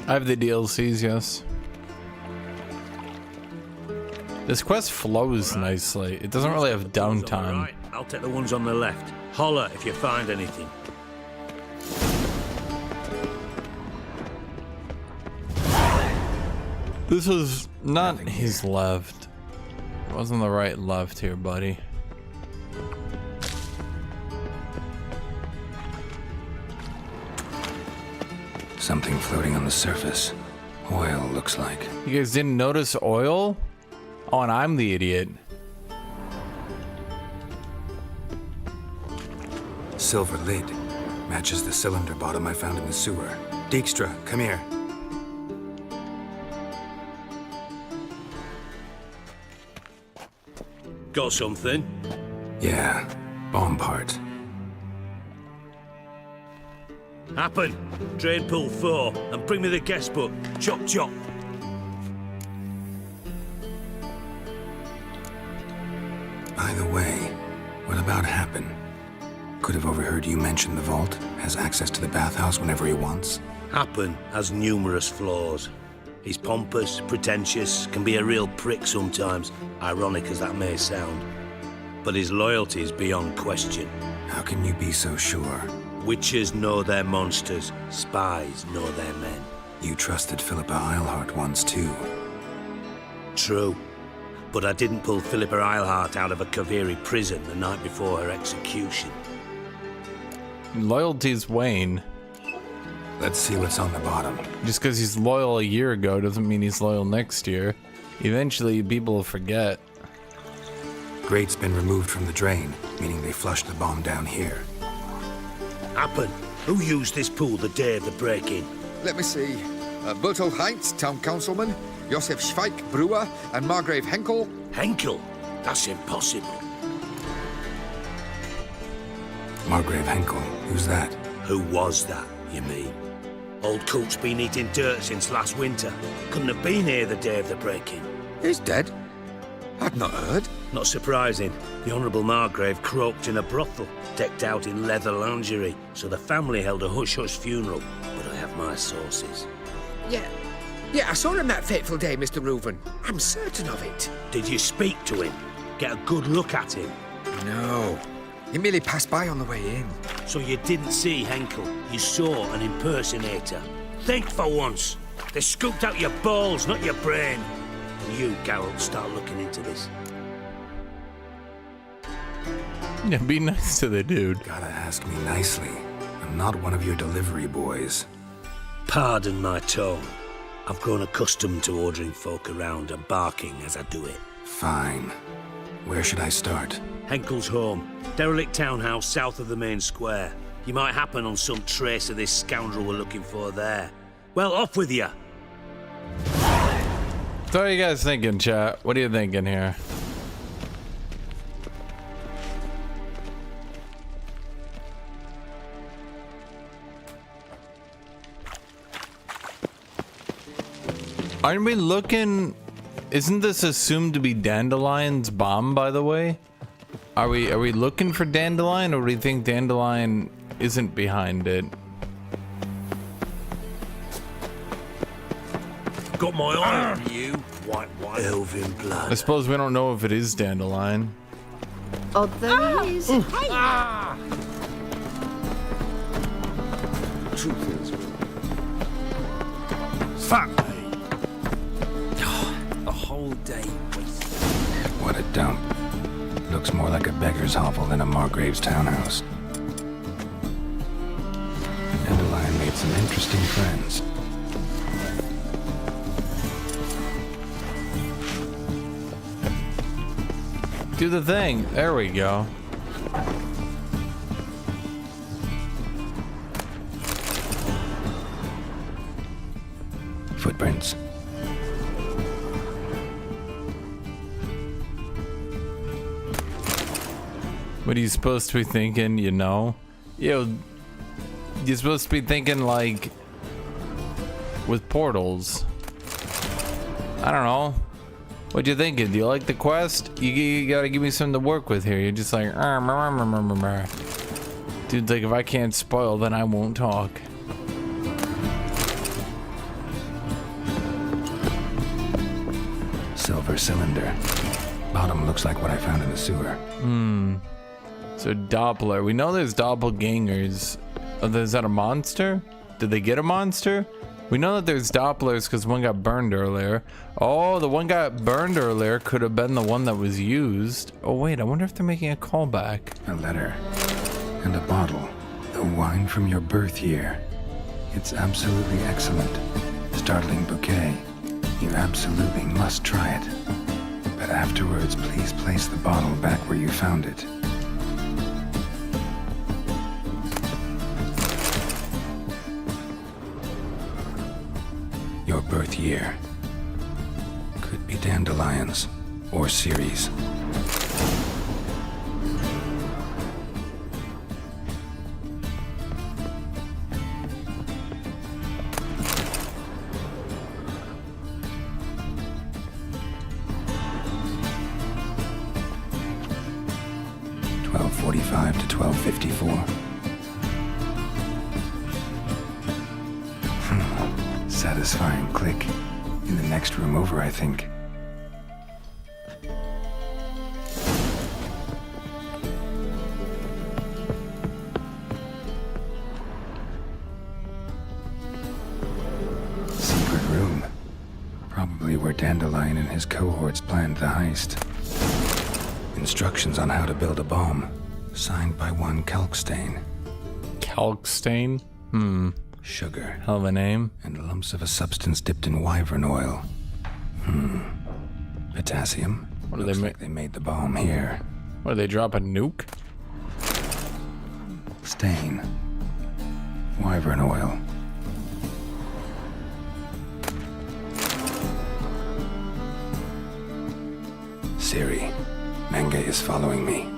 S1: I have the DLCs, yes. This quest flows nicely. It doesn't really have downtime.
S6: Right, I'll take the ones on the left. Holler if you find anything.
S1: This was not his left. It wasn't the right left here, buddy.
S4: Something floating on the surface. Oil, looks like.
S1: You guys didn't notice oil? Oh, and I'm the idiot.
S4: Silver lid. Matches the cylinder bottom I found in the sewer. Dijkstra, come here.
S6: Got something?
S4: Yeah, bomb part.
S6: Happen. Drain pool 4 and bring me the guest book. Chop chop.
S4: By the way, what about Happen? Could have overheard you mention the vault. Has access to the bathhouse whenever he wants.
S6: Happen has numerous flaws. He's pompous, pretentious, can be a real prick sometimes, ironic as that may sound. But his loyalty is beyond question.
S4: How can you be so sure?
S6: Witches know their monsters, spies know their men.
S4: You trusted Philippa Eilhart once too.
S6: True. But I didn't pull Philippa Eilhart out of a Kaviri prison the night before her execution.
S1: Loyalty's wane.
S4: Let's see what's on the bottom.
S1: Just because he's loyal a year ago doesn't mean he's loyal next year. Eventually, people will forget.
S4: Grate's been removed from the drain, meaning they flushed the bomb down here.
S6: Happen. Who used this pool the day of the break-in?
S21: Let me see. Bertolt Heinz, town councilman, Josef Schweik, brewer, and Margrave Henkel.
S6: Henkel? That's impossible.
S4: Margrave Henkel, who's that?
S6: Who was that, you mean? Old Coot's been eating dirt since last winter. Couldn't have been here the day of the break-in.
S21: He's dead? I'd not heard.
S6: Not surprising. The Honourable Margrave croaked in a brothel, decked out in leather lingerie, so the family held a hush-hush funeral. But I have my sources.
S21: Yeah, I saw him that fateful day, Mr. Reuven. I'm certain of it.
S6: Did you speak to him? Get a good look at him?
S21: No. He merely passed by on the way in.
S6: So you didn't see Henkel? You saw an impersonator? Think for once. They scooped out your balls, not your brain. And you, Geralt, start looking into this.
S1: Yeah, be nice to the dude.
S4: Gotta ask me nicely. I'm not one of your delivery boys.
S6: Pardon my tone. I've grown accustomed to ordering folk around and barking as I do it.
S4: Fine. Where should I start?
S6: Henkel's home. Derelict townhouse south of the main square. You might happen on some trace of this scoundrel we're looking for there. Well, off with you.
S1: So what are you guys thinking, chat? What are you thinking here? Aren't we looking? Isn't this assumed to be Dandelion's bomb, by the way? Are we looking for Dandelion, or do we think Dandelion isn't behind it?
S6: Got my eye on you, white elven blood.
S1: I suppose we don't know if it is Dandelion.
S14: Oh, there he is.
S6: Fuck me. The whole day wasted.
S4: What a dump. Looks more like a beggar's hovel than a Margrave's townhouse. Dandelion made some interesting friends.
S1: Do the thing. There we go.
S4: Footprints.
S1: What are you supposed to be thinking, you know? You're supposed to be thinking, like, with portals. I don't know. What you thinking? Do you like the quest? You gotta give me something to work with here. You're just like, dude's like, if I can't spoil, then I won't talk.
S4: Silver cylinder. Bottom looks like what I found in the sewer.
S1: So Doppler. We know there's doppelgangers. Oh, is that a monster? Did they get a monster? We know that there's Dopplers because one got burned earlier. Oh, the one got burned earlier could have been the one that was used. Oh wait, I wonder if they're making a callback.
S4: A letter. And a bottle. The wine from your birth year. It's absolutely excellent. Startling bouquet. You absolutely must try it. But afterwards, please place the bottle back where you found it. Your birth year. Could be dandelions or Ceres. .45 to 12:54. Satisfying click. In the next room over, I think. Secret room. Probably where Dandelion and his cohorts planned the heist. Instructions on how to build a bomb. Signed by one Kalkstain.
S1: Kalkstain?
S4: Sugar.
S1: Hell of a name.
S4: And lumps of a substance dipped in wyvern oil. Potassium.
S1: What do
S4: Looks
S1: they
S4: like they made the bomb here.
S1: What, do they drop a nuke?
S4: Stain. Wyvern oil. Siri. Menge is following me.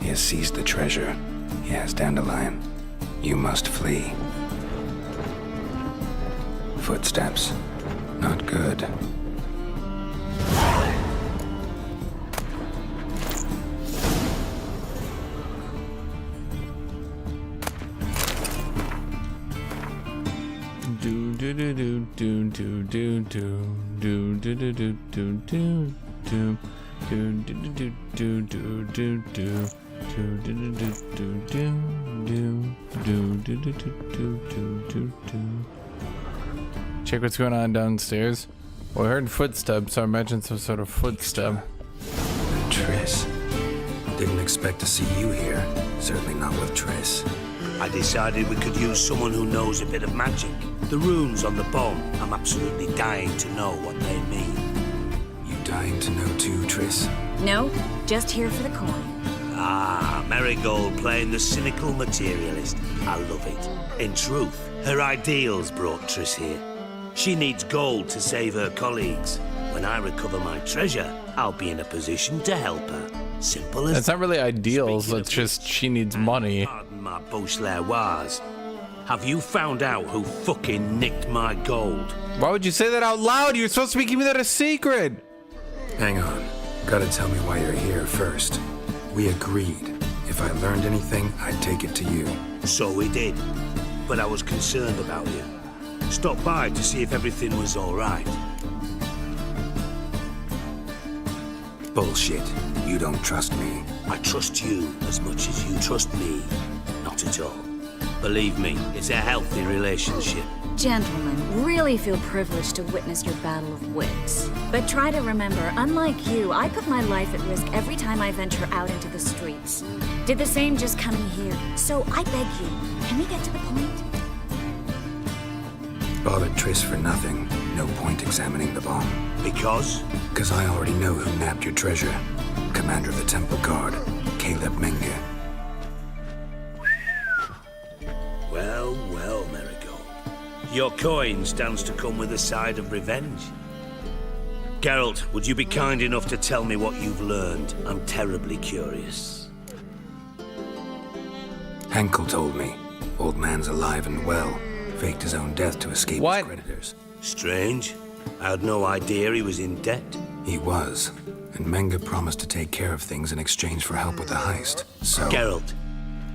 S4: He has seized the treasure. He has Dandelion. You must flee. Footsteps. Not good.
S1: Do do do do do do do do do do do do do do do. Check what's going on downstairs. Well, I heard footsteps, so I imagine some sort of footstep.
S4: Triss. Didn't expect to see you here. Certainly not with Triss.
S8: I decided we could use someone who knows a bit of magic. The runes on the bomb, I'm absolutely dying to know what they mean.
S4: You dying to know too, Triss?
S7: No, just here for the coin.
S8: Ah, Marigold playing the cynical materialist. I love it. In truth, her ideals brought Triss here. She needs gold to save her colleagues. When I recover my treasure, I'll be in a position to help her. Simple as...
S1: That's not really ideals, that's just she needs money.
S8: Pardon my Beauclervoise. Have you found out who fucking nicked my gold?
S1: Why would you say that out loud? You're supposed to be keeping that a secret.
S4: Hang on. Gotta tell me why you're here first. We agreed. If I learned anything, I'd take it to you.
S8: So we did. But I was concerned about you. Stopped by to see if everything was all right.
S4: Bullshit. You don't trust me.
S8: I trust you as much as you trust me. Not at all. Believe me, it's a healthy relationship.
S7: Gentlemen, really feel privileged to witness your battle of wits. But try to remember, unlike you, I put my life at risk every time I venture out into the streets. Did the same just coming here. So I beg you, can we get to the point?
S4: Bothered Triss for nothing. No point examining the bomb.
S8: Because?
S4: Because I already know who nabbed your treasure. Commander of the Temple Guard, Caleb Menge.
S8: Well, well, Marigold. Your coin stands to come with a side of revenge. Geralt, would you be kind enough to tell me what you've learned? I'm terribly curious.
S4: Henkel told me. Old man's alive and well. Faked his own death to escape his creditors.
S8: Strange. I had no idea he was in debt.
S4: He was. And Menge promised to take care of things in exchange for help with the heist. So...
S8: Geralt,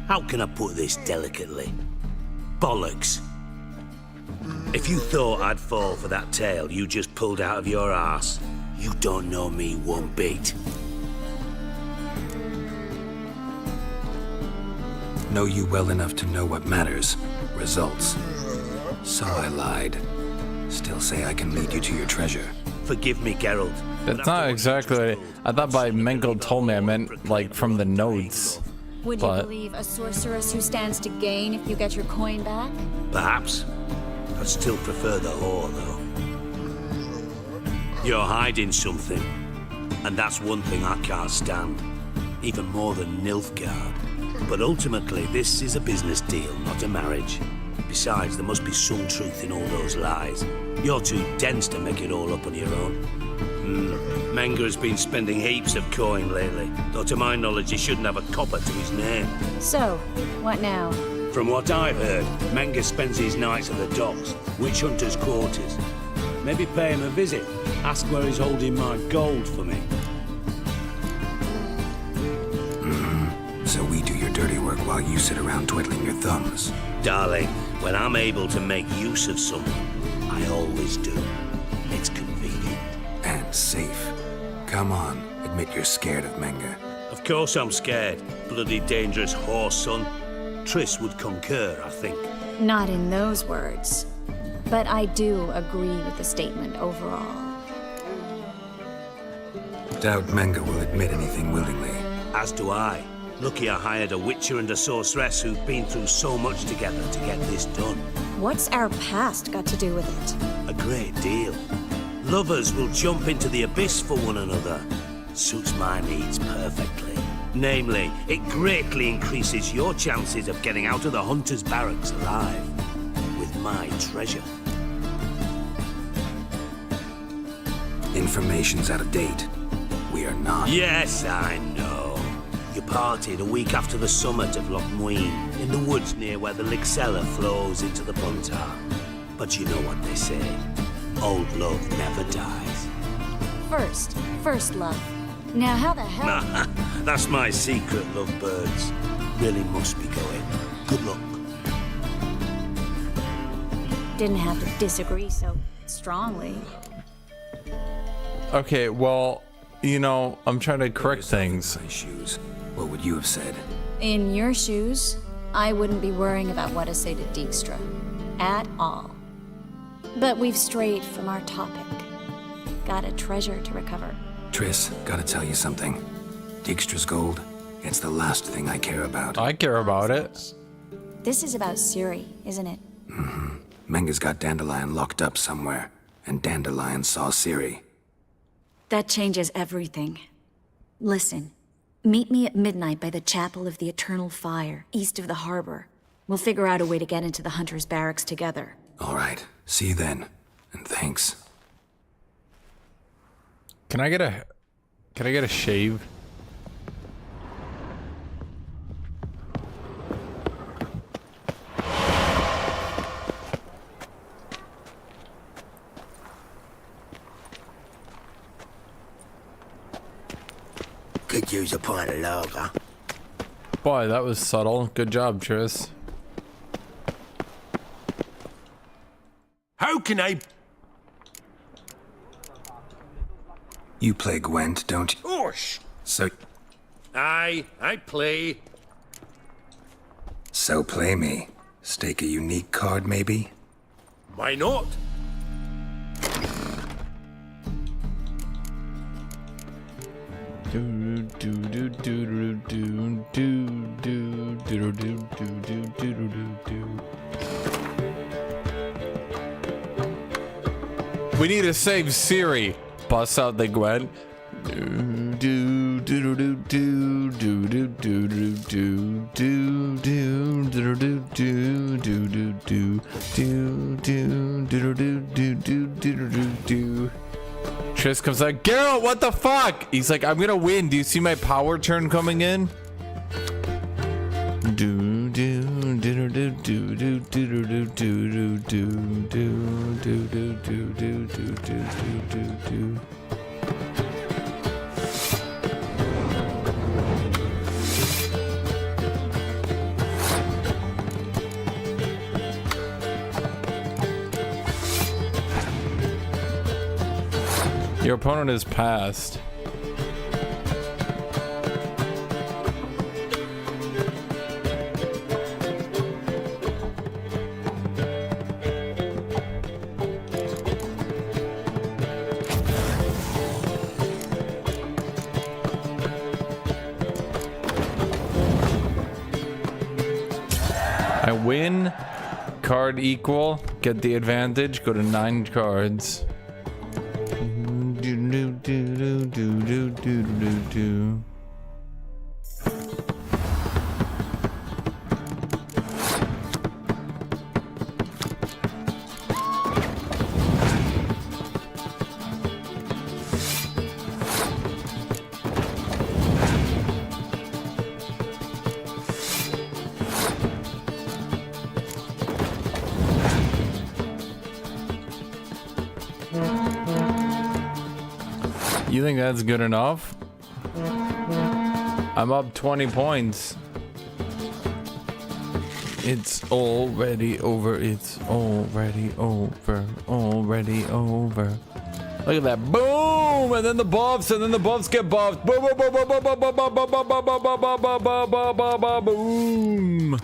S8: how can I put this delicately? Bollocks. If you thought I'd fall for that tale you just pulled out of your arse, you don't know me one bit.
S4: Know you well enough to know what matters. Results. So I lied. still say I can lead you to your treasure.
S8: Forgive me, Geralt.
S1: That's not exactly. I thought by Mengel told me I meant like from the notes.
S7: Would you believe a sorceress who stands to gain if you get your coin back?
S8: Perhaps. I'd still prefer the whore, though. You're hiding something, and that's one thing I can't stand, even more than Nilfgaard. But ultimately, this is a business deal, not a marriage. Besides, there must be some truth in all those lies. You're too dense to make it all up on your own. Menga has been spending heaps of coin lately, though to my knowledge he shouldn't have a copper to his name.
S7: So, what now?
S8: From what I've heard, Menga spends his nights at the docks, witch hunters' quarters. Maybe pay him a visit, ask where he's holding my gold for me.
S4: So we do your dirty work while you sit around twiddling your thumbs.
S8: Darling, when I'm able to make use of something, I always do. It's convenient.
S4: And safe. Come on, admit you're scared of Menga.
S8: Of course I'm scared. Bloody dangerous horse, son. Triss would concur, I think.
S7: Not in those words. But I do agree with the statement overall.
S4: Doubt Menga will admit anything willingly.
S8: As do I. Lucky I hired a witcher and a sorceress who've been through so much together to get this done.
S7: What's our past got to do with it?
S8: A great deal. Lovers will jump into the abyss for one another. Suits my needs perfectly. Namely, it greatly increases your chances of getting out of the hunter's barracks alive. With my treasure.
S4: Information's out of date. We are not.
S8: Yes, I know. You partied a week after the summit of Loch Muin, in the woods near where the Lixella flows into the Puntar. But you know what they say. Old love never dies.
S7: First love. Now how the hell...
S8: That's my secret, lovebirds. Really must be going. Good luck.
S7: Didn't have to disagree so strongly.
S1: Okay, well, you know, I'm trying to correct things.
S4: Shoes. What would you have said?
S7: In your shoes, I wouldn't be worrying about what to say to Dijkstra. At all. But we've strayed from our topic. Got a treasure to recover.
S4: Triss, gotta tell you something. Dijkstra's gold, it's the last thing I care about.
S1: I care about it.
S7: This is about Ciri, isn't it?
S4: Menga's got Dandelion locked up somewhere, and Dandelion saw Ciri.
S7: That changes everything. Listen, meet me at midnight by the Chapel of the Eternal Fire, east of the harbor. We'll figure out a way to get into the Hunter's barracks together.
S4: All right, see you then, and thanks.
S1: Can I get a shave?
S2: Could use a pint of lager.
S1: Boy, that was subtle. Good job, Triss.
S3: How can I...
S4: You play Gwent, don't you?
S3: Osh!
S4: So
S3: I play.
S4: So play me. Stake a unique card, maybe?
S3: Why not?
S1: We need to save Ciri. Bust out the Gwen. Triss comes out. Geralt, what the fuck? He's like, I'm gonna win. Do you see my power turn coming in? Your opponent is passed. win. Card equal. Get the advantage. Go to 9 cards. You think that's good enough? I'm up 20 points. It's already over. It's already over. Already over. Look at that. Boom! And then the buffs, and then the buffs get buffed. Boom, boom, boom, boom, boom, boom, boom, boom, boom, boom, boom, boom, boom.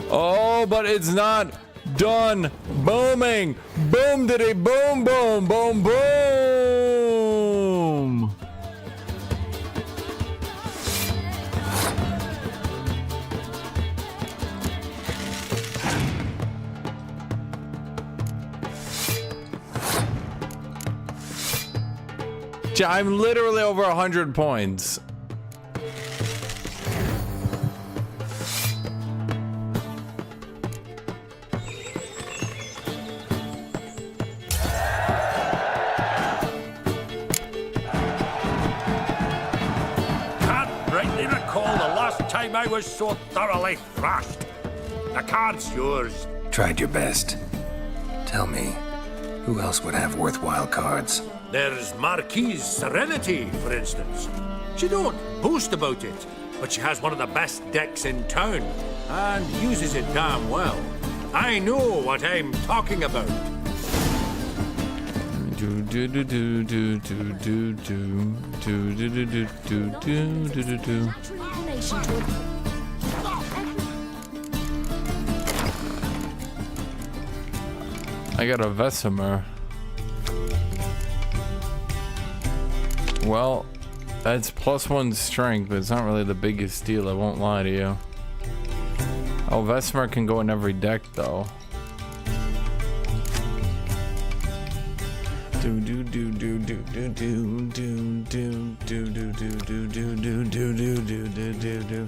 S1: Oh, but it's not done booming. Boom, diddy, boom, boom, boom, boom. I'm literally over 100 points.
S19: I was so thoroughly thrashed. The card's yours.
S4: Tried your best. Tell me, who else would have worthwhile cards?
S19: There's Marquise Serenity, for instance. She don't boast about it, but she has one of the best decks in town, and uses it damn well. I know what I'm talking about.
S1: I got a Vesemir. Well, that's +1 strength, but it's not really the biggest deal, I won't lie to you. Oh, Vesemir can go in every deck though. Do do do do do do do do do do do do do do do do do do do do.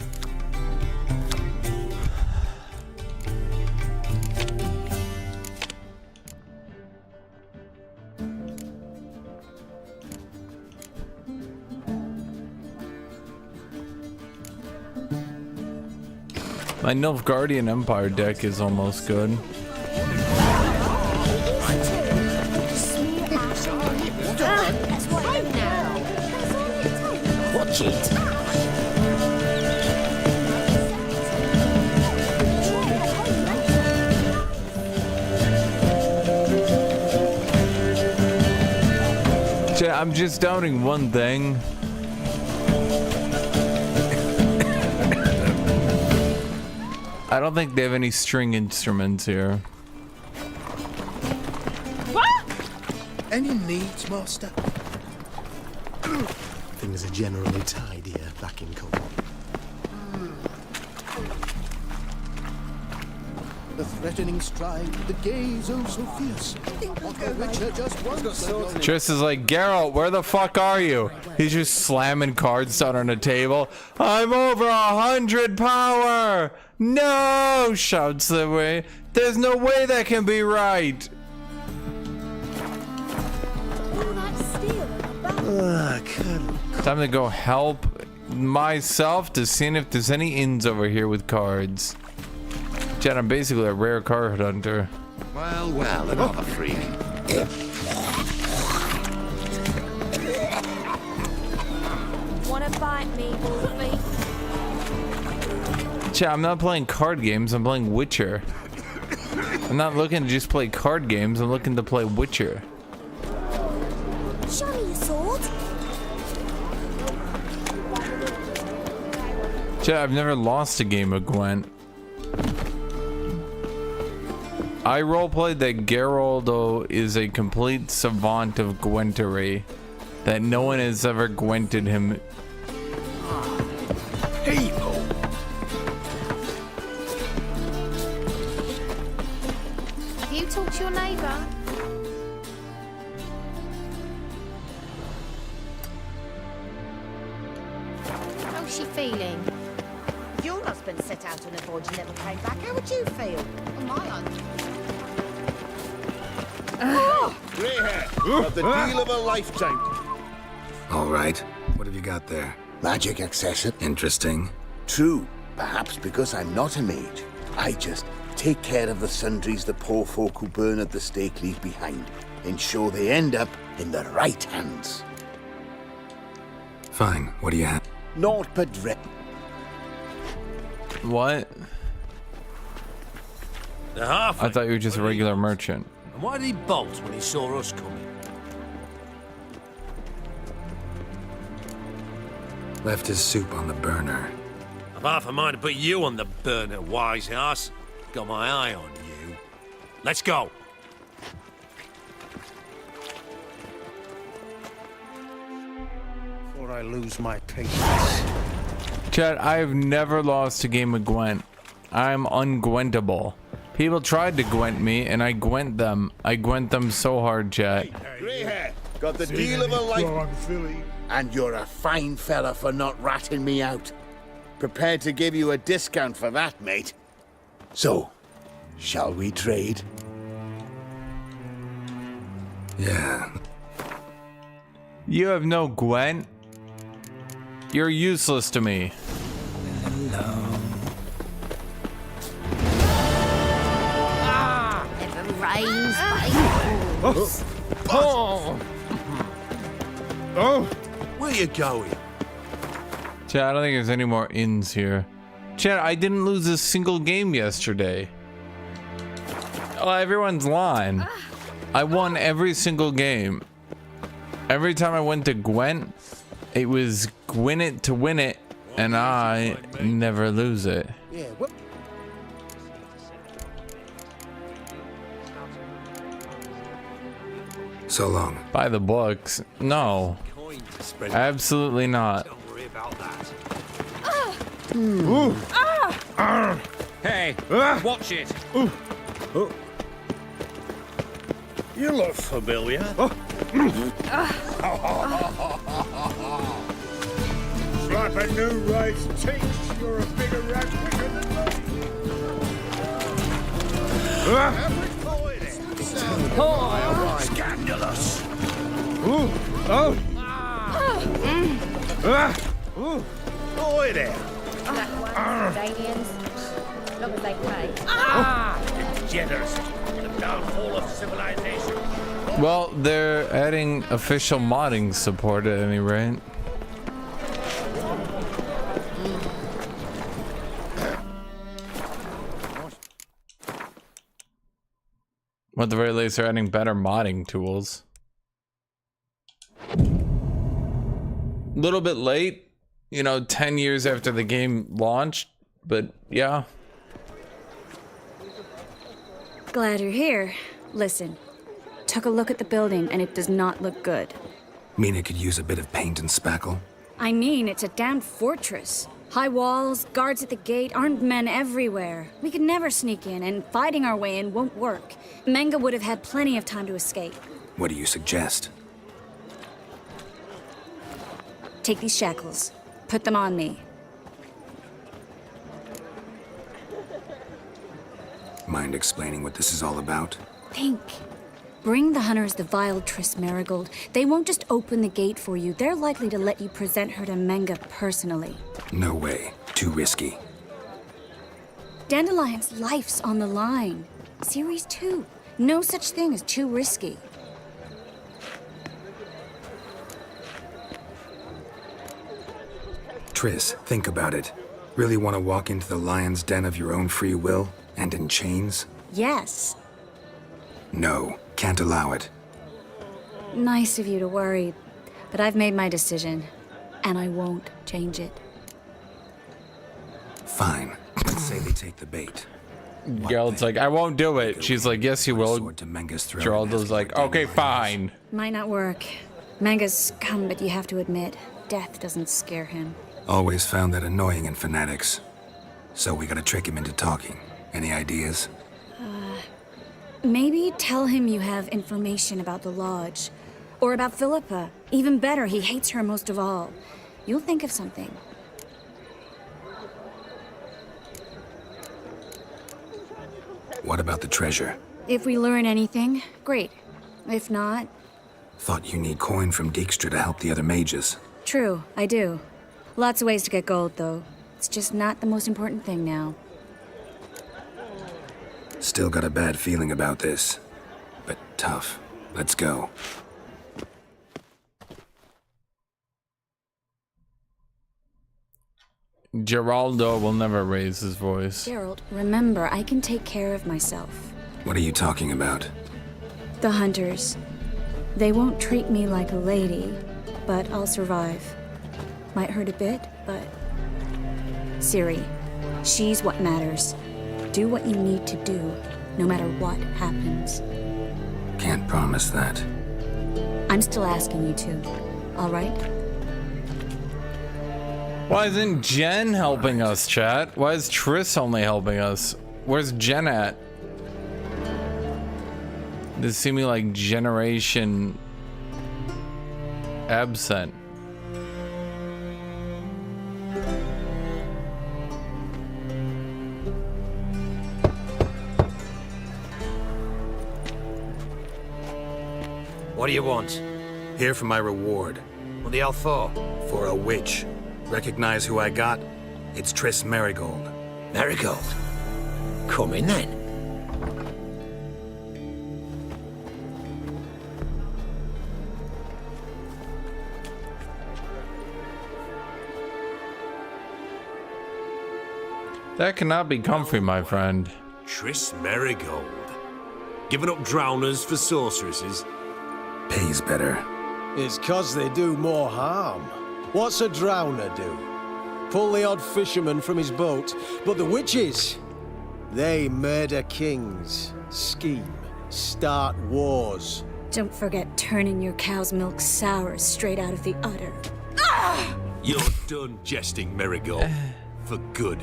S1: My Nilfgaardian Empire deck is almost good.
S14: Watch it.
S1: I'm just doubting one thing. I don't think they have any string instruments here.
S9: What? Any needs, Master?
S20: Things are generally tidier back in Cobalt. The threatening stride, the gaze oh so fierce.
S1: Triss is like, Geralt, where the fuck are you? He's just slamming cards down on a table. I'm over 100 power! No! Shouts the way. There's no way that can be right! Time to go help myself to see if there's any inns over here with cards. Chad, I'm basically a rare card hunter.
S5: Well, well, another freak.
S11: Wanna bite me, Wolfie?
S1: Chad, I'm not playing card games, I'm playing Witcher. I'm not looking to just play card games, I'm looking to play Witcher.
S14: Show me your sword.
S1: Chad, I've never lost a game of Gwent. I roleplayed that Geraldo is a complete savant of Gwentery. That no one has ever Gwented him.
S19: Hey,
S13: How's she feeling?
S14: Your husband set out on a voyage and never came back. How would you feel?
S13: On my own.
S23: Grey hair, got the deal of a lifetime.
S4: All right. What have you got there?
S23: Magic accessory.
S4: Interesting.
S23: True. Perhaps because I'm not a mage. I just take care of the sundries the poor folk who burn at the stake leave behind. Ensure they end up in the right hands.
S4: Fine. What do you have?
S23: Naught but
S1: What?
S16: The half.
S1: I thought you were just a regular merchant.
S16: And why did he bolt when he saw us coming?
S4: Left his soup on the burner.
S16: I've half a mind to put you on the burner, wise ass. Got my eye on you. Let's go.
S2: Before I lose my patience.
S1: Chad, I have never lost a game of Gwent. I'm ungwentable. People tried to Gwent me, and I Gwent them. I Gwent them so hard, Chad.
S23: Grey hair, got the deal of a life. And you're a fine fella for not ratting me out. Prepared to give you a discount for that, mate. So, shall we trade?
S4: Yeah.
S1: You have no Gwent? You're useless to me.
S13: Never rains,
S2: Where you going?
S1: Chad, I don't think there's any more inns here. Chad, I didn't lose a single game yesterday. Oh, everyone's lying. I won every single game. Every time I went to Gwent, it was Gwent it to win it, and I never lose it.
S2: Yeah, what?
S4: So long.
S1: By the books? No. Absolutely not.
S16: Don't worry about that. Hey, watch it.
S19: You look familiar.
S18: Slapping new rice cheeks. You're a bigger rat quicker than
S19: Scandalous. Boy there.
S13: Canadians. Long as they pay.
S19: Degeneracy. The downfall of civilization.
S1: Well, they're adding official modding support at any rate. At the very least, they're adding better modding tools. Little bit late, you know, 10 years after the game launched, but yeah.
S7: Glad you're here. Listen, took a look at the building and it does not look good.
S4: Mean it could use a bit of paint and spackle?
S7: I mean, it's a damn fortress. High walls, guards at the gate, armed men everywhere. We could never sneak in, and fighting our way in won't work. Menga would have had plenty of time to escape.
S4: What do you suggest?
S7: Take these shackles. Put them on me.
S4: Mind explaining what this is all about?
S7: Think. Bring the hunters the vile Triss Marigold. They won't just open the gate for you. They're likely to let you present her to Menga personally.
S4: No way. Too risky.
S7: Dandelion's life's on the line. Series 2. No such thing as too risky.
S4: Triss, think about it. Really want to walk into the lion's den of your own free will? And in chains?
S7: Yes.
S4: No, can't allow it.
S7: Nice of you to worry, but I've made my decision, and I won't change it.
S4: Fine. Let's say they take the bait.
S1: Geralt's like, I won't do it. She's like, yes, you will. Geraldo's like, okay, fine.
S7: Might not work. Menga's scum, but you have to admit, death doesn't scare him.
S4: Always found that annoying in fanatics. So we gotta trick him into talking. Any ideas?
S7: Maybe tell him you have information about the Lodge. Or about Philippa. Even better, he hates her most of all. You'll think of something.
S4: What about the treasure?
S7: If we learn anything, great. If not...
S4: Thought you need coin from Dijkstra to help the other mages.
S7: True, I do. Lots of ways to get gold, though. It's just not the most important thing now.
S4: Still got a bad feeling about this. But tough. Let's go.
S1: Geraldo will never raise his voice.
S7: Geralt, remember, I can take care of myself.
S4: What are you talking about?
S7: The hunters. They won't treat me like a lady, but I'll survive. Might hurt a bit, but... Ciri, she's what matters. Do what you need to do, no matter what happens.
S4: Can't promise that.
S7: I'm still asking you to, all right?
S1: Why isn't Jen helping us, chat? Why is Triss only helping us? Where's Jen at? This seems like generation absent.
S16: What do you want?
S4: Here for my reward.
S16: What the hell for?
S4: For a witch. Recognize who I got? It's Triss Merigold.
S16: Merigold? Come in then.
S1: That cannot be comfy, my friend.
S16: Triss Merigold. Giving up drowners for sorceresses?
S4: Pays better.
S10: It's 'cause they do more harm. What's a drowner do? Pull the odd fisherman from his boat. But the witches, they murder kings, scheme, start wars.
S7: Don't forget turning your cow's milk sour straight out of the udder.
S16: You're done jesting, Merigold. For good.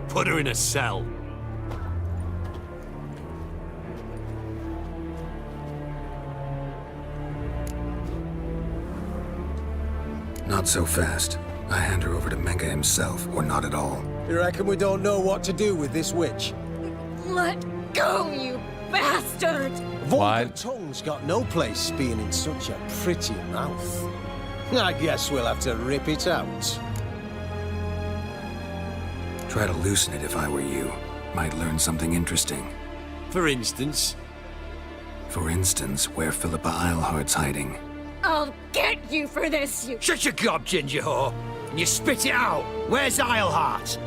S16: Put her in a cell.
S4: Not so fast. I hand her over to Menga himself, or not at all.
S10: You reckon we don't know what to do with this witch?
S7: Let go, you bastard!
S10: Vulgar tongue's got no place being in such a pretty mouth. I guess we'll have to rip it out.
S4: Try to loosen it if I were you. Might learn something interesting.
S16: For instance?
S4: For instance, where Philippa Eilhart's hiding.
S7: I'll get you for this, you...
S16: Shut your gob, ginger whore! And you spit it out! Where's Eilhart?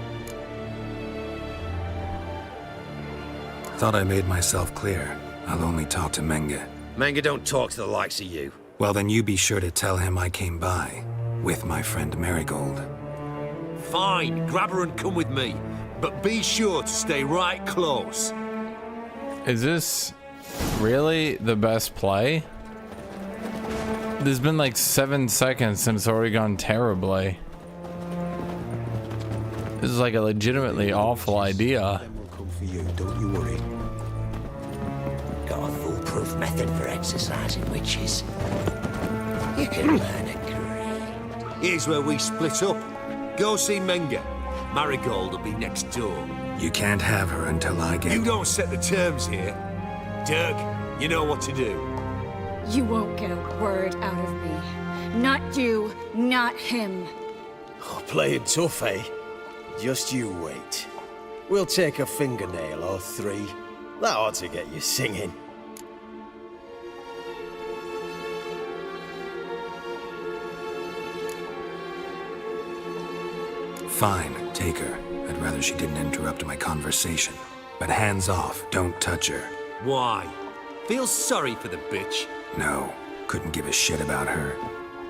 S4: Thought I made myself clear. I'll only talk to Menga.
S16: Menga don't talk to the likes of you.
S4: Well, then you be sure to tell him I came by. With my friend Merigold.
S16: Fine, grab her and come with me. But be sure to stay right close.
S1: Is this really the best play? There's been like 7 seconds and it's already gone terribly. This is like a legitimately awful idea.
S10: We'll come for you, don't you worry.
S2: Got a foolproof method for exercising witches. You can learn it great.
S16: Here's where we split up. Go see Menga. Marigold will be next door.
S4: You can't have her until I get...
S16: You don't set the terms here. Dirk, you know what to do.
S7: You won't get a word out of me. Not you, not him.
S10: Oh, playing tough, eh? Just you wait. We'll take a fingernail or 3. That ought to get you singing.
S4: Fine, take her. I'd rather she didn't interrupt my conversation. But hands off, don't touch her.
S16: Why? Feel sorry for the bitch?
S4: No, couldn't give a shit about her.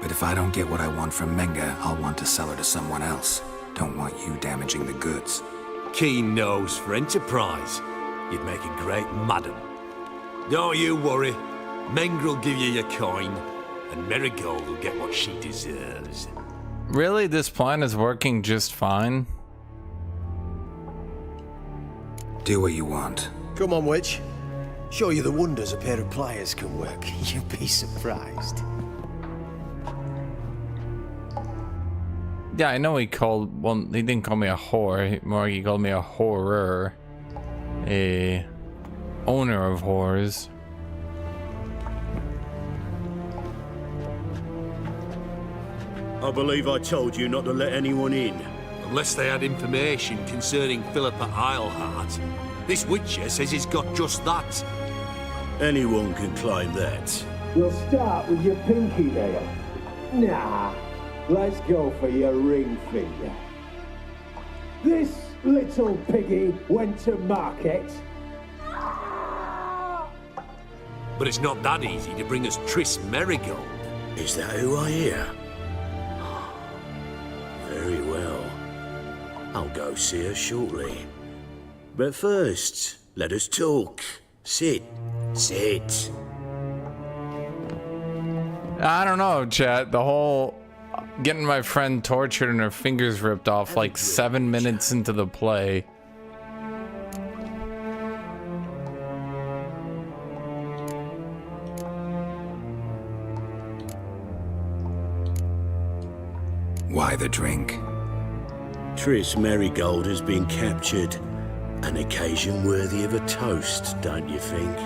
S4: But if I don't get what I want from Menga, I'll want to sell her to someone else. Don't want you damaging the goods.
S16: Keen nose for enterprise. You'd make a great madam. Don't you worry. Mengrel will give you your coin, and Merigold will get what she deserves.
S1: Really, this plan is working just fine?
S4: Do what you want.
S10: Come on, witch. Show you the wonders a pair of pliers can work. You'd be surprised.
S1: Yeah, I know he called, well, he didn't call me a whore, more he called me a horror. owner of whores.
S6: I believe I told you not to let anyone in.
S16: Unless they had information concerning Philippa Eilhart. This Witcher says he's got just that.
S6: Anyone can claim that.
S12: We'll start with your pinky nail. Nah, let's go for your ring finger. This little piggy went to market.
S16: But it's not that easy to bring us Triss Merigold.
S6: Is that who I hear? Very well. I'll go see her shortly. But first, let us talk. Sit. Sit.
S1: I don't know, chat. The whole getting my friend tortured and her fingers ripped off like 7 minutes into the play.
S4: Why the drink?
S6: Triss Merigold has been captured. An occasion worthy of a toast, don't you think?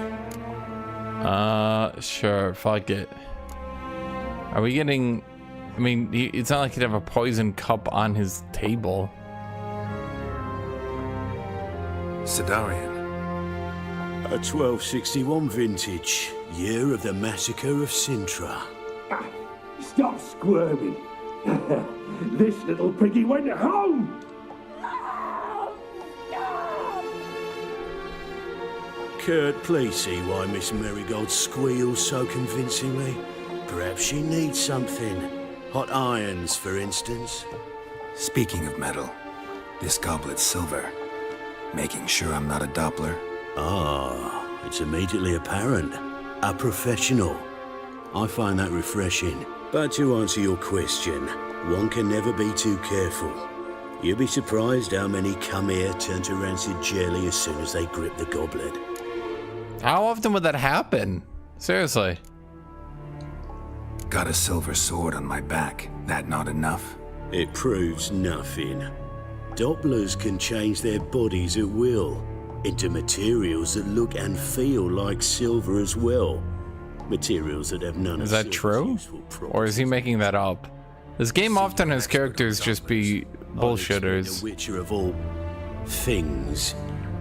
S1: Sure, fuck it. Are we getting... I mean, it's not like he'd have a poison cup on his table.
S4: Sidarian.
S6: A 1261 vintage, year of the massacre of Sintra.
S12: Stop squirming. This little piggy went home.
S6: Kurt, please see why Miss Merigold squeals so convincingly. Perhaps she needs something. Hot irons, for instance.
S4: Speaking of metal, this goblet's silver. Making sure I'm not a Doppler.
S6: Ah, it's immediately apparent. A professional. I find that refreshing. But to answer your question, one can never be too careful. You'll be surprised how many come here turn to rancid jelly as soon as they grip the goblet.
S1: How often would that happen? Seriously.
S4: Got a silver sword on my back. That not enough?
S6: It proves nothing. Dopplers can change their bodies at will into materials that look and feel like silver as well. Materials that have none of
S1: Is that true? Or is he making that up? This game often has characters just be bullshitters.
S6: The Witcher of all things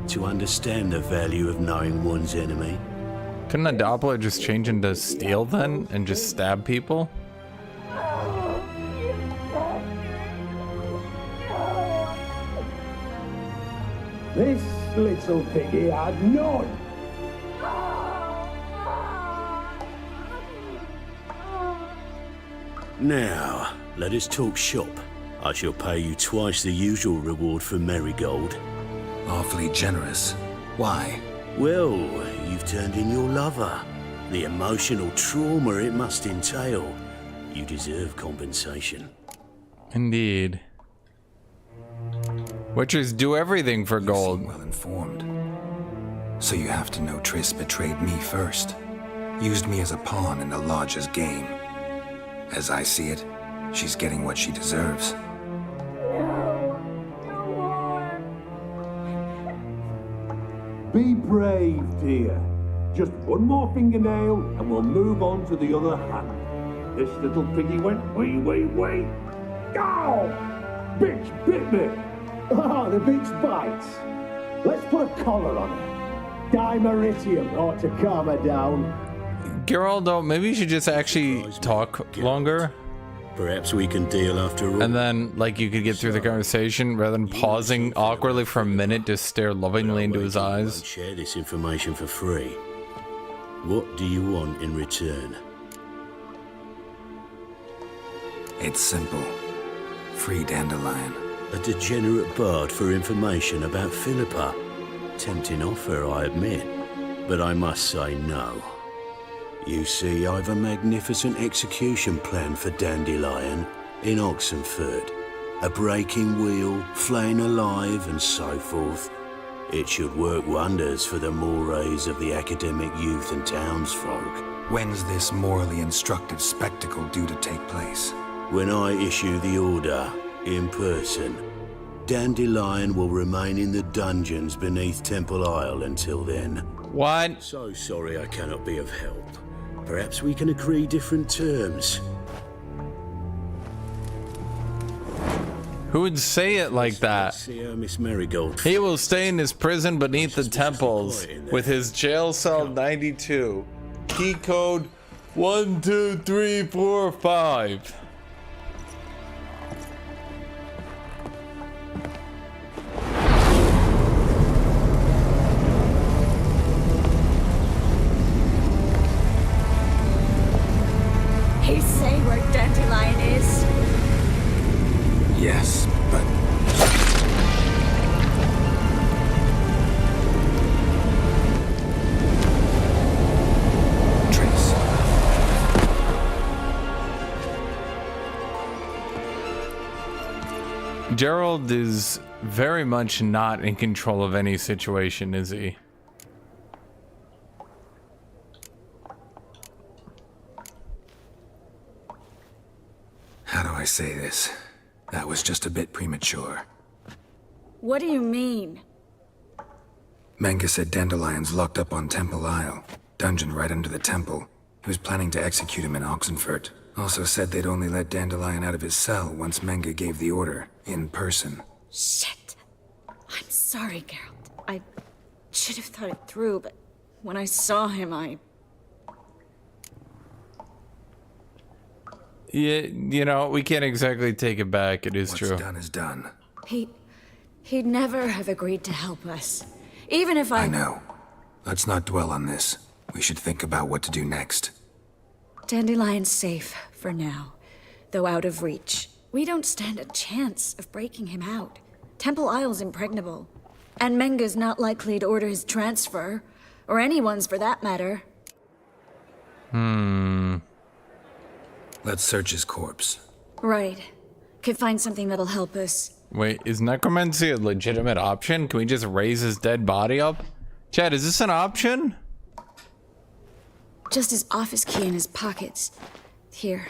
S6: to understand the value of knowing one's enemy.
S1: Couldn't a Doppler just change into steel then and just stab people?
S12: This little piggy had none.
S6: Now, let us talk shop. I shall pay you twice the usual reward for Merigold.
S4: Awfully generous. Why?
S6: Well, you've turned in your lover. The emotional trauma it must entail. You deserve compensation.
S1: Indeed. Witchers do everything for gold.
S4: Well informed. So you have to know Triss betrayed me first. Used me as a pawn in the Lodge's game. As I see it, she's getting what she deserves.
S12: Be brave, dear. Just one more fingernail and we'll move on to the other hand. This little piggy went wee. Oh! Bitch bit me! Ah, the bitch bites. Let's put a collar on her. Dimeritium ought to calm her down.
S1: Geraldo, maybe you should just actually talk longer.
S6: Perhaps we can deal after all.
S1: And then, like, you could get through the conversation rather than pausing awkwardly for a minute to stare lovingly into his eyes.
S6: Share this information for free. What do you want in return?
S4: It's simple. Free Dandelion.
S6: A degenerate bard for information about Philippa. Tempting offer, I admit. But I must say no. You see, I've a magnificent execution plan for Dandelion in Oxenford. A breaking wheel, flaying alive, and so forth. It should work wonders for the mores of the academic youth and townsfolk.
S4: When's this morally instructive spectacle due to take place?
S6: When I issue the order, in person. Dandelion will remain in the dungeons beneath Temple Isle until then.
S1: What?
S6: So sorry I cannot be of help. Perhaps we can agree different terms.
S1: Who would say it like that?
S6: See how Miss Marigold.
S1: He will stay in his prison beneath the temples with his jail cell 92. Key code 12345.
S7: He say where Dandelion is?
S4: Yes, but... Triss.
S1: Gerald is very much not in control of any situation, is he?
S4: How do I say this? That was just a bit premature.
S7: What do you mean?
S4: Menge said Dandelion's locked up on Temple Isle, dungeon right under the temple. He was planning to execute him in Oxenfurt. Also said they'd only let Dandelion out of his cell once Menge gave the order, in person.
S7: Shit. I'm sorry, Geralt. I should have thought it through, but when I saw him,
S1: Yeah, you know, we can't exactly take it back. It is true.
S4: What's done is done.
S7: He'd never have agreed to help us. Even if I
S4: know. Let's not dwell on this. We should think about what to do next.
S7: Dandelion's safe for now, though out of reach. We don't stand a chance of breaking him out. Temple Isle's impregnable, and Menge's not likely to order his transfer, or anyone's for that matter.
S4: Let's search his corpse.
S7: Right. Could find something that'll help us.
S1: Wait, is necromancy a legitimate option? Can we just raise his dead body up? Chad, is this an option?
S7: Just his office key in his pockets. Here.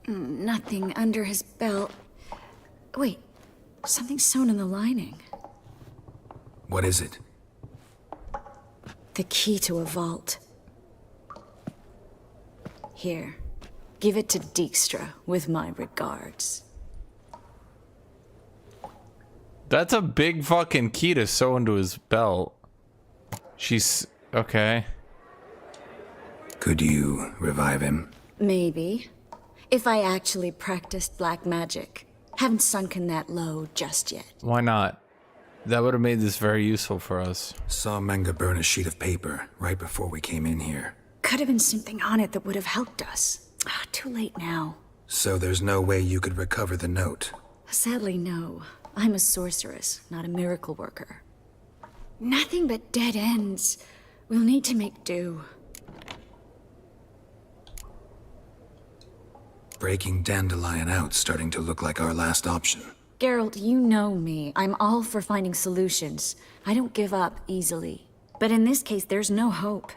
S7: Nothing under his belt. Wait, something sewn in the lining.
S4: What is it?
S7: The key to a vault. Here. Give it to Dijkstra with my regards.
S1: That's a big fucking key to sew into his belt. She's... okay.
S4: Could you revive him?
S7: Maybe. If I actually practiced black magic. Haven't sunken that low just yet.
S1: Why not? That would have made this very useful for us.
S4: Saw Menge burn a sheet of paper right before we came in here.
S7: Could have been something on it that would have helped us. Too late now.
S4: So there's no way you could recover the note?
S7: Sadly, no. I'm a sorceress, not a miracle worker. Nothing but dead ends. We'll need to make do.
S4: Breaking Dandelion out's starting to look like our last option.
S7: Geralt, you know me. I'm all for finding solutions. I don't give up easily. But in this case, there's no hope.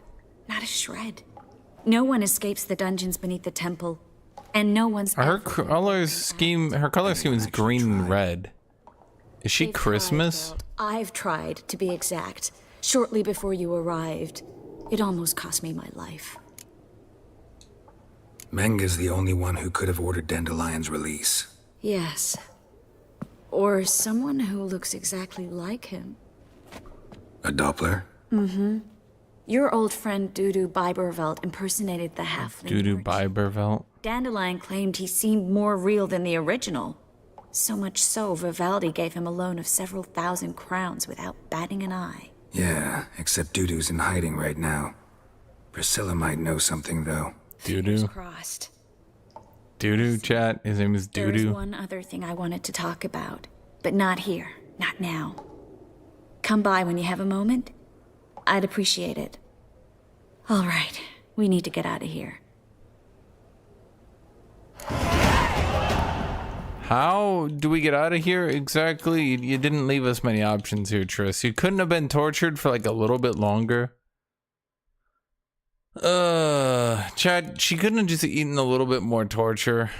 S7: Not a shred. No one escapes the dungeons beneath the temple. And no one's...
S1: Her color scheme is green and red. Is she Christmas?
S7: I've tried, to be exact. Shortly before you arrived. It almost cost me my life.
S4: Menge's the only one who could have ordered Dandelion's release.
S7: Yes. Or someone who looks exactly like him.
S4: A Doppler?
S7: Mm-hmm. Your old friend Dudu Biberveld impersonated the halfling.
S1: Dudu Biberveld?
S7: Dandelion claimed he seemed more real than the original. So much so, Vivaldi gave him a loan of several thousand crowns without batting an eye.
S4: Yeah, except Dudu's in hiding right now. Priscilla might know something, though.
S7: Fingers
S1: Dudu?
S7: crossed.
S1: Dudu, chat? His name is
S7: There's
S1: Dudu?
S7: one other thing I wanted to talk about, but not here, not now. Come by when you have a moment. I'd appreciate it. All right, we need to get out of here.
S1: How do we get out of here exactly? You didn't leave us many options here, Triss. You couldn't have been tortured for like a little bit longer. Chad, she couldn't have just eaten a little bit more torture.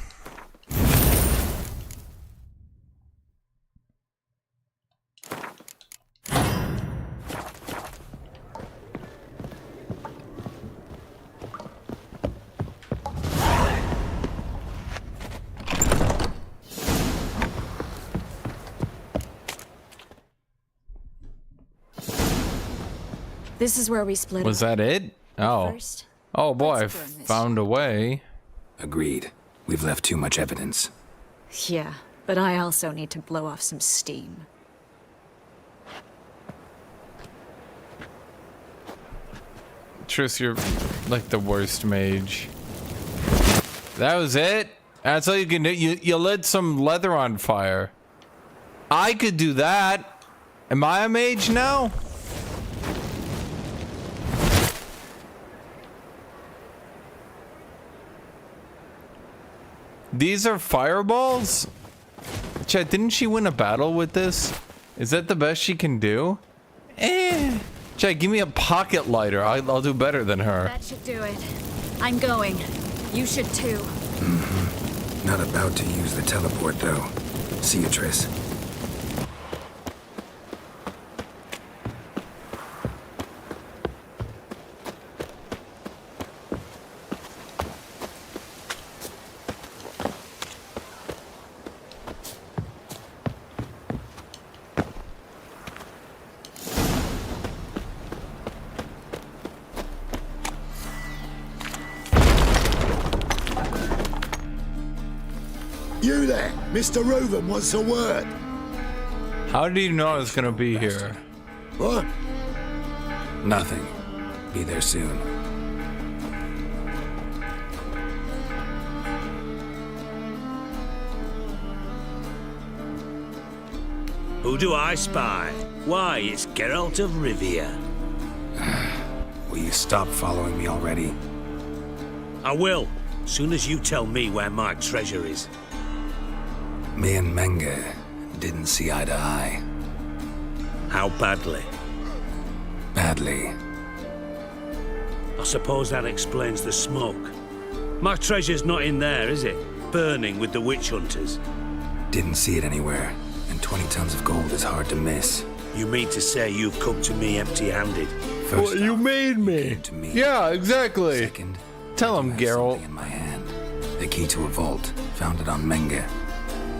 S7: This is where we split
S1: Was
S7: up.
S1: that it? Oh.
S7: First,
S1: Oh boy, I
S7: let's burn this.
S1: found a way.
S4: Agreed. We've left too much evidence.
S7: Yeah, but I also need to blow off some steam.
S1: Triss, you're like the worst mage. That was it? That's all you can do? You lit some leather on fire. I could do that. Am I a mage now? These are fireballs? Chat, didn't she win a battle with this? Is that the best she can do? Chat, give me a pocket lighter. I'll do better than her.
S7: That should do it. I'm going. You should too.
S4: Not about to use the teleport, though. See you, Triss.
S23: You there, Mr. Reuven, what's the word?
S1: How did you know I was gonna be here?
S23: What?
S4: Nothing. Be there soon.
S8: Who do I spy? Why, it's Geralt of Rivia.
S4: Will you stop following me already?
S8: I will, soon as you tell me where my treasure is.
S4: Me and Menge didn't see eye to eye.
S8: How badly?
S4: Badly.
S8: I suppose that explains the smoke. My treasure's not in there, is it? Burning with the witch hunters.
S4: Didn't see it anywhere, and 20 tons of gold is hard to miss.
S8: You mean to say you've come to me empty-handed?
S4: First
S1: you made me.
S4: to me.
S1: Yeah, exactly.
S4: Second,
S1: Tell him,
S4: I have
S1: Geralt.
S4: something in my hand. The key to a vault, found it on Menge.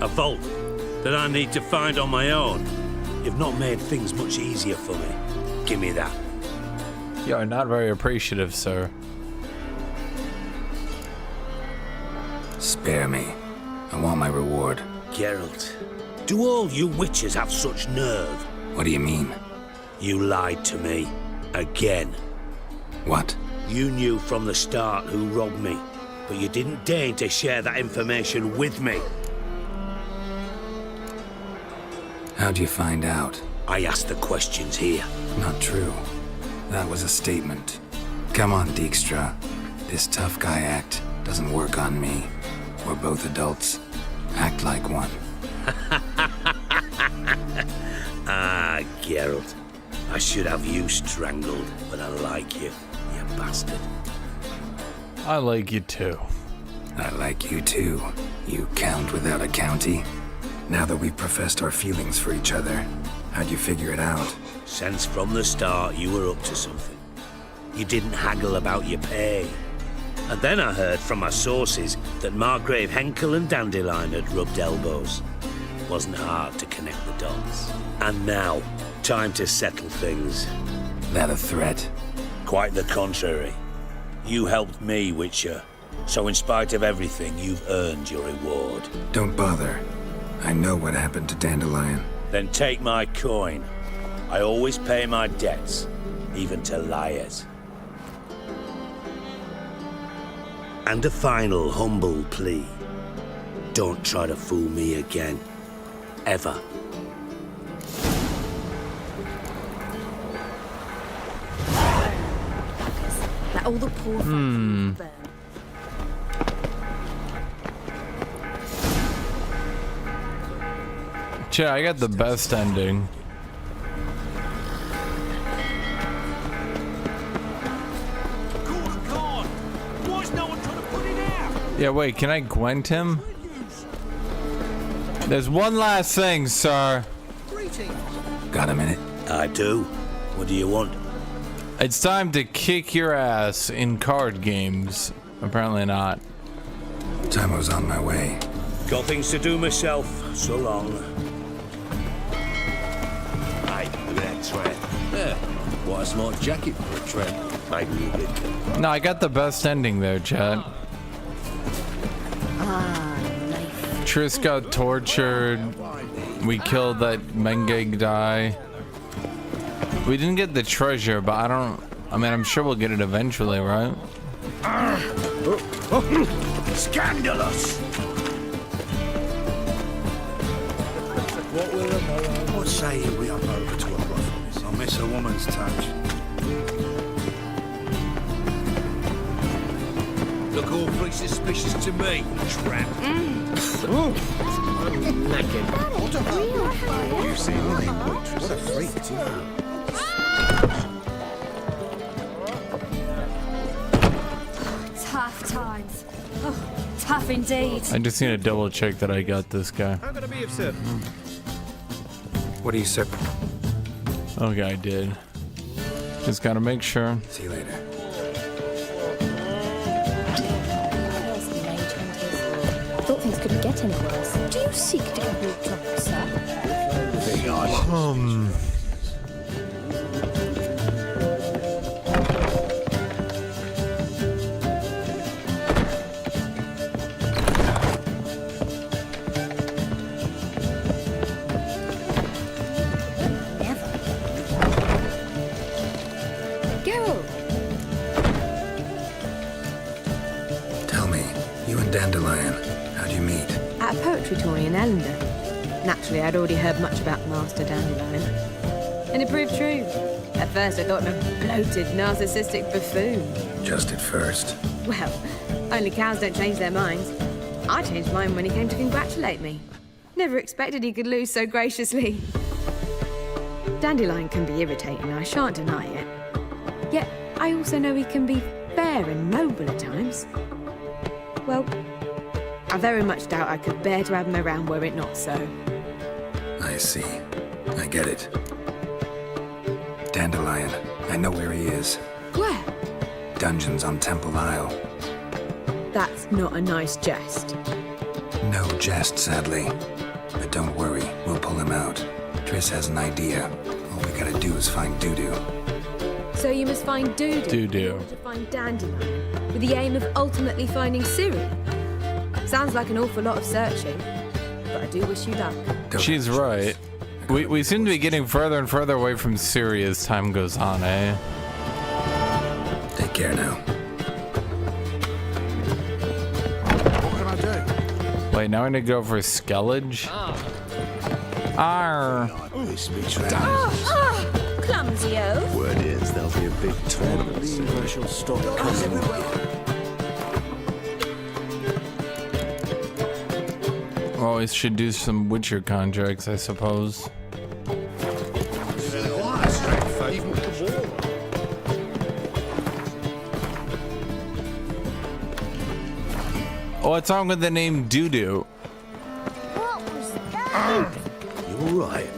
S8: A vault that I need to find on my own. You've not made things much easier for me. Give me that.
S1: You're not very appreciative, sir.
S4: Spare me. I want my reward.
S8: Geralt, do all you witches have such nerve?
S4: What do you mean?
S8: You lied to me. Again.
S4: What?
S8: You knew from the start who robbed me, but you didn't deign to share that information with me.
S4: How'd you find out?
S8: I asked the questions here.
S4: Not true. That was a statement. Come on, Dijkstra. This tough guy act doesn't work on me. We're both adults. Act like one.
S8: Ah, Geralt. I should have you strangled, but I like you, you bastard.
S1: I like you too.
S4: I like you too, you count without a county. Now that we've professed our feelings for each other, how'd you figure it out?
S8: Since from the start you were up to something. You didn't haggle about your pay. And then I heard from my sources that Margrave Henkel and Dandelion had rubbed elbows. Wasn't hard to connect the dots. And now, time to settle things.
S4: That a threat?
S8: Quite the contrary. You helped me, Witcher. So in spite of everything, you've earned your reward.
S4: Don't bother. I know what happened to Dandelion.
S8: Then take my coin. I always pay my debts, even to liars. And a final humble plea. Don't try to fool me again. Ever.
S7: Let all the poor
S1: Hmm.
S7: burn.
S1: Chat, I got the best ending. Yeah, wait, can I Gwent him? There's one last thing, sir.
S4: Got a minute?
S8: I do. What do you want?
S1: It's time to kick your ass in card games. Apparently not.
S4: Time was on my way.
S8: Got things to do myself. So long.
S19: Quite a smart jacket for a tramp. Maybe a bit.
S1: No, I got the best ending there, chat. Triss got tortured. We killed that Mengeg guy. We didn't get the treasure, but I mean, I'm sure we'll get it eventually, right?
S3: Scandalous!
S19: What say you we up over to a brothel? I miss a woman's touch. Look awfully suspicious to me, tramp.
S3: I'm knackered.
S13: What a real fire.
S3: You see my waitress. What a freak, too.
S13: Tough times. Oh, tough indeed.
S1: I just need to double check that I got this guy.
S18: How can I be of service?
S4: What do you sip?
S1: Okay, I did. Just gotta make sure.
S4: See you later.
S13: I thought things couldn't get any worse. Do you seek to get your drunk, sir?
S4: Tell me, you and Dandelion, how'd you meet?
S15: At a poetry tour in Ellender. Naturally, I'd already heard much about Master Dandelion. And it proved true. At first, I thought him a bloated, narcissistic buffoon.
S4: Just at first.
S15: Well, only cows don't change their minds. I changed mine when he came to congratulate me. Never expected he could lose so graciously. Dandelion can be irritating, I shan't deny it. Yet, I also know he can be fair and noble at times. Well, I very much doubt I could bear to have him around were it not so.
S4: I see. I get it. Dandelion, I know where he is.
S15: Where?
S4: Dungeons on Temple Isle.
S15: That's not a nice jest.
S4: No jest, sadly. But don't worry, we'll pull him out. Triss has an idea. All we gotta do is find Doo-Doo.
S15: So you must find Doo-Doo.
S1: Doo-Doo.
S15: To find Dandelion, with the aim of ultimately finding Cyril. Sounds like an awful lot of searching, but I do wish you luck.
S1: She's right. We seem to be getting further and further away from Syria as time goes on, eh?
S4: Take care now.
S3: What can I do?
S1: Wait, now I need to go for Skellige? Arr.
S11: Clumsy oaf.
S3: Word is there'll be a big tournament soon.
S19: I shall stop coming.
S1: Always should do some Witcher contracts, I suppose. What's wrong with the name Doo-Doo?
S13: What was that?
S19: You all right?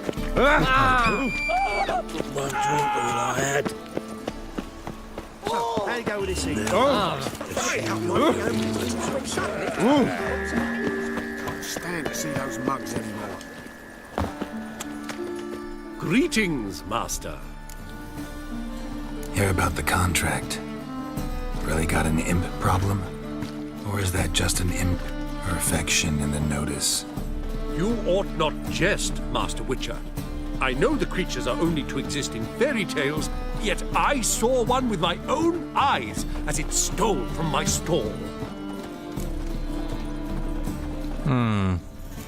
S19: One drink all I had.
S18: How you go with this thing?
S3: Can't stand to see those mugs anymore.
S16: Greetings, Master.
S4: Hear about the contract? Really got an imp problem? Or is that just an imp perfection in the notice?
S16: You ought not jest, Master Witcher. I know the creatures are only to exist in fairy tales, yet I saw one with my own eyes as it stole from my stall.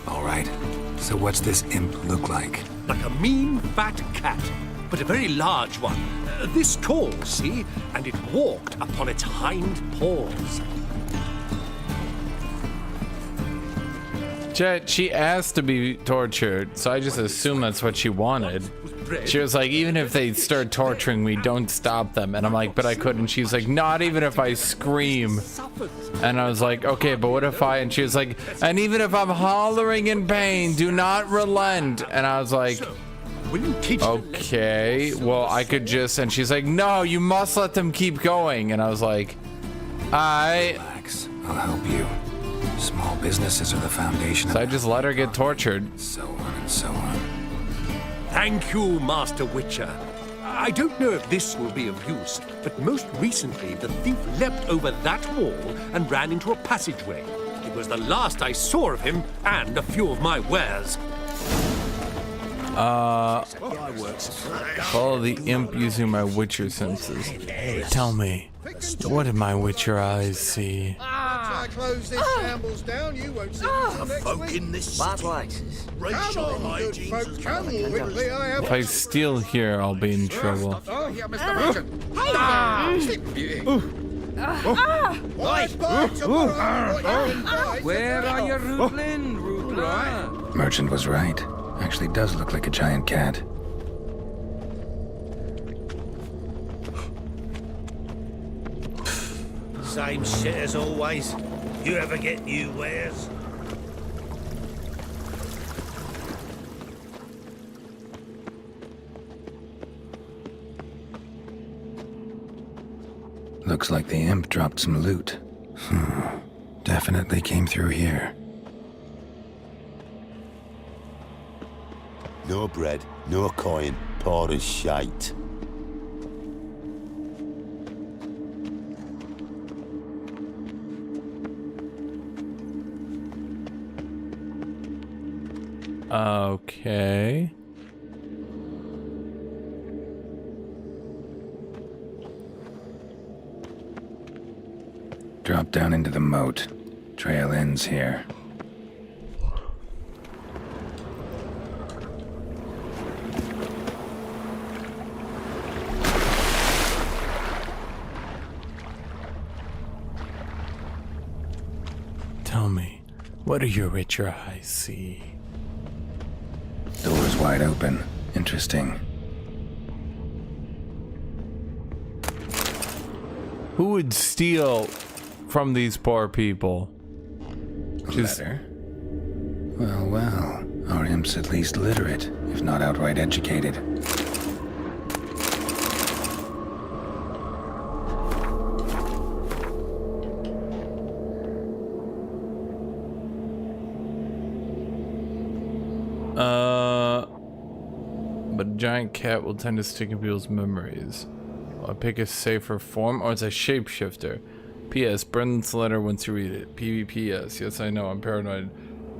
S4: All right. So what's this imp look like?
S16: Like a mean, fat cat, but a very large one. This tall, see? And it walked upon its hind paws.
S1: Jet, she asked to be tortured, so I just assumed that's what she wanted. She was like, even if they start torturing me, don't stop them. And I'm like, but I couldn't. She's like, not even if I scream. And I was like, okay, but what if I... And she was like, and even if I'm hollering in pain, do not relent. And I was like, okay, well, I could just... And she's like, no, you must let them keep going. And I was like,
S4: Relax, I'll help you. Small businesses are the foundation.
S1: So I just let her get tortured.
S4: So on and so on.
S16: Thank you, Master Witcher. I don't know if this will be of use, but most recently the thief leapt over that wall and ran into a passageway. It was the last I saw of him and a few of my wares.
S1: Follow the imp using my Witcher senses. Tell me, what did my Witcher eyes see?
S9: I close this shambles down, you won't see me next
S8: folk
S9: week.
S8: in this
S2: Bad
S8: city.
S2: lices.
S8: Racial hygiene.
S9: Folk come quickly, I have.
S1: If I steal here, I'll be in trouble.
S9: Oh, yeah, Mr. Merchant.
S17: Where are you, Rutland? Rutland?
S4: Merchant was right. Actually does look like a giant cat.
S8: Same shit as always. You ever get new wares?
S4: Looks like the imp dropped some loot. Definitely came through here.
S5: No bread, no coin, poor as shite.
S1: Okay.
S4: Drop down into the moat. Trail ends here.
S1: Tell me, what do your Witcher eyes see?
S4: Door's wide open. Interesting.
S1: Who would steal from these poor people?
S4: Letter? Well, well. Our imp's at least literate, if not outright educated.
S1: But a giant cat will tend to stick in people's memories. Will I pick a safer form? Oh, it's a shapeshifter. P.S. Brendan's letter once you read it. PvPS. Yes, I know, I'm paranoid.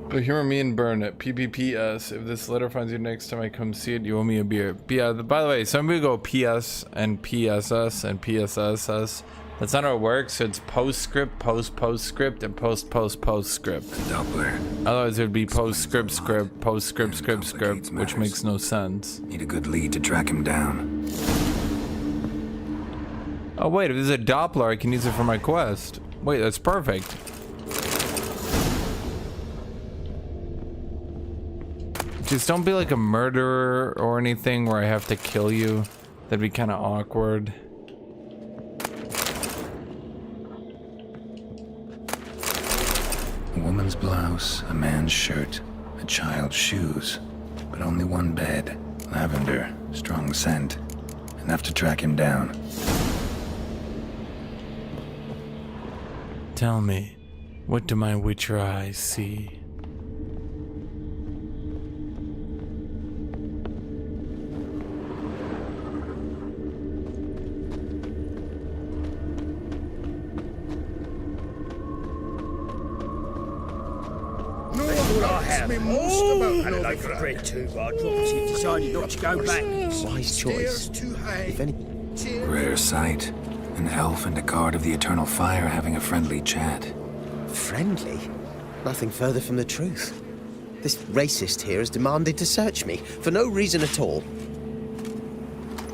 S1: But humor me and burn it. PvPS. If this letter finds you next time I come see it, you owe me a beer. Yeah, by the way, some people go PS and PSS and PSSS. That's not how it works. So it's postscript, postscript, and postscript.
S4: Doppler.
S1: Otherwise, it would be postscript, script, which makes no sense.
S4: Need a good lead to track him down.
S1: Oh wait, if there's a Doppler, I can use it for my quest. Wait, that's perfect. Just don't be like a murderer or anything where I have to kill you. That'd be kind of awkward.
S4: A woman's blouse, a man's shirt, a child's shoes. But only one bed. Lavender, strong scent. Enough to track him down.
S1: Tell me, what do my Witcher eyes see?
S9: Me most about
S8: And a loaf of bread too, but I dropped it. You decided not to go back.
S2: Wise choice. If any...
S4: Rare sight. An elf and a guard of the Eternal Fire having a friendly chat.
S2: Friendly? Nothing further from the truth. This racist here has demanded to search me, for no reason at all.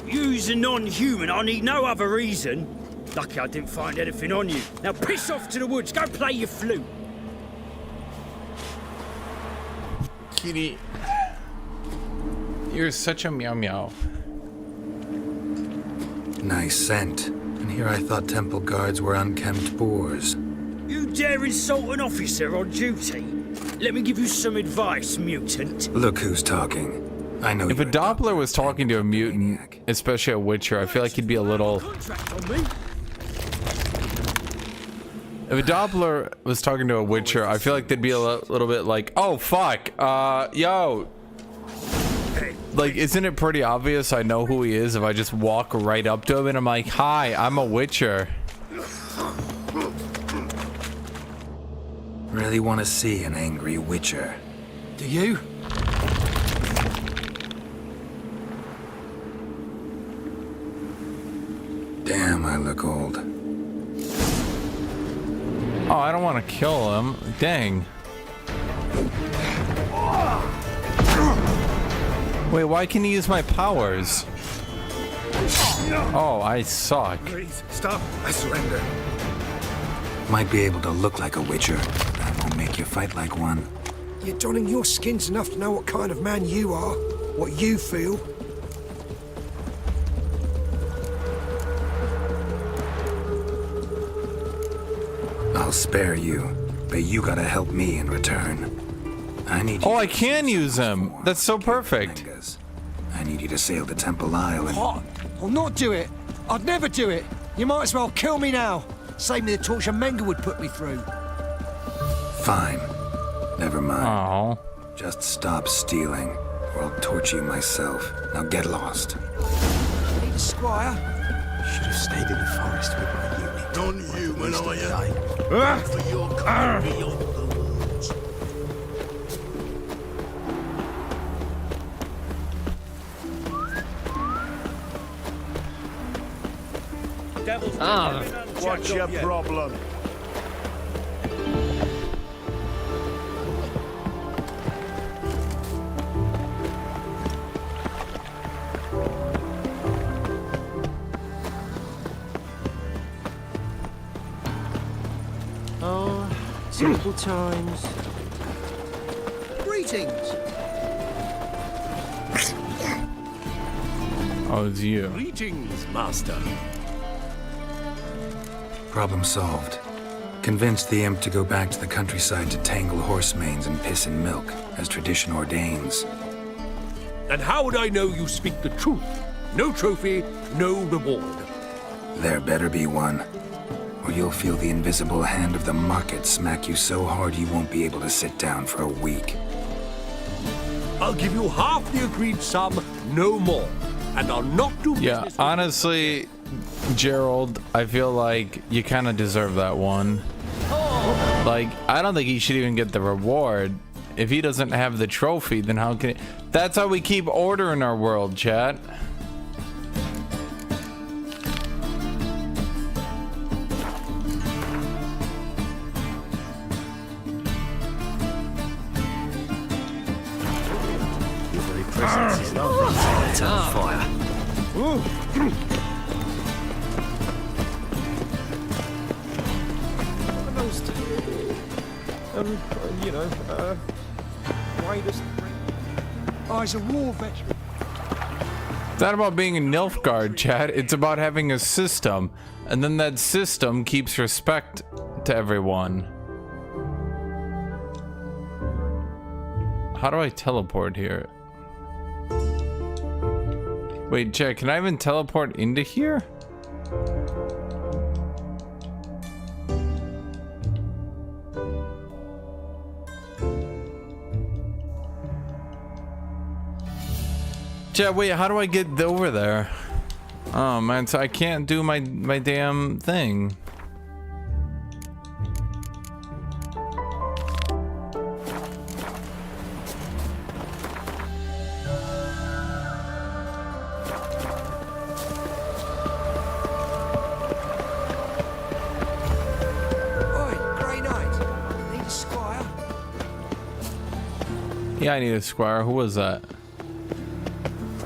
S8: You's a non-human. I need no other reason. Lucky I didn't find anything on you. Now piss off to the woods. Go play your flute.
S1: Kitty, you're such a meow meow.
S4: Nice scent. And here I thought temple guards were unkempt boors.
S8: You dare insult an officer on duty? Let me give you some advice, mutant.
S4: Look who's talking. I know.
S1: If a Doppler was talking to a mutant, especially a Witcher, I feel like he'd be a little... If a Doppler was talking to a Witcher, I feel like they'd be a little bit like, oh fuck, yo.
S19: Hey,
S1: Like, isn't it pretty obvious I know who he is if I just walk right up to him and I'm like, hi, I'm a Witcher.
S4: Really want to see an angry Witcher.
S10: Do you?
S4: Damn, I look old.
S1: Oh, I don't want to kill him. Dang. Wait, why can he use my powers? Oh, I suck.
S19: Please, stop. I surrender.
S4: Might be able to look like a Witcher. That won't make you fight like one.
S9: You're donning your skin's enough to know what kind of man you are, what you feel.
S4: I'll spare you, but you gotta help me in return. I need you.
S1: Oh, I can use him. That's so perfect.
S4: I need you to sail to Temple Isle and...
S9: What? I'll not do it. I'd never do it. You might as well kill me now. Save me the torture Menga would put me through.
S4: Fine. Never mind.
S1: Oh.
S4: Just stop stealing, or I'll torture you myself. Now get lost.
S9: Need a squire?
S2: Should have stayed in the forest with my unit.
S23: Non-human, are you? For your country beyond the woods.
S18: What's your problem?
S10: Oh, simple times.
S9: Greetings.
S1: Oh, it's you.
S16: Greetings, Master.
S4: Problem solved. Convinced the imp to go back to the countryside to tangle horse manes and piss in milk, as tradition ordains.
S16: And how would I know you speak the truth? No trophy, no reward.
S4: There better be one, or you'll feel the invisible hand of the market smack you so hard you won't be able to sit down for a week.
S16: I'll give you half the agreed sum, no more. And I'll not do business.
S1: Yeah, honestly, Gerald, I feel like you kind of deserve that one. Like, I don't think he should even get the reward. If he doesn't have the trophy, then how can he? That's how we keep order in our world, chat.
S2: Your very presence is not it's on fire.
S9: You know, why does... Oh, he's a war veteran.
S1: It's not about being a Nilfgaard, chat. It's about having a system. And then that system keeps respect to everyone. How do I teleport here? Wait, chat, can I even teleport into here? Chat, wait, how do I get over there? Oh man, so I can't do my damn thing. Yeah, I need a squire. Who was that?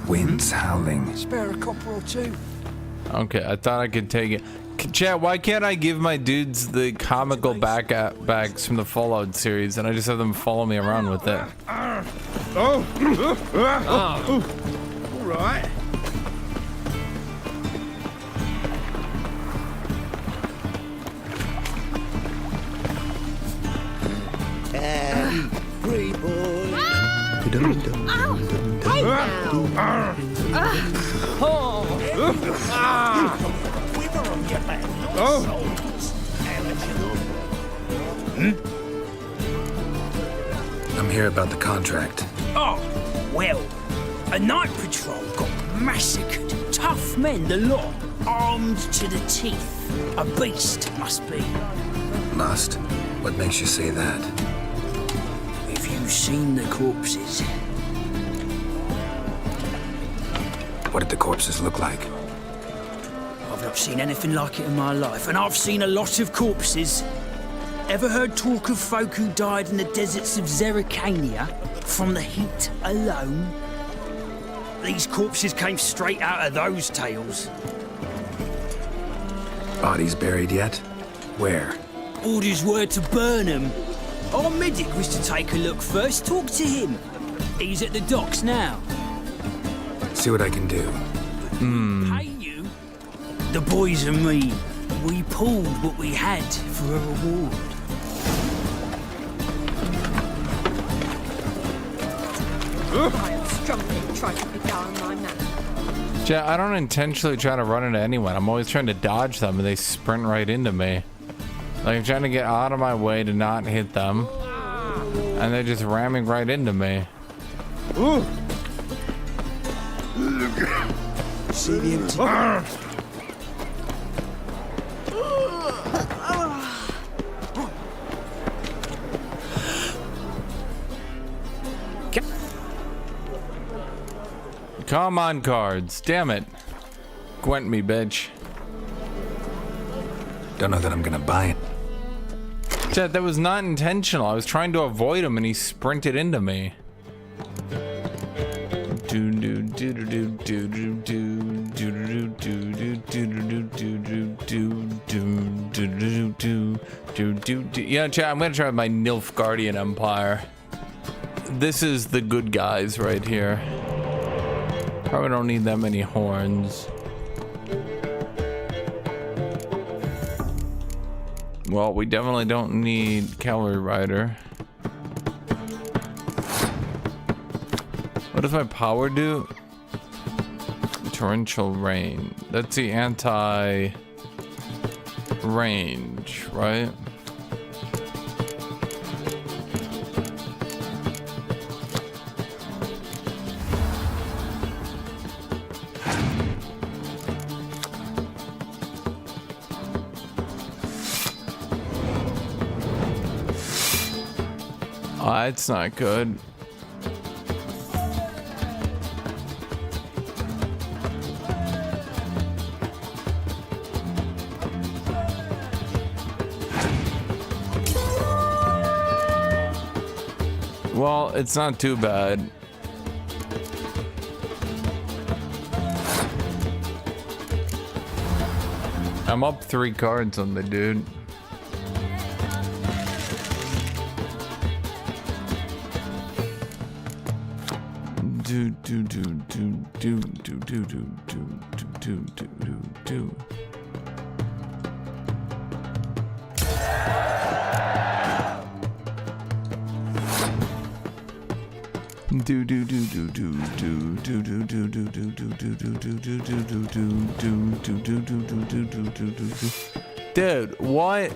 S4: Winds howling.
S9: Spare a copper or two.
S1: Okay, I thought I could take it. Chat, why can't I give my dudes the comical bags from the Fallout series and I just have them follow me around with it?
S18: All right.
S2: Free boy.
S4: I'm here about the contract.
S8: Oh, well,
S20: A night patrol got massacred. Tough men, the lot, armed to the teeth. A beast, must be.
S4: Must? What makes you say that?
S20: If you've seen the corpses.
S4: What did the corpses look like?
S20: I've not seen anything like it in my life, and I've seen a lot of corpses. Ever heard talk of folk who died in the deserts of Zerrikania from the heat alone? These corpses came straight out of those tales.
S4: Bodies buried yet? Where?
S20: Orders were to burn them. Our medic was to take a look first, talk to him. He's at the docks now.
S4: See what I can do.
S20: Pay you? The boys and me, we pulled what we had for a reward.
S15: I am strongly trying to beguile my man.
S1: Chat, I don't intentionally try to run into anyone. I'm always trying to dodge them and they sprint right into me. Like, I'm trying to get out of my way to not hit them. And they're just ramming right into me.
S9: Ooh. See the empty.
S1: Come on, cards. Damn it. Gwent me, bitch.
S4: Don't know that I'm gonna buy it.
S1: Chat, that was not intentional. I was trying to avoid him and he sprinted into me. Yeah, chat, I'm gonna try my Nilfgaardian Empire. This is the good guys right here. Probably don't need that many horns. Well, we definitely don't need Cavalry Rider. What does my power do? Torrential Rain. That's the anti-range, right? Oh, it's not good. Well, it's not too bad. I'm up 3 cards on the dude. Dude, what?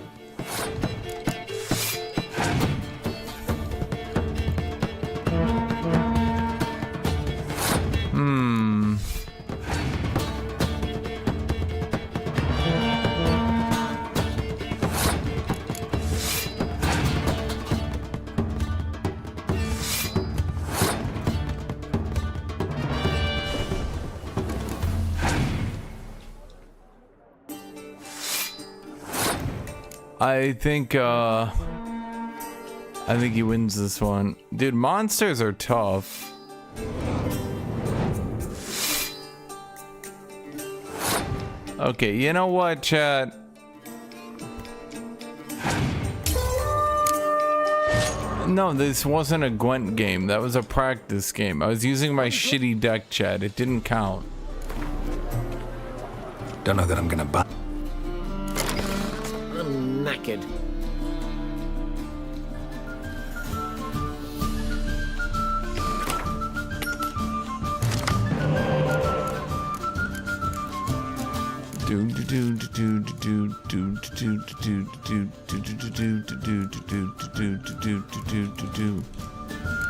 S1: I think he wins this one. Dude, monsters are tough. Okay, you know what, chat? No, this wasn't a Gwent game. That was a practice game. I was using my shitty deck, chat. It didn't count.
S4: Don't know that I'm gonna buy.
S2: I'm knackered.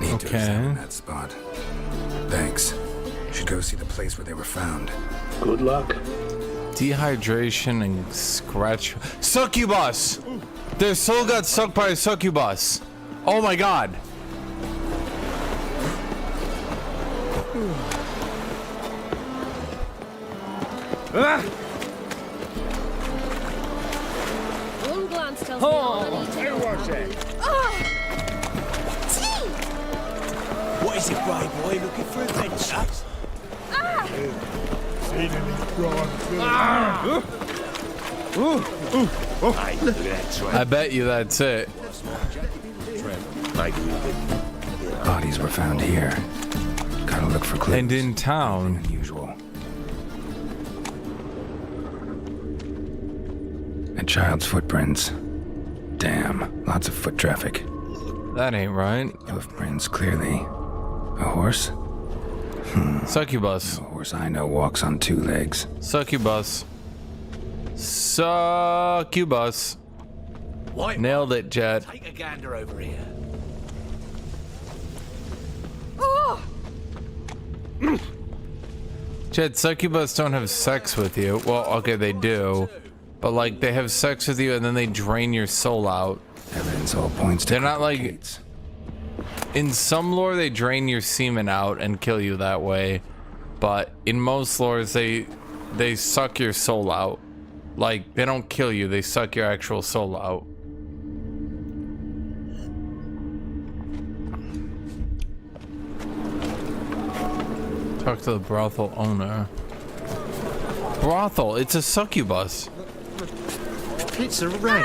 S4: Need to examine that spot. Thanks. Should go see the place where they were found.
S12: Good luck.
S1: Dehydration and scratch. Succubus! Their soul got sucked by a succubus. Oh my god.
S11: One glance tells me all I need to know.
S18: Who was it?
S20: What is it, Grey Boy? Looking for adventure?
S18: Seen any crime?
S1: I bet you that's it.
S4: Bodies were found here. Gotta look for clues.
S1: And in town.
S4: Unusual. A child's footprints. Damn, lots of foot traffic.
S1: That ain't right.
S4: Hoofprints, clearly. A horse?
S1: Succubus.
S4: The horse I know walks on two legs.
S1: Succubus. Succubus.
S8: White
S1: Nailed it, Jet.
S8: Take a gander over here.
S1: Jet, succubus don't have sex with you. Well, okay, they do. But, like, they have sex with you and then they drain your soul out.
S4: Evidence all points to.
S1: They're not like. In some lore, they drain your semen out and kill you that way. But in most lores, they suck your soul out. Like, they don't kill you, they suck your actual soul out. Talk to the brothel owner. Brothel, it's a succubus.
S9: It's a ring.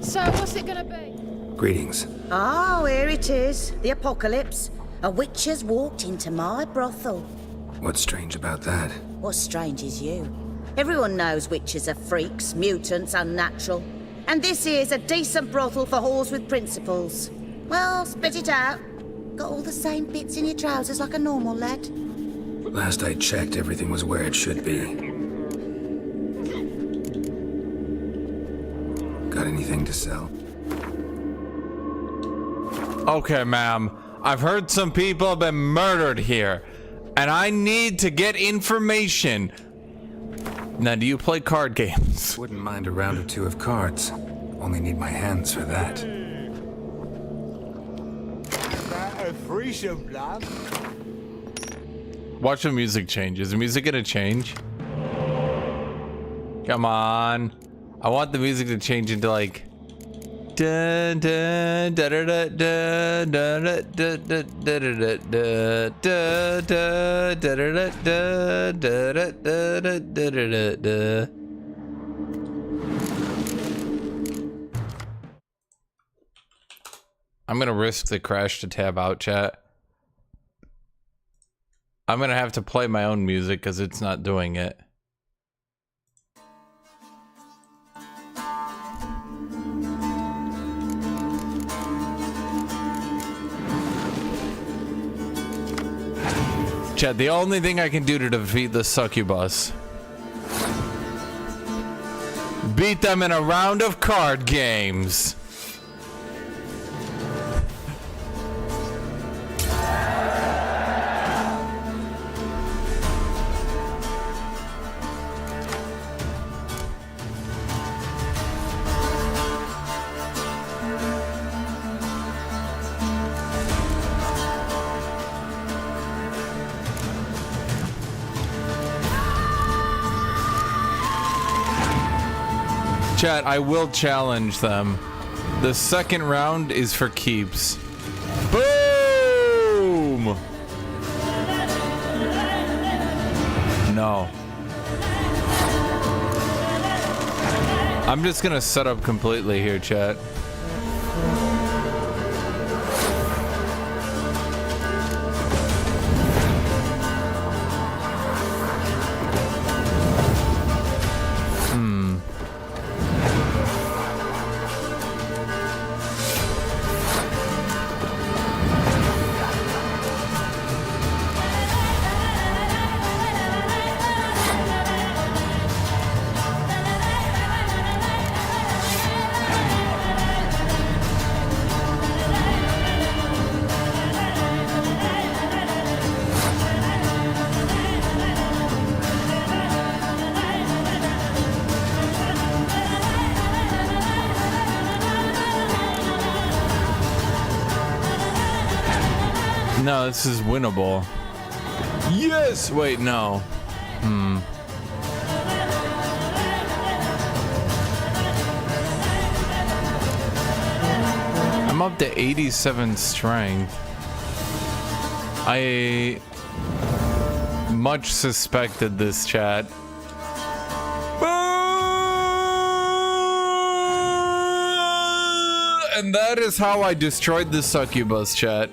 S11: So, what's it gonna be?
S4: Greetings.
S14: Oh, here it is. The apocalypse. A witch has walked into my brothel.
S4: What's strange about that?
S14: What's strange is you. Everyone knows witches are freaks, mutants, unnatural. And this here's a decent brothel for whores with principles. Well, spit it out. Got all the same bits in your trousers like a normal lad.
S4: Last I checked, everything was where it should be. Got anything to sell?
S1: Okay, ma'am. I've heard some people have been murdered here, and I need to get information. Now, do you play card games?
S4: Wouldn't mind a round or two of cards. Only need my hands for that.
S1: Watch the music change. Is the music gonna change? Come on. I want the music to change into like dun dun da da da da da da da da da da da da. I'm gonna risk the crash to tab out, chat. I'm gonna have to play my own music because it's not doing it. Chat, the only thing I can do to defeat the succubus. Beat them in a round of card games. Chat, I will challenge them. The second round is for keeps. Boom! No. I'm just gonna set up completely here, chat. No, this is winnable. Yes! Wait, no. I'm up to 87 strength. I much suspected this, chat. And that is how I destroyed the succubus, chat.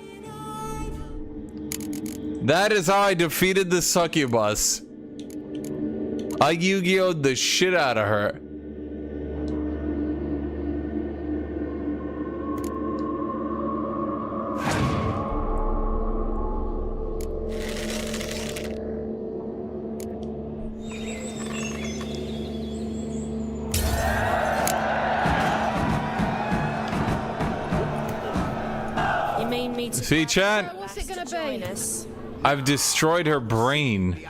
S1: That is how I defeated the succubus. I Yu-Gi-Oh'd the shit out of her.
S11: You mean me to...
S1: See, chat?
S11: What's it gonna be?
S1: I've destroyed her brain.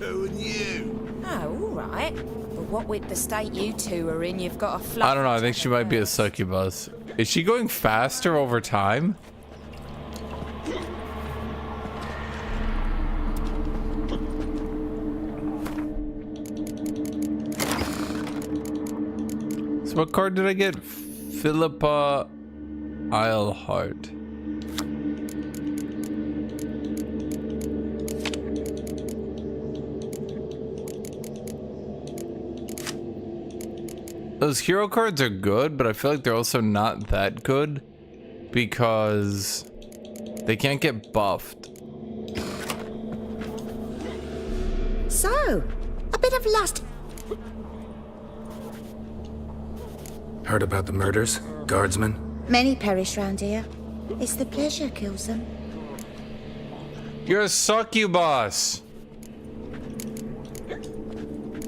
S11: Oh, alright. But what with the state you two are in, you've got a flat...
S1: I don't know, I think she might be a succubus. Is she going faster over time? So what card did I get? Philippa Eilhart. Those hero cards are good, but I feel like they're also not that good because they can't get buffed.
S14: So, a bit of lust.
S4: Heard about the murders? Guardsmen?
S14: Many perish round here. It's the pleasure kills them.
S1: You're a succubus.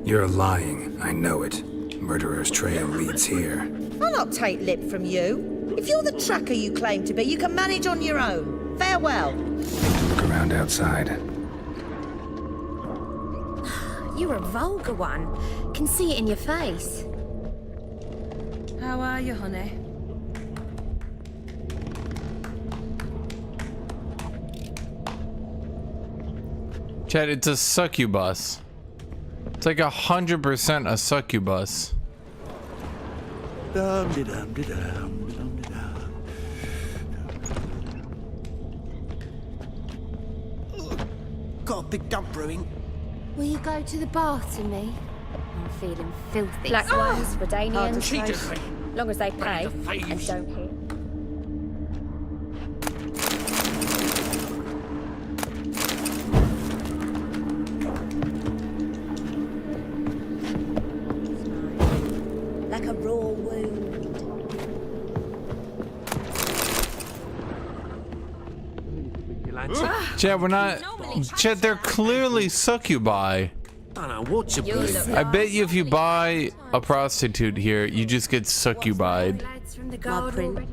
S4: You're lying. I know it. Murderer's trail leads here.
S14: I'll not take lip from you. If you're the tracker you claim to be, you can manage on your own. Farewell.
S4: Look around outside.
S13: You're a vulgar one. Can see it in your face.
S11: How are you, honey?
S1: Chad, it's a succubus. It's like 100% a succubus.
S9: Got a big dump brewing.
S13: Will you go to the bath to me? I'm feeling filthy.
S11: Black ones,
S13: Redanians,
S11: cheaters.
S13: long as they pay and don't hit.
S14: Like a raw wound.
S1: Chad, we're not... Chad, they're clearly succubi.
S16: What's your
S1: I bet you if you buy a prostitute here, you just get succubied.
S14: My print.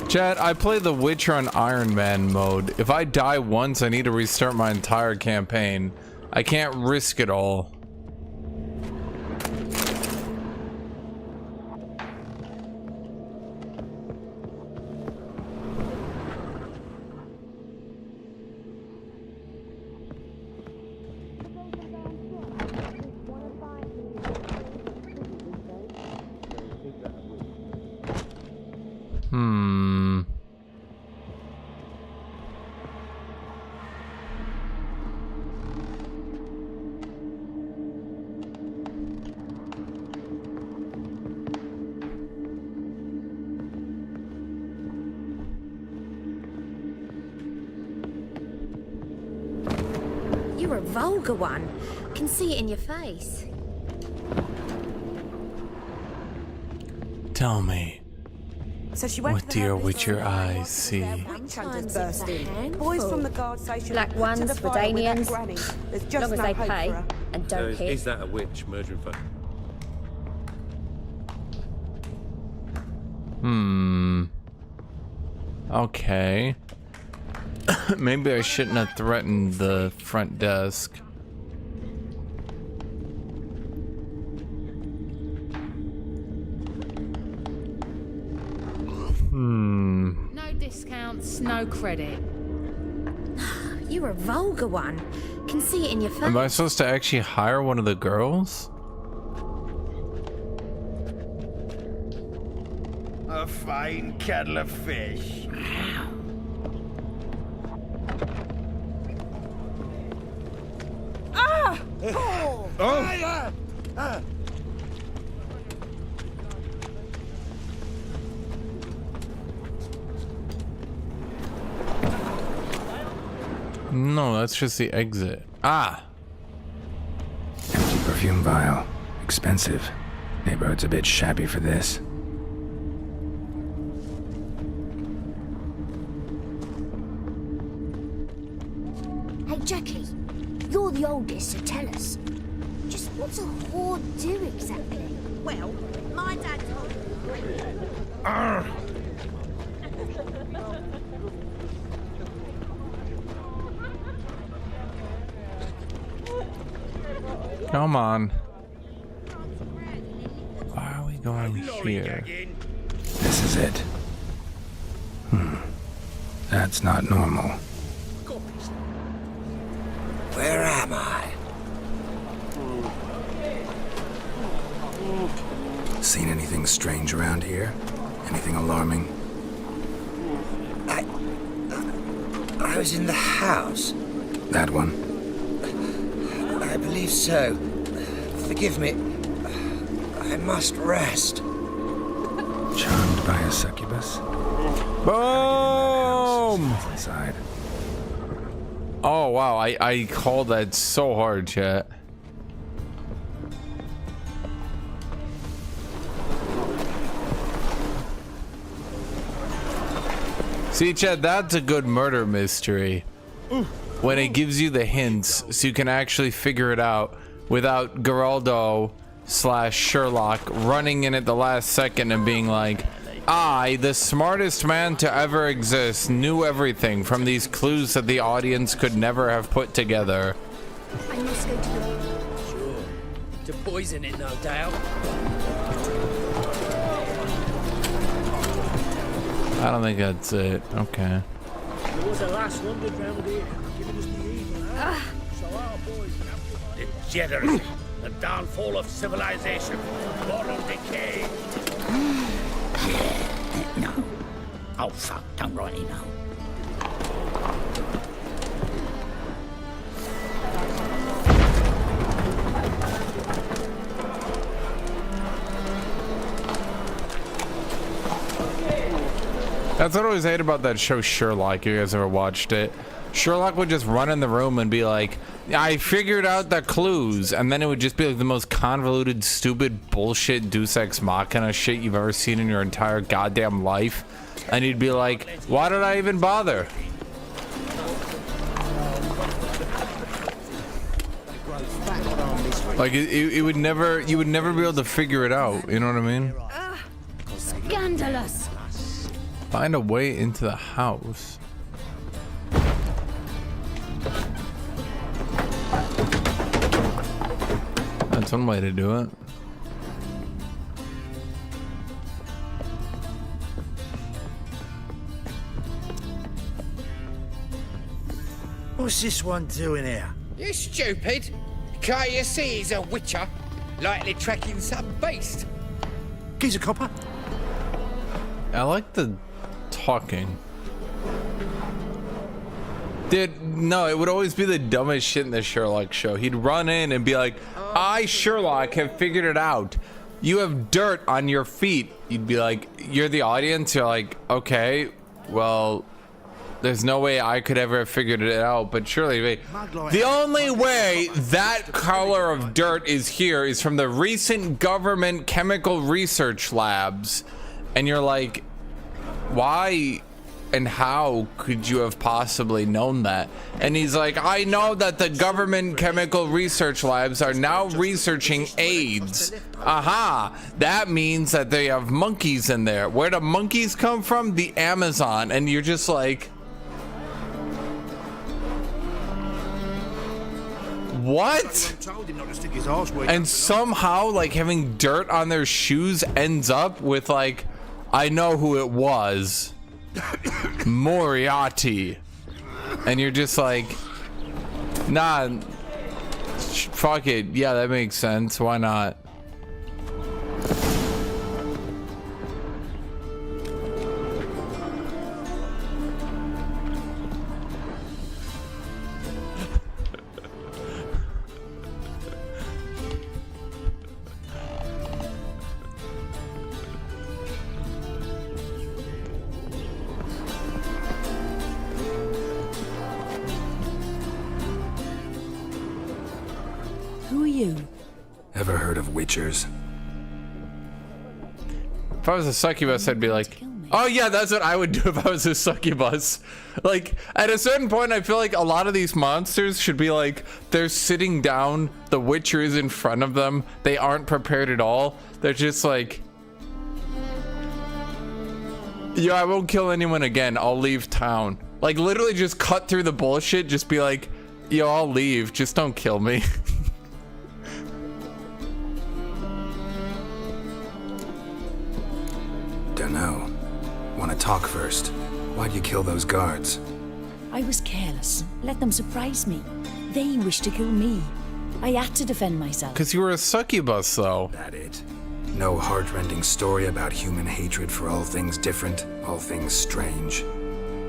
S1: Chad, I play The Witcher on Iron Man mode. If I die once, I need to restart my entire campaign. I can't risk it all.
S13: You're a vulgar one. Can see it in your face.
S1: Tell me,
S6: So she went
S1: What do your witcher eyes see?
S6: witch hunters burst in. Boys from the guard station.
S11: Black
S6: to
S11: ones,
S6: the fire with
S11: Redanians.
S6: that granny. There's
S11: As
S6: just
S11: long as
S6: no
S11: they
S6: hope
S11: pay
S6: for her.
S11: and don't hit.
S16: Is that a witch murdering folk?
S1: Okay. Maybe I shouldn't have threatened the front desk.
S21: No discounts, no credit.
S11: You're a vulgar one. Can see it in your face.
S1: Am I supposed to actually hire one of the girls?
S18: A fine kettle of fish.
S6: Ah!
S18: Oh!
S1: No, that's just the exit. Ah!
S4: Empty perfume vial. Expensive. Neighborhood's a bit shabby for this.
S13: Hey, Jackie, you're the oldest, so tell us. Just what's a whore do exactly?
S14: Well, my dad told
S1: Come on. Why are we going here?
S4: This is it. That's not normal.
S10: Where am I?
S4: Seen anything strange around here? Anything alarming?
S10: I was in the house.
S4: That one?
S10: I believe so. Forgive me. I must rest.
S4: Charmed by a succubus?
S1: Boom!
S4: Inside.
S1: Oh wow, I called that so hard, chat. See, chat, that's a good murder mystery. When it gives you the hints so you can actually figure it out without Geraldo / Sherlock running in at the last second and being like, I, the smartest man to ever exist, knew everything from these clues that the audience could never have put together.
S13: I must go to the...
S20: Sure. To poison it, no doubt.
S1: I don't think that's it. Okay.
S20: There was a last wonder round here, giving us the evil, huh? So our boys
S19: Degeneracy, the downfall of civilization, moral decay.
S20: No. Oh, fuck, don't rightly know.
S1: That's what I always hate about that show Sherlock. You guys ever watched it? Sherlock would just run in the room and be like, I figured out the clues, and then it would just be like the most convoluted, stupid bullshit Deus Ex Machina shit you've ever seen in your entire goddamn life. And he'd be like, why did I even bother? Like it would never, you would never be able to figure it out. You know what I mean?
S13: Scandalous.
S1: Find a way into the house. That's one way to do it.
S10: What's this one doing here?
S22: You stupid! Can't you see he's a witcher? Likely tracking some beast.
S10: Gives a copper.
S1: I like the talking. Dude, no, it would always be the dumbest shit in the Sherlock show. He'd run in and be like, I, Sherlock, have figured it out. You have dirt on your feet. You'd be like, you're the audience? You're like, okay, well, there's no way I could ever have figured it out, but surely, the only way that color of dirt is here is from the recent government chemical research labs. And you're like, Why and how could you have possibly known that? And he's like, I know that the government chemical research labs are now researching AIDS. Aha, that means that they have monkeys in there. Where do monkeys come from? The Amazon. And you're just like, what? And somehow, like, having dirt on their shoes ends up with, like, I know who it was. Moriarty. And you're just like, nah, fuck it. Yeah, that makes sense. Why not?
S20: Who are you?
S4: Ever heard of witchers?
S1: If I was a succubus, I'd be like, oh yeah, that's what I would do if I was a succubus. Like, at a certain point, I feel like a lot of these monsters should be like, they're sitting down, the witcher is in front of them, they aren't prepared at all. They're just like, yeah, I won't kill anyone again, I'll leave town. Like, literally just cut through the bullshit, just be like, yo, I'll leave, just don't kill me.
S4: Dunno. Want to talk first? Why'd you kill those guards?
S20: I was careless. Let them surprise me. They wished to kill me. I had to defend myself.
S1: Because you were a succubus, though.
S4: That it? No heart-rending story about human hatred for all things different, all things strange.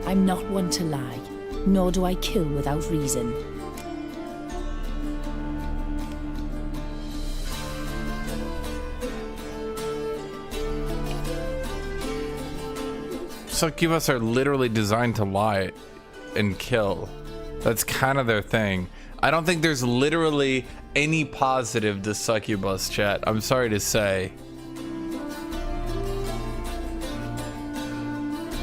S20: I'm not one to lie, nor do I kill without reason.
S1: Succubus are literally designed to lie and kill. That's kind of their thing. I don't think there's literally any positive to succubus, chat. I'm sorry to say.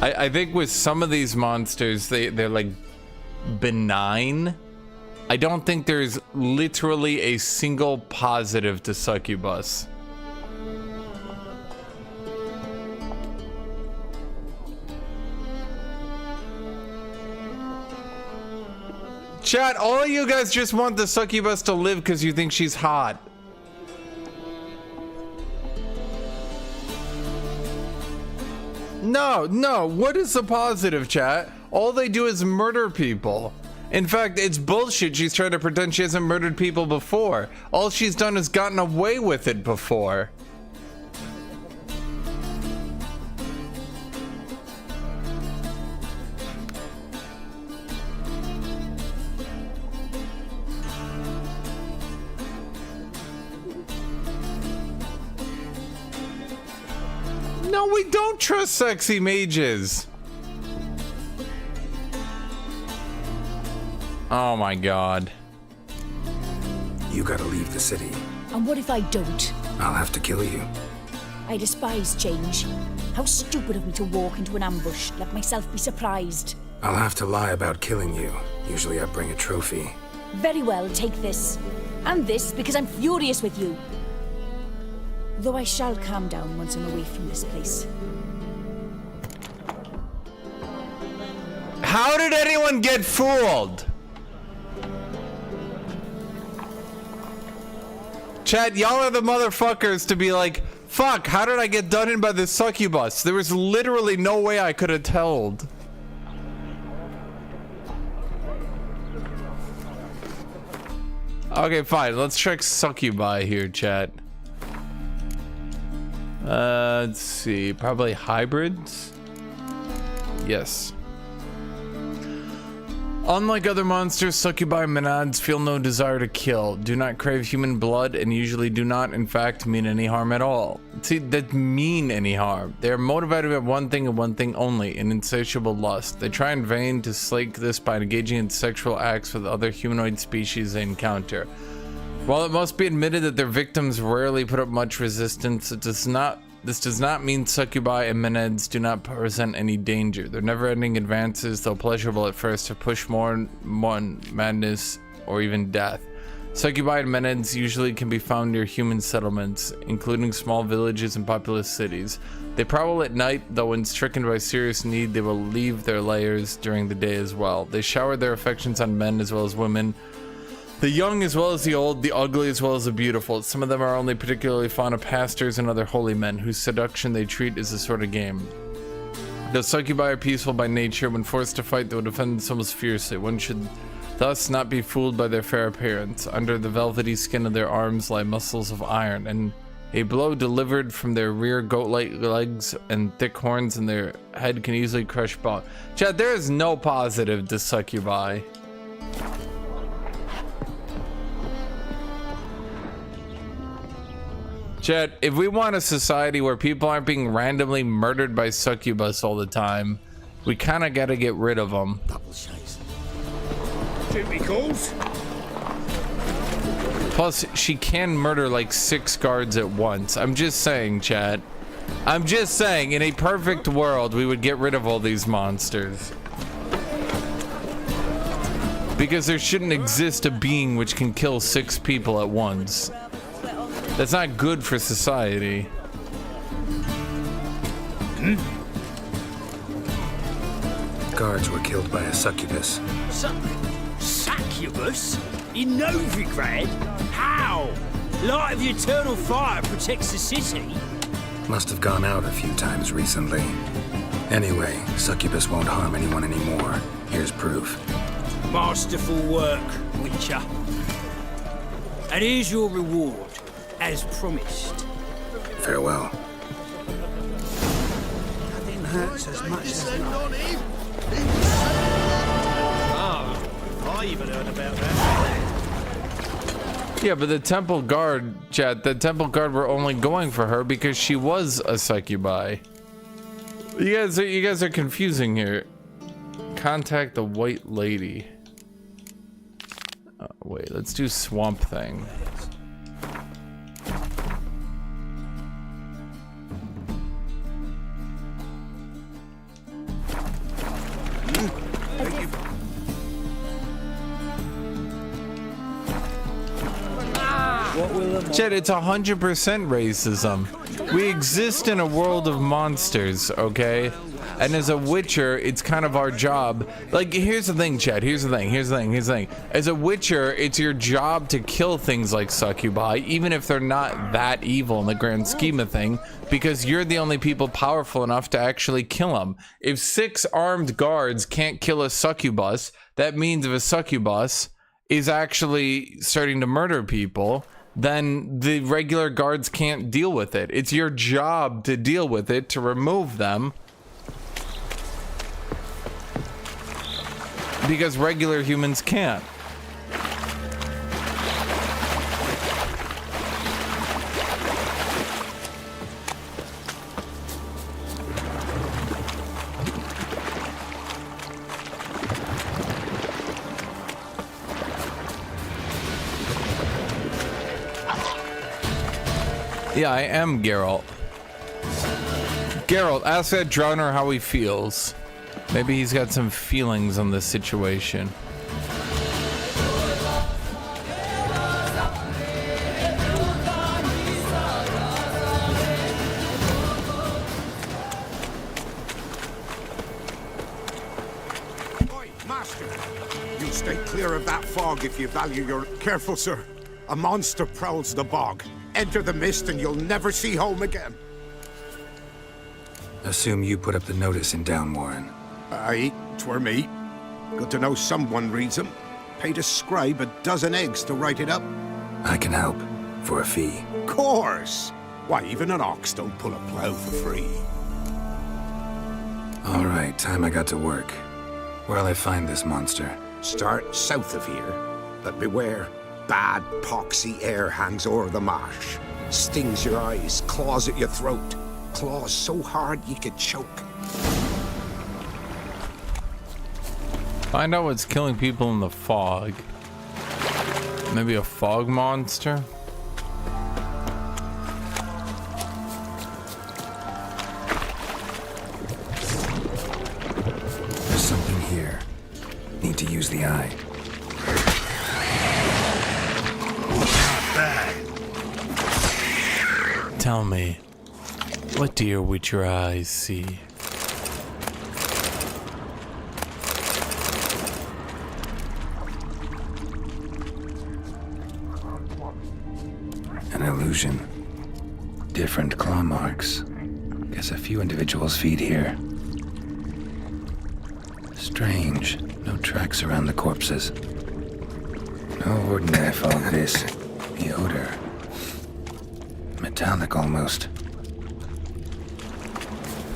S1: I think with some of these monsters, they're like benign. I don't think there's literally a single positive to succubus. Chat, all of you guys just want the succubus to live because you think she's hot. No, what is the positive, chat? All they do is murder people. In fact, it's bullshit. She's trying to pretend she hasn't murdered people before. All she's done is gotten away with it before. No, we don't trust sexy mages. Oh my god.
S4: You gotta leave the city.
S20: And what if I don't?
S4: I'll have to kill you.
S20: I despise change. How stupid of me to walk into an ambush, let myself be surprised.
S4: I'll have to lie about killing you. Usually I bring a trophy.
S20: Very well, take this. And this, because I'm furious with you. Though I shall calm down once I'm away from this place.
S1: How did anyone get fooled? Chad, y'all are the motherfuckers to be like, fuck, how did I get done in by the succubus? There was literally no way I could have told. Okay, fine. Let's check succubi here, chat. Let's see. Probably hybrids? Yes. Unlike other monsters, succubi monads feel no desire to kill, do not crave human blood, and usually do not, in fact, mean any harm at all. See, that mean any harm. They are motivated by one thing and one thing only, an insatiable lust. They try in vain to slake this by engaging in sexual acts with other humanoid species they encounter. While it must be admitted that their victims rarely put up much resistance, it does not This does not mean succubi and menads do not present any danger. Their never-ending advances, though pleasurable at first, have pushed more and one madness or even death. Succubi and menads usually can be found near human settlements, including small villages and populous cities. They prowl at night, though when stricken by serious need, they will leave their lairs during the day as well. They shower their affections on men as well as women, the young as well as the old, the ugly as well as the beautiful. Some of them are only particularly fond of pastors and other holy men, whose seduction they treat as a sort of game. The succubi are peaceful by nature. When forced to fight, they will defend themselves fiercely. One should thus not be fooled by their fair appearance. Under the velvety skin of their arms lie muscles of iron, and a blow delivered from their rear goat-like legs and thick horns in their head can easily crush bone. Chad, there is no positive to succubi. Chad, if we want a society where people aren't being randomly murdered by succubus all the time, we kind of got to get rid of them.
S19: Duty calls.
S1: Plus, she can murder like 6 guards at once. I'm just saying, Chad. I'm just saying, in a perfect world, we would get rid of all these monsters. Because there shouldn't exist a being which can kill 6 people at once. That's not good for society.
S4: Guards were killed by a succubus.
S20: Succubus? In Novigrad? How? Light of the eternal fire protects the city?
S4: Must have gone out a few times recently. Anyway, succubus won't harm anyone anymore. Here's proof.
S20: Masterful work, Witcher. And here's your reward, as promised.
S4: Farewell.
S8: Nothing hurts as much as life. I even heard about that.
S1: Yeah, but the temple guard, Chad, the temple guard were only going for her because she was a succubi. You guys are confusing here. Contact the white lady. Wait, let's do Swamp Thing. Chet, it's 100% racism. We exist in a world of monsters, okay? And as a Witcher, it's kind of our job. Like, here's the thing, Chet. Here's the thing. As a Witcher, it's your job to kill things like succubi, even if they're not that evil in the grand scheme of thing, because you're the only people powerful enough to actually kill them. If 6 armed guards can't kill a succubus, that means if a succubus is actually starting to murder people, then the regular guards can't deal with it. It's your job to deal with it, to remove them. Because regular humans can't. Yeah, I am Geralt. Geralt, ask that drowner how he feels. Maybe he's got some feelings on this situation.
S18: Oi, Master! You stay clear of that fog if you value your... Careful, sir. A monster prowls the bog. Enter the mist and you'll never see home again.
S4: Assume you put up the notice in Downwarren.
S18: Aye, 'twere me. Good to know someone reads them. Paid a scribe a dozen eggs to write it up.
S4: I can help, for a fee.
S18: Course! Why, even an ox don't pull a plough for free.
S4: All right, time I got to work. Where'll I find this monster?
S18: Start south of here, but beware. Bad, poxy air hangs o'er the marsh. Stings your eyes, claws at your throat. Claws so hard you could choke.
S1: Find out what's killing people in the fog. Maybe a fog monster?
S4: the eye.
S1: Tell me, what do your witcher eyes see?
S4: An illusion. Different claw marks. Guess a few individuals feed here. Strange. No tracks around the corpses. No ordinary fog this. The odor. Metallic almost.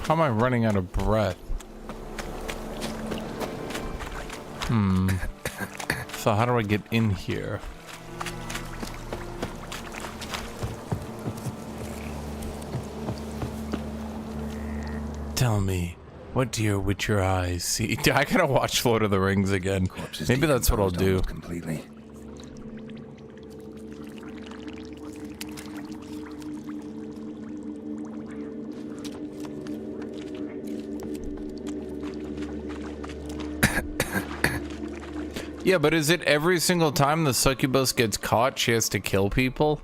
S1: How am I running out of breath? So how do I get in here? Tell me, what do your witcher eyes see? I gotta watch Lord of the Rings again. Maybe that's what I'll do.
S4: Completely.
S1: Yeah, but is it every single time the succubus gets caught, she has to kill people?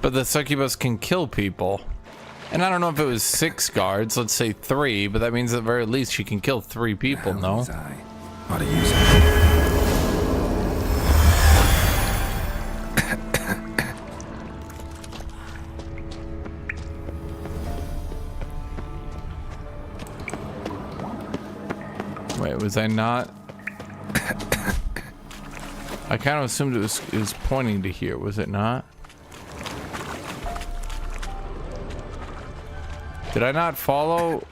S1: But the succubus can kill people. And I don't know if it was 6 guards, let's say 3, but that means at the very least she can kill 3 people, no?
S4: Ought to use it.
S1: Wait, was I not? I kind of assumed it was pointing to here, was it not? Did I not follow?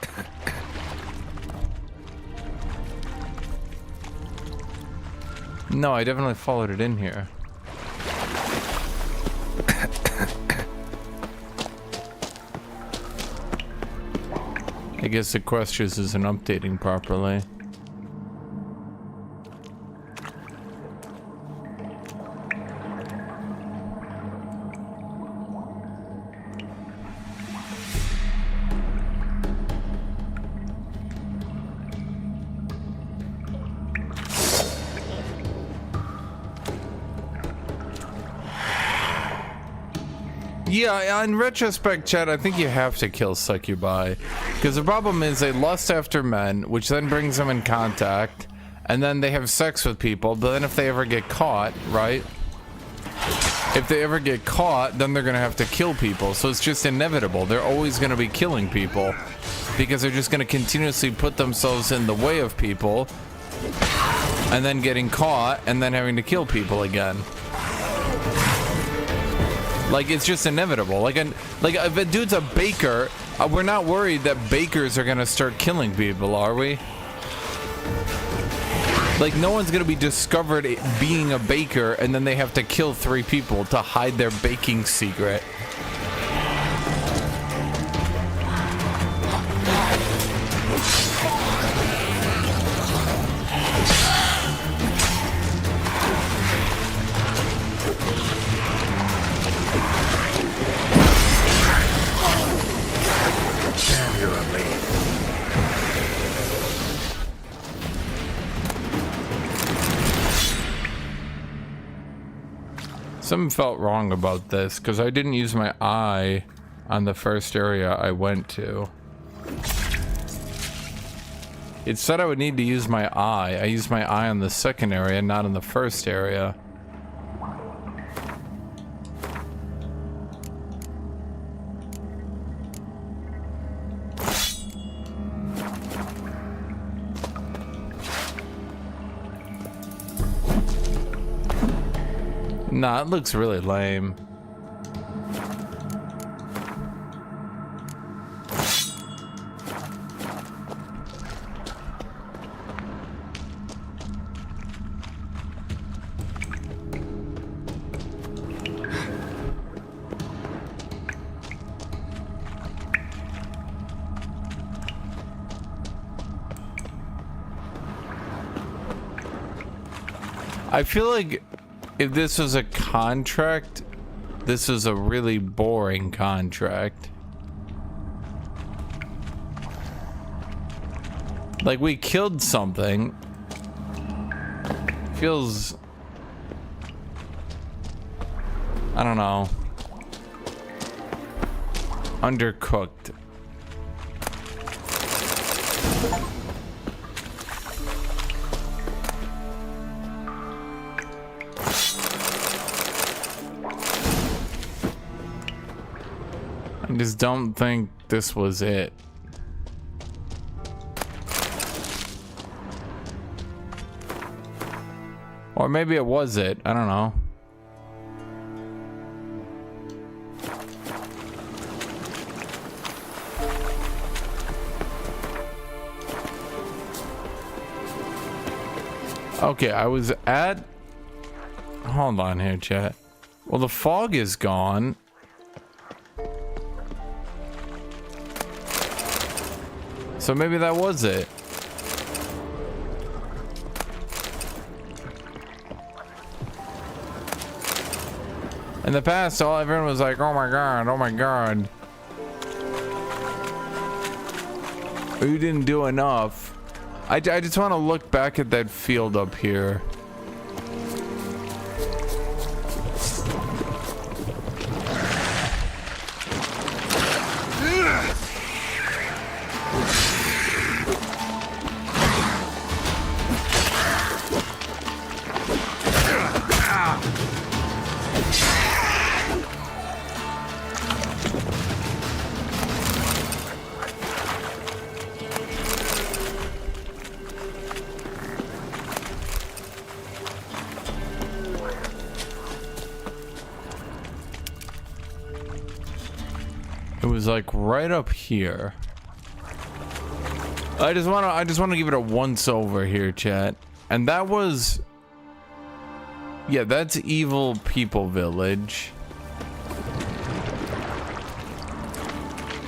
S1: No, I definitely followed it in here. I guess the question isn't updating properly. Yeah, in retrospect, Chad, I think you have to kill succubi. Because the problem is they lust after men, which then brings them in contact, and then they have sex with people, but then if they ever get caught, right? If they ever get caught, then they're gonna have to kill people. So it's just inevitable. They're always gonna be killing people. Because they're just gonna continuously put themselves in the way of people, and then getting caught, and then having to kill people again. Like, it's just inevitable. Like if a dude's a baker, we're not worried that bakers are gonna start killing people, are we? Like, no one's gonna be discovered being a baker and then they have to kill 3 people to hide their baking secret. Something felt wrong about this because I didn't use my eye on the first area I went to. It said I would need to use my eye. I used my eye on the second area, not on the first area. Nah, it looks really lame. I feel like if this was a contract, this is a really boring contract. Like, we killed something. feels, I don't know, undercooked. I just don't think this was it. Or maybe it was it. I don't know. Okay, I was at... Hold on here, chat. Well, the fog is gone. So maybe that was it. In the past, everyone was like, oh my god, oh my god. You didn't do enough. I just want to look back at that field up here. Like right up here. I just want to give it a once over here, chat. And that was, yeah, that's Evil People Village.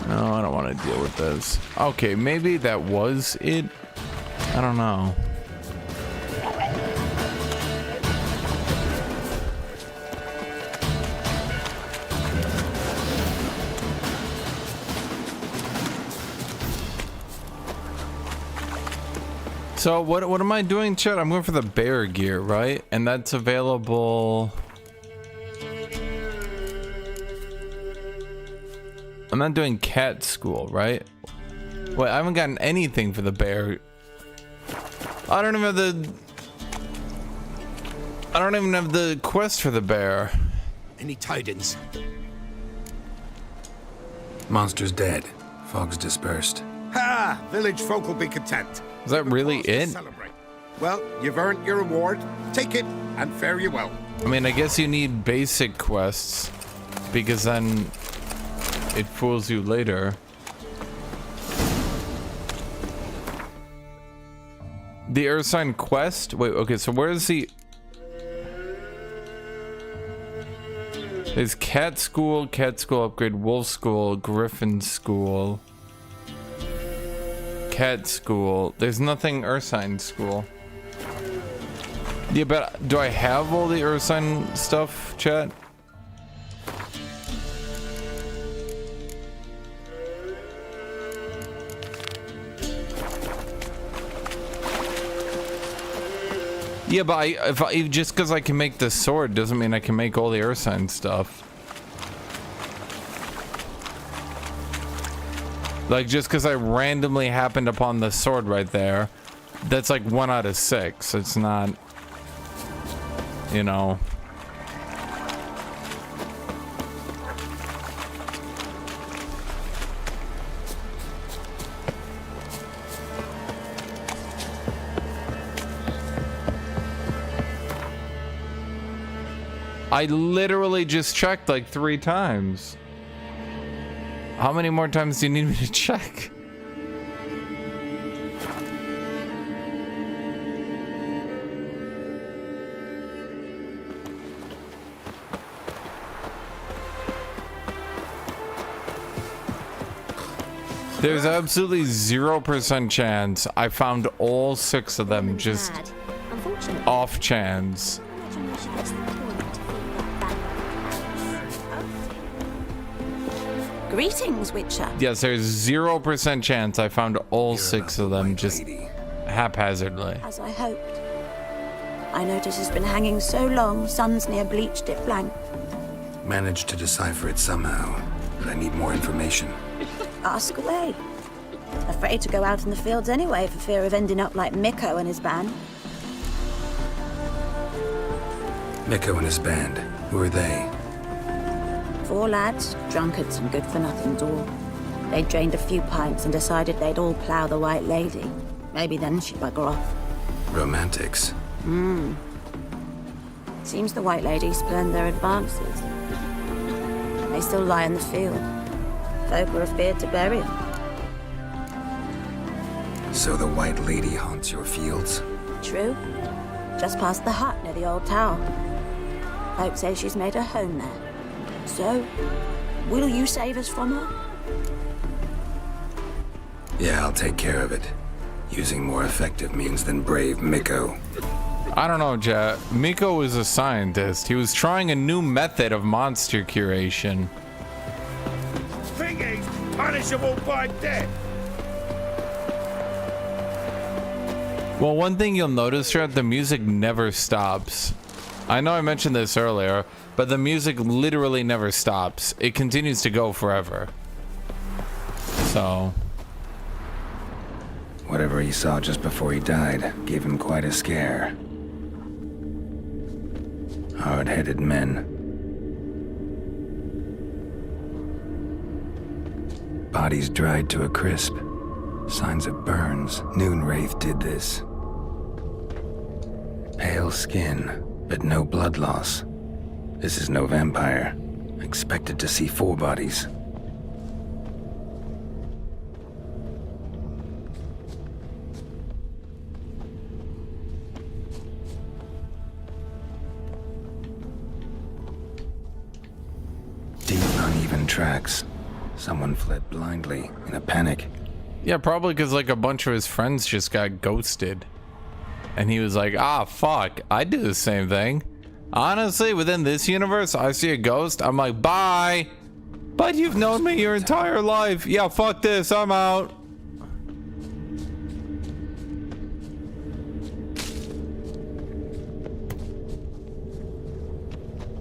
S1: No, I don't want to deal with this. Okay, maybe that was it. I don't know. So what am I doing, chat? I'm going for the bear gear, right? And that's available. I'm not doing cat school, right? Wait, I haven't gotten anything for the bear. I don't even have the quest for the bear.
S18: Any tidings?
S4: Monster's dead. Fog's dispersed.
S18: Ha! Village folk will be content.
S1: Is that really it?
S18: Celebrate. Well, you've earned your reward. Take it and fare you well.
S1: I mean, I guess you need basic quests because then it fools you later. The Earth Sign quest? Wait, okay, so where's the... There's Cat School Upgrade, Wolf School, Griffin School, Cat School. There's nothing Ursine School. Yeah, but do I have all the Ursine stuff, chat? Yeah, but just because I can make the sword doesn't mean I can make all the Ursine stuff. Like, just because I randomly happened upon the sword right there, that's like 1 out of 6. It's not, you know. I literally just checked like 3 times. How many more times do you need me to check? There's absolutely 0% chance I found all 6 of them just off chance.
S6: Greetings, Witcher.
S1: Yes, there's 0% chance I found all 6 of them just haphazardly.
S6: As I hoped.
S3: I notice it's been hanging so long, sun's near bleached it blank.
S4: Managed to decipher it somehow, but I need more information.
S3: Ask away. Afraid to go out in the fields anyway for fear of ending up like Mikko and his band.
S4: Mikko and his band. Who are they?
S3: 4 lads, drunkards and good-for-nothings all. They drained a few pints and decided they'd all plough the White Lady. Maybe then she'd bugger off.
S4: Romantics.
S3: Seems the White Lady spurned their advances. They still lie in the field. Folk are afeard to bury them.
S4: So the White Lady haunts your fields?
S3: True. Just past the hut near the old tower. Folk say she's made her home there. So, will you save us from her?
S4: Yeah, I'll take care of it. Using more effective means than brave Mikko.
S1: I don't know, Jet. Mikko was a scientist. He was trying a new method of monster curation.
S19: Thinking punishable by death.
S1: Well, one thing you'll notice, Jet, the music never stops. I know I mentioned this earlier, but the music literally never stops. It continues to go forever. So...
S4: Whatever he saw just before he died gave him quite a scare. Hard-headed men. Bodies dried to a crisp. Signs of burns. Noonwraith did this. Pale skin, but no blood loss. This is no vampire. Expected to see 4 bodies. Deep, uneven tracks. Someone fled blindly in a panic.
S1: Yeah, probably because like a bunch of his friends just got ghosted. And he was like, ah, fuck, I'd do the same thing. Honestly, within this universe, I see a ghost, I'm like, bye. But you've known me your entire life. Yeah, fuck this, I'm out.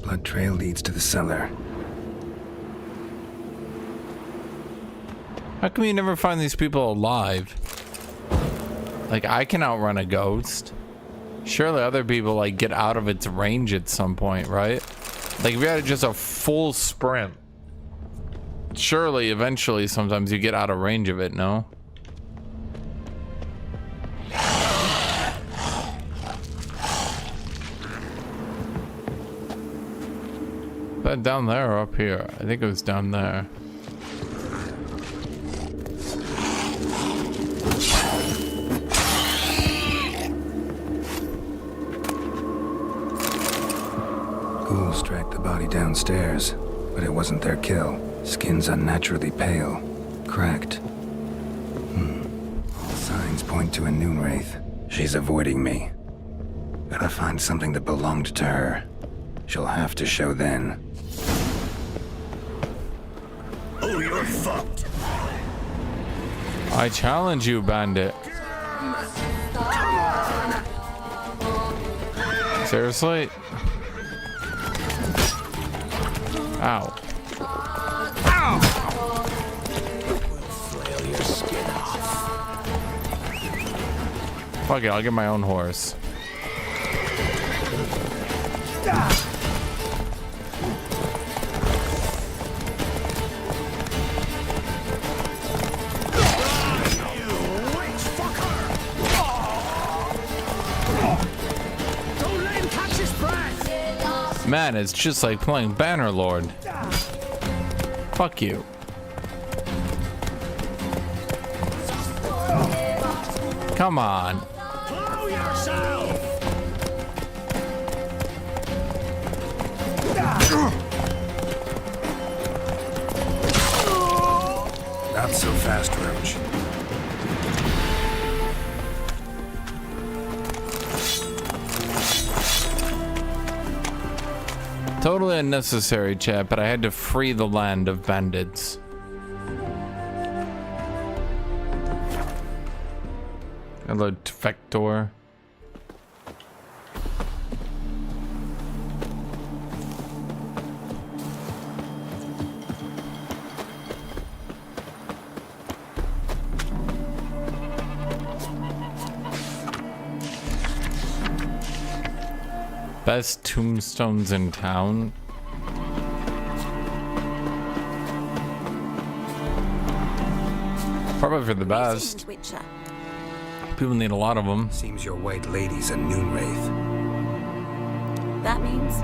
S4: Blood trail leads to the cellar.
S1: How come you never find these people alive? Like, I can outrun a ghost. Surely other people, like, get out of its range at some point, right? Like, if you had just a full sprint. Surely, eventually, sometimes you get out of range of it, no? Is that down there or up here? I think it was down there.
S4: Ghouls dragged the body downstairs, but it wasn't their kill. Skin's unnaturally pale, cracked. All signs point to a Noonwraith. She's avoiding me. Gotta find something that belonged to her. She'll have to show then.
S19: Oh, you're fucked.
S1: I challenge you, bandit. Seriously? Ow.
S19: Ow!
S10: Flail your skin off.
S1: Fuck it, I'll get my own horse. Man, it's just like playing Bannerlord. Fuck you. Come on.
S19: Blow yourself!
S4: Not so fast, Roach.
S1: Totally unnecessary, chat, but I had to free the land of bandits. Hello, Defector. Best tombstones in town. Probably for the best.
S3: Witcher.
S1: People need a lot of them.
S4: Seems your white lady's a noon wraith.
S3: That means...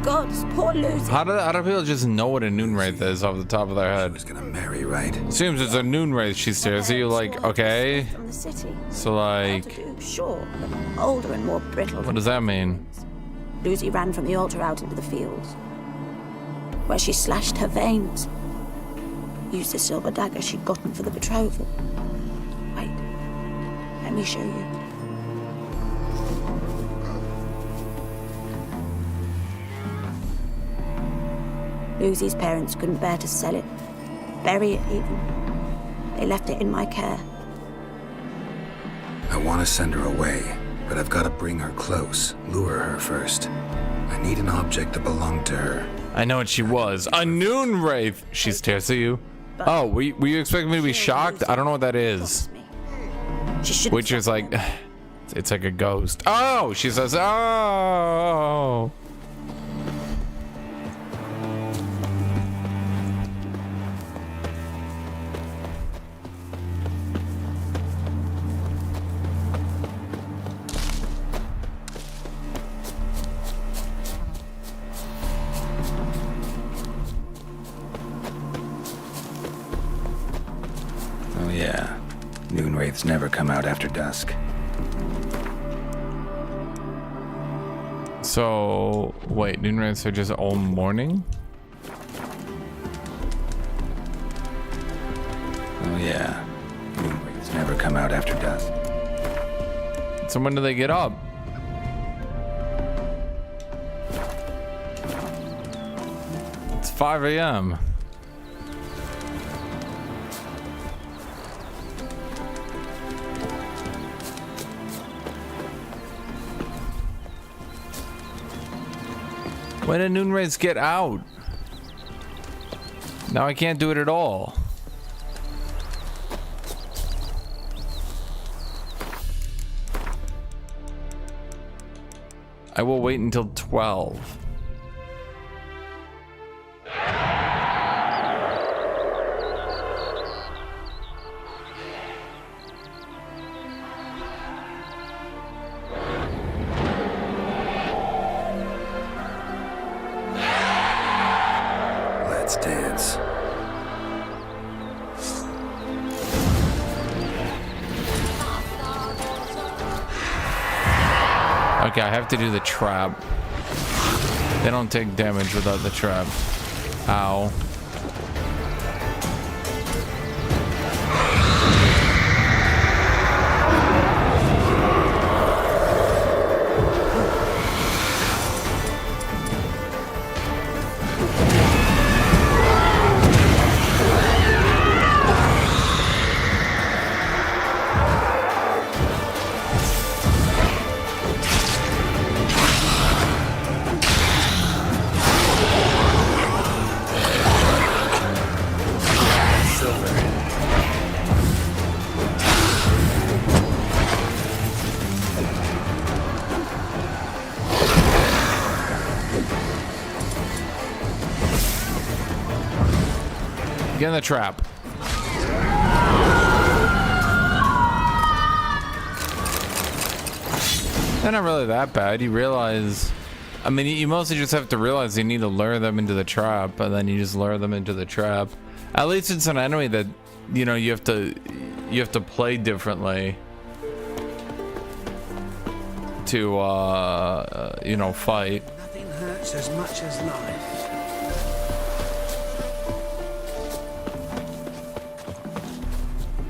S3: God, poor Lucy.
S1: How do people just know what a noon wraith is off the top of their head?
S4: She was gonna marry, right?
S1: Seems it's a noon wraith. She stares at you like, okay.
S3: From the city.
S1: So like,
S3: Sure, but older and more brittle.
S1: what does that mean?
S3: Lucy ran from the altar out into the fields, where she slashed her veins. Used the silver dagger she'd gotten for the betrothal. Wait, let me show you. Lucy's parents couldn't bear to sell it, bury it even. They left it in my care.
S4: I want to send her away, but I've got to bring her close, lure her first. I need an object that belonged to her.
S1: I know what she was. A noon wraith. She stares at you. Oh, were you expecting me to be shocked? I don't know what that is. Witcher's like, it's like a ghost. Oh, she says, oh.
S4: Oh yeah, noon wraiths never come out after dusk.
S1: So, wait, noon wraiths are just all morning?
S4: Oh yeah, noon wraiths never come out after dusk.
S1: So when do they get up? It's 5 a.m. When did noon wraiths get out? Now I can't do it at all. I will wait until 12.
S4: Let's dance.
S1: Okay, I have to do the trap. They don't take damage without the trap. Ow. Get in the trap. They're not really that bad. You realize, I mean, you mostly just have to realize you need to lure them into the trap, and then you just lure them into the trap. At least it's an enemy that, you know, you have to play differently to, you know, fight.
S8: Nothing hurts as much as life.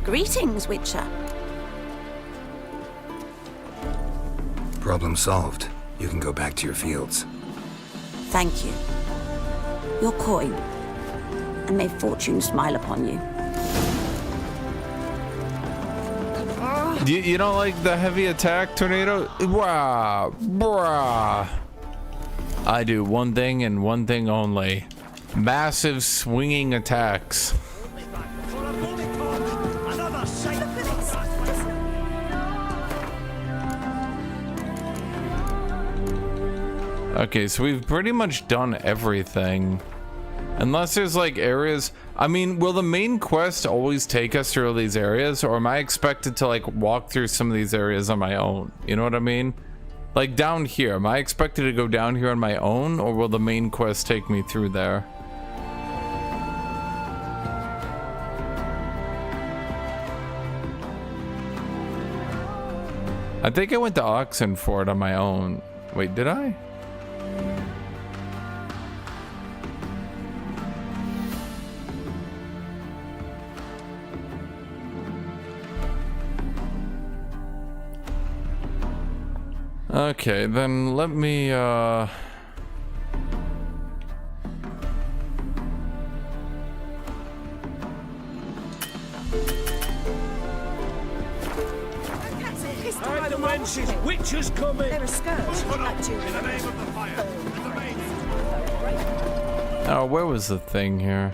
S3: Greetings, Witcher.
S4: Problem solved. You can go back to your fields.
S3: Thank you. Your coin. And may fortune smile upon you.
S1: You don't like the heavy attack tornado? Brah, brah. I do one thing and one thing only. Massive swinging attacks. Okay, so we've pretty much done everything. Unless there's like areas. I mean, will the main quest always take us through all these areas, or am I expected to like walk through some of these areas on my own? You know what I mean? Like down here, am I expected to go down here on my own, or will the main quest take me through there? I think I went to Oxenford on my own. Wait, did I? Okay, then let me,
S6: Hide the wenches! Witches coming! They're a scourge.
S1: oh, where was the thing here?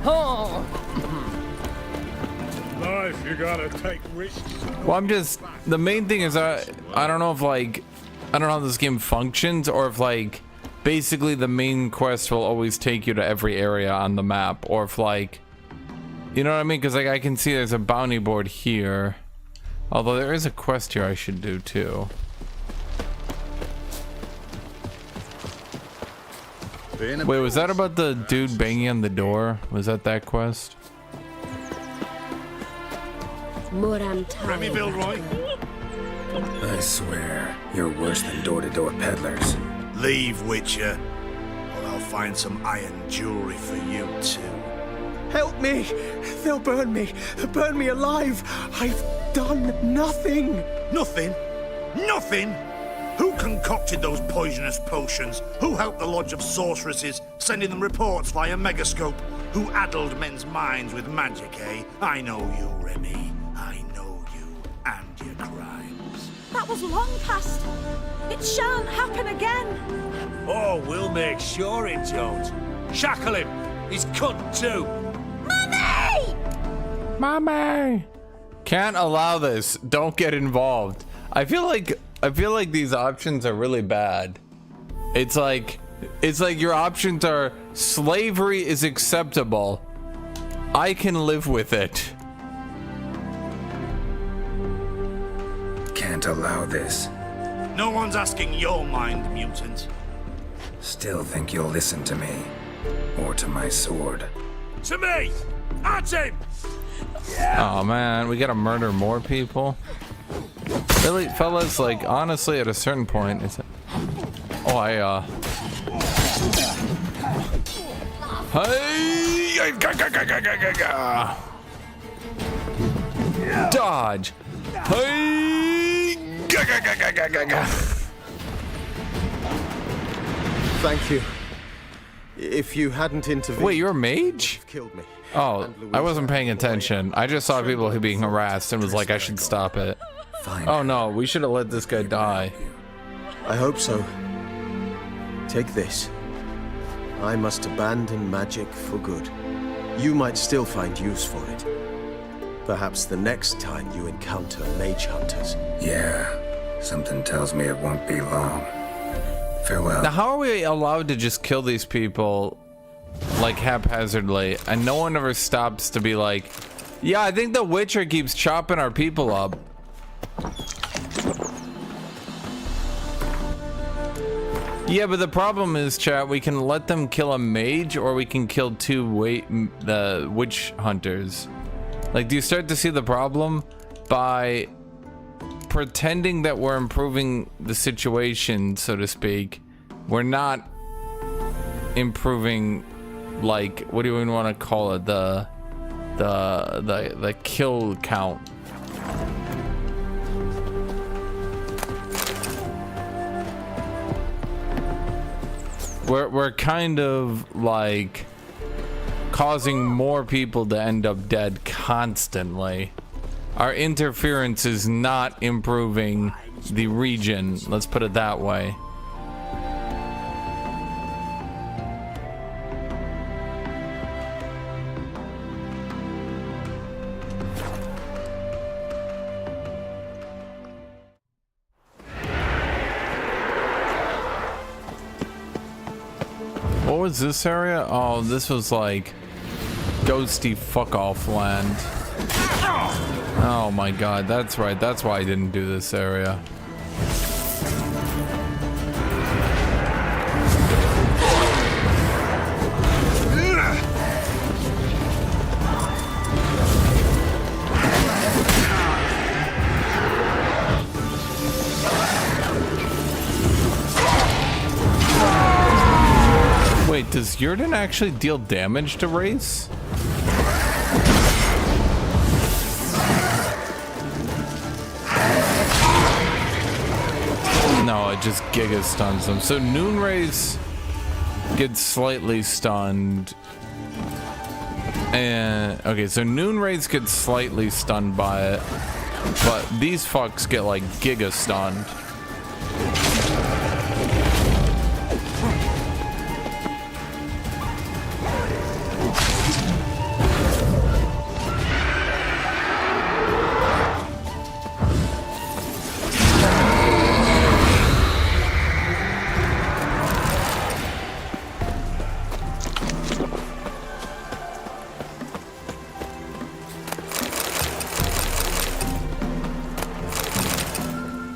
S6: Oh!
S12: Life, you gotta take risks.
S1: Well, I'm just, the main thing is I don't know if like, I don't know how this game functions, or if like, basically the main quest will always take you to every area on the map, or if like, you know what I mean? Because like I can see there's a bounty board here, although there is a quest here I should do too. Wait, was that about the dude banging on the door? Was that quest?
S23: Remy Bilroy?
S4: I swear, you're worse than door-to-door peddlers.
S23: Leave, Witcher, or I'll find some iron jewelry for you too.
S2: Help me! They'll burn me! Burn me alive! I've done nothing!
S23: Nothing? Nothing? Who concocted those poisonous potions? Who helped the Lodge of Sorceresses, sending them reports via Megascope? Who addled men's minds with magic, eh? I know you, Remy. I know you and your crimes.
S6: That was long past. It shan't happen again.
S16: Oh, we'll make sure it don't. Shackle him. He's cut too.
S6: Mummy!
S1: Mommy! Can't allow this. Don't get involved. I feel like these options are really bad. It's like your options are slavery is acceptable. I can live with it.
S4: Can't allow this.
S23: No one's asking your mind, mutant.
S4: Still think you'll listen to me. Or to my sword.
S16: To me! At him!
S1: Oh man, we gotta murder more people. Really, fellas, like honestly at a certain point it's hey! Dodge! Hey!
S10: Thank you. If you hadn't intervened...
S1: Wait, you're a mage?
S10: Killed me.
S1: Oh, I wasn't paying attention. I just saw people being harassed and was like, I should stop it. Oh no, we should have let this guy die.
S10: I hope so. Take this. I must abandon magic for good. You might still find use for it. Perhaps the next time you encounter mage hunters.
S4: Yeah, something tells me it won't be long. Farewell.
S1: Now, how are we allowed to just kill these people like haphazardly, and no one ever stops to be like, yeah, I think the Witcher keeps chopping our people up. Yeah, but the problem is, chat, we can let them kill a mage, or we can kill two witch hunters. Like, do you start to see the problem? By pretending that we're improving the situation, so to speak, we're not improving, like, what do you even want to call it, the kill count. We're kind of like causing more people to end up dead constantly. Our interference is not improving the region, let's put it that way. was this area? Oh, this was like ghosty fuck off land. Oh my god, that's right. That's why I didn't do this area. Wait, does Yurden actually deal damage to Race? No, it just giga stuns them. So Noon Rays gets slightly stunned. And okay, so Noon Rays get slightly stunned by it, but these fucks get like giga stunned.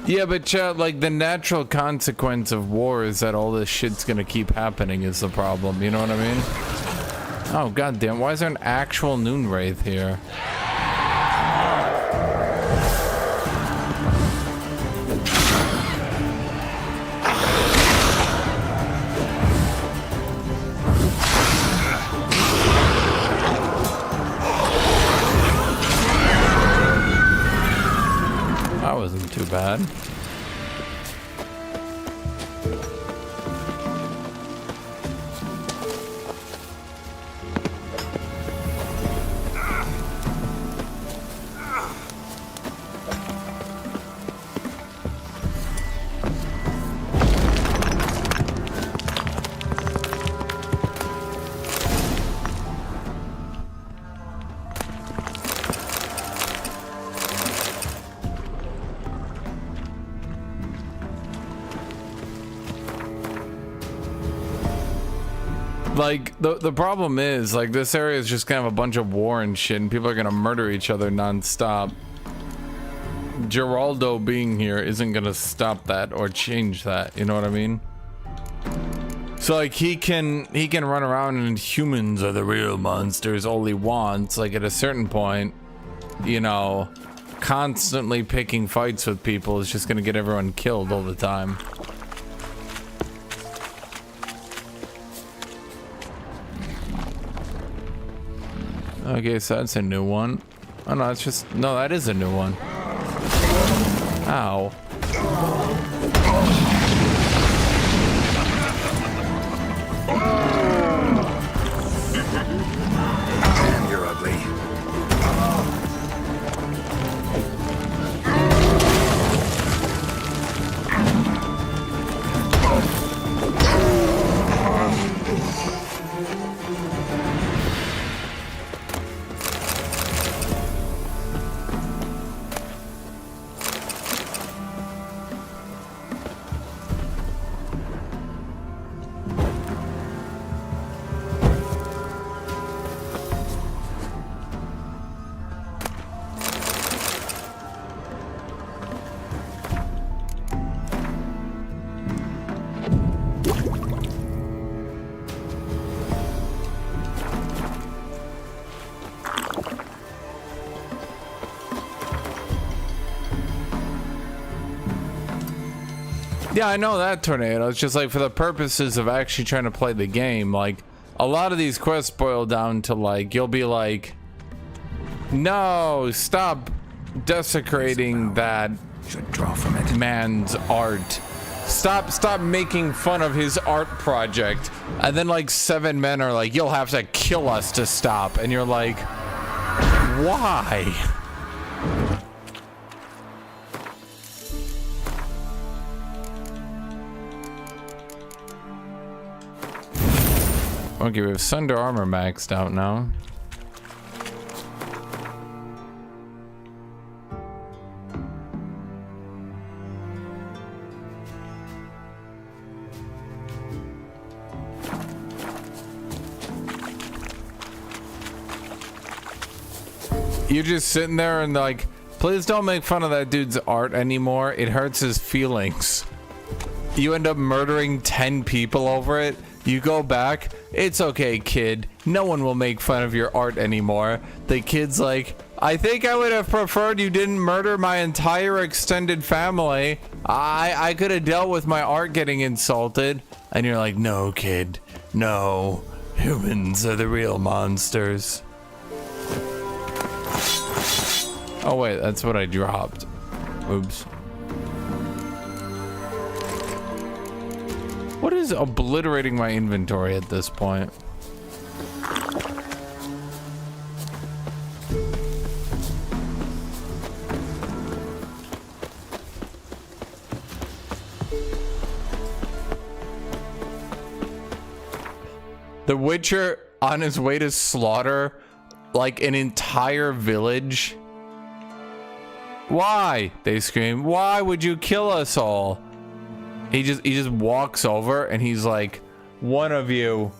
S1: Yeah, but like the natural consequence of war is that all this shit's gonna keep happening is the problem, you know what I mean? Oh goddamn, why is there an actual Noon Wraith here? That wasn't too bad. Like, the problem is, like, this area is just kind of a bunch of war and shit, and people are gonna murder each other non-stop. Geraldo being here isn't gonna stop that or change that, you know what I mean? So, like, he can run around and humans are the real monsters all he wants. Like, at a certain point, you know, constantly picking fights with people is just gonna get everyone killed all the time. Okay, so that's a new one. Oh no, it's just, no, that is a new one. Ow.
S4: Damn, you're ugly.
S1: Yeah, I know that tornado. It's just like for the purposes of actually trying to play the game, like a lot of these quests boil down to like, you'll be like, no, stop desecrating that man's art. Stop making fun of his art project. And then like 7 men are like, you'll have to kill us to stop. And you're like, why? Okay, we have Sunder armor maxed out now. You're just sitting there and like, please don't make fun of that dude's art anymore. It hurts his feelings. You end up murdering 10 people over it. You go back. It's okay, kid. No one will make fun of your art anymore. The kid's like, I think I would have preferred you didn't murder my entire extended family. I could have dealt with my art getting insulted. And you're like, no, kid. No. Humans are the real monsters. Oh wait, that's what I dropped. Oops. What is obliterating my inventory at this point? The Witcher on his way to slaughter like an entire village. Why? They scream. Why would you kill us all? He just walks over and he's like, one of you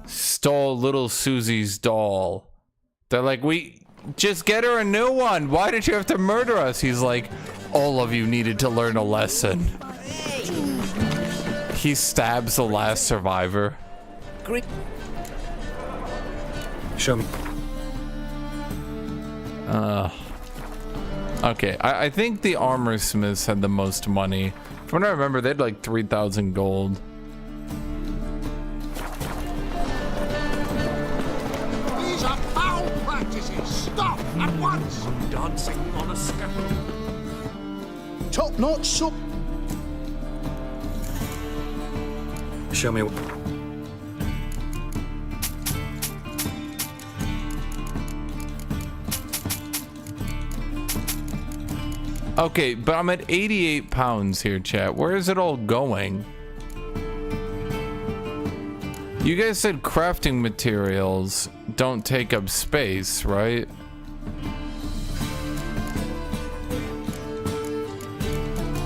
S1: stole little Susie's doll. They're like, we just get her a new one. Why did you have to murder us? He's like, all of you needed to learn a lesson. He stabs the last survivor.
S4: Show me.
S1: Okay, I think the armor smiths had the most money. From what I remember, they had like 3,000 gold.
S18: These are foul practices! Stop at once!
S16: Dancing on a scaffold.
S23: Top-notch soup.
S4: Show me.
S1: Okay, but I'm at 88 pounds here, chat. Where is it all going? You guys said crafting materials don't take up space, right?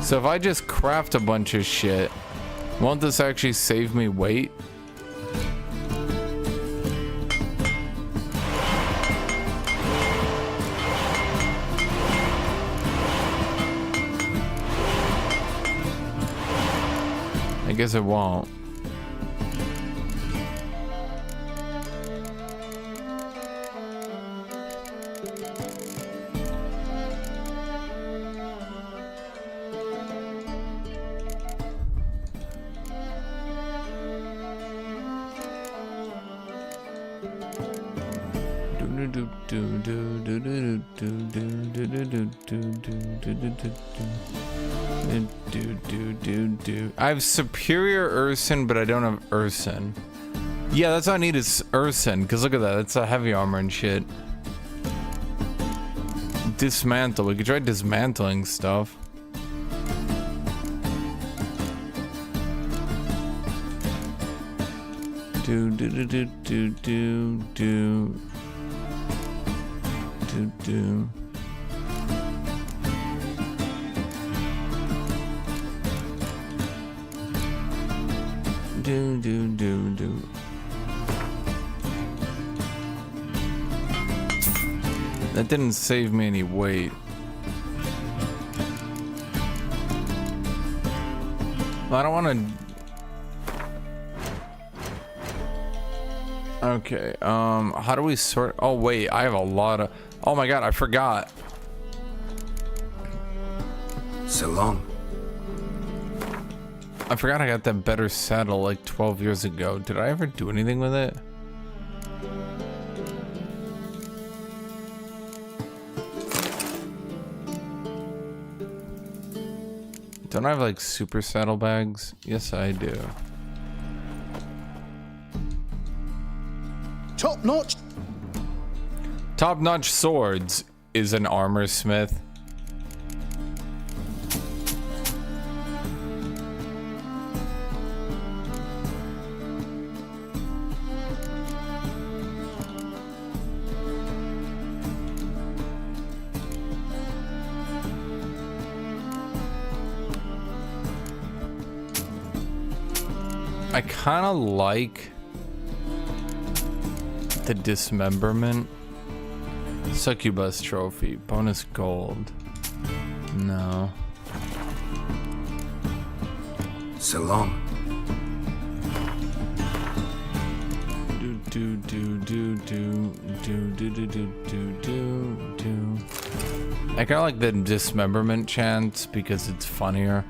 S1: So if I just craft a bunch of shit, won't this actually save me weight? I guess it won't. I have superior Urson, but I don't have Urson. Yeah, that's all I need is Urson, because look at that, it's a heavy armor and shit. Dismantle, we could try dismantling stuff. Do. That didn't save me any weight. I don't want to. Okay, how do we sort? Oh wait, I have a lot of. Oh my god, I forgot.
S4: So long.
S1: I forgot I got that better saddle like 12 years ago. Did I ever do anything with it? Don't I have like super saddlebags? Yes, I do.
S23: Top-notch.
S1: Top-notch swords is an armor smith. I kind of like the dismemberment. Succubus trophy. Bonus gold. No.
S4: So long.
S1: I kinda like the dismemberment chant because it's funnier.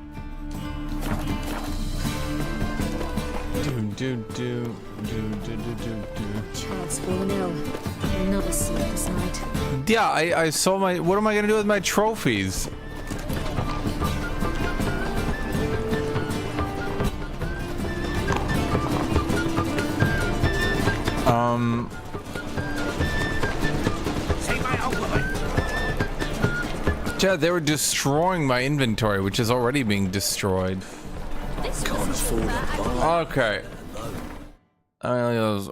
S5: Child's fallen ill. Another sleepless night.
S1: Yeah, I saw my. What am I gonna do with my trophies? Yeah, they were destroying my inventory, which is already being destroyed. Okay.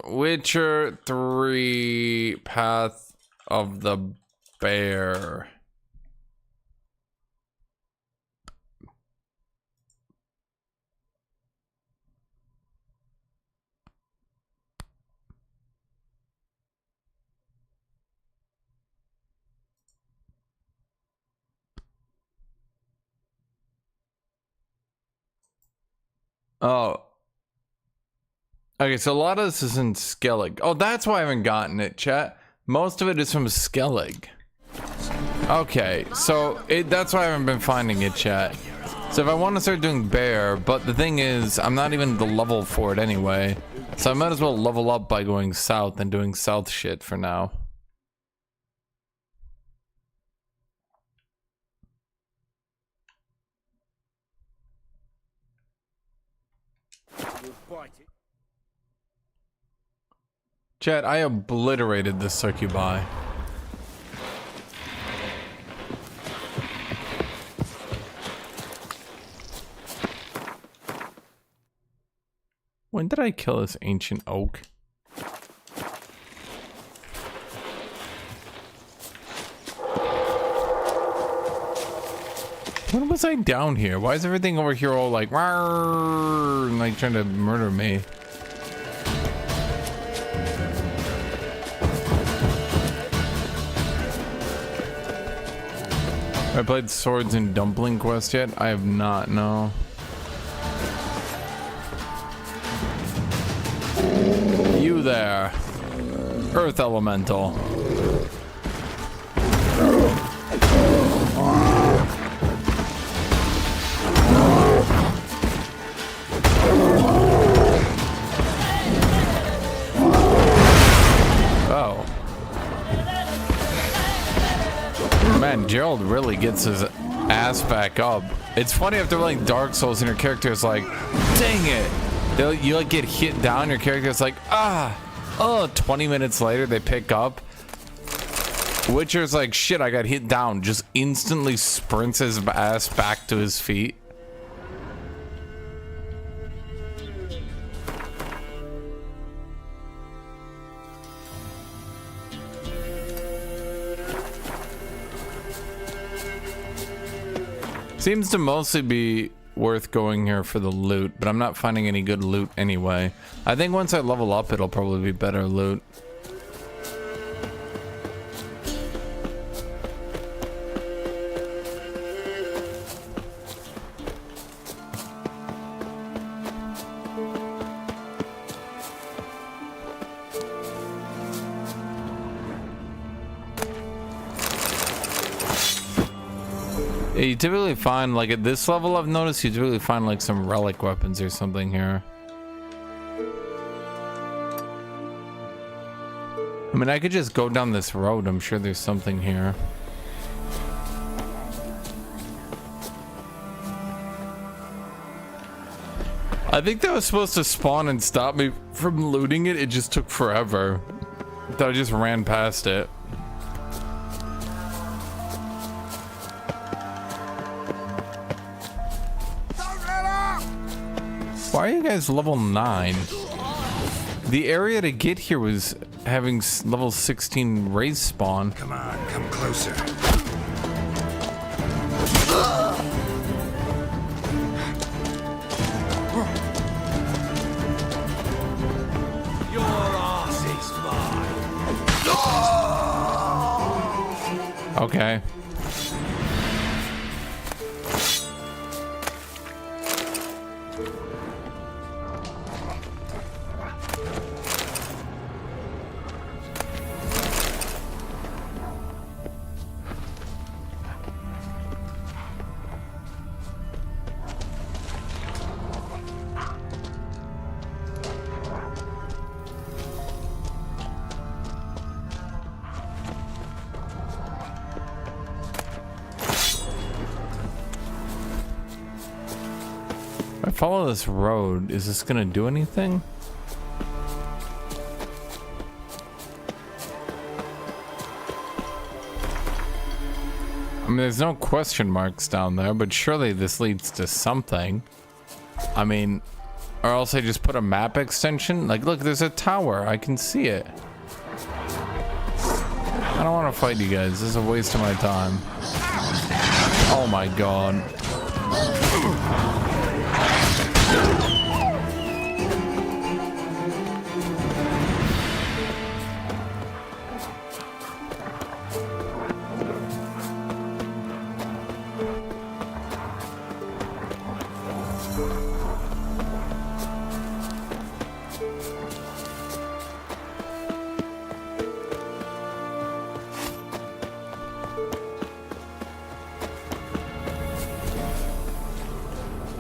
S1: Witcher 3 Path of the Bear. Oh. Okay, so a lot of this is in Skellig. Oh, that's why I haven't gotten it, chat. Most of it is from Skellig. Okay, so that's why I haven't been finding it, chat. So if I want to start doing Bear, but the thing is, I'm not even the level for it anyway. So I might as well level up by going south and doing south shit for now. Chat, I obliterated the succubi. When did I kill this ancient oak? When was I down here? Why is everything over here all like, "Rawr," and like trying to murder me? I played Swords and Dumpling Quest yet? I have not, no. You there, Earth Elemental. Oh. Man, Gerald really gets his ass back up. It's funny after like Dark Souls and your character is like, dang it. You like get hit down, your character's like, 20 minutes later they pick up. Witcher's like, shit, I got hit down. Just instantly sprints his ass back to his feet. Seems to mostly be worth going here for the loot, but I'm not finding any good loot anyway. I think once I level up, it'll probably be better loot. Yeah, you typically find, like at this level I've noticed, you typically find like some relic weapons or something here. I mean, I could just go down this road. I'm sure there's something here. I think that was supposed to spawn and stop me from looting it. It just took forever. I just ran past it. Why are you guys level 9? The area to get here was having level 16 raise spawn.
S4: Come on, come closer.
S9: Your ass is mine.
S1: Okay. If I follow this road, is this gonna do anything? I mean, there's no question marks down there, but surely this leads to something. I mean, or else I just put a map extension. Like, look, there's a tower. I can see it. I don't want to fight you guys. This is a waste of my time. Oh my god.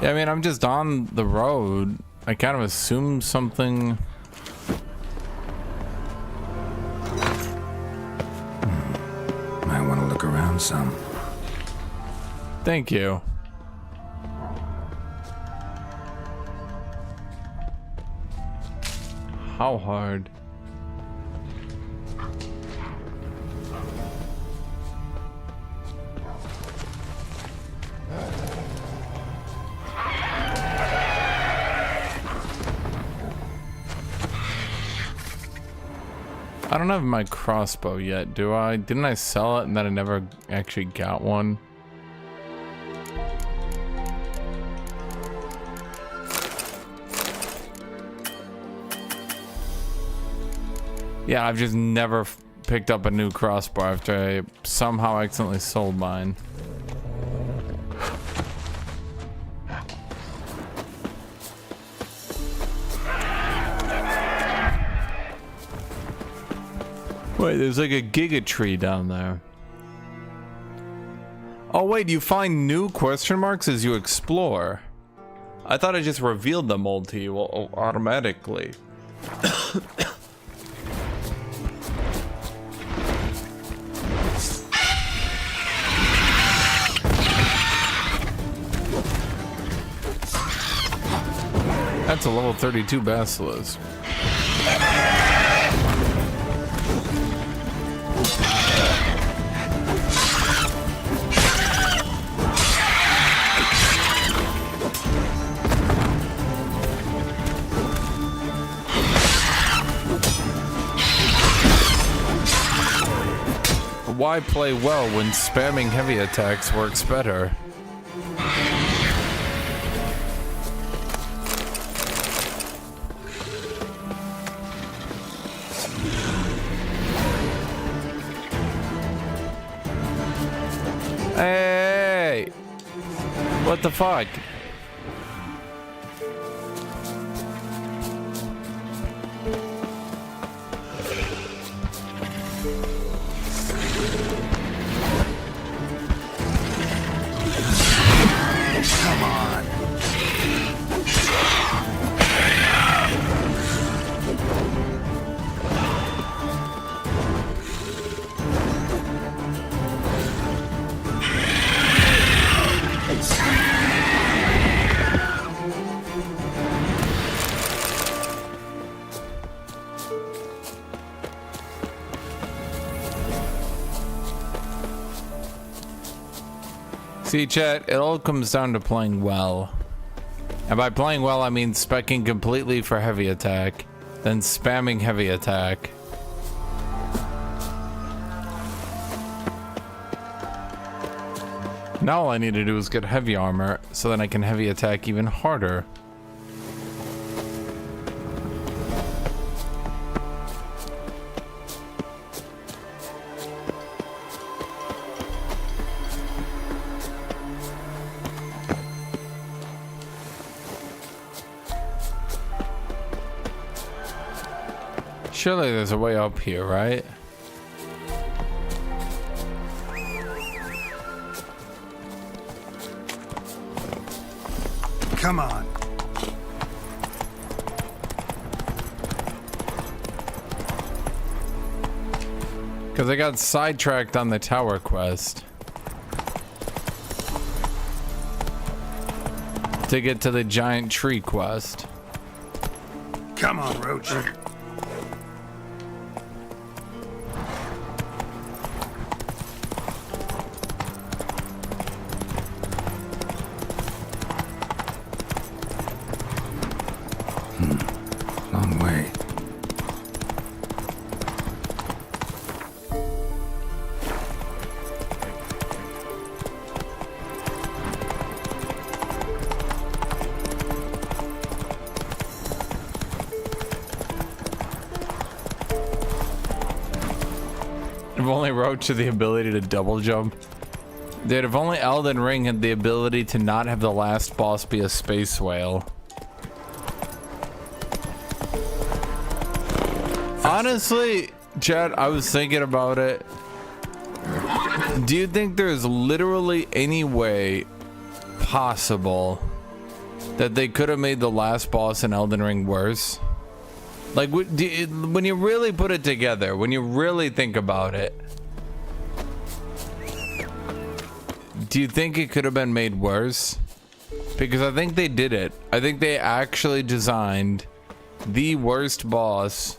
S1: Yeah, I mean, I'm just on the road. I kind of assume something.
S4: Might want to look around some.
S1: Thank you. How hard? I don't have my crossbow yet, do I? Didn't I sell it and then I never actually got one? Yeah, I've just never picked up a new crossbow after I somehow accidentally sold mine. Wait, there's like a giga tree down there. Oh wait, you find new question marks as you explore. I thought I just revealed them all to you automatically. That's a level 32 basilisk. Why play well when spamming heavy attacks works better? Hey! What the fuck?
S23: Come on.
S1: See, chat, it all comes down to playing well. And by playing well, I mean speccing completely for heavy attack, then spamming heavy attack. Now all I need to do is get heavy armor, so then I can heavy attack even harder. Surely there's a way up here, right?
S9: Come on.
S1: Because I got sidetracked on the tower quest. To get to the giant tree quest.
S9: Come on, Roach.
S4: Long way.
S1: If only Roach had the ability to double jump. Dude, if only Elden Ring had the ability to not have the last boss be a space whale. Honestly, Chad, I was thinking about it. Do you think there's literally any way possible that they could have made the last boss in Elden Ring worse? Like, when you really put it together, when you really think about it, do you think it could have been made worse? Because I think they did it. I think they actually designed the worst boss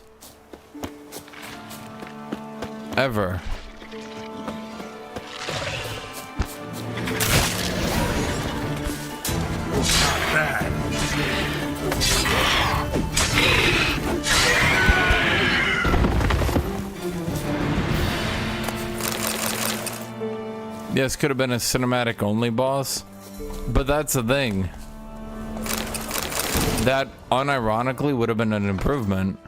S1: ever. Yes, could have been a cinematic only boss, but that's the thing. That unironically would have been an improvement.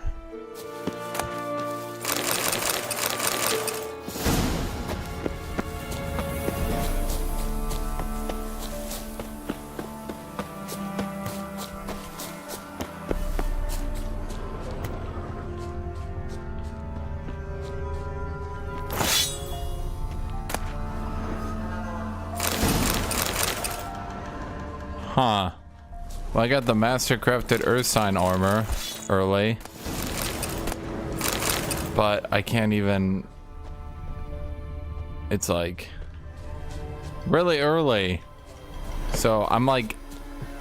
S1: Huh. Well, I got the master-crafted Earth Sign armor early. But I can't even... It's like... really early. So I'm like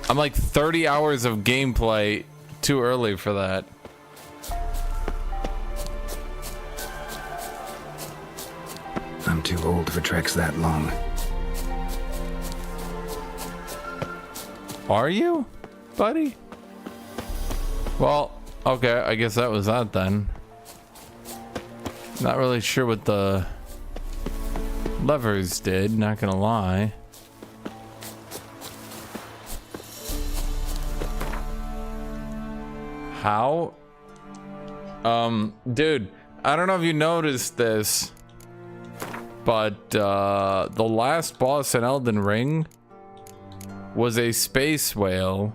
S1: 30 hours of gameplay too early for that.
S4: I'm too old for treks that long.
S1: Are you, buddy? Well, okay, I guess that was that then. Not really sure what the levers did, not gonna lie. How? Dude, I don't know if you noticed this, but the last boss in Elden Ring was a space whale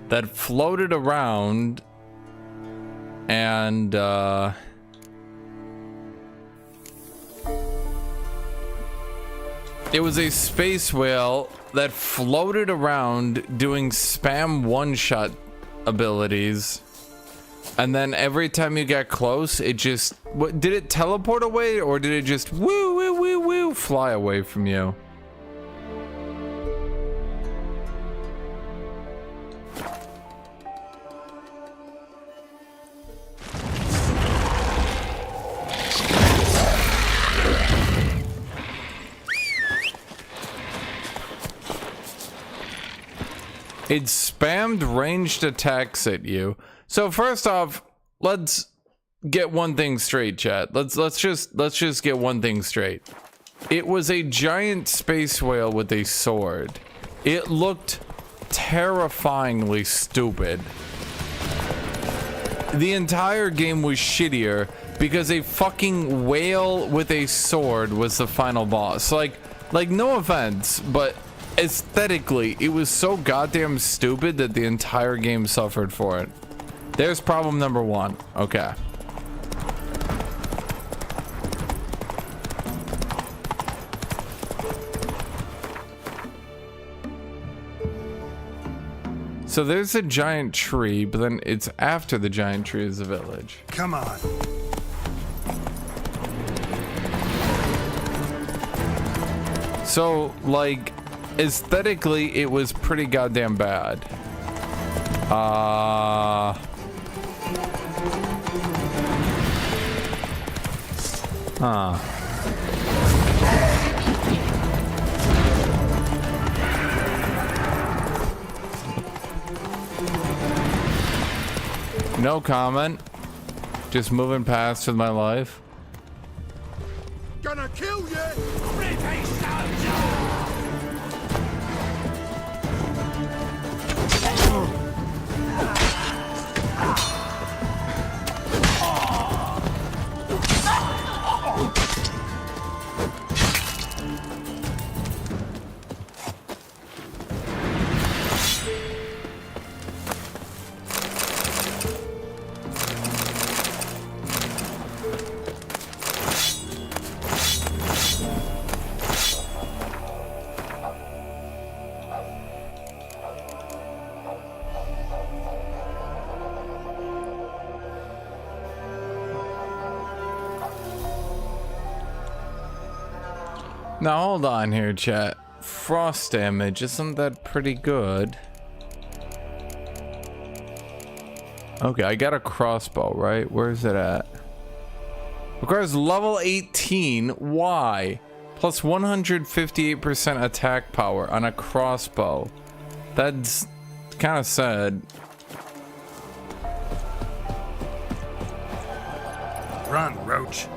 S1: that floated around and it was a space whale that floated around doing spam one-shot abilities, and then every time you got close it just did it teleport away, or did it just woo woo woo woo fly away from you? It spammed ranged attacks at you. So first off, let's get one thing straight, chat. Let's just get one thing straight. It was a giant space whale with a sword. It looked terrifyingly stupid. The entire game was shittier because a fucking whale with a sword was the final boss. Like no offense, but aesthetically, it was so goddamn stupid that the entire game suffered for it. There's problem number one. Okay. So there's a giant tree, but then it's after the giant tree is the village.
S9: Come on.
S1: So, like, aesthetically, it was pretty goddamn bad. Huh. No comment. Just moving past with my life.
S18: Gonna kill you! British soldier!
S1: Now hold on here, chat. Frost damage, isn't that pretty good? Okay, I got a crossbow, right? Where is it at? Requires level 18. Why? Plus 158% attack power on a crossbow. That's kind of sad.
S9: Run, Roach.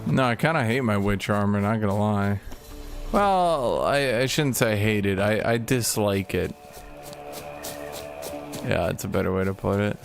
S1: No, I kind of hate my witch armor, not gonna lie. Well, I shouldn't say I hate it. I dislike it. Yeah, it's a better way to put it.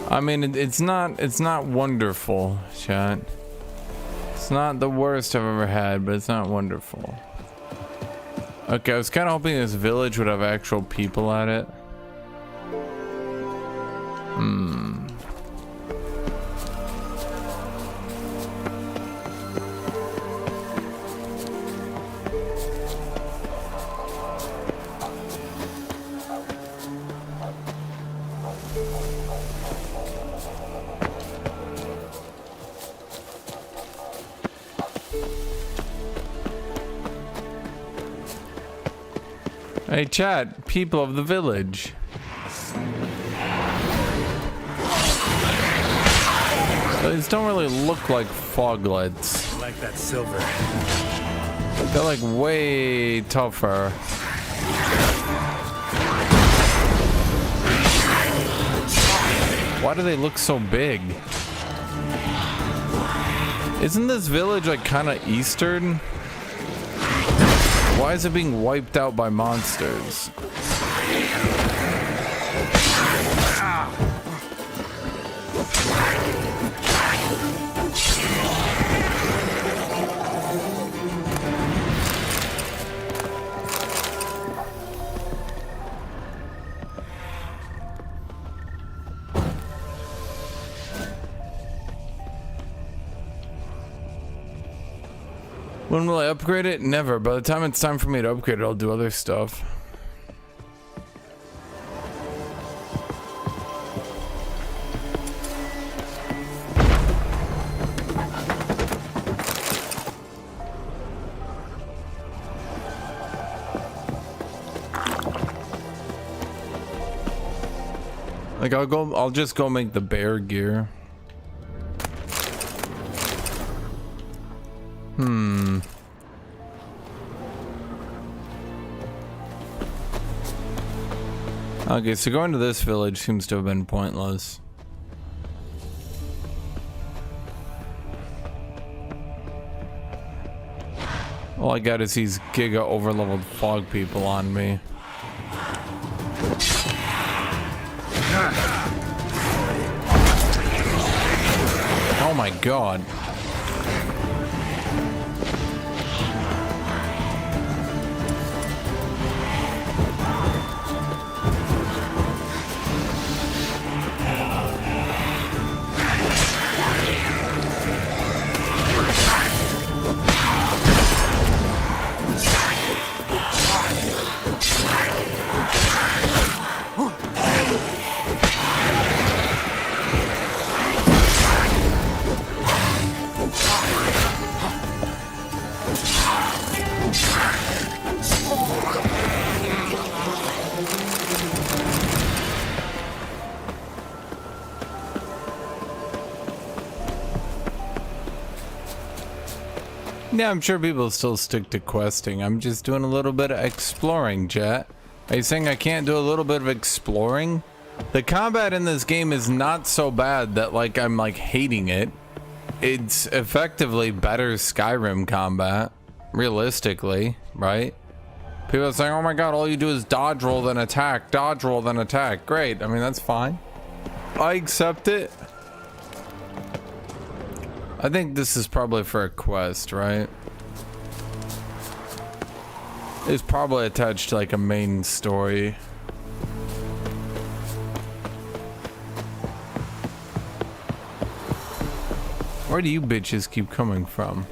S1: I mean, it's not wonderful, chat. It's not the worst I've ever had, but it's not wonderful. Okay, I was kind of hoping this village would have actual people at it. Hey chat, people of the village. These don't really look like foglets.
S9: I like that silver.
S1: They're like way tougher. Why do they look so big? Isn't this village like kind of eastern? Why is it being wiped out by monsters? When will I upgrade it? Never. By the time it's time for me to upgrade it, I'll do other stuff. Like, I'll just go make the bear gear. Okay, so going to this village seems to have been pointless. All I got is these giga overleveled fog people on me. Oh my god. Yeah, I'm sure people still stick to questing. I'm just doing a little bit of exploring, chat. Are you saying I can't do a little bit of exploring? The combat in this game is not so bad that like I'm like hating it. It's effectively better Skyrim combat, realistically, right? People are saying, oh my god, all you do is dodge roll then attack, dodge roll then attack. Great, I mean that's fine. I accept it. I think this is probably for a quest, right? It's probably attached to like a main story. Where do you bitches keep coming from?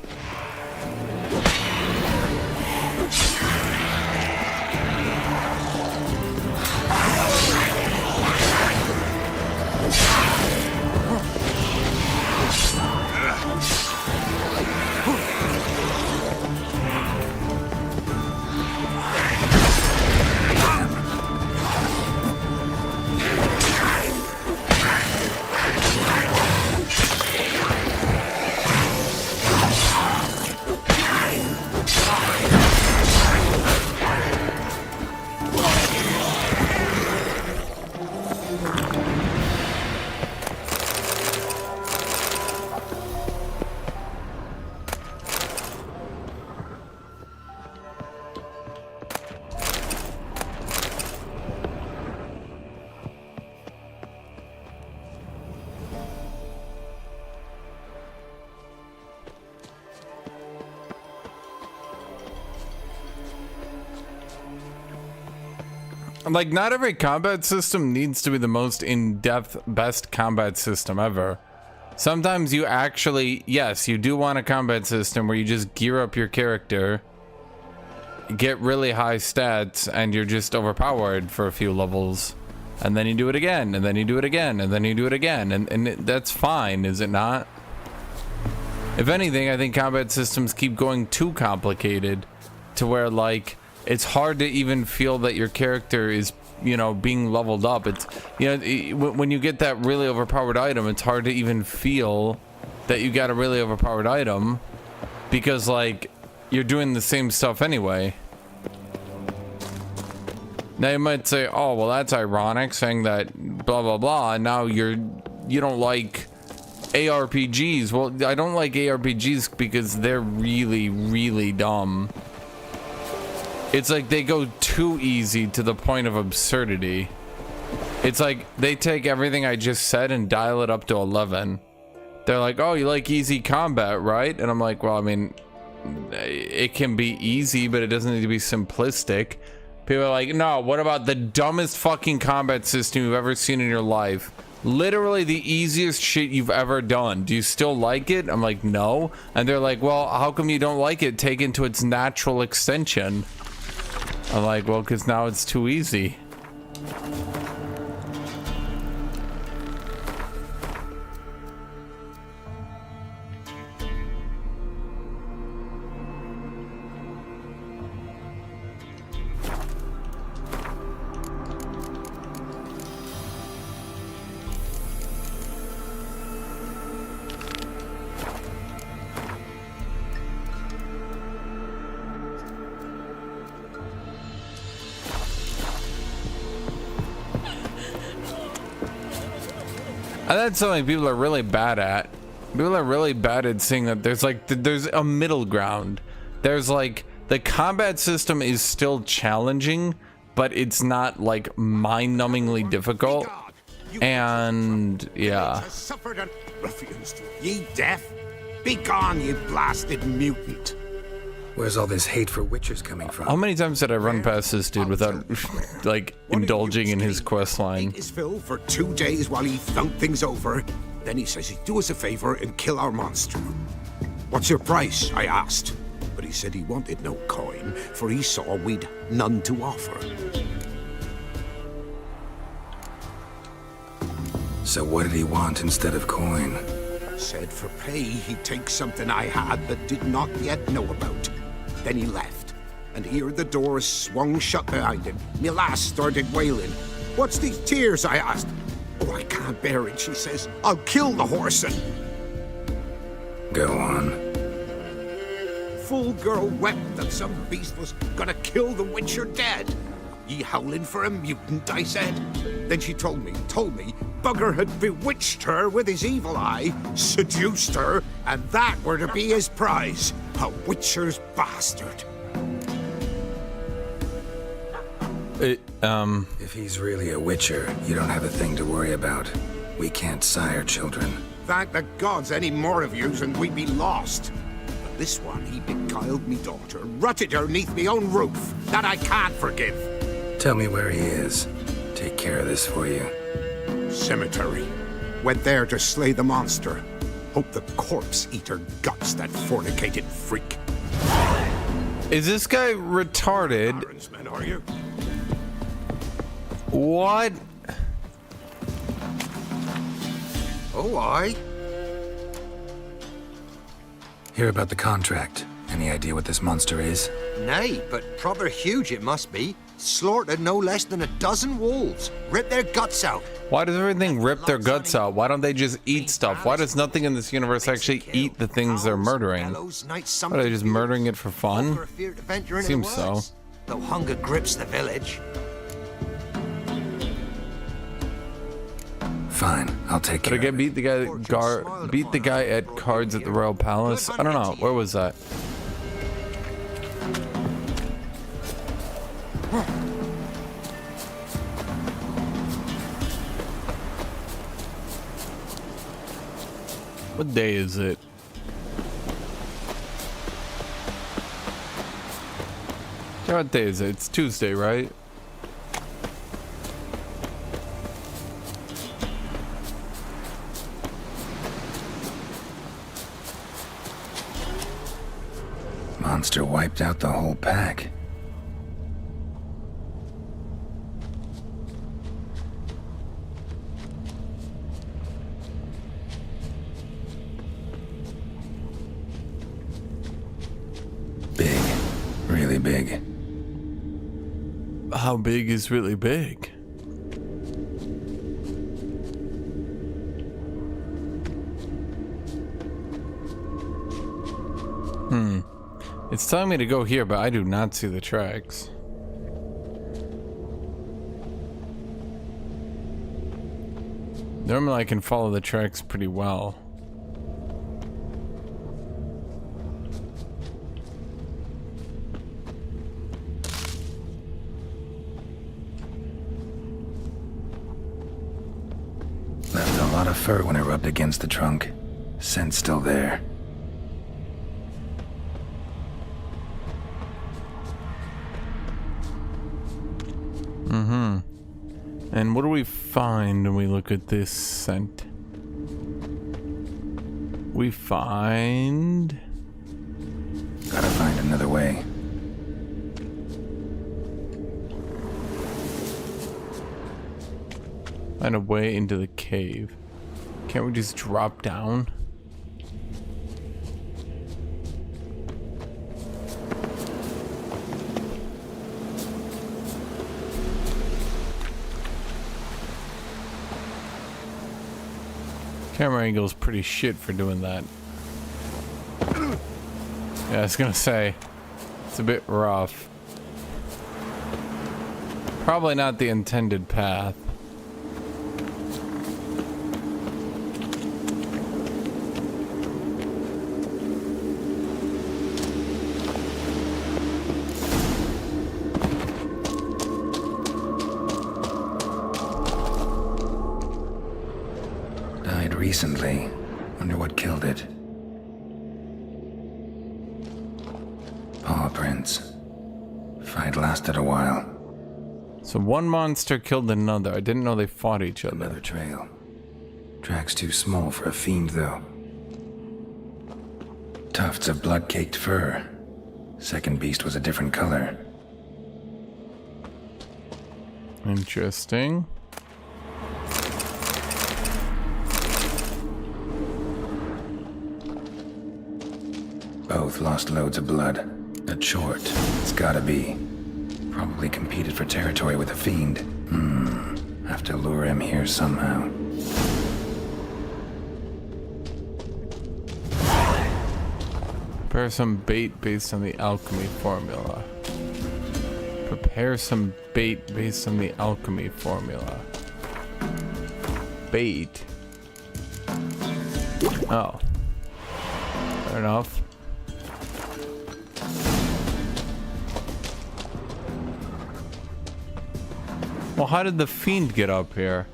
S1: Like, not every combat system needs to be the most in-depth, best combat system ever. Sometimes you actually, yes, you do want a combat system where you just gear up your character, get really high stats, and you're just overpowered for a few levels. And then you do it again, and then you do it again, and then you do it again. And that's fine, is it not? If anything, I think combat systems keep going too complicated to where, like, it's hard to even feel that your character is, you know, being leveled up. It's, you know, when you get that really overpowered item, it's hard to even feel that you got a really overpowered item because, like, you're doing the same stuff anyway. Now you might say, oh, well, that's ironic, saying that blah, blah, blah, and now you don't like ARPGs. Well, I don't like ARPGs because they're really, really dumb. It's like they go too easy to the point of absurdity. It's like they take everything I just said and dial it up to 11. They're like, oh, you like easy combat, right? And I'm like, well, I mean, it can be easy, but it doesn't need to be simplistic. People are like, no, what about the dumbest fucking combat system you've ever seen in your life? Literally the easiest shit you've ever done. Do you still like it? I'm like, no. And they're like, well, how come you don't like it? Take it to its natural extension. I'm like, well, because now it's too easy. That's something people are really bad at. People are really bad at seeing that there's like there's a middle ground. There's like the combat system is still challenging, but it's not like mind-numbingly difficult. And yeah.
S18: Ruffians, ye deaf? Be gone, you blasted mutant.
S4: Where's all this hate for witchers coming from?
S1: How many times did I run past this dude without like indulging in his quest line?
S18: His fill for 2 days while he thunk things over. Then he says he'd do us a favor and kill our monster. What's your price? I asked. But he said he wanted no coin, for he saw we'd none to offer.
S4: So what did he want instead of coin?
S18: Said for pay he'd take something I had but did not yet know about. Then he left, and here the doors swung shut behind him. Me lass started wailing. What's these tears? I asked. Oh, I can't bear it, she says. I'll kill the horse and...
S4: Go on.
S18: Full girl wept that some beast was gonna kill the witcher dead. Ye howling for a mutant, I said. Then she told me, Bugger had bewitched her with his evil eye, seduced her, and that were to be his prize. A witcher's bastard.
S4: If he's really a witcher, you don't have a thing to worry about. We can't sire children.
S18: Thank the gods any more of yous and we'd be lost. But this one, he beguiled me daughter, rutted her neath me own roof. That I can't forgive.
S4: Tell me where he is. Take care of this for you.
S18: Cemetery. Went there to slay the monster. Hope the corpse eat her guts, that fornicated freak.
S1: Is this guy retarded?
S18: Men, are you?
S1: What?
S9: Oh, aye.
S4: Hear about the contract. Any idea what this monster is?
S9: Nay, but proper huge it must be. Slaughtered no less than 12 wolves. Ripped their guts out.
S1: Why does everything rip their guts out? Why don't they just eat stuff? Why does nothing in this universe actually eat the things they're murdering? Are they just murdering it for fun? Seems so.
S9: Though hunger grips the village.
S4: Fine, I'll take care.
S1: Did I beat the guy at cards at the Royal Palace? I don't know. Where was that? What day is it? Yeah, what day is it? It's Tuesday, right?
S4: Monster wiped out the whole pack. Big. Really big.
S1: How big is really big? It's telling me to go here, but I do not see the tracks. Normally I can follow the tracks pretty well.
S4: Left a lot of fur when it rubbed against the trunk. Scent's still there.
S1: And what do we find when we look at this scent? We find...
S4: Gotta find another way.
S1: Find a way into the cave. Can't we just drop down? Camera angle's pretty shit for doing that. Yeah, I was gonna say, it's a bit rough. Probably not the intended path.
S4: recently. Wonder what killed it. Paw prints. Fight lasted a while.
S1: So one monster killed another. I didn't know they fought each other.
S4: Another trail. Track's too small for a fiend, though. Tufts of blood-caked fur. Second beast was a different color.
S1: Interesting.
S4: Both lost loads of blood. A chort. It's gotta be. Probably competed for territory with a fiend. Have to lure him here somehow.
S1: Prepare some bait based on the alchemy formula. Prepare some bait based on the alchemy formula. Bait? Oh. Fair enough. Well, how did the fiend get up here?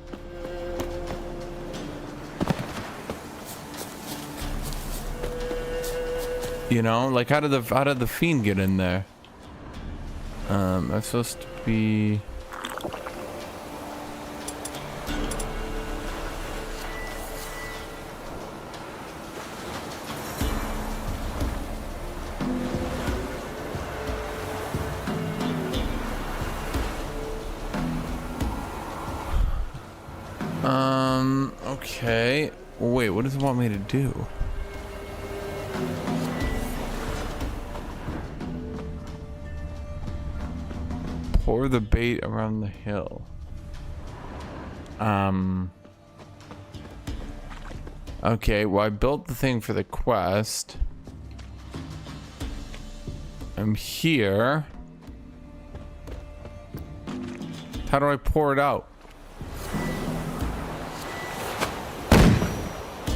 S1: You know, like how did the fiend get in there? That's supposed to be. Okay. Wait, what does it want me to do? Pour the bait around the hill. Okay, well, I built the thing for the quest. I'm here. How do I pour it out?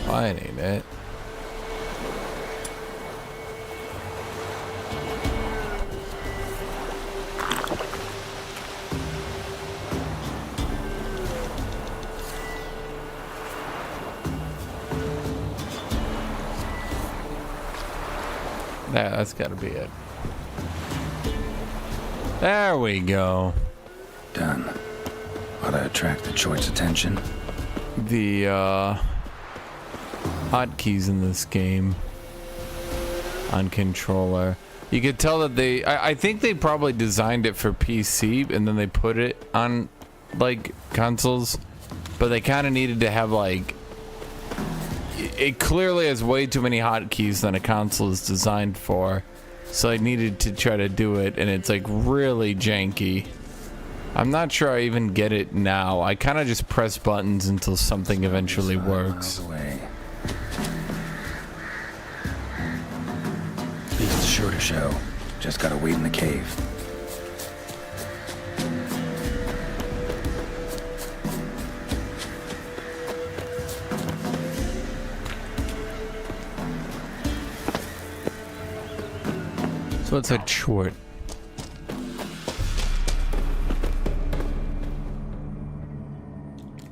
S1: That ain't it. Yeah, that's gotta be it. There we go.
S4: Done. Ought to attract the choice attention.
S1: The hotkeys in this game on controller. You could tell that they I think they probably designed it for PC and then they put it on like consoles, but they kind of needed to have like it clearly has way too many hotkeys than a console is designed for, so I needed to try to do it and it's like really janky. I'm not sure I even get it now. I kind of just press buttons until something eventually works.
S4: Beast's sure to show. Just gotta wait in the cave.
S1: So it's a chort.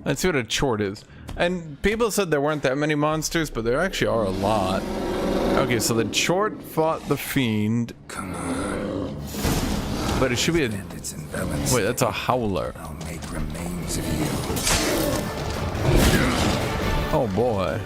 S1: Let's see what a chort is. And people said there weren't that many monsters, but there actually are a lot. Okay, so the chort fought the fiend.
S4: Come on.
S1: But it should be a... Wait, that's a howler.
S4: I'll make remains of you.
S1: Oh boy.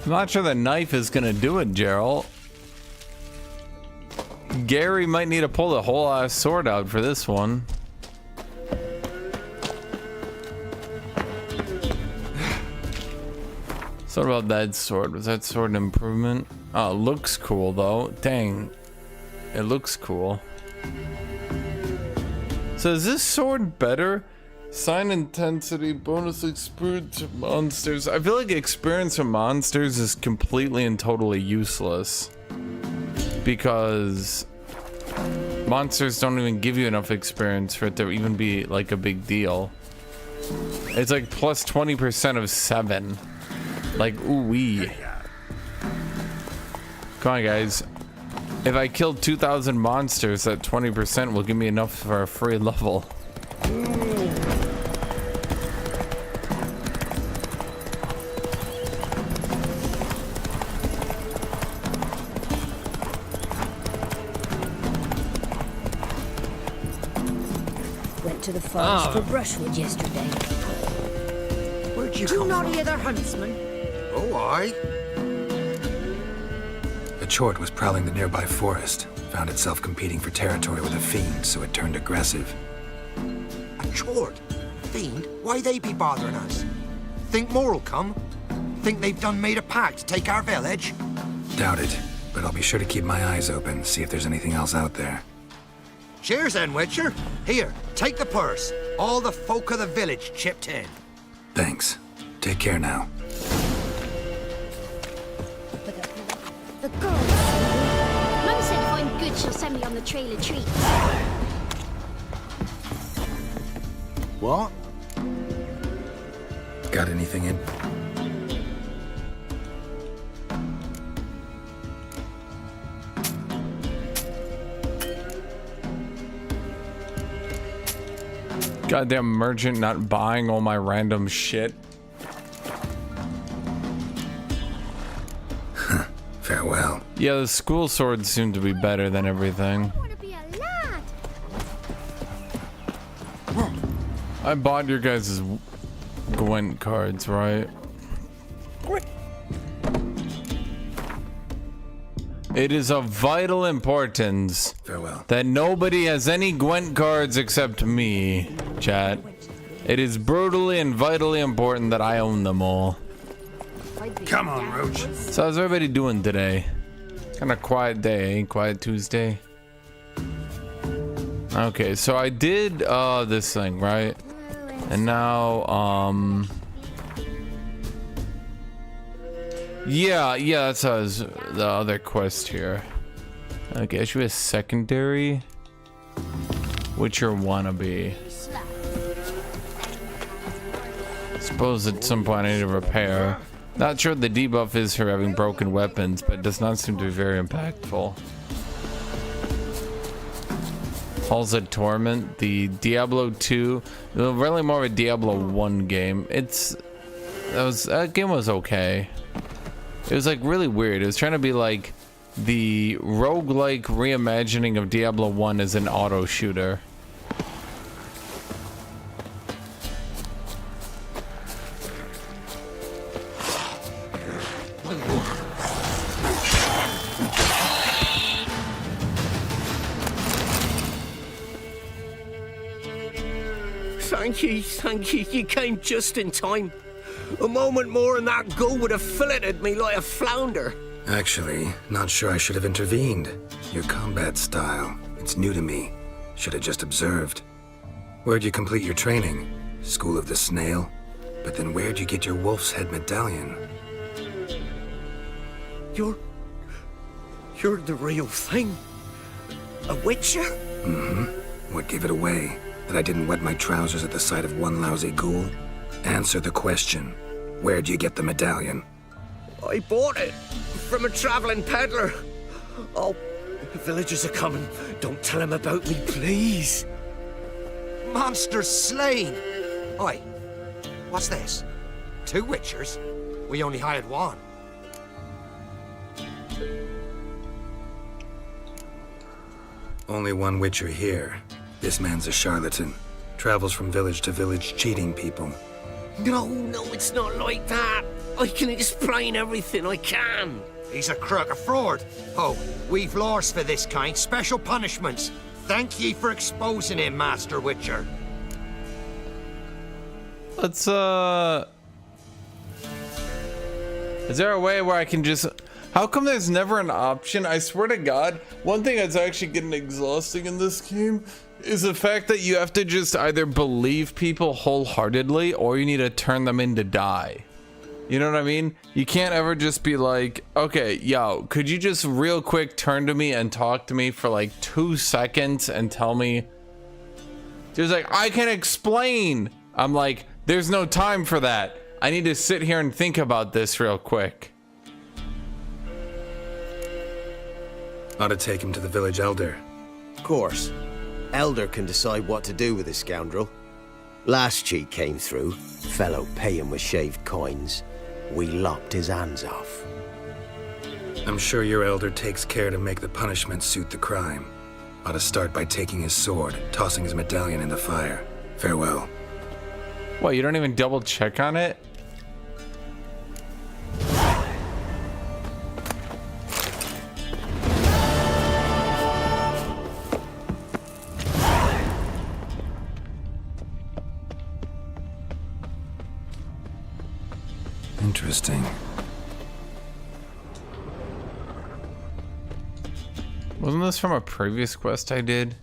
S1: I'm not sure the knife is gonna do it, Gerald. Gary might need to pull the whole ass sword out for this one. So what about that sword? Was that sword an improvement? Oh, it looks cool though. Dang. It looks cool. So is this sword better? Sign intensity, bonus experience from monsters. I feel like experience from monsters is completely and totally useless. Because monsters don't even give you enough experience for it to even be like a big deal. It's like plus 20% of 7. Like, ooh-wee. Come on, guys. If I kill 2,000 monsters, that 20% will give me enough for a free level.
S13: Went to the forest for brushwood yesterday.
S9: Where'd you
S13: Do
S9: come
S13: not
S9: from?
S13: hear the huntsman.
S9: Oh, aye.
S4: A chort was prowling the nearby forest. Found itself competing for territory with a fiend, so it turned aggressive.
S9: A chort? Fiend? Why they be bothering us? Think more'll come? Think they've done made a pact to take our village?
S4: Doubt it, but I'll be sure to keep my eyes open, see if there's anything else out there.
S9: Cheers then, Witcher. Here, take the purse. All the folk of the village chipped in.
S4: Thanks. Take care now.
S13: The girl.
S7: Mum said if I'm good, she'll send me on the trail of treats.
S9: What?
S4: Got anything in?
S1: Goddamn merchant not buying all my random shit.
S4: Farewell.
S1: Yeah, the school swords seem to be better than everything. I bought your guys' Gwent cards, right? It is of vital importance that nobody has any Gwent cards except me, chat. It is brutally and vitally important that I own them all.
S9: Come on, Roach.
S1: So how's everybody doing today? Kind of quiet day, eh? Quiet Tuesday. Okay, so I did this thing, right? And now yeah, that's the other quest here. Okay, I should be a secondary Witcher wannabe. Suppose at some point I need to repair. Not sure what the debuff is for having broken weapons, but it does not seem to be very impactful. Halls of Torment, the Diablo 2, really more of a Diablo 1 game. That game was okay. It was like really weird. It was trying to be like the roguelike reimagining of Diablo 1 as an auto shooter.
S2: Thank you. You came just in time. A moment more and that gull would have filleted me like a flounder.
S4: Actually, not sure I should have intervened. Your combat style, it's new to me. Should have just observed. Where'd you complete your training? School of the Snail? But then where'd you get your wolf's head medallion?
S2: You're the real thing. A witcher?
S4: Mm-hmm. What gave it away? That I didn't wet my trousers at the sight of one lousy ghoul? Answer the question. Where'd you get the medallion?
S2: I bought it from a traveling peddler. Oh, the villagers are coming. Don't tell them about me, please.
S9: Monsters slain! Oi, what's this? 2 Witchers? We only hired 1.
S4: Only one Witcher here. This man's a charlatan. Travels from village to village cheating people.
S2: No, it's not like that. I can explain everything, I can.
S9: He's a crook, a fraud. Oh, we've laws for this kind, special punishments. Thank ye for exposing him, Master Witcher.
S1: Let's, is there a way where I can just... How come there's never an option? I swear to God, one thing that's actually getting exhausting in this game is the fact that you have to just either believe people wholeheartedly or you need to turn them in to die. You know what I mean? You can't ever just be like, okay, yo, could you just real quick turn to me and talk to me for like 2 seconds and tell me? Just like, I can explain. I'm like, there's no time for that. I need to sit here and think about this real quick.
S4: Ought to take him to the village elder.
S2: Of course. Elder can decide what to do with the scoundrel. Last cheat came through. Fellow pay him with shaved coins. We lopped his hands off.
S4: I'm sure your elder takes care to make the punishment suit the crime. Ought to start by taking his sword, tossing his medallion in the fire. Farewell.
S1: What, you don't even double check on it?
S4: Interesting.
S1: Wasn't this from a previous quest I did?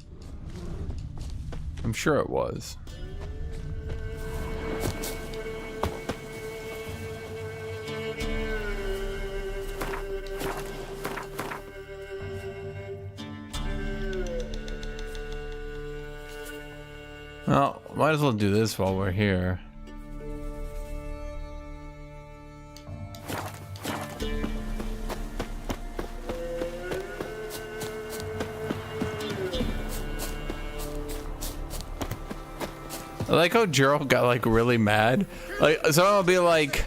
S1: I'm sure it was. Well, might as well do this while we're here. I like how Gerald got like really mad. Like someone will be like,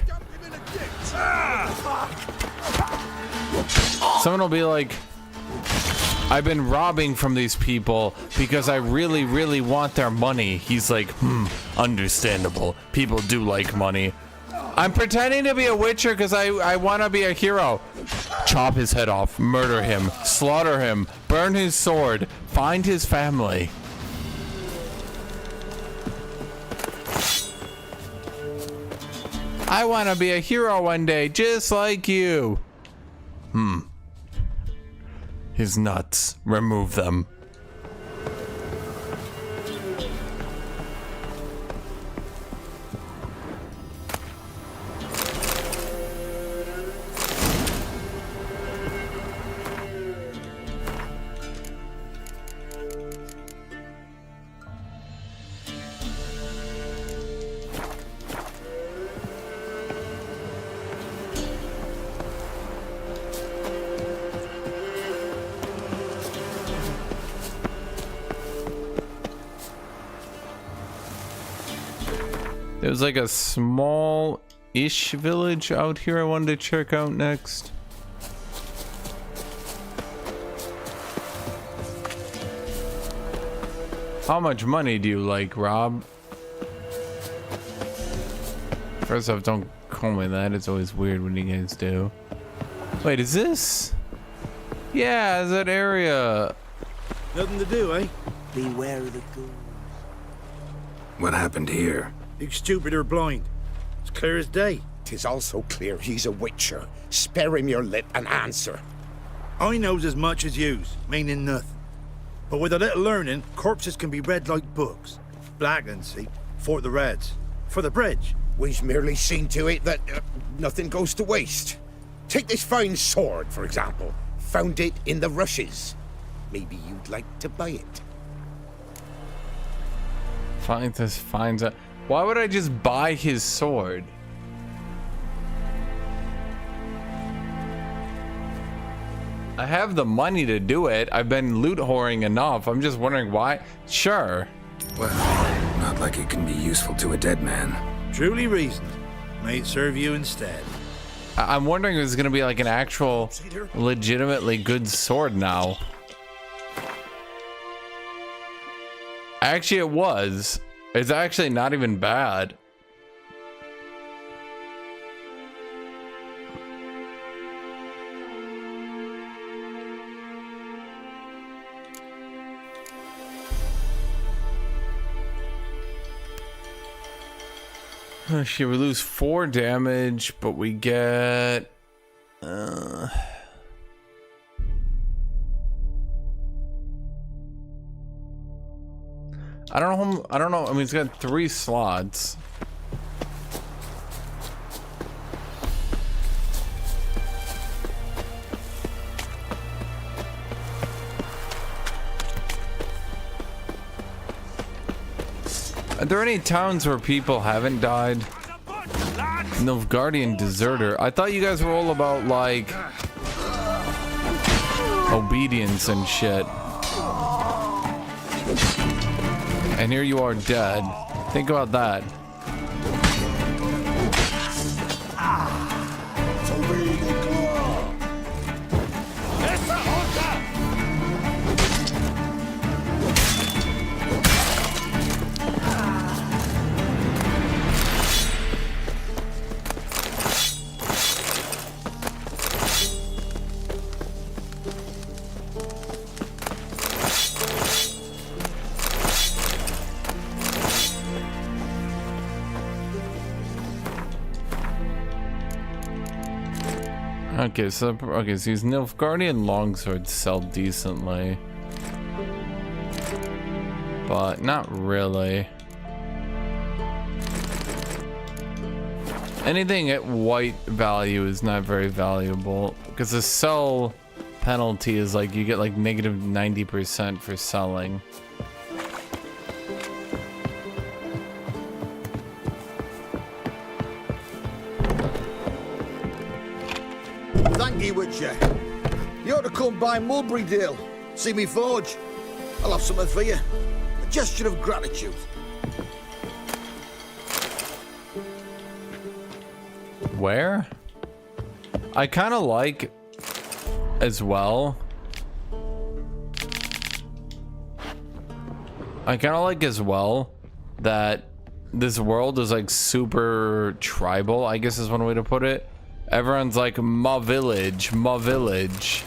S1: I've been robbing from these people because I really, really want their money. He's like, understandable. People do like money. I'm pretending to be a witcher because I want to be a hero. Chop his head off, murder him, slaughter him, burn his sword, find his family. I want to be a hero one day, just like you. His nuts. Remove them. There's like a small-ish village out here I wanted to check out next. How much money do you like, Rob? First off, don't call me that. It's always weird when you guys do. Wait, is this? Yeah, is that area.
S19: Nothing to do, eh? Beware of the ghouls.
S4: What happened here?
S19: You stupid or blind? It's clear as day.
S18: 'Tis also clear he's a witcher. Spare him your lip and answer.
S19: I knows as much as yous, meaning nothing. But with a little learning, corpses can be read like books. Black and see, for the reds. For the bridge.
S18: We've merely seen to it that nothing goes to waste. Take this fine sword, for example. Found it in the rushes. Maybe you'd like to buy it.
S1: Finds a... Why would I just buy his sword? I have the money to do it. I've been loot whoring enough. I'm just wondering why. Sure.
S4: Well, not like it can be useful to a dead man.
S19: Truly reasoned. May it serve you instead.
S1: I'm wondering if it's gonna be like an actual, legitimately good sword now. Actually, it was. It's actually not even bad. She we lose 4 damage, but we get I don't know. I mean, it's got 3 slots. Are there any towns where people haven't died? Nilfgaardian deserter. I thought you guys were all about like obedience and shit. And here you are dead. Think about that. Okay, so these Nilfgaardian longswords sell decently, but not really. Anything at white value is not very valuable because the sell penalty is like you get like negative 90% for selling.
S15: Thank you, Witcher. You ought to come by Mulberrydale. See me forge. I'll have something for you. A gesture of gratitude.
S1: Where? I kind of like as well. That this world is like super tribal, I guess is one way to put it. Everyone's like, my village, my village.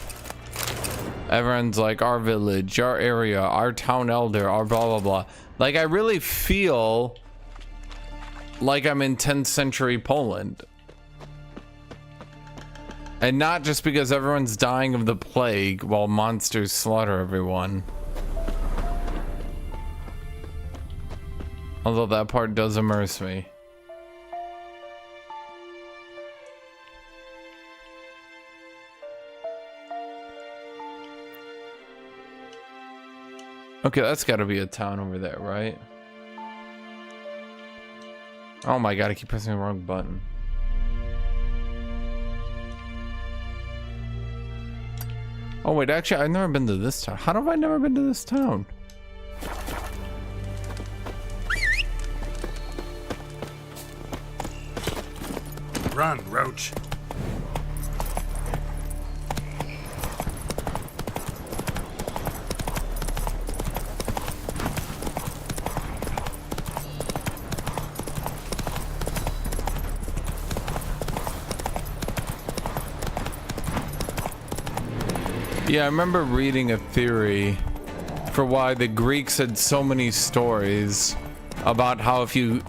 S1: Everyone's like, our village, our area, our town elder, our blah, blah, blah. Like, I really feel like I'm in 10th century Poland. And not just because everyone's dying of the plague while monsters slaughter everyone. Although that part does immerse me. Okay, that's got to be a town over there, right? Oh my god, I keep pressing the wrong button. Oh wait, actually, I've never been to this town. How have I never been to this town?
S19: Run, Roach.
S1: Yeah, I remember reading a theory for why the Greeks had so many stories about how if you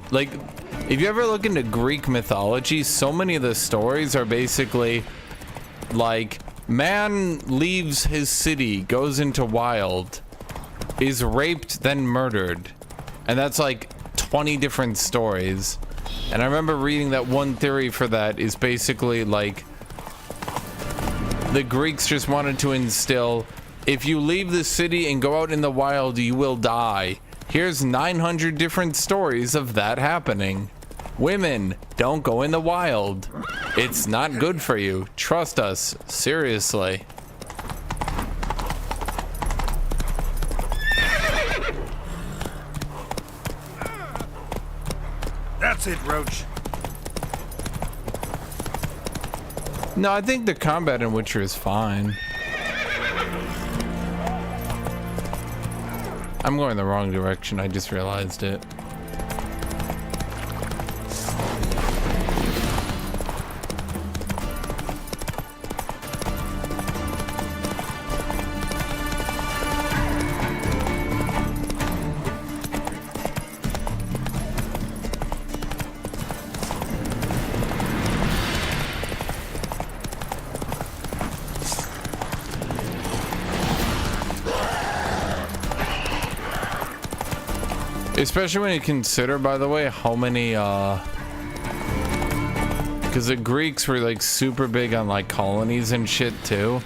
S1: ever look into Greek mythology, so many of the stories are basically like man leaves his city, goes into wild, is raped, then murdered. And that's like 20 different stories. And I remember reading that one theory for that is basically like the Greeks just wanted to instill, if you leave the city and go out in the wild, you will die. Here's 900 different stories of that happening. Women, don't go in the wild. It's not good for you. Trust us. Seriously.
S19: That's it, Roach.
S1: No, I think the combat in Witcher is fine. I'm going the wrong direction, I just realized it. Especially when you consider, by the way, how many, because the Greeks were like super big on like colonies and shit too.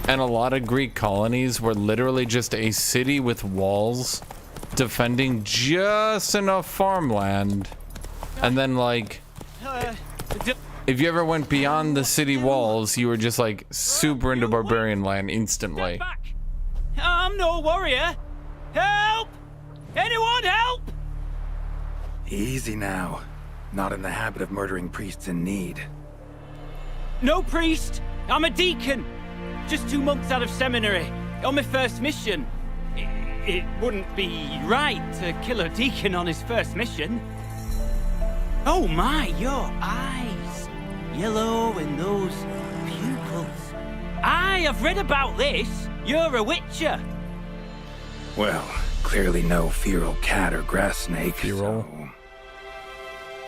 S1: And a lot of Greek colonies were literally just a city with walls defending just enough farmland. And then like, if you ever went beyond the city walls, you were just like super into barbarian land instantly.
S20: I'm no warrior. Help! Anyone help?
S4: Easy now. Not in the habit of murdering priests in need.
S20: No priest. I'm a deacon. Just 2 months out of seminary. On my first mission. It wouldn't be right to kill a deacon on his first mission. Oh my, your eyes. Yellow and those pupils. I've read about this. You're a witcher.
S4: Well, clearly no feral cat or grass snake.
S1: Feral?
S4: So...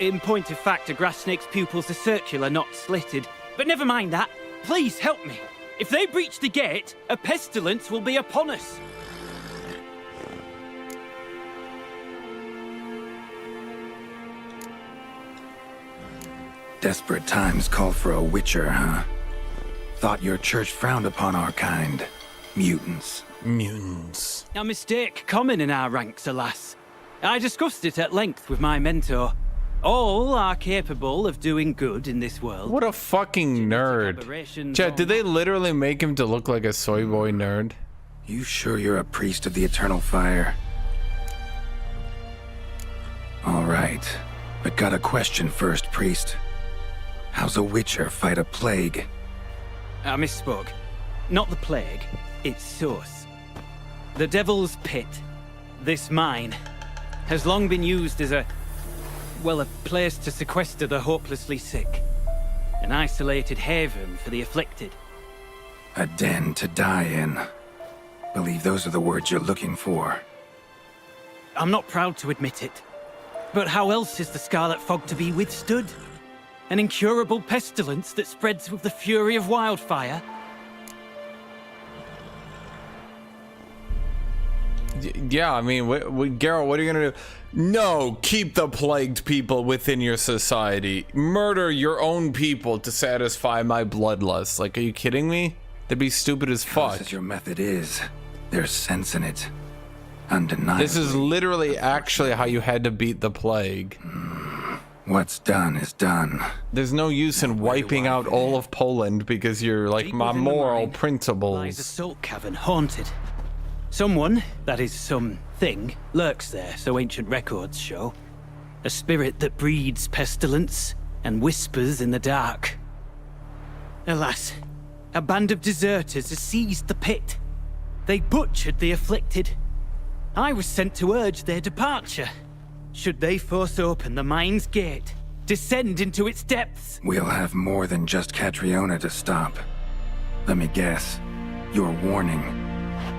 S20: In point of fact, a grass snake's pupils are circular, not slitted. But never mind that. Please help me. If they breach the gate, a pestilence will be upon us.
S4: Desperate times call for a witcher, huh? Thought your church frowned upon our kind. Mutants.
S1: Mutants.
S20: A mistake common in our ranks, alas. I discussed it at length with my mentor. All are capable of doing good in this world.
S1: What a fucking nerd. Chad, did they literally make him to look like a soy boy nerd?
S4: You sure you're a priest of the eternal fire? All right, but got a question first, priest. How's a witcher fight a plague?
S20: I misspoke. Not the plague, its source. The Devil's Pit, this mine, has long been used as a place to sequester the hopelessly sick. An isolated haven for the afflicted.
S4: A den to die in. Believe those are the words you're looking for.
S20: I'm not proud to admit it. But how else is the Scarlet Fog to be withstood? An incurable pestilence that spreads with the fury of wildfire?
S1: Yeah, I mean, Geralt, what are you gonna do? No, keep the plagued people within your society. Murder your own people to satisfy my bloodlust. Like, are you kidding me? That'd be stupid as fuck.
S4: As your method is, there's sense in it. Undeniably.
S1: This is literally actually how you had to beat the plague.
S4: What's done is done.
S1: There's no use in wiping out all of Poland because you're like my moral principles.
S20: Lies a salt cavern haunted. Someone, that is something, lurks there, so ancient records show. A spirit that breeds pestilence and whispers in the dark. Alas, a band of deserters has seized the pit. They butchered the afflicted. I was sent to urge their departure. Should they force open the mine's gate, descend into its depths?
S4: We'll have more than just Catriona to stop. Let me guess. Your warning.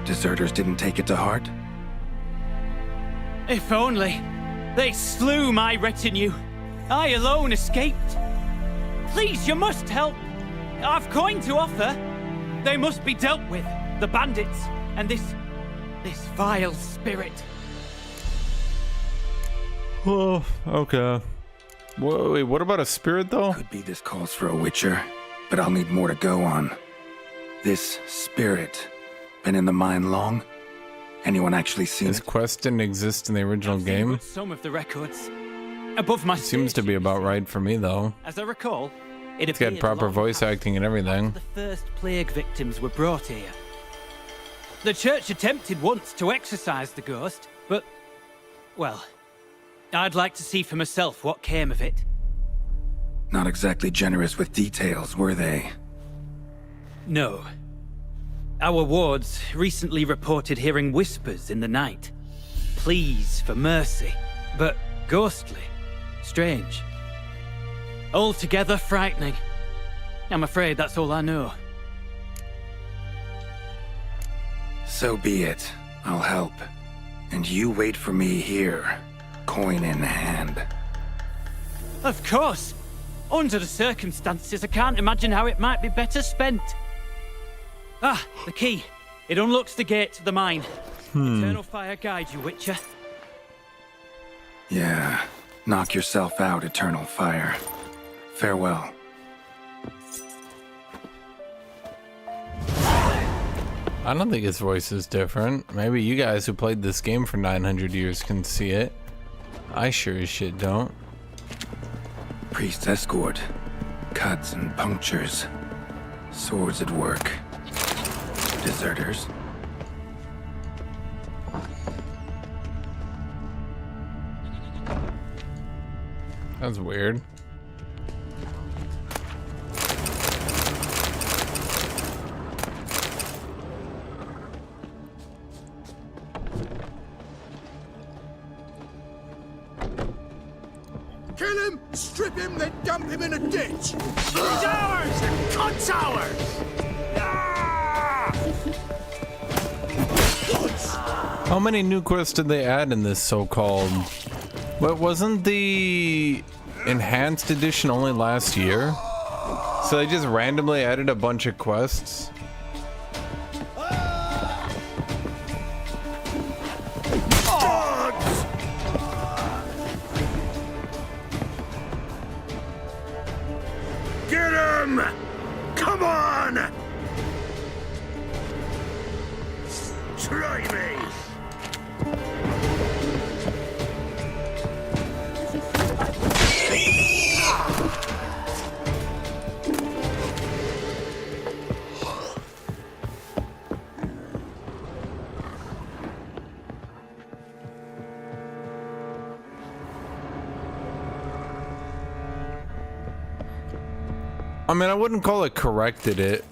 S4: Deserters didn't take it to heart?
S20: If only. They slew my retinue. I alone escaped. Please, you must help. I've coin to offer. They must be dealt with. The bandits and this vile spirit.
S1: Oh, okay. Wait, what about a spirit, though?
S4: Could be this calls for a witcher, but I'll need more to go on. This spirit, been in the mine long? Anyone actually seen
S1: This quest didn't exist in the original game?
S20: Some of the records. Above my
S1: Seems to be about right for me, though.
S20: As I recall, it
S1: It's got proper voice acting and everything.
S20: the first plague victims were brought here. The church attempted once to exorcise the ghost, but, well, I'd like to see for myself what came of it.
S4: Not exactly generous with details, were they?
S20: No. Our wards recently reported hearing whispers in the night. Pleas for mercy, but ghostly, strange. Altogether frightening. I'm afraid that's all I know.
S4: So be it. I'll help. And you wait for me here, coin in hand.
S20: Of course! Under the circumstances, I can't imagine how it might be better spent. Ah, the key. It unlocks the gate to the mine. Eternal fire guide you, Witcher.
S4: Yeah. Knock yourself out, Eternal Fire. Farewell.
S1: I don't think his voice is different. Maybe you guys who played this game for 900 years can see it. I sure as shit don't.
S4: Priest escort. Cuts and punctures. Swords at work. Deserters.
S1: That's weird.
S15: Kill him, strip him, then dump him in a ditch.
S6: He's ours! The cunt's ours!
S1: How many new quests did they add in this so-called? What wasn't the enhanced edition only last year? So they just randomly added a bunch of quests.
S6: Get him! Come on! Try me!
S1: I mean, I wouldn't call it corrected it.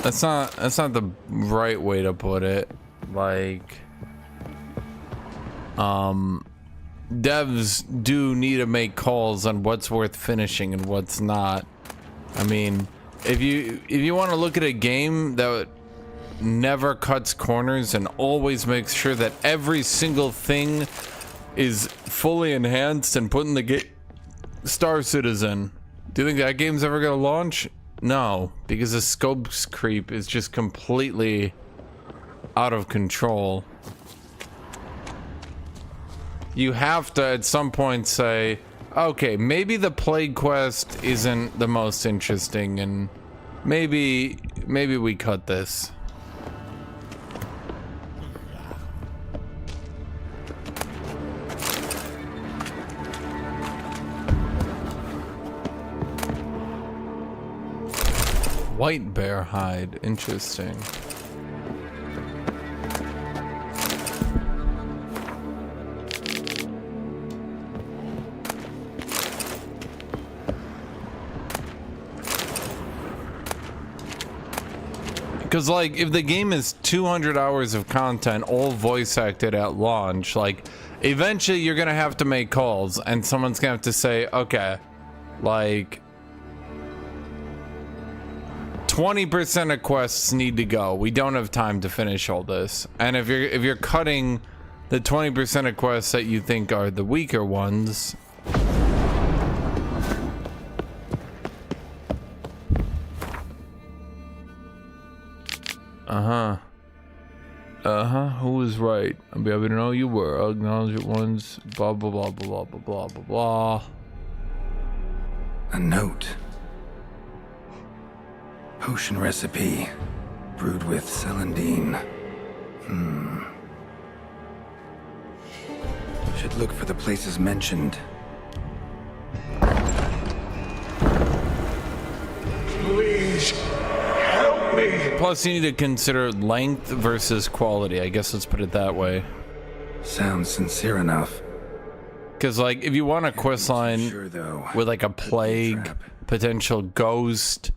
S1: That's not the right way to put it. Like, devs do need to make calls on what's worth finishing and what's not. I mean, if you want to look at a game that never cuts corners and always makes sure that every single thing is fully enhanced and put in the game, Star Citizen. Do you think that game's ever gonna launch? No, because the scopes creep is just completely out of control. You have to at some point say, okay, maybe the plague quest isn't the most interesting, and maybe we cut this. White bear hide, interesting. Because, like, if the game is 200 hours of content, all voice acted at launch, like, eventually you're gonna have to make calls, and someone's gonna have to say, okay, like, 20% of quests need to go. We don't have time to finish all this. And if you're cutting the 20% of quests that you think are the weaker ones, who was right? I'll be able to know you were. I'll acknowledge it once. Blah blah blah blah blah blah blah blah.
S4: A note. Potion recipe. Brewed with celandine. Should look for the places mentioned.
S12: Please help me.
S1: Plus, you need to consider length versus quality. I guess let's put it that way.
S4: Sounds sincere enough.
S1: Because, like, if you want a quest line with, like, a plague, potential ghost,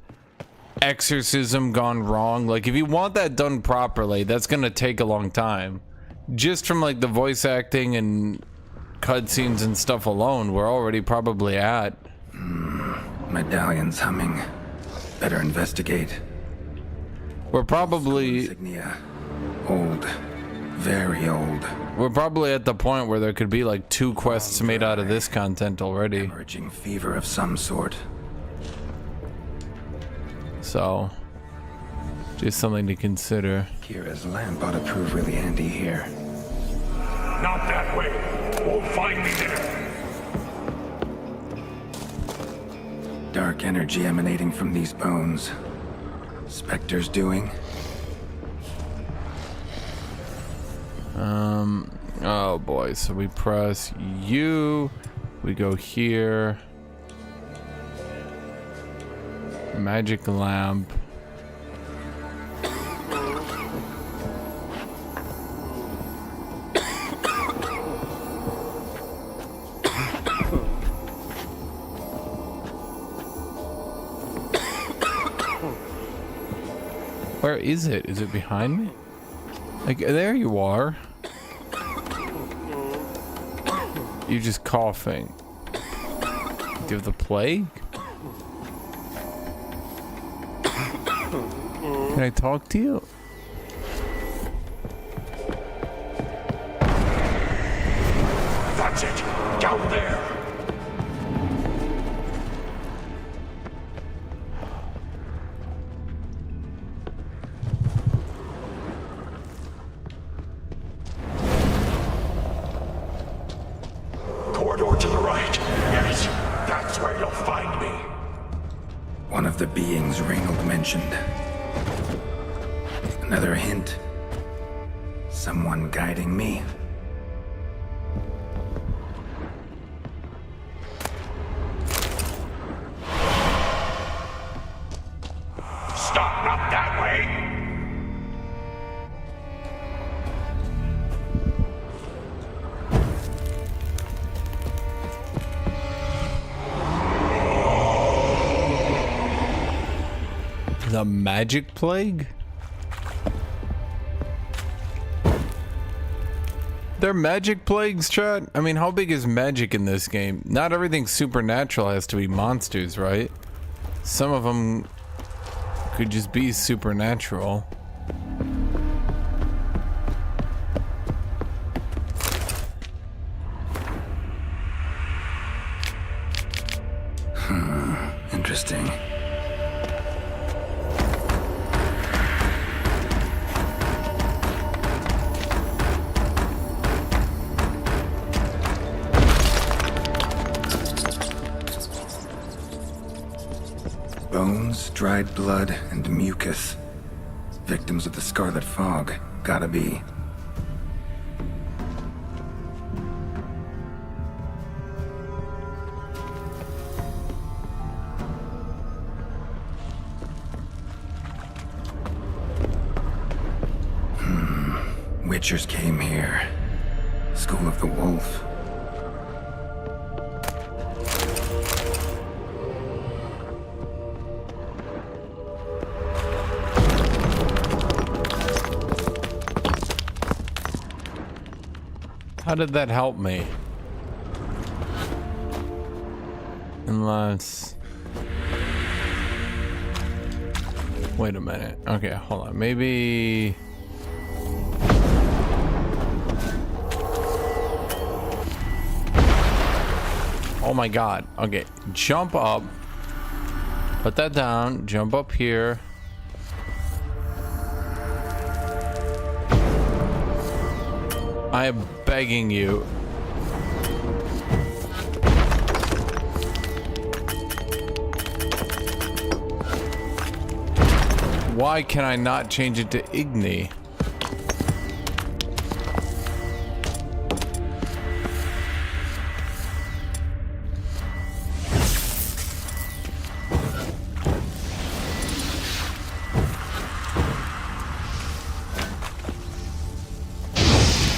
S1: exorcism gone wrong, like, if you want that done properly, that's gonna take a long time. Just from, like, the voice acting and cutscenes and stuff alone, we're already probably at.
S4: Medallion's humming. Better investigate.
S1: We're probably
S4: insignia. Old. Very old.
S1: We're probably at the point where there could be like 2 quests made out of this content already.
S4: Emerging fever of some sort.
S1: So, just something to consider.
S4: Kira's lamp ought to prove really handy here.
S12: Not that way. Won't find me there.
S4: Dark energy emanating from these bones. Spectre's doing.
S1: Oh boy, so we press U, we go here. Magic lamp. Where is it? Is it behind me? Like, there you are. You're just coughing. Do you have the plague? Can I talk to you?
S12: That's it. Down there. Corridor to the right. Yes, that's where you'll find me.
S4: One of the beings Reynold mentioned. Another hint. Someone guiding me.
S12: Stop, not that way.
S1: The magic plague? They're magic plagues, chat? I mean, how big is magic in this game? Not everything supernatural has to be monsters, right? Some of them could just be supernatural.
S4: Interesting. Bones, dried blood, and mucus. Victims of the Scarlet Fog. Gotta be. Witchers came here. School of the Wolf.
S1: How did that help me? Unless... Wait a minute. Okay, hold on. Maybe... Oh my god. Okay, jump up. Put that down. Jump up here. I am begging you. Why can I not change it to Igni?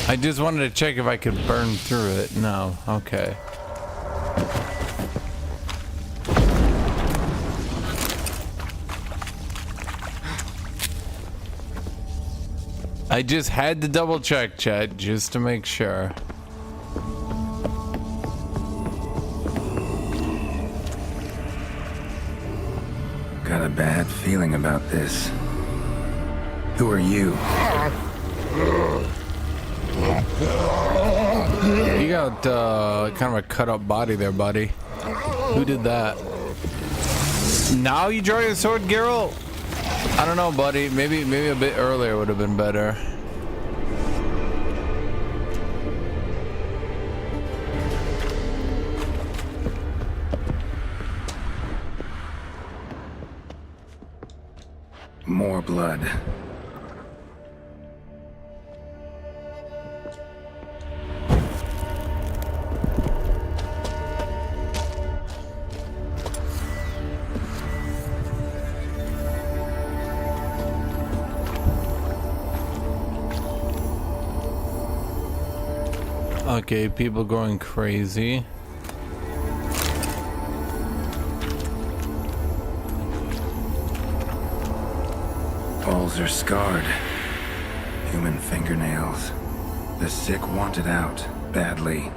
S1: I just wanted to check if I could burn through it. No, okay. I just had to double check, chat, just to make sure.
S4: Got a bad feeling about this. Who are you?
S1: You got kind of a cut up body there, buddy. Who did that? Now you draw your sword, Geralt? I don't know, buddy. Maybe a bit earlier would have been better.
S4: More blood.
S1: Okay, people going crazy.
S4: Balls are scarred. Human fingernails. The sick want it out badly.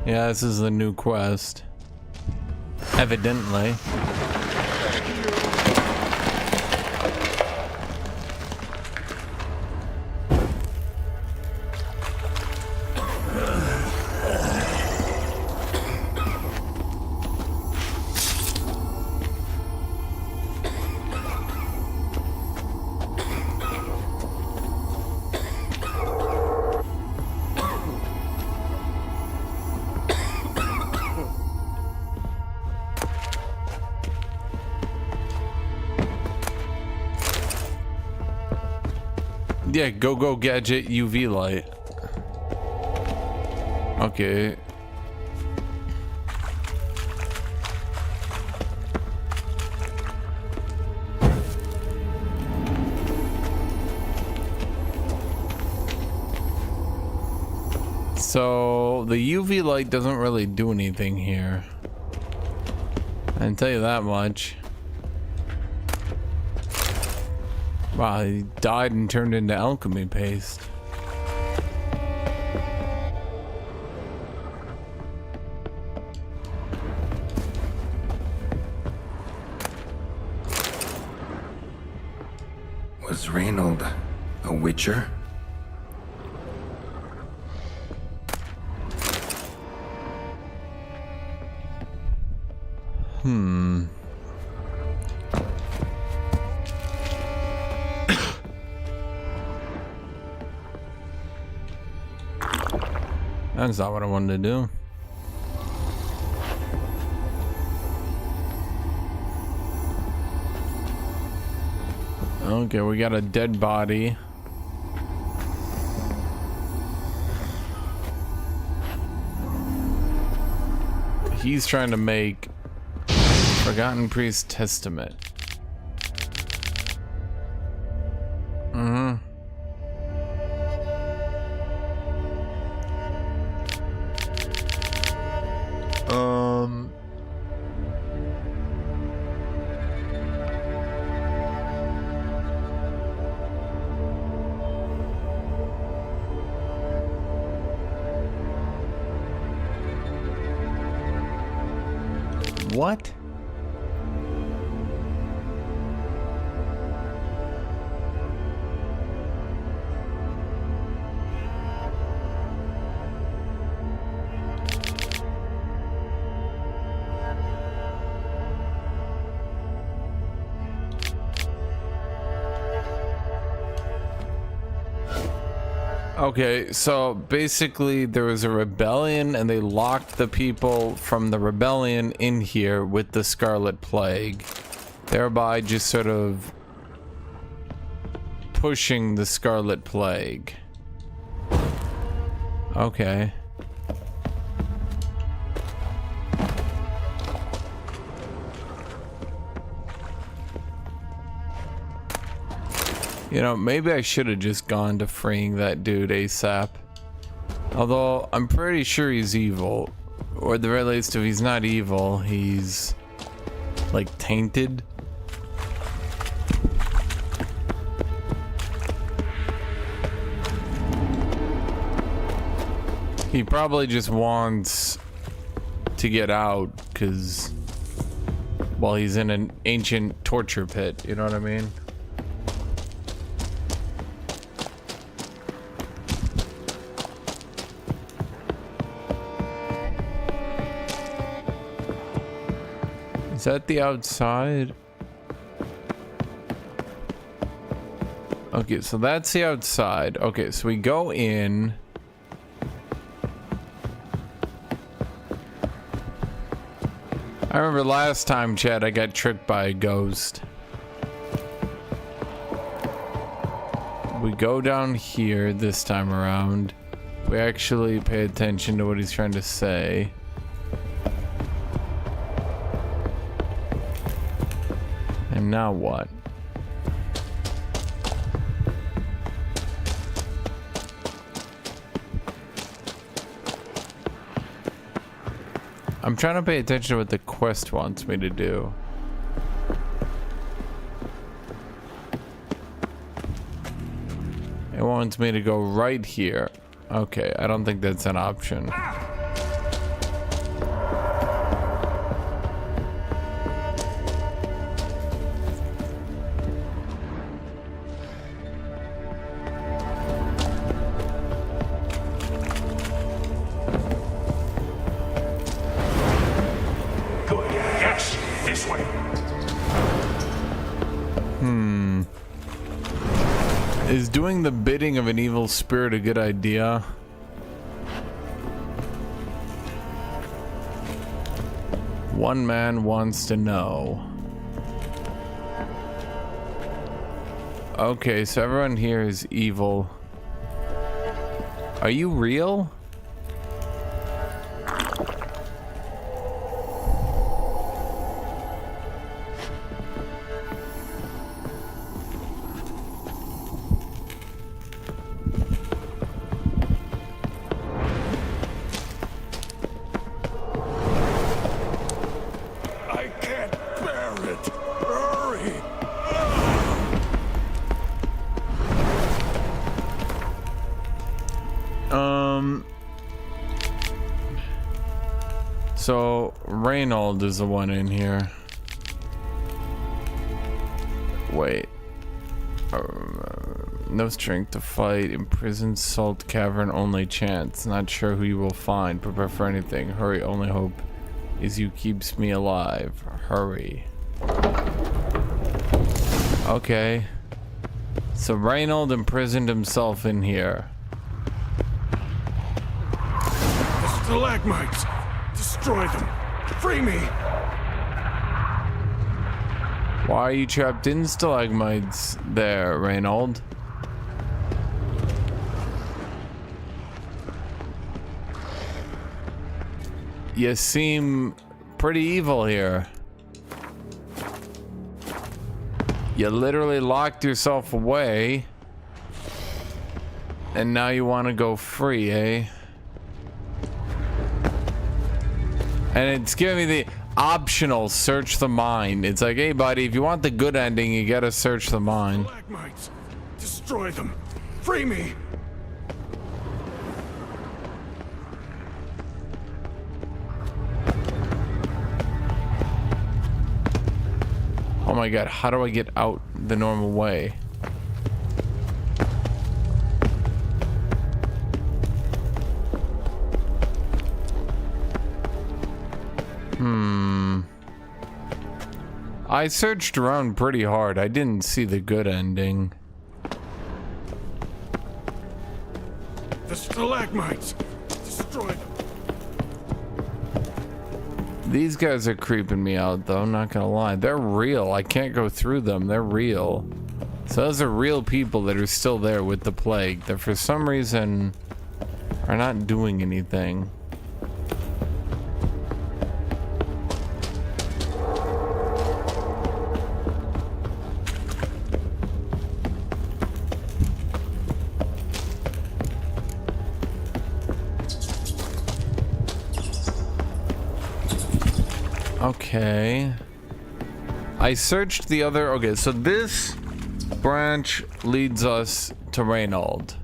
S1: Yeah, this is the new quest. Evidently. Yeah, go gadget UV light. Okay. So the UV light doesn't really do anything here. I can tell you that much. Wow, he died and turned into alchemy paste.
S4: Was Reynold a witcher?
S1: That's not what I wanted to do. Okay, we got a dead body. He's trying to make Forgotten Priest Testament. What? Okay, so basically there was a rebellion and they locked the people from the rebellion in here with the Scarlet Plague, thereby just sort of pushing the Scarlet Plague. Okay. You know, maybe I should have just gone to freeing that dude ASAP. Although, I'm pretty sure he's evil. Or at the very least, if he's not evil, he's like tainted. He probably just wants to get out because, well, he's in an ancient torture pit, you know what I mean? Is that the outside? Okay, so that's the outside. Okay, so we go in. I remember last time, Chad, I got tricked by a ghost. We go down here this time around. We actually pay attention to what he's trying to say. And now what? I'm trying to pay attention to what the quest wants me to do. It wants me to go right here. Okay, I don't think that's an option.
S12: Good. Yes, this way.
S1: Is doing the bidding of an evil spirit a good idea? One man wants to know. Okay, so everyone here is evil. Are you real?
S12: I can't bear it. Hurry.
S1: So Reynold is the one in here. Wait. No strength to fight. Imprisoned salt cavern. Only chance. Not sure who you will find. Prepare for anything. Hurry. Only hope is you keeps me alive. Hurry. Okay. So Reynold imprisoned himself in here.
S12: The stalagmites. Destroy them. Free me.
S1: Why are you trapped in stalagmites there, Reynold? You seem pretty evil here. You literally locked yourself away, and now you want to go free, eh? And it's giving me the optional search the mind. It's like, hey buddy, if you want the good ending, you gotta search the mind.
S12: Stalagmites. Destroy them. Free me.
S1: Oh my god, how do I get out the normal way? I searched around pretty hard. I didn't see the good ending.
S12: The stalagmites. Destroy them.
S1: These guys are creeping me out though, not gonna lie. They're real. I can't go through them. They're real. So those are real people that are still there with the plague that for some reason are not doing anything. Okay. I searched the other... Okay, so this branch leads us to Reynold.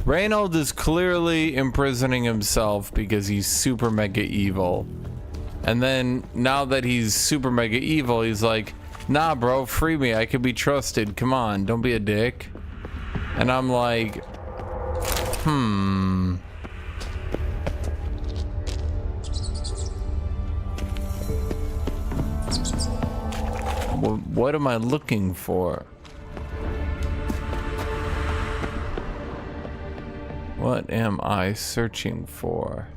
S1: Reynold is clearly imprisoning himself because he's super mega evil. And then, now that he's super mega evil, he's like, nah bro, free me, I can be trusted, come on, don't be a dick. And I'm like, what am I looking for? What am I searching for?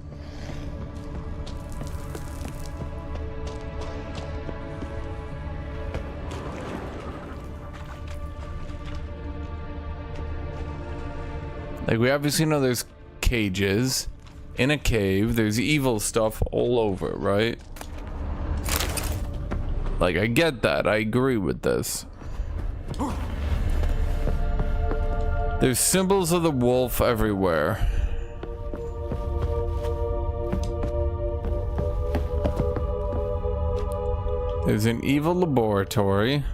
S1: Like, we obviously know there's cages in a cave. There's evil stuff all over, right? Like, I get that. I agree with this. There's symbols of the wolf everywhere. There's an evil laboratory.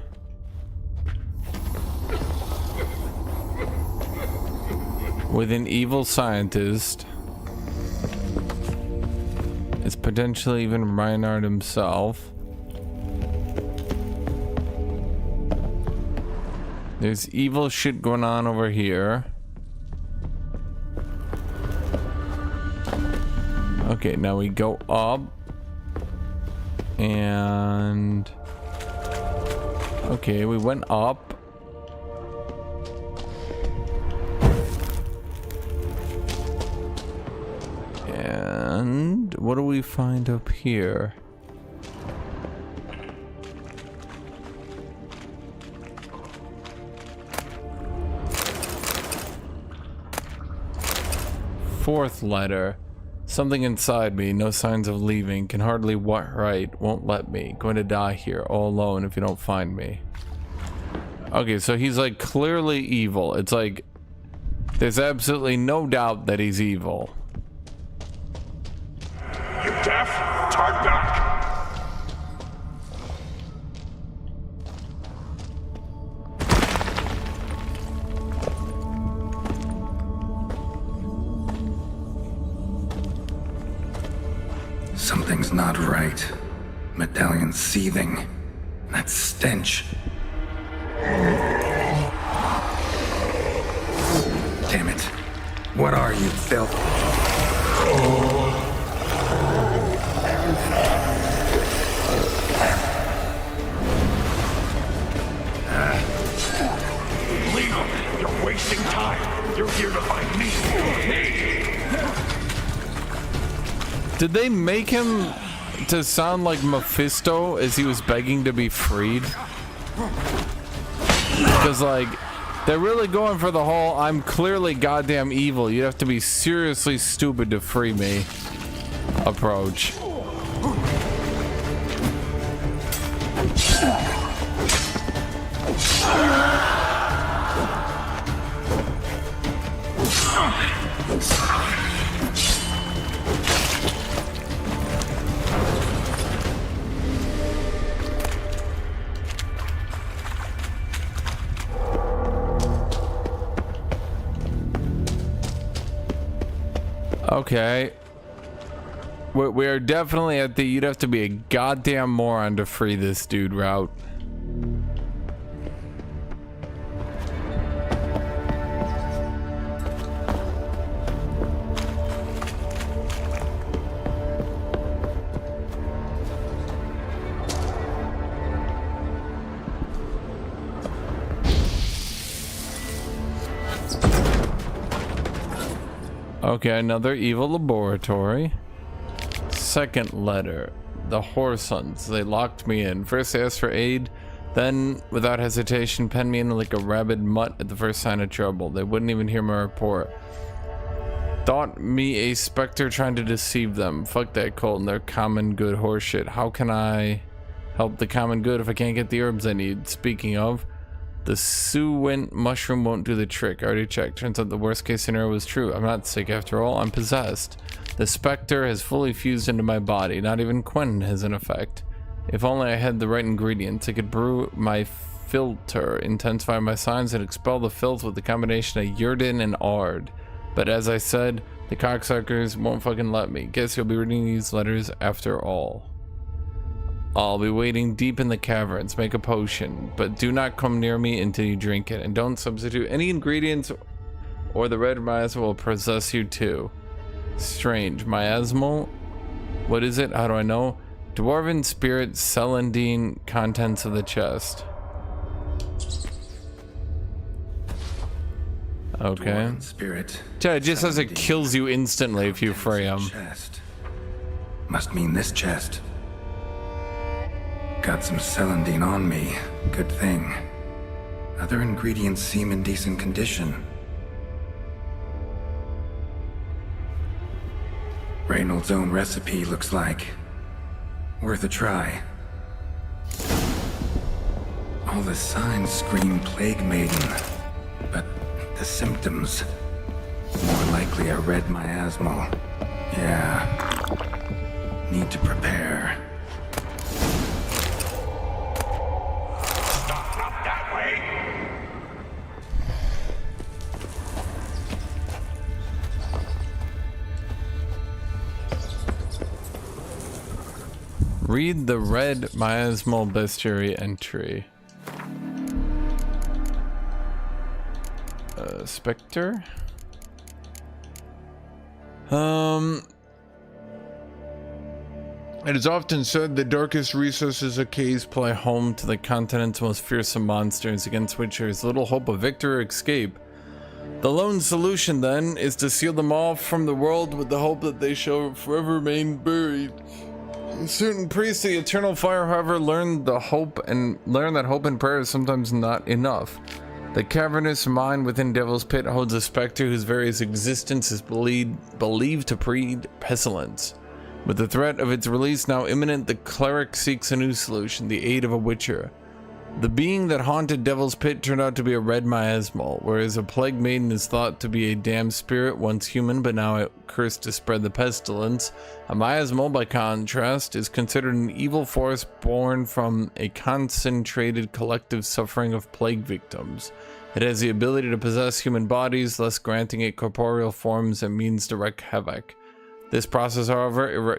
S1: With an evil scientist. It's potentially even Reinhard himself. There's evil shit going on over here. Okay, now we go up. And... okay, we went up. And what do we find up here? Fourth letter. Something inside me, no signs of leaving, can hardly write, won't let me. Going to die here, all alone if you don't find me. Okay, so he's like clearly evil. It's like, there's absolutely no doubt that he's evil.
S12: You deaf? Talk back.
S4: Something's not right. Medallion seething. That stench. Damn it. What are you, filth?
S12: Leave him. You're wasting time. You're here to find me.
S1: Did they make him to sound like Mephisto as he was begging to be freed? Because, like, they're really going for the whole, I'm clearly goddamn evil, you'd have to be seriously stupid to free me approach. Okay. We're definitely at the you'd have to be a goddamn moron to free this dude route. Okay, another evil laboratory. Second letter. The Horsons. They locked me in. First they asked for aid, then, without hesitation, penned me in like a rabid mutt at the first sign of trouble. They wouldn't even hear my report. Thought me a specter trying to deceive them. Fuck that cult and their common good horseshit. How can I help the common good if I can't get the herbs I need? Speaking of, the Suwent mushroom won't do the trick. I already checked. Turns out the worst case scenario was true. I'm not sick after all. I'm possessed. The specter has fully fused into my body. Not even Quentin has an effect. If only I had the right ingredients, I could brew my filter, intensify my signs, and expel the filth with the combination of Yurden and Ard. But as I said, the cocksuckers won't fucking let me. Guess you'll be reading these letters after all. I'll be waiting deep in the caverns. Make a potion, but do not come near me until you drink it, and don't substitute any ingredients or the red miasma will possess you too. Strange. Miasmal? What is it? How do I know? Dwarven spirit, Celandine, contents of the chest. Okay.
S4: Dwarven spirit.
S1: Yeah, it just says it kills you instantly if you free him.
S4: Chest. Must mean this chest. Got some Celandine on me. Good thing. Other ingredients seem in decent condition. Reynolds' own recipe looks like. Worth a try. All the signs scream Plague Maiden, but the symptoms, more likely a red miasmal. Yeah. Need to prepare.
S12: Not that way.
S1: Read the red miasmal bestiary entry. Spectre? It is often said the darkest recesses of caves play home to the continent's most fearsome monsters, against which there is little hope of victory or escape. The lone solution, then, is to seal them off from the world with the hope that they shall forever remain buried. Certain priests of the eternal fire, however, learn that hope and prayer is sometimes not enough. The cavernous mine within Devil's Pit holds a specter whose various existence is believed to breed pestilence. With the threat of its release now imminent, the cleric seeks a new solution, the aid of a witcher. The being that haunted Devil's Pit turned out to be a red miasmal, whereas a plague maiden is thought to be a damned spirit, once human but now cursed to spread the pestilence. A miasmal, by contrast, is considered an evil force born from a concentrated collective suffering of plague victims. It has the ability to possess human bodies, thus granting it corporeal forms and means to wreak havoc. This process, however,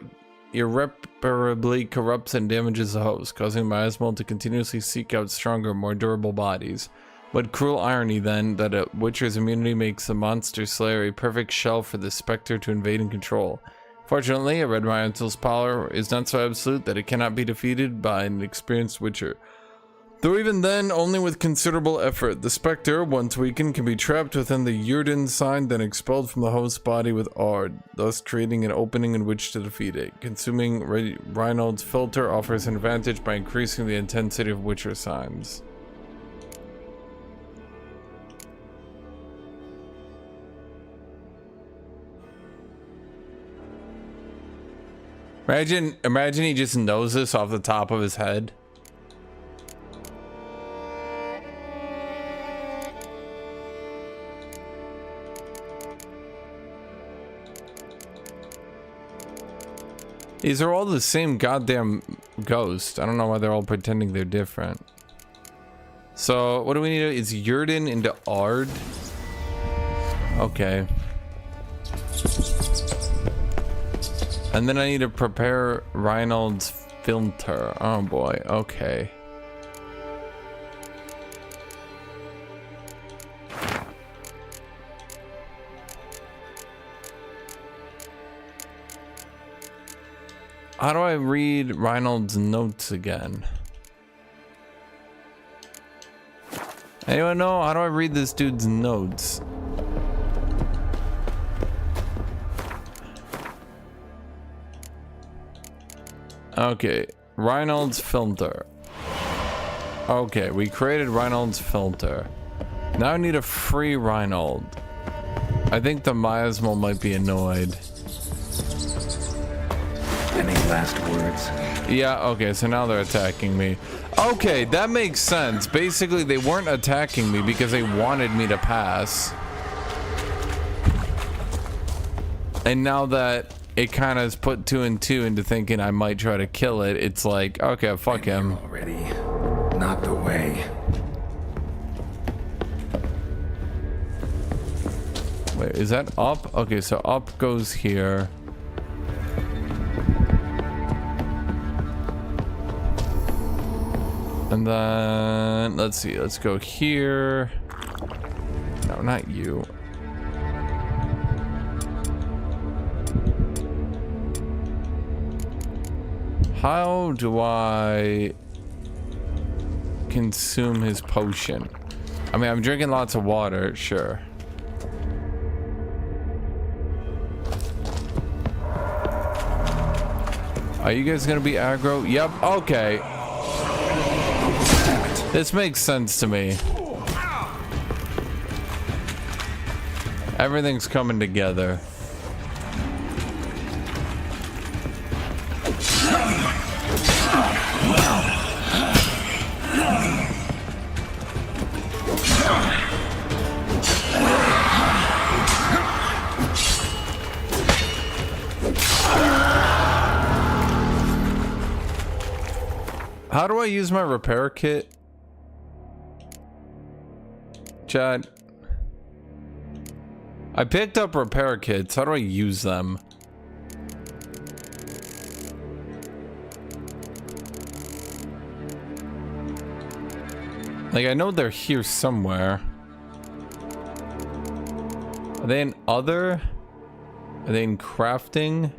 S1: irreparably corrupts and damages the host, causing miasmal to continuously seek out stronger, more durable bodies. What cruel irony, then, that a witcher's immunity makes the monster slayer a perfect shell for the specter to invade and control. Fortunately, a red miasmal's power is not so absolute that it cannot be defeated by an experienced witcher. Though even then, only with considerable effort. The specter, once weakened, can be trapped within the Yurden sign, then expelled from the host's body with Ard, thus creating an opening in which to defeat it. Consuming Reinald's filter offers an advantage by increasing the intensity of witcher signs. Imagine he just knows this off the top of his head. These are all the same goddamn ghost. I don't know why they're all pretending they're different. So, what do we need? Is Yurden into Ard? Okay. And then I need to prepare Reinald's filter. Oh boy, okay. How do I read Reinald's notes again? Anyone know? How do I read this dude's notes? Okay, Reinald's filter. Okay, we created Reinald's filter. Now I need a free Reinald. I think the miasmal might be annoyed.
S4: Any last words?
S1: Yeah, okay, so now they're attacking me. Okay, that makes sense. Basically, they weren't attacking me because they wanted me to pass. And now that it kind of has put 2 and 2 into thinking I might try to kill it, it's like, okay, fuck him.
S4: Already, not the way.
S1: Wait, is that up? Okay, so up goes here. And then, let's see, let's go here. No, not you. How do I consume his potion? I mean, I'm drinking lots of water, sure. Are you guys gonna be aggro? Yep, okay. This makes sense to me. Everything's coming together. How do I use my repair kit? Chat. I picked up repair kits. How do I use them? Like, I know they're here somewhere. Are they in other? Are they in crafting?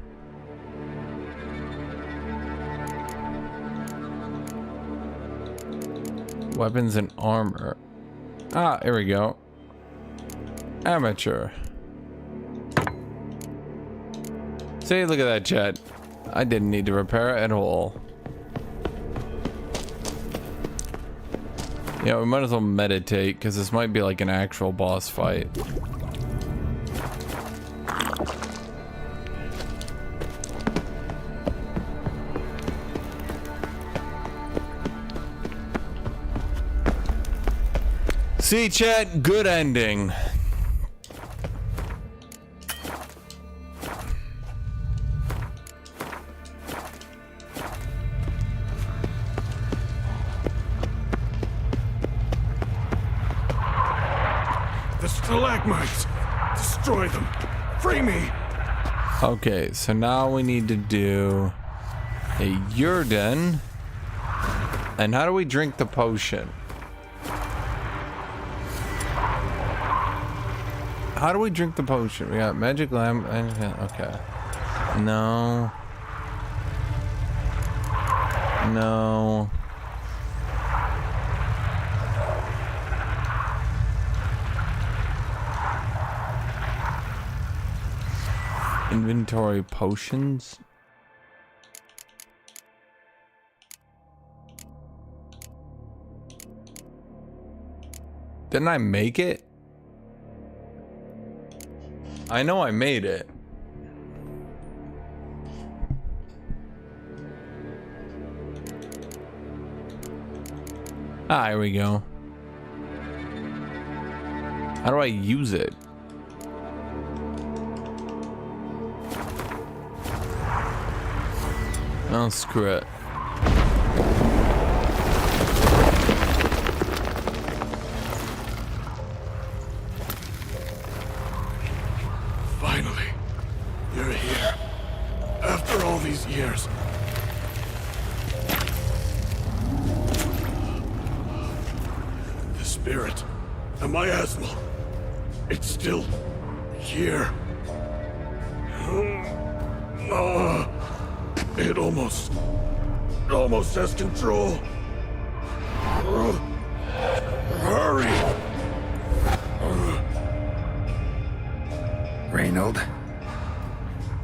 S1: Weapons and armor. Ah, here we go. Amateur. See, look at that, chat. I didn't need to repair at all. Yeah, we might as well meditate, because this might be like an actual boss fight. See, chat, good ending.
S12: The stalagmites! Destroy them! Free me!
S1: Okay, so now we need to do a Yurden. And how do we drink the potion? How do we drink the potion? We got magic lamp. Okay. No. No. Inventory potions. Didn't I make it? I know I made it. Ah, here we go. How do I use it? Oh, screw it.
S12: Finally, you're here. After all these years. The spirit, the miasma, it's still here. It almost has control. Hurry!
S4: Reynold?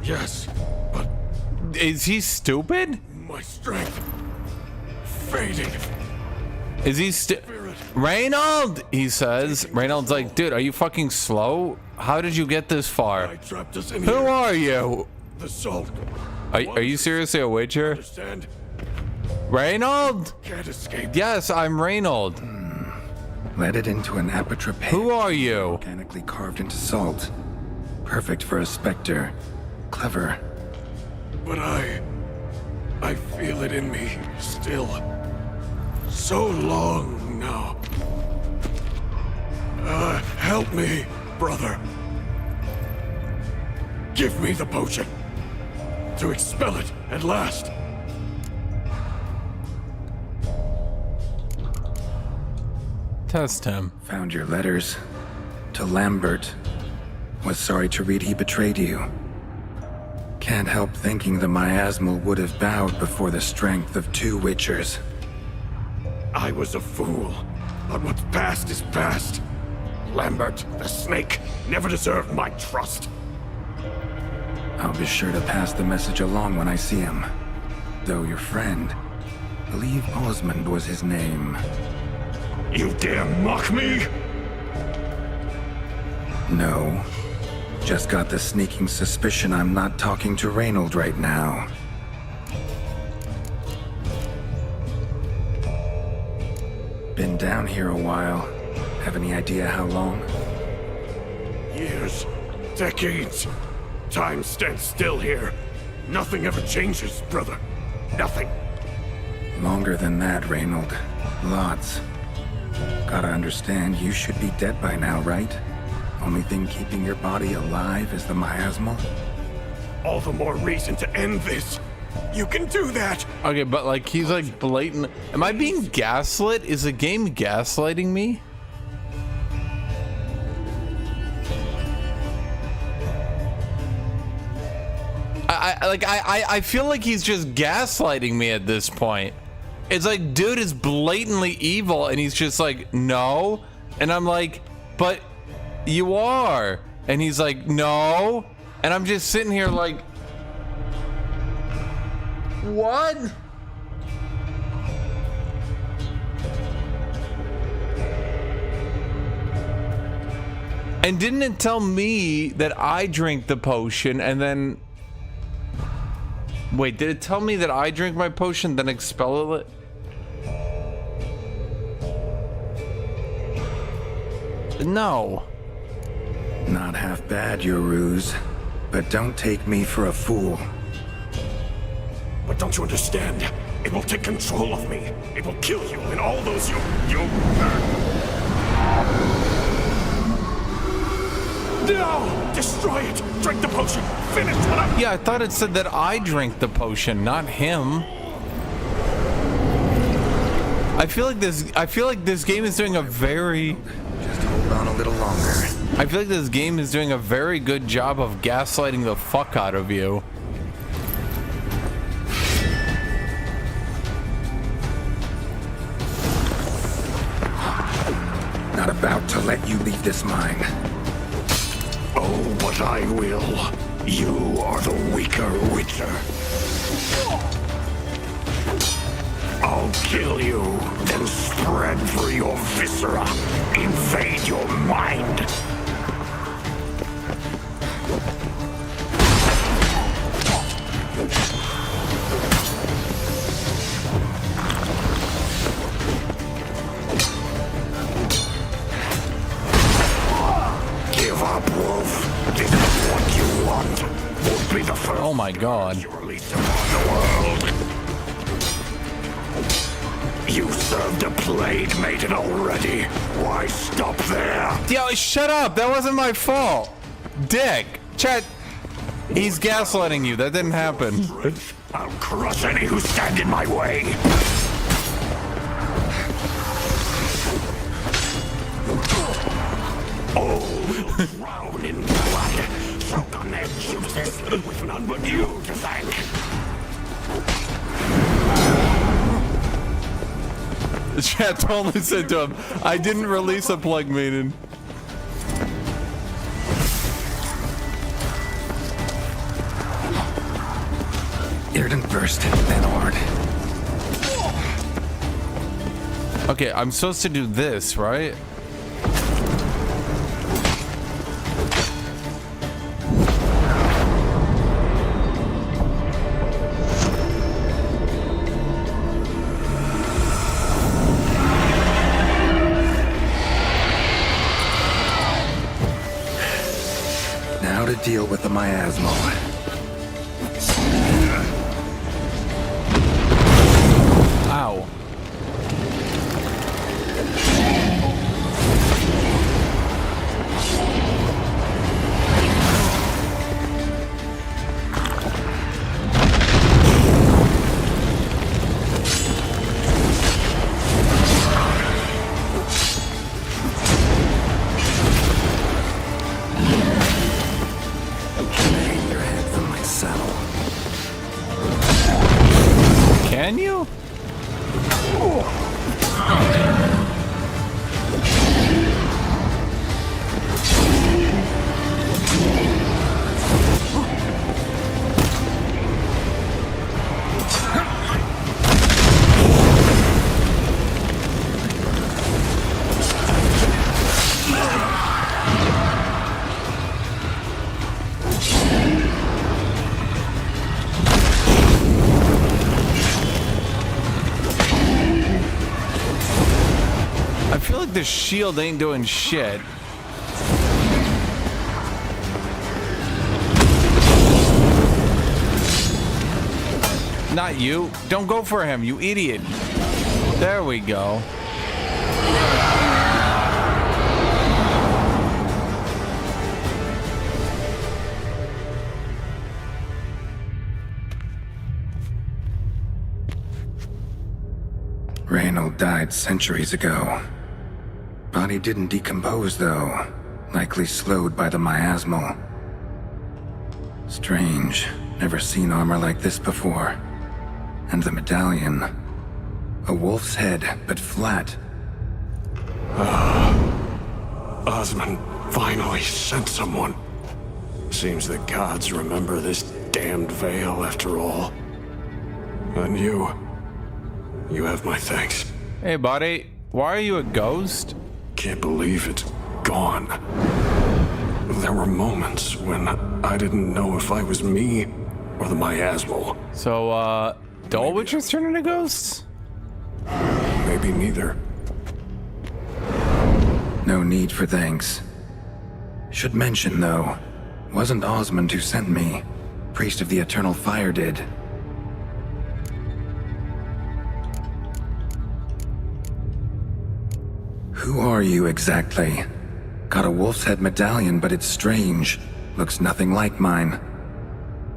S12: Yes, but...
S1: Is he stupid?
S12: My strength... fading.
S1: Is he Reynold? He says. Reynold's like, dude, are you fucking slow? How did you get this far?
S12: I trapped us in
S1: Who
S12: here.
S1: are you?
S12: The salt.
S1: Are you seriously a witcher?
S12: Understand?
S1: Reynold?
S12: Can't escape.
S1: Yes, I'm Reynold.
S4: Led it into an aperture pit.
S1: Who are you?
S4: Mechanically carved into salt. Perfect for a specter. Clever.
S12: But I feel it in me still. So long now. Help me, brother. Give me the potion. To expel it at last.
S1: Test him.
S4: Found your letters. To Lambert. Was sorry to read he betrayed you. Can't help thinking the miasmal would have bowed before the strength of two witchers.
S12: I was a fool, but what's past is past. Lambert, the snake, never deserved my trust.
S4: I'll be sure to pass the message along when I see him. Though your friend, believe Osmond was his name.
S12: You dare mock me?
S4: No. Just got the sneaking suspicion I'm not talking to Reynold right now. Been down here a while. Have any idea how long?
S12: Years. Decades. Time stands still here. Nothing ever changes, brother. Nothing.
S4: Longer than that, Reynold. Lots. Gotta understand, you should be dead by now, right? Only thing keeping your body alive is the miasmal?
S12: All the more reason to end this. You can do that.
S1: Okay, but like he's like blatant. Am I being gaslit? Is the game gaslighting me? I feel like he's just gaslighting me at this point. It's like, dude is blatantly evil and he's just like, no. And I'm like, but you are. And he's like, no. And I'm just sitting here like, what? And didn't it tell me that I drink the potion and then... Wait, did it tell me that I drink my potion, then expel it? No.
S4: Not half bad, your ruse. But don't take me for a fool.
S12: But don't you understand? It will take control of me. It will kill you and all those you... No! Destroy it! Drink the potion! Finish what I'm...
S1: Yeah, I thought it said that I drank the potion, not him. I feel like this game is doing a very...
S4: Just hold on a little longer.
S1: I feel like this game is doing a very good job of gaslighting the fuck out of you.
S4: Not about to let you leave this mine.
S12: Oh, but I will. You are the weaker Witcher. I'll kill you, then spread through your viscera, invade your mind. Give up, Wolf. This is what you want. Won't be the first.
S1: Oh my god.
S12: You release upon the world. You served a plague maiden already. Why stop there?
S1: Yo, shut up. That wasn't my fault. Dick. Chat. He's gaslighting you. That didn't happen.
S12: I'll crush any who stand in my way. All will drown in blood. Choke on their juices with none but you to thank.
S1: The chat totally said to him, I didn't release a plague maiden.
S4: Irden burst, then Ord.
S1: Okay, I'm supposed to do this, right?
S4: Now to deal with the miasmal.
S1: Ow. Can you? I feel like the shield ain't doing shit. Not you. Don't go for him, you idiot. There we go.
S4: Reynold died centuries ago. Body didn't decompose, though. Likely slowed by the miasmal. Strange. Never seen armor like this before. And the medallion. A wolf's head, but flat.
S11: Osmond finally sent someone. Seems the gods remember this damned veil after all. And you have my thanks.
S1: Hey, buddy. Why are you a ghost?
S11: Can't believe it's gone. There were moments when I didn't know if I was me or the miasmal.
S1: So, do all witches turn into ghosts?
S11: Maybe neither.
S4: No need for thanks. Should mention, though, wasn't Osmond who sent me. Priest of the Eternal Fire did. Who are you exactly? Got a wolf's head medallion, but it's strange. Looks nothing like mine.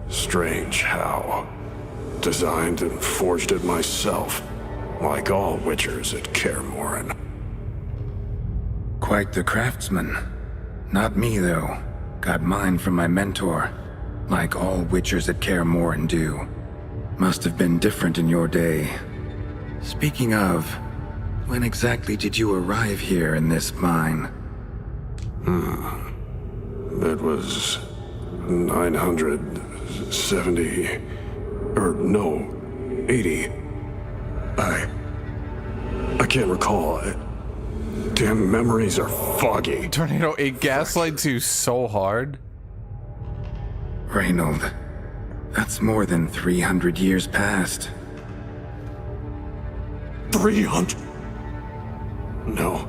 S11: Strange how? Designed and forged it myself, like all witchers at Kaer Morhen.
S4: Quite the craftsman. Not me, though. Got mine from my mentor, like all witchers at Kaer Morhen do. Must have been different in your day. Speaking of, when exactly did you arrive here in this mine?
S11: It was 970... or no, 80. I can't recall. Damn memories are foggy.
S1: Tornado, it gaslights you so hard.
S4: Reynold, that's more than 300 years past.
S11: 300? No.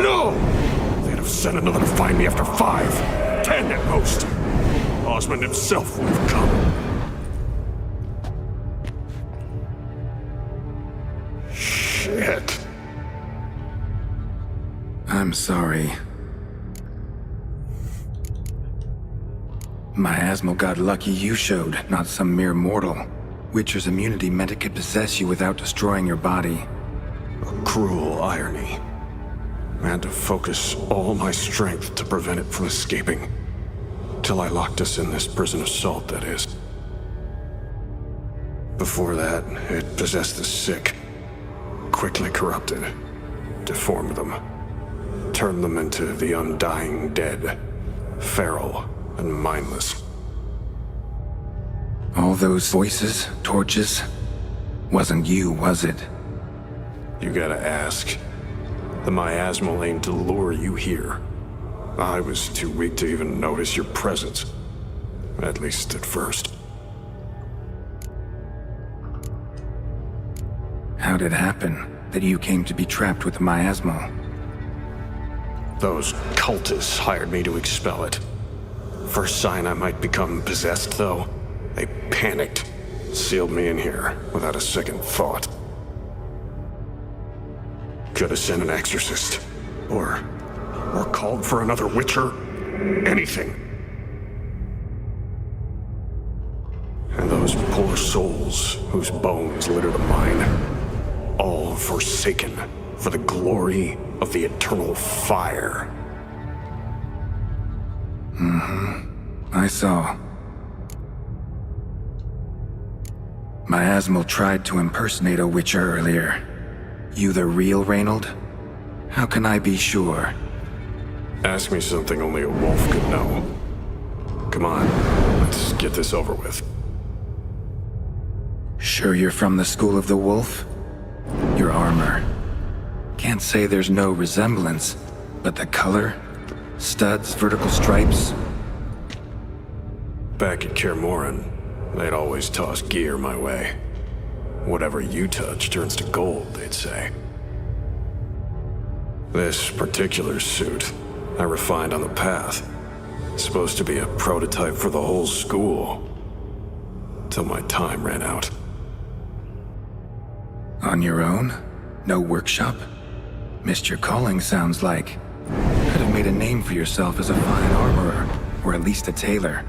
S11: No! They'd have sent another to find me after 5, 10 at most. Osmond himself would have come. Shit.
S4: I'm sorry. Miasmal got lucky you showed, not some mere mortal. Witcher's immunity meant it could possess you without destroying your body.
S11: A cruel irony. I had to focus all my strength to prevent it from escaping. Till I locked us in this prison of salt, that is. Before that, it possessed the sick. Quickly corrupted. Deformed them. Turned them into the undying dead. Feral and mindless.
S4: All those voices, torches, wasn't you, was it?
S11: You gotta ask. The miasmal aimed to lure you here. I was too weak to even notice your presence. At least at first.
S4: How'd it happen that you came to be trapped with the miasmal?
S11: Those cultists hired me to expel it. First sign I might become possessed, though, they panicked. Sealed me in here without a second thought. Could have sent an exorcist. Or called for another witcher. Anything. And those poor souls whose bones litter the mine. All forsaken for the glory of the eternal fire.
S4: I saw. Miasmal tried to impersonate a witcher earlier. You the real Reynold? How can I be sure?
S11: Ask me something only a wolf could know. Come on, let's get this over with.
S4: Sure you're from the School of the Wolf? Your armor. Can't say there's no resemblance, but the color? Studs, vertical stripes?
S11: Back at Kaer Morhen, they'd always toss gear my way. Whatever you touch turns to gold, they'd say. This particular suit, I refined on the path. Supposed to be a prototype for the whole school. till my time ran out.
S4: On your own? No workshop? Missed your calling, sounds like. Could have made a name for yourself as a fine armorer, or at least a tailor.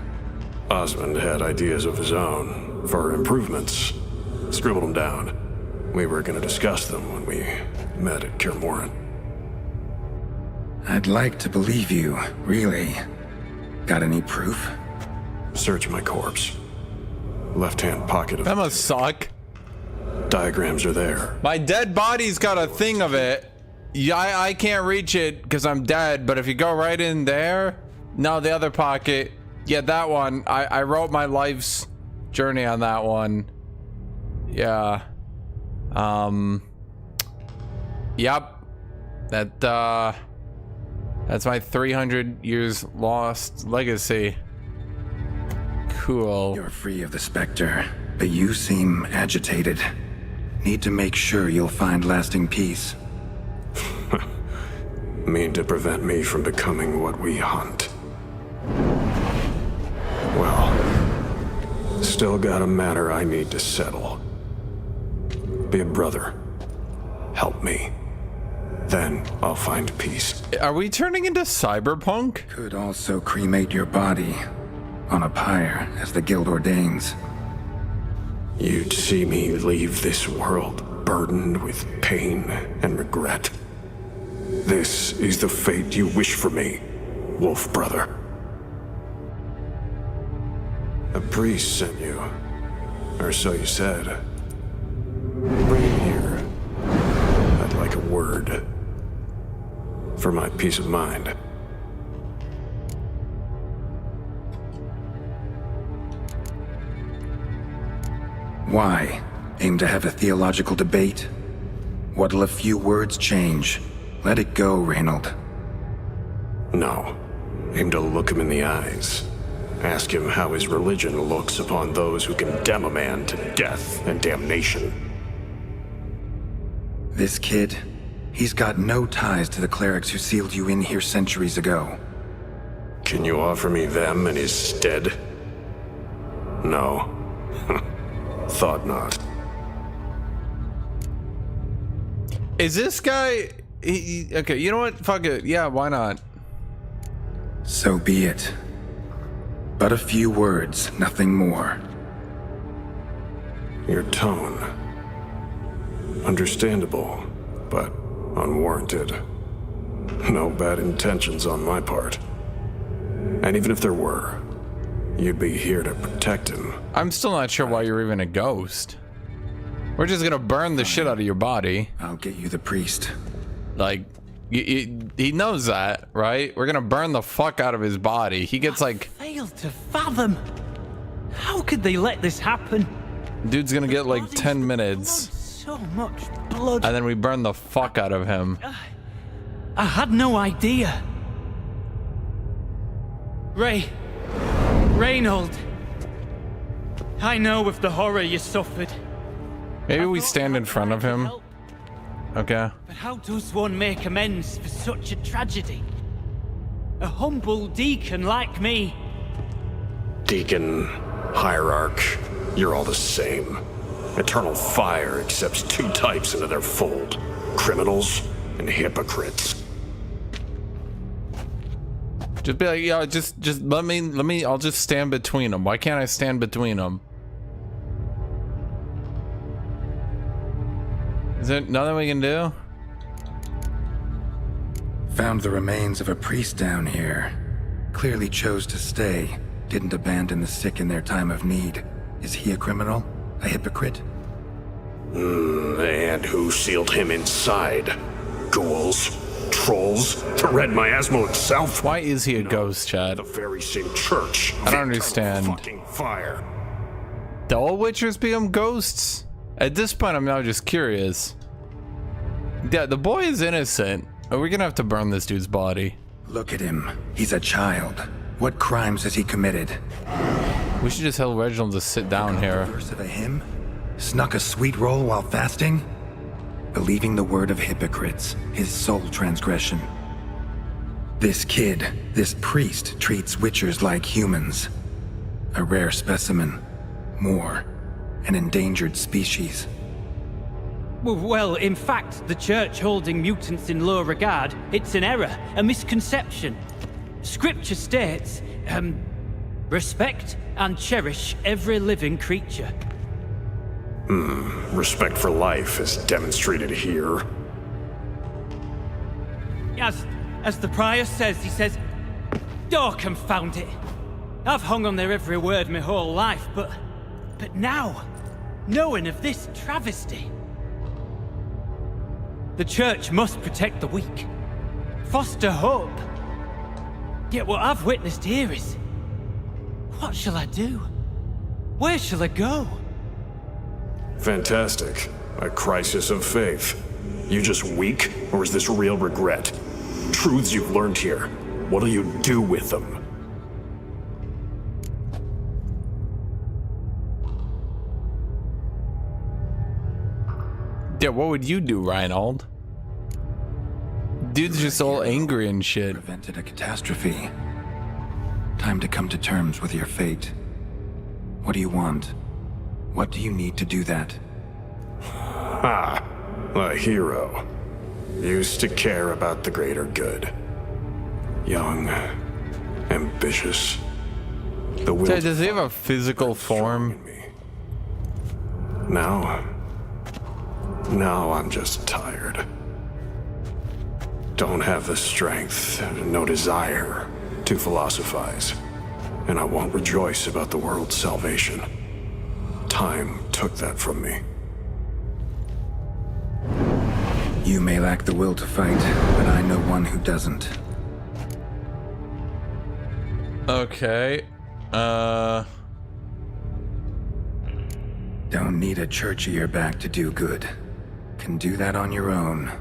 S11: Osmond had ideas of his own for improvements. Scribbled them down. We were going to discuss them when we met at Kirmoran.
S4: I'd like to believe you, really. Got any proof?
S11: Search my corpse. Left-hand pocket of...
S1: That must suck.
S11: Diagrams are there.
S1: My dead body's got a thing of it. Yeah, I can't reach it because I'm dead, but if you go right in there... No, the other pocket. Yeah, that one. I wrote my life's journey on that one. Yeah. Yep. That's my 300 years lost legacy. Cool.
S4: You're free of the Spectre, but you seem agitated. Need to make sure you'll find lasting peace.
S11: Mean to prevent me from becoming what we hunt. Well, still got a matter I need to settle. Be a brother. Help me. Then I'll find peace.
S1: Are we turning into cyberpunk?
S4: Could also cremate your body on a pyre, as the guild ordains.
S11: You'd see me leave this world burdened with pain and regret. This is the fate you wish for me, Wolf Brother. A priest sent you, or so you said. Bring him here. I'd like a word. For my peace of mind.
S4: Why? Aim to have a theological debate? What'll a few words change? Let it go, Reynold.
S11: No. Aim to look him in the eyes. Ask him how his religion looks upon those who condemn a man to death and damnation.
S4: This kid, he's got no ties to the clerics who sealed you in here centuries ago.
S11: Can you offer me them in his stead? No. Thought not.
S1: Is this guy... okay, you know what? Fuck it. Yeah, why not?
S4: So be it. But a few words, nothing more.
S11: Your tone. Understandable, but unwarranted. No bad intentions on my part. And even if there were, you'd be here to protect him.
S1: I'm still not sure why you're even a ghost. We're just gonna burn the shit out of your body.
S4: I'll get you the priest.
S1: Like, he knows that, right? We're gonna burn the fuck out of his body. He gets like...
S20: Failed to fathom. How could they let this happen?
S1: Dude's gonna get like 10 minutes.
S20: So much blood.
S1: And then we burn the fuck out of him.
S20: I had no idea. Reynold. I know of the horror you suffered.
S1: Maybe we stand in front of him. Okay.
S20: But how does one make amends for such a tragedy? A humble deacon like me.
S11: Deacon, hierarch, you're all the same. Eternal Fire accepts two types into their fold. Criminals and hypocrites.
S1: Just be like, yeah, just let me, I'll just stand between them. Why can't I stand between them? Is there nothing we can do?
S4: Found the remains of a priest down here. Clearly chose to stay. Didn't abandon the sick in their time of need. Is he a criminal? A hypocrite?
S11: And who sealed him inside? Ghouls? Trolls? The Red Miasmo itself?
S1: Why is he a ghost, Chad?
S11: The very same church.
S1: I don't understand.
S11: Fucking fire.
S1: Do all witchers become ghosts? At this point, I'm now just curious. Yeah, the boy is innocent. Are we gonna have to burn this dude's body?
S4: Look at him. He's a child. What crimes has he committed?
S1: We should just tell Reginald to sit down here.
S4: A verse of a hymn? Snuck a sweet roll while fasting? Believing the word of hypocrites, his sole transgression. This kid, this priest, treats witchers like humans. A rare specimen. More. An endangered species.
S20: Well, in fact, the Church holding mutants in low regard, it's an error, a misconception. Scripture states, respect and cherish every living creature.
S11: Respect for life is demonstrated here.
S20: As the prior says, he says, oh, confound it. I've hung on their every word my whole life, but now, knowing of this travesty, the Church must protect the weak, foster hope. Yet what I've witnessed here is, what shall I do? Where shall I go?
S11: Fantastic. A crisis of faith. You just weak, or is this real regret? Truths you've learned here. What'll you do with them?
S1: Yeah, what would you do, Reinhold? Dude's just all angry and shit.
S4: Prevented a catastrophe. Time to come to terms with your fate. What do you want? What do you need to do that?
S11: A hero. Used to care about the greater good. Young, ambitious. The will.
S1: Does he have a physical form?
S11: Now I'm just tired. Don't have the strength, no desire to philosophize. And I won't rejoice about the world's salvation. Time took that from me.
S4: You may lack the will to fight, but I know one who doesn't.
S1: Okay.
S4: Don't need a church at your back to do good. Can do that on your own.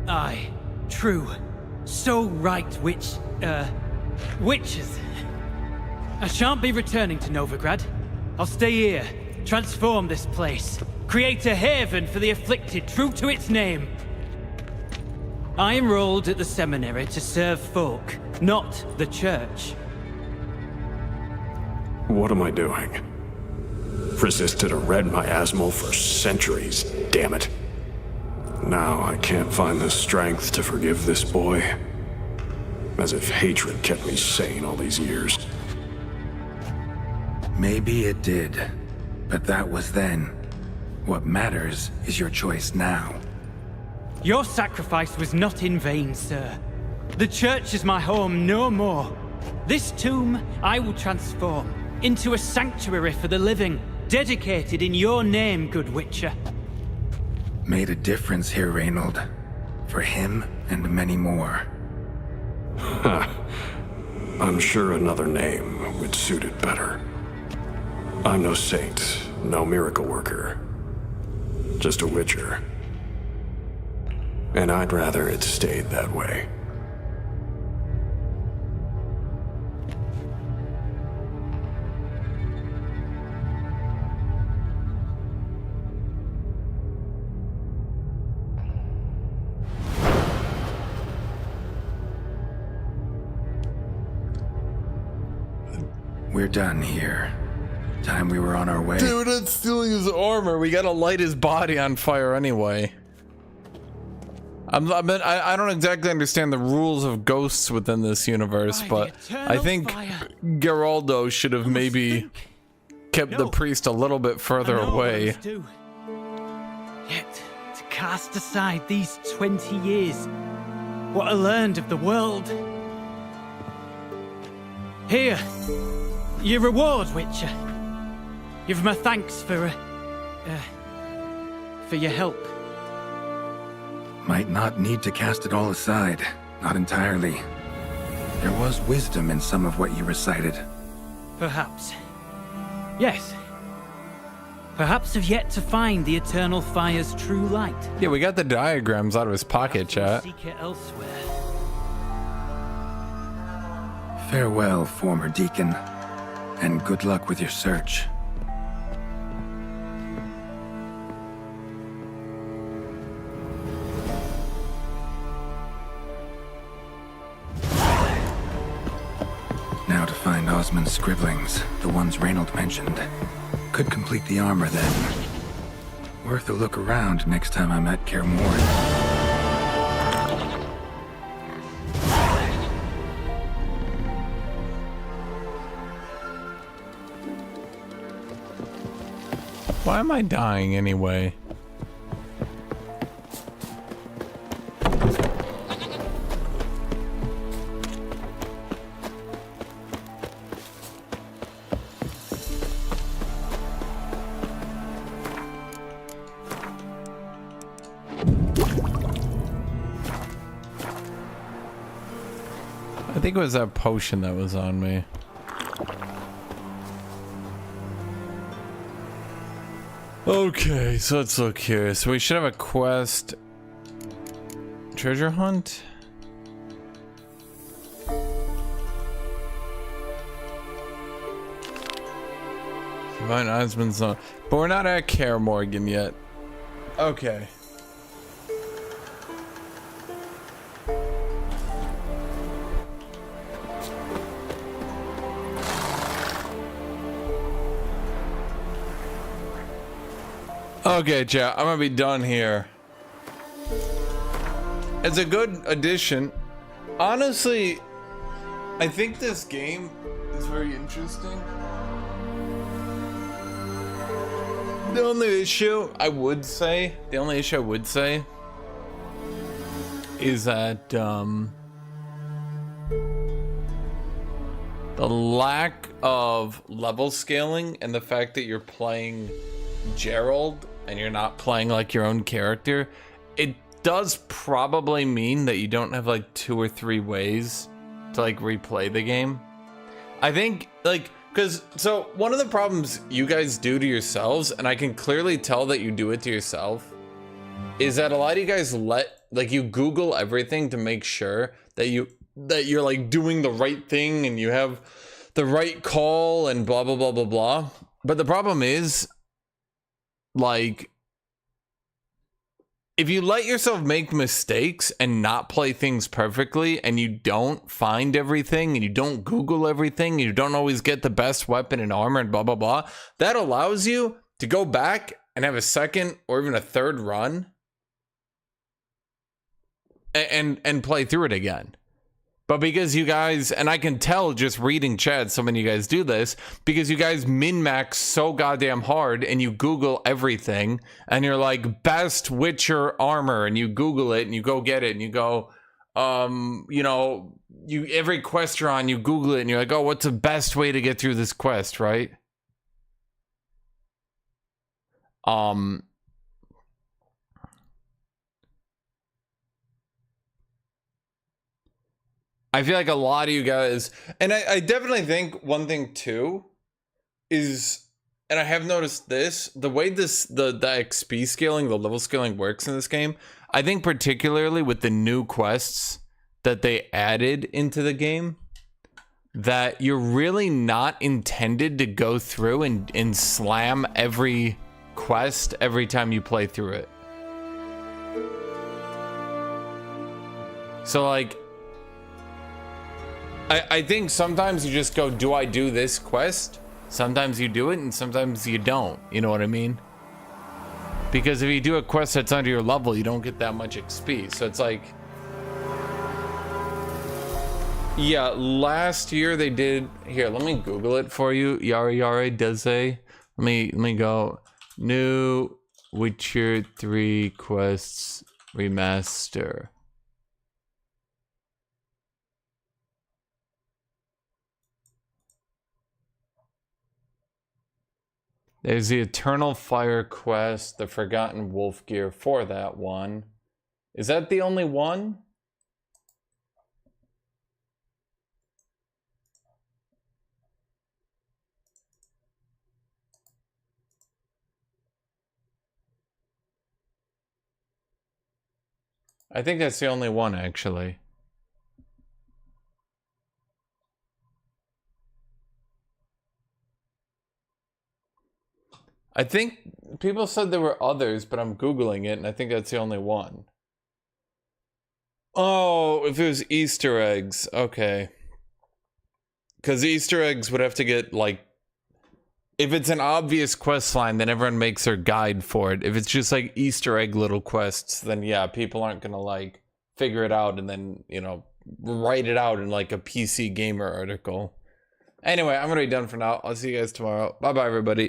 S20: Aye, true. So right, witches. I shan't be returning to Novigrad. I'll stay here, transform this place, create a haven for the afflicted, true to its name. I enrolled at the seminary to serve folk, not the church.
S11: What am I doing? Resisted a red miasmal for centuries, damn it. Now I can't find the strength to forgive this boy. As if hatred kept me sane all these years.
S4: Maybe it did, but that was then. What matters is your choice now.
S20: Your sacrifice was not in vain, sir. The church is my home no more. This tomb I will transform into a sanctuary for the living, dedicated in your name, good Witcher.
S4: Made a difference here, Reinhold. For him and many more.
S11: I'm sure another name would suit it better. I'm no saint, no miracle worker. Just a Witcher. And I'd rather it stayed that way.
S4: We're done here. Time we were on our way.
S1: Dude, it's stealing his armor. We gotta light his body on fire anyway. I don't exactly understand the rules of ghosts within this universe, but I think Geraldo should have maybe kept the priest a little bit further away.
S20: Yet, to cast aside these 20 years, what I learned of the world. Here, your reward, Witcher. You've my thanks for your help.
S4: Might not need to cast it all aside. Not entirely. There was wisdom in some of what you recited.
S20: Perhaps. Yes. Perhaps have yet to find the eternal fire's true light.
S1: Yeah, we got the diagrams out of his pocket, chat.
S20: Seek it elsewhere.
S4: Farewell, former deacon, and good luck with your search. Now to find Osmond's scribblings, the ones Reynold mentioned. Could complete the armor then. Worth a look around next time I'm at Kaer Morhen.
S1: Why am I dying anyway? I think it was that potion that was on me. Okay, so let's look here. So we should have a quest. Treasure hunt? Find Osmond's zone. But we're not at Kaer Morhen yet. Okay. Okay, chat, I'm gonna be done here. It's a good addition. Honestly, I think this game is very interesting. The only issue I would say is that the lack of level scaling and the fact that you're playing Gerald and you're not playing like your own character, it does probably mean that you don't have like 2 or 3 ways to like replay the game. I think like, because so one of the problems you guys do to yourselves, and I can clearly tell that you do it to yourself, is that a lot of you guys you Google everything to make sure that you're like doing the right thing and you have the right call and blah blah blah blah blah. But the problem is, like, if you let yourself make mistakes and not play things perfectly, and you don't find everything, and you don't Google everything, and you don't always get the best weapon and armor and blah, blah, blah, that allows you to go back and have a second or even a third run and play through it again. But because you guys, and I can tell just reading chat, so many of you guys do this, because you guys min-max so goddamn hard and you Google everything and you're like, best Witcher armor, and you Google it and you go get it and you go, you know, every quest you're on, you Google it and you're like, oh, what's the best way to get through this quest, right? I feel like a lot of you guys, and I definitely think one thing too is, and I have noticed this, the way the XP scaling, the level scaling works in this game, I think particularly with the new quests that they added into the game, that you're really not intended to go through and slam every quest every time you play through it. So like, I think sometimes you just go, do I do this quest? Sometimes you do it and sometimes you don't. You know what I mean? Because if you do a quest that's under your level, you don't get that much XP. So it's like, yeah, last year they did, here, let me Google it for you. Yara does say, let me go, new Witcher 3 quests remaster. There's the Eternal Fire quest, the Forgotten Wolf gear for that one. Is that the only one? I think that's the only one, actually. I think people said there were others, but I'm Googling it, and I think that's the only one. Oh, if it was Easter eggs. Okay. Because Easter eggs would have to get, like, if it's an obvious quest line, then everyone makes their guide for it. If it's just like Easter egg little quests, then yeah, people aren't gonna like figure it out and then, you know, write it out in like a PC Gamer article. Anyway, I'm gonna be done for now. I'll see you guys tomorrow. Bye bye, everybody.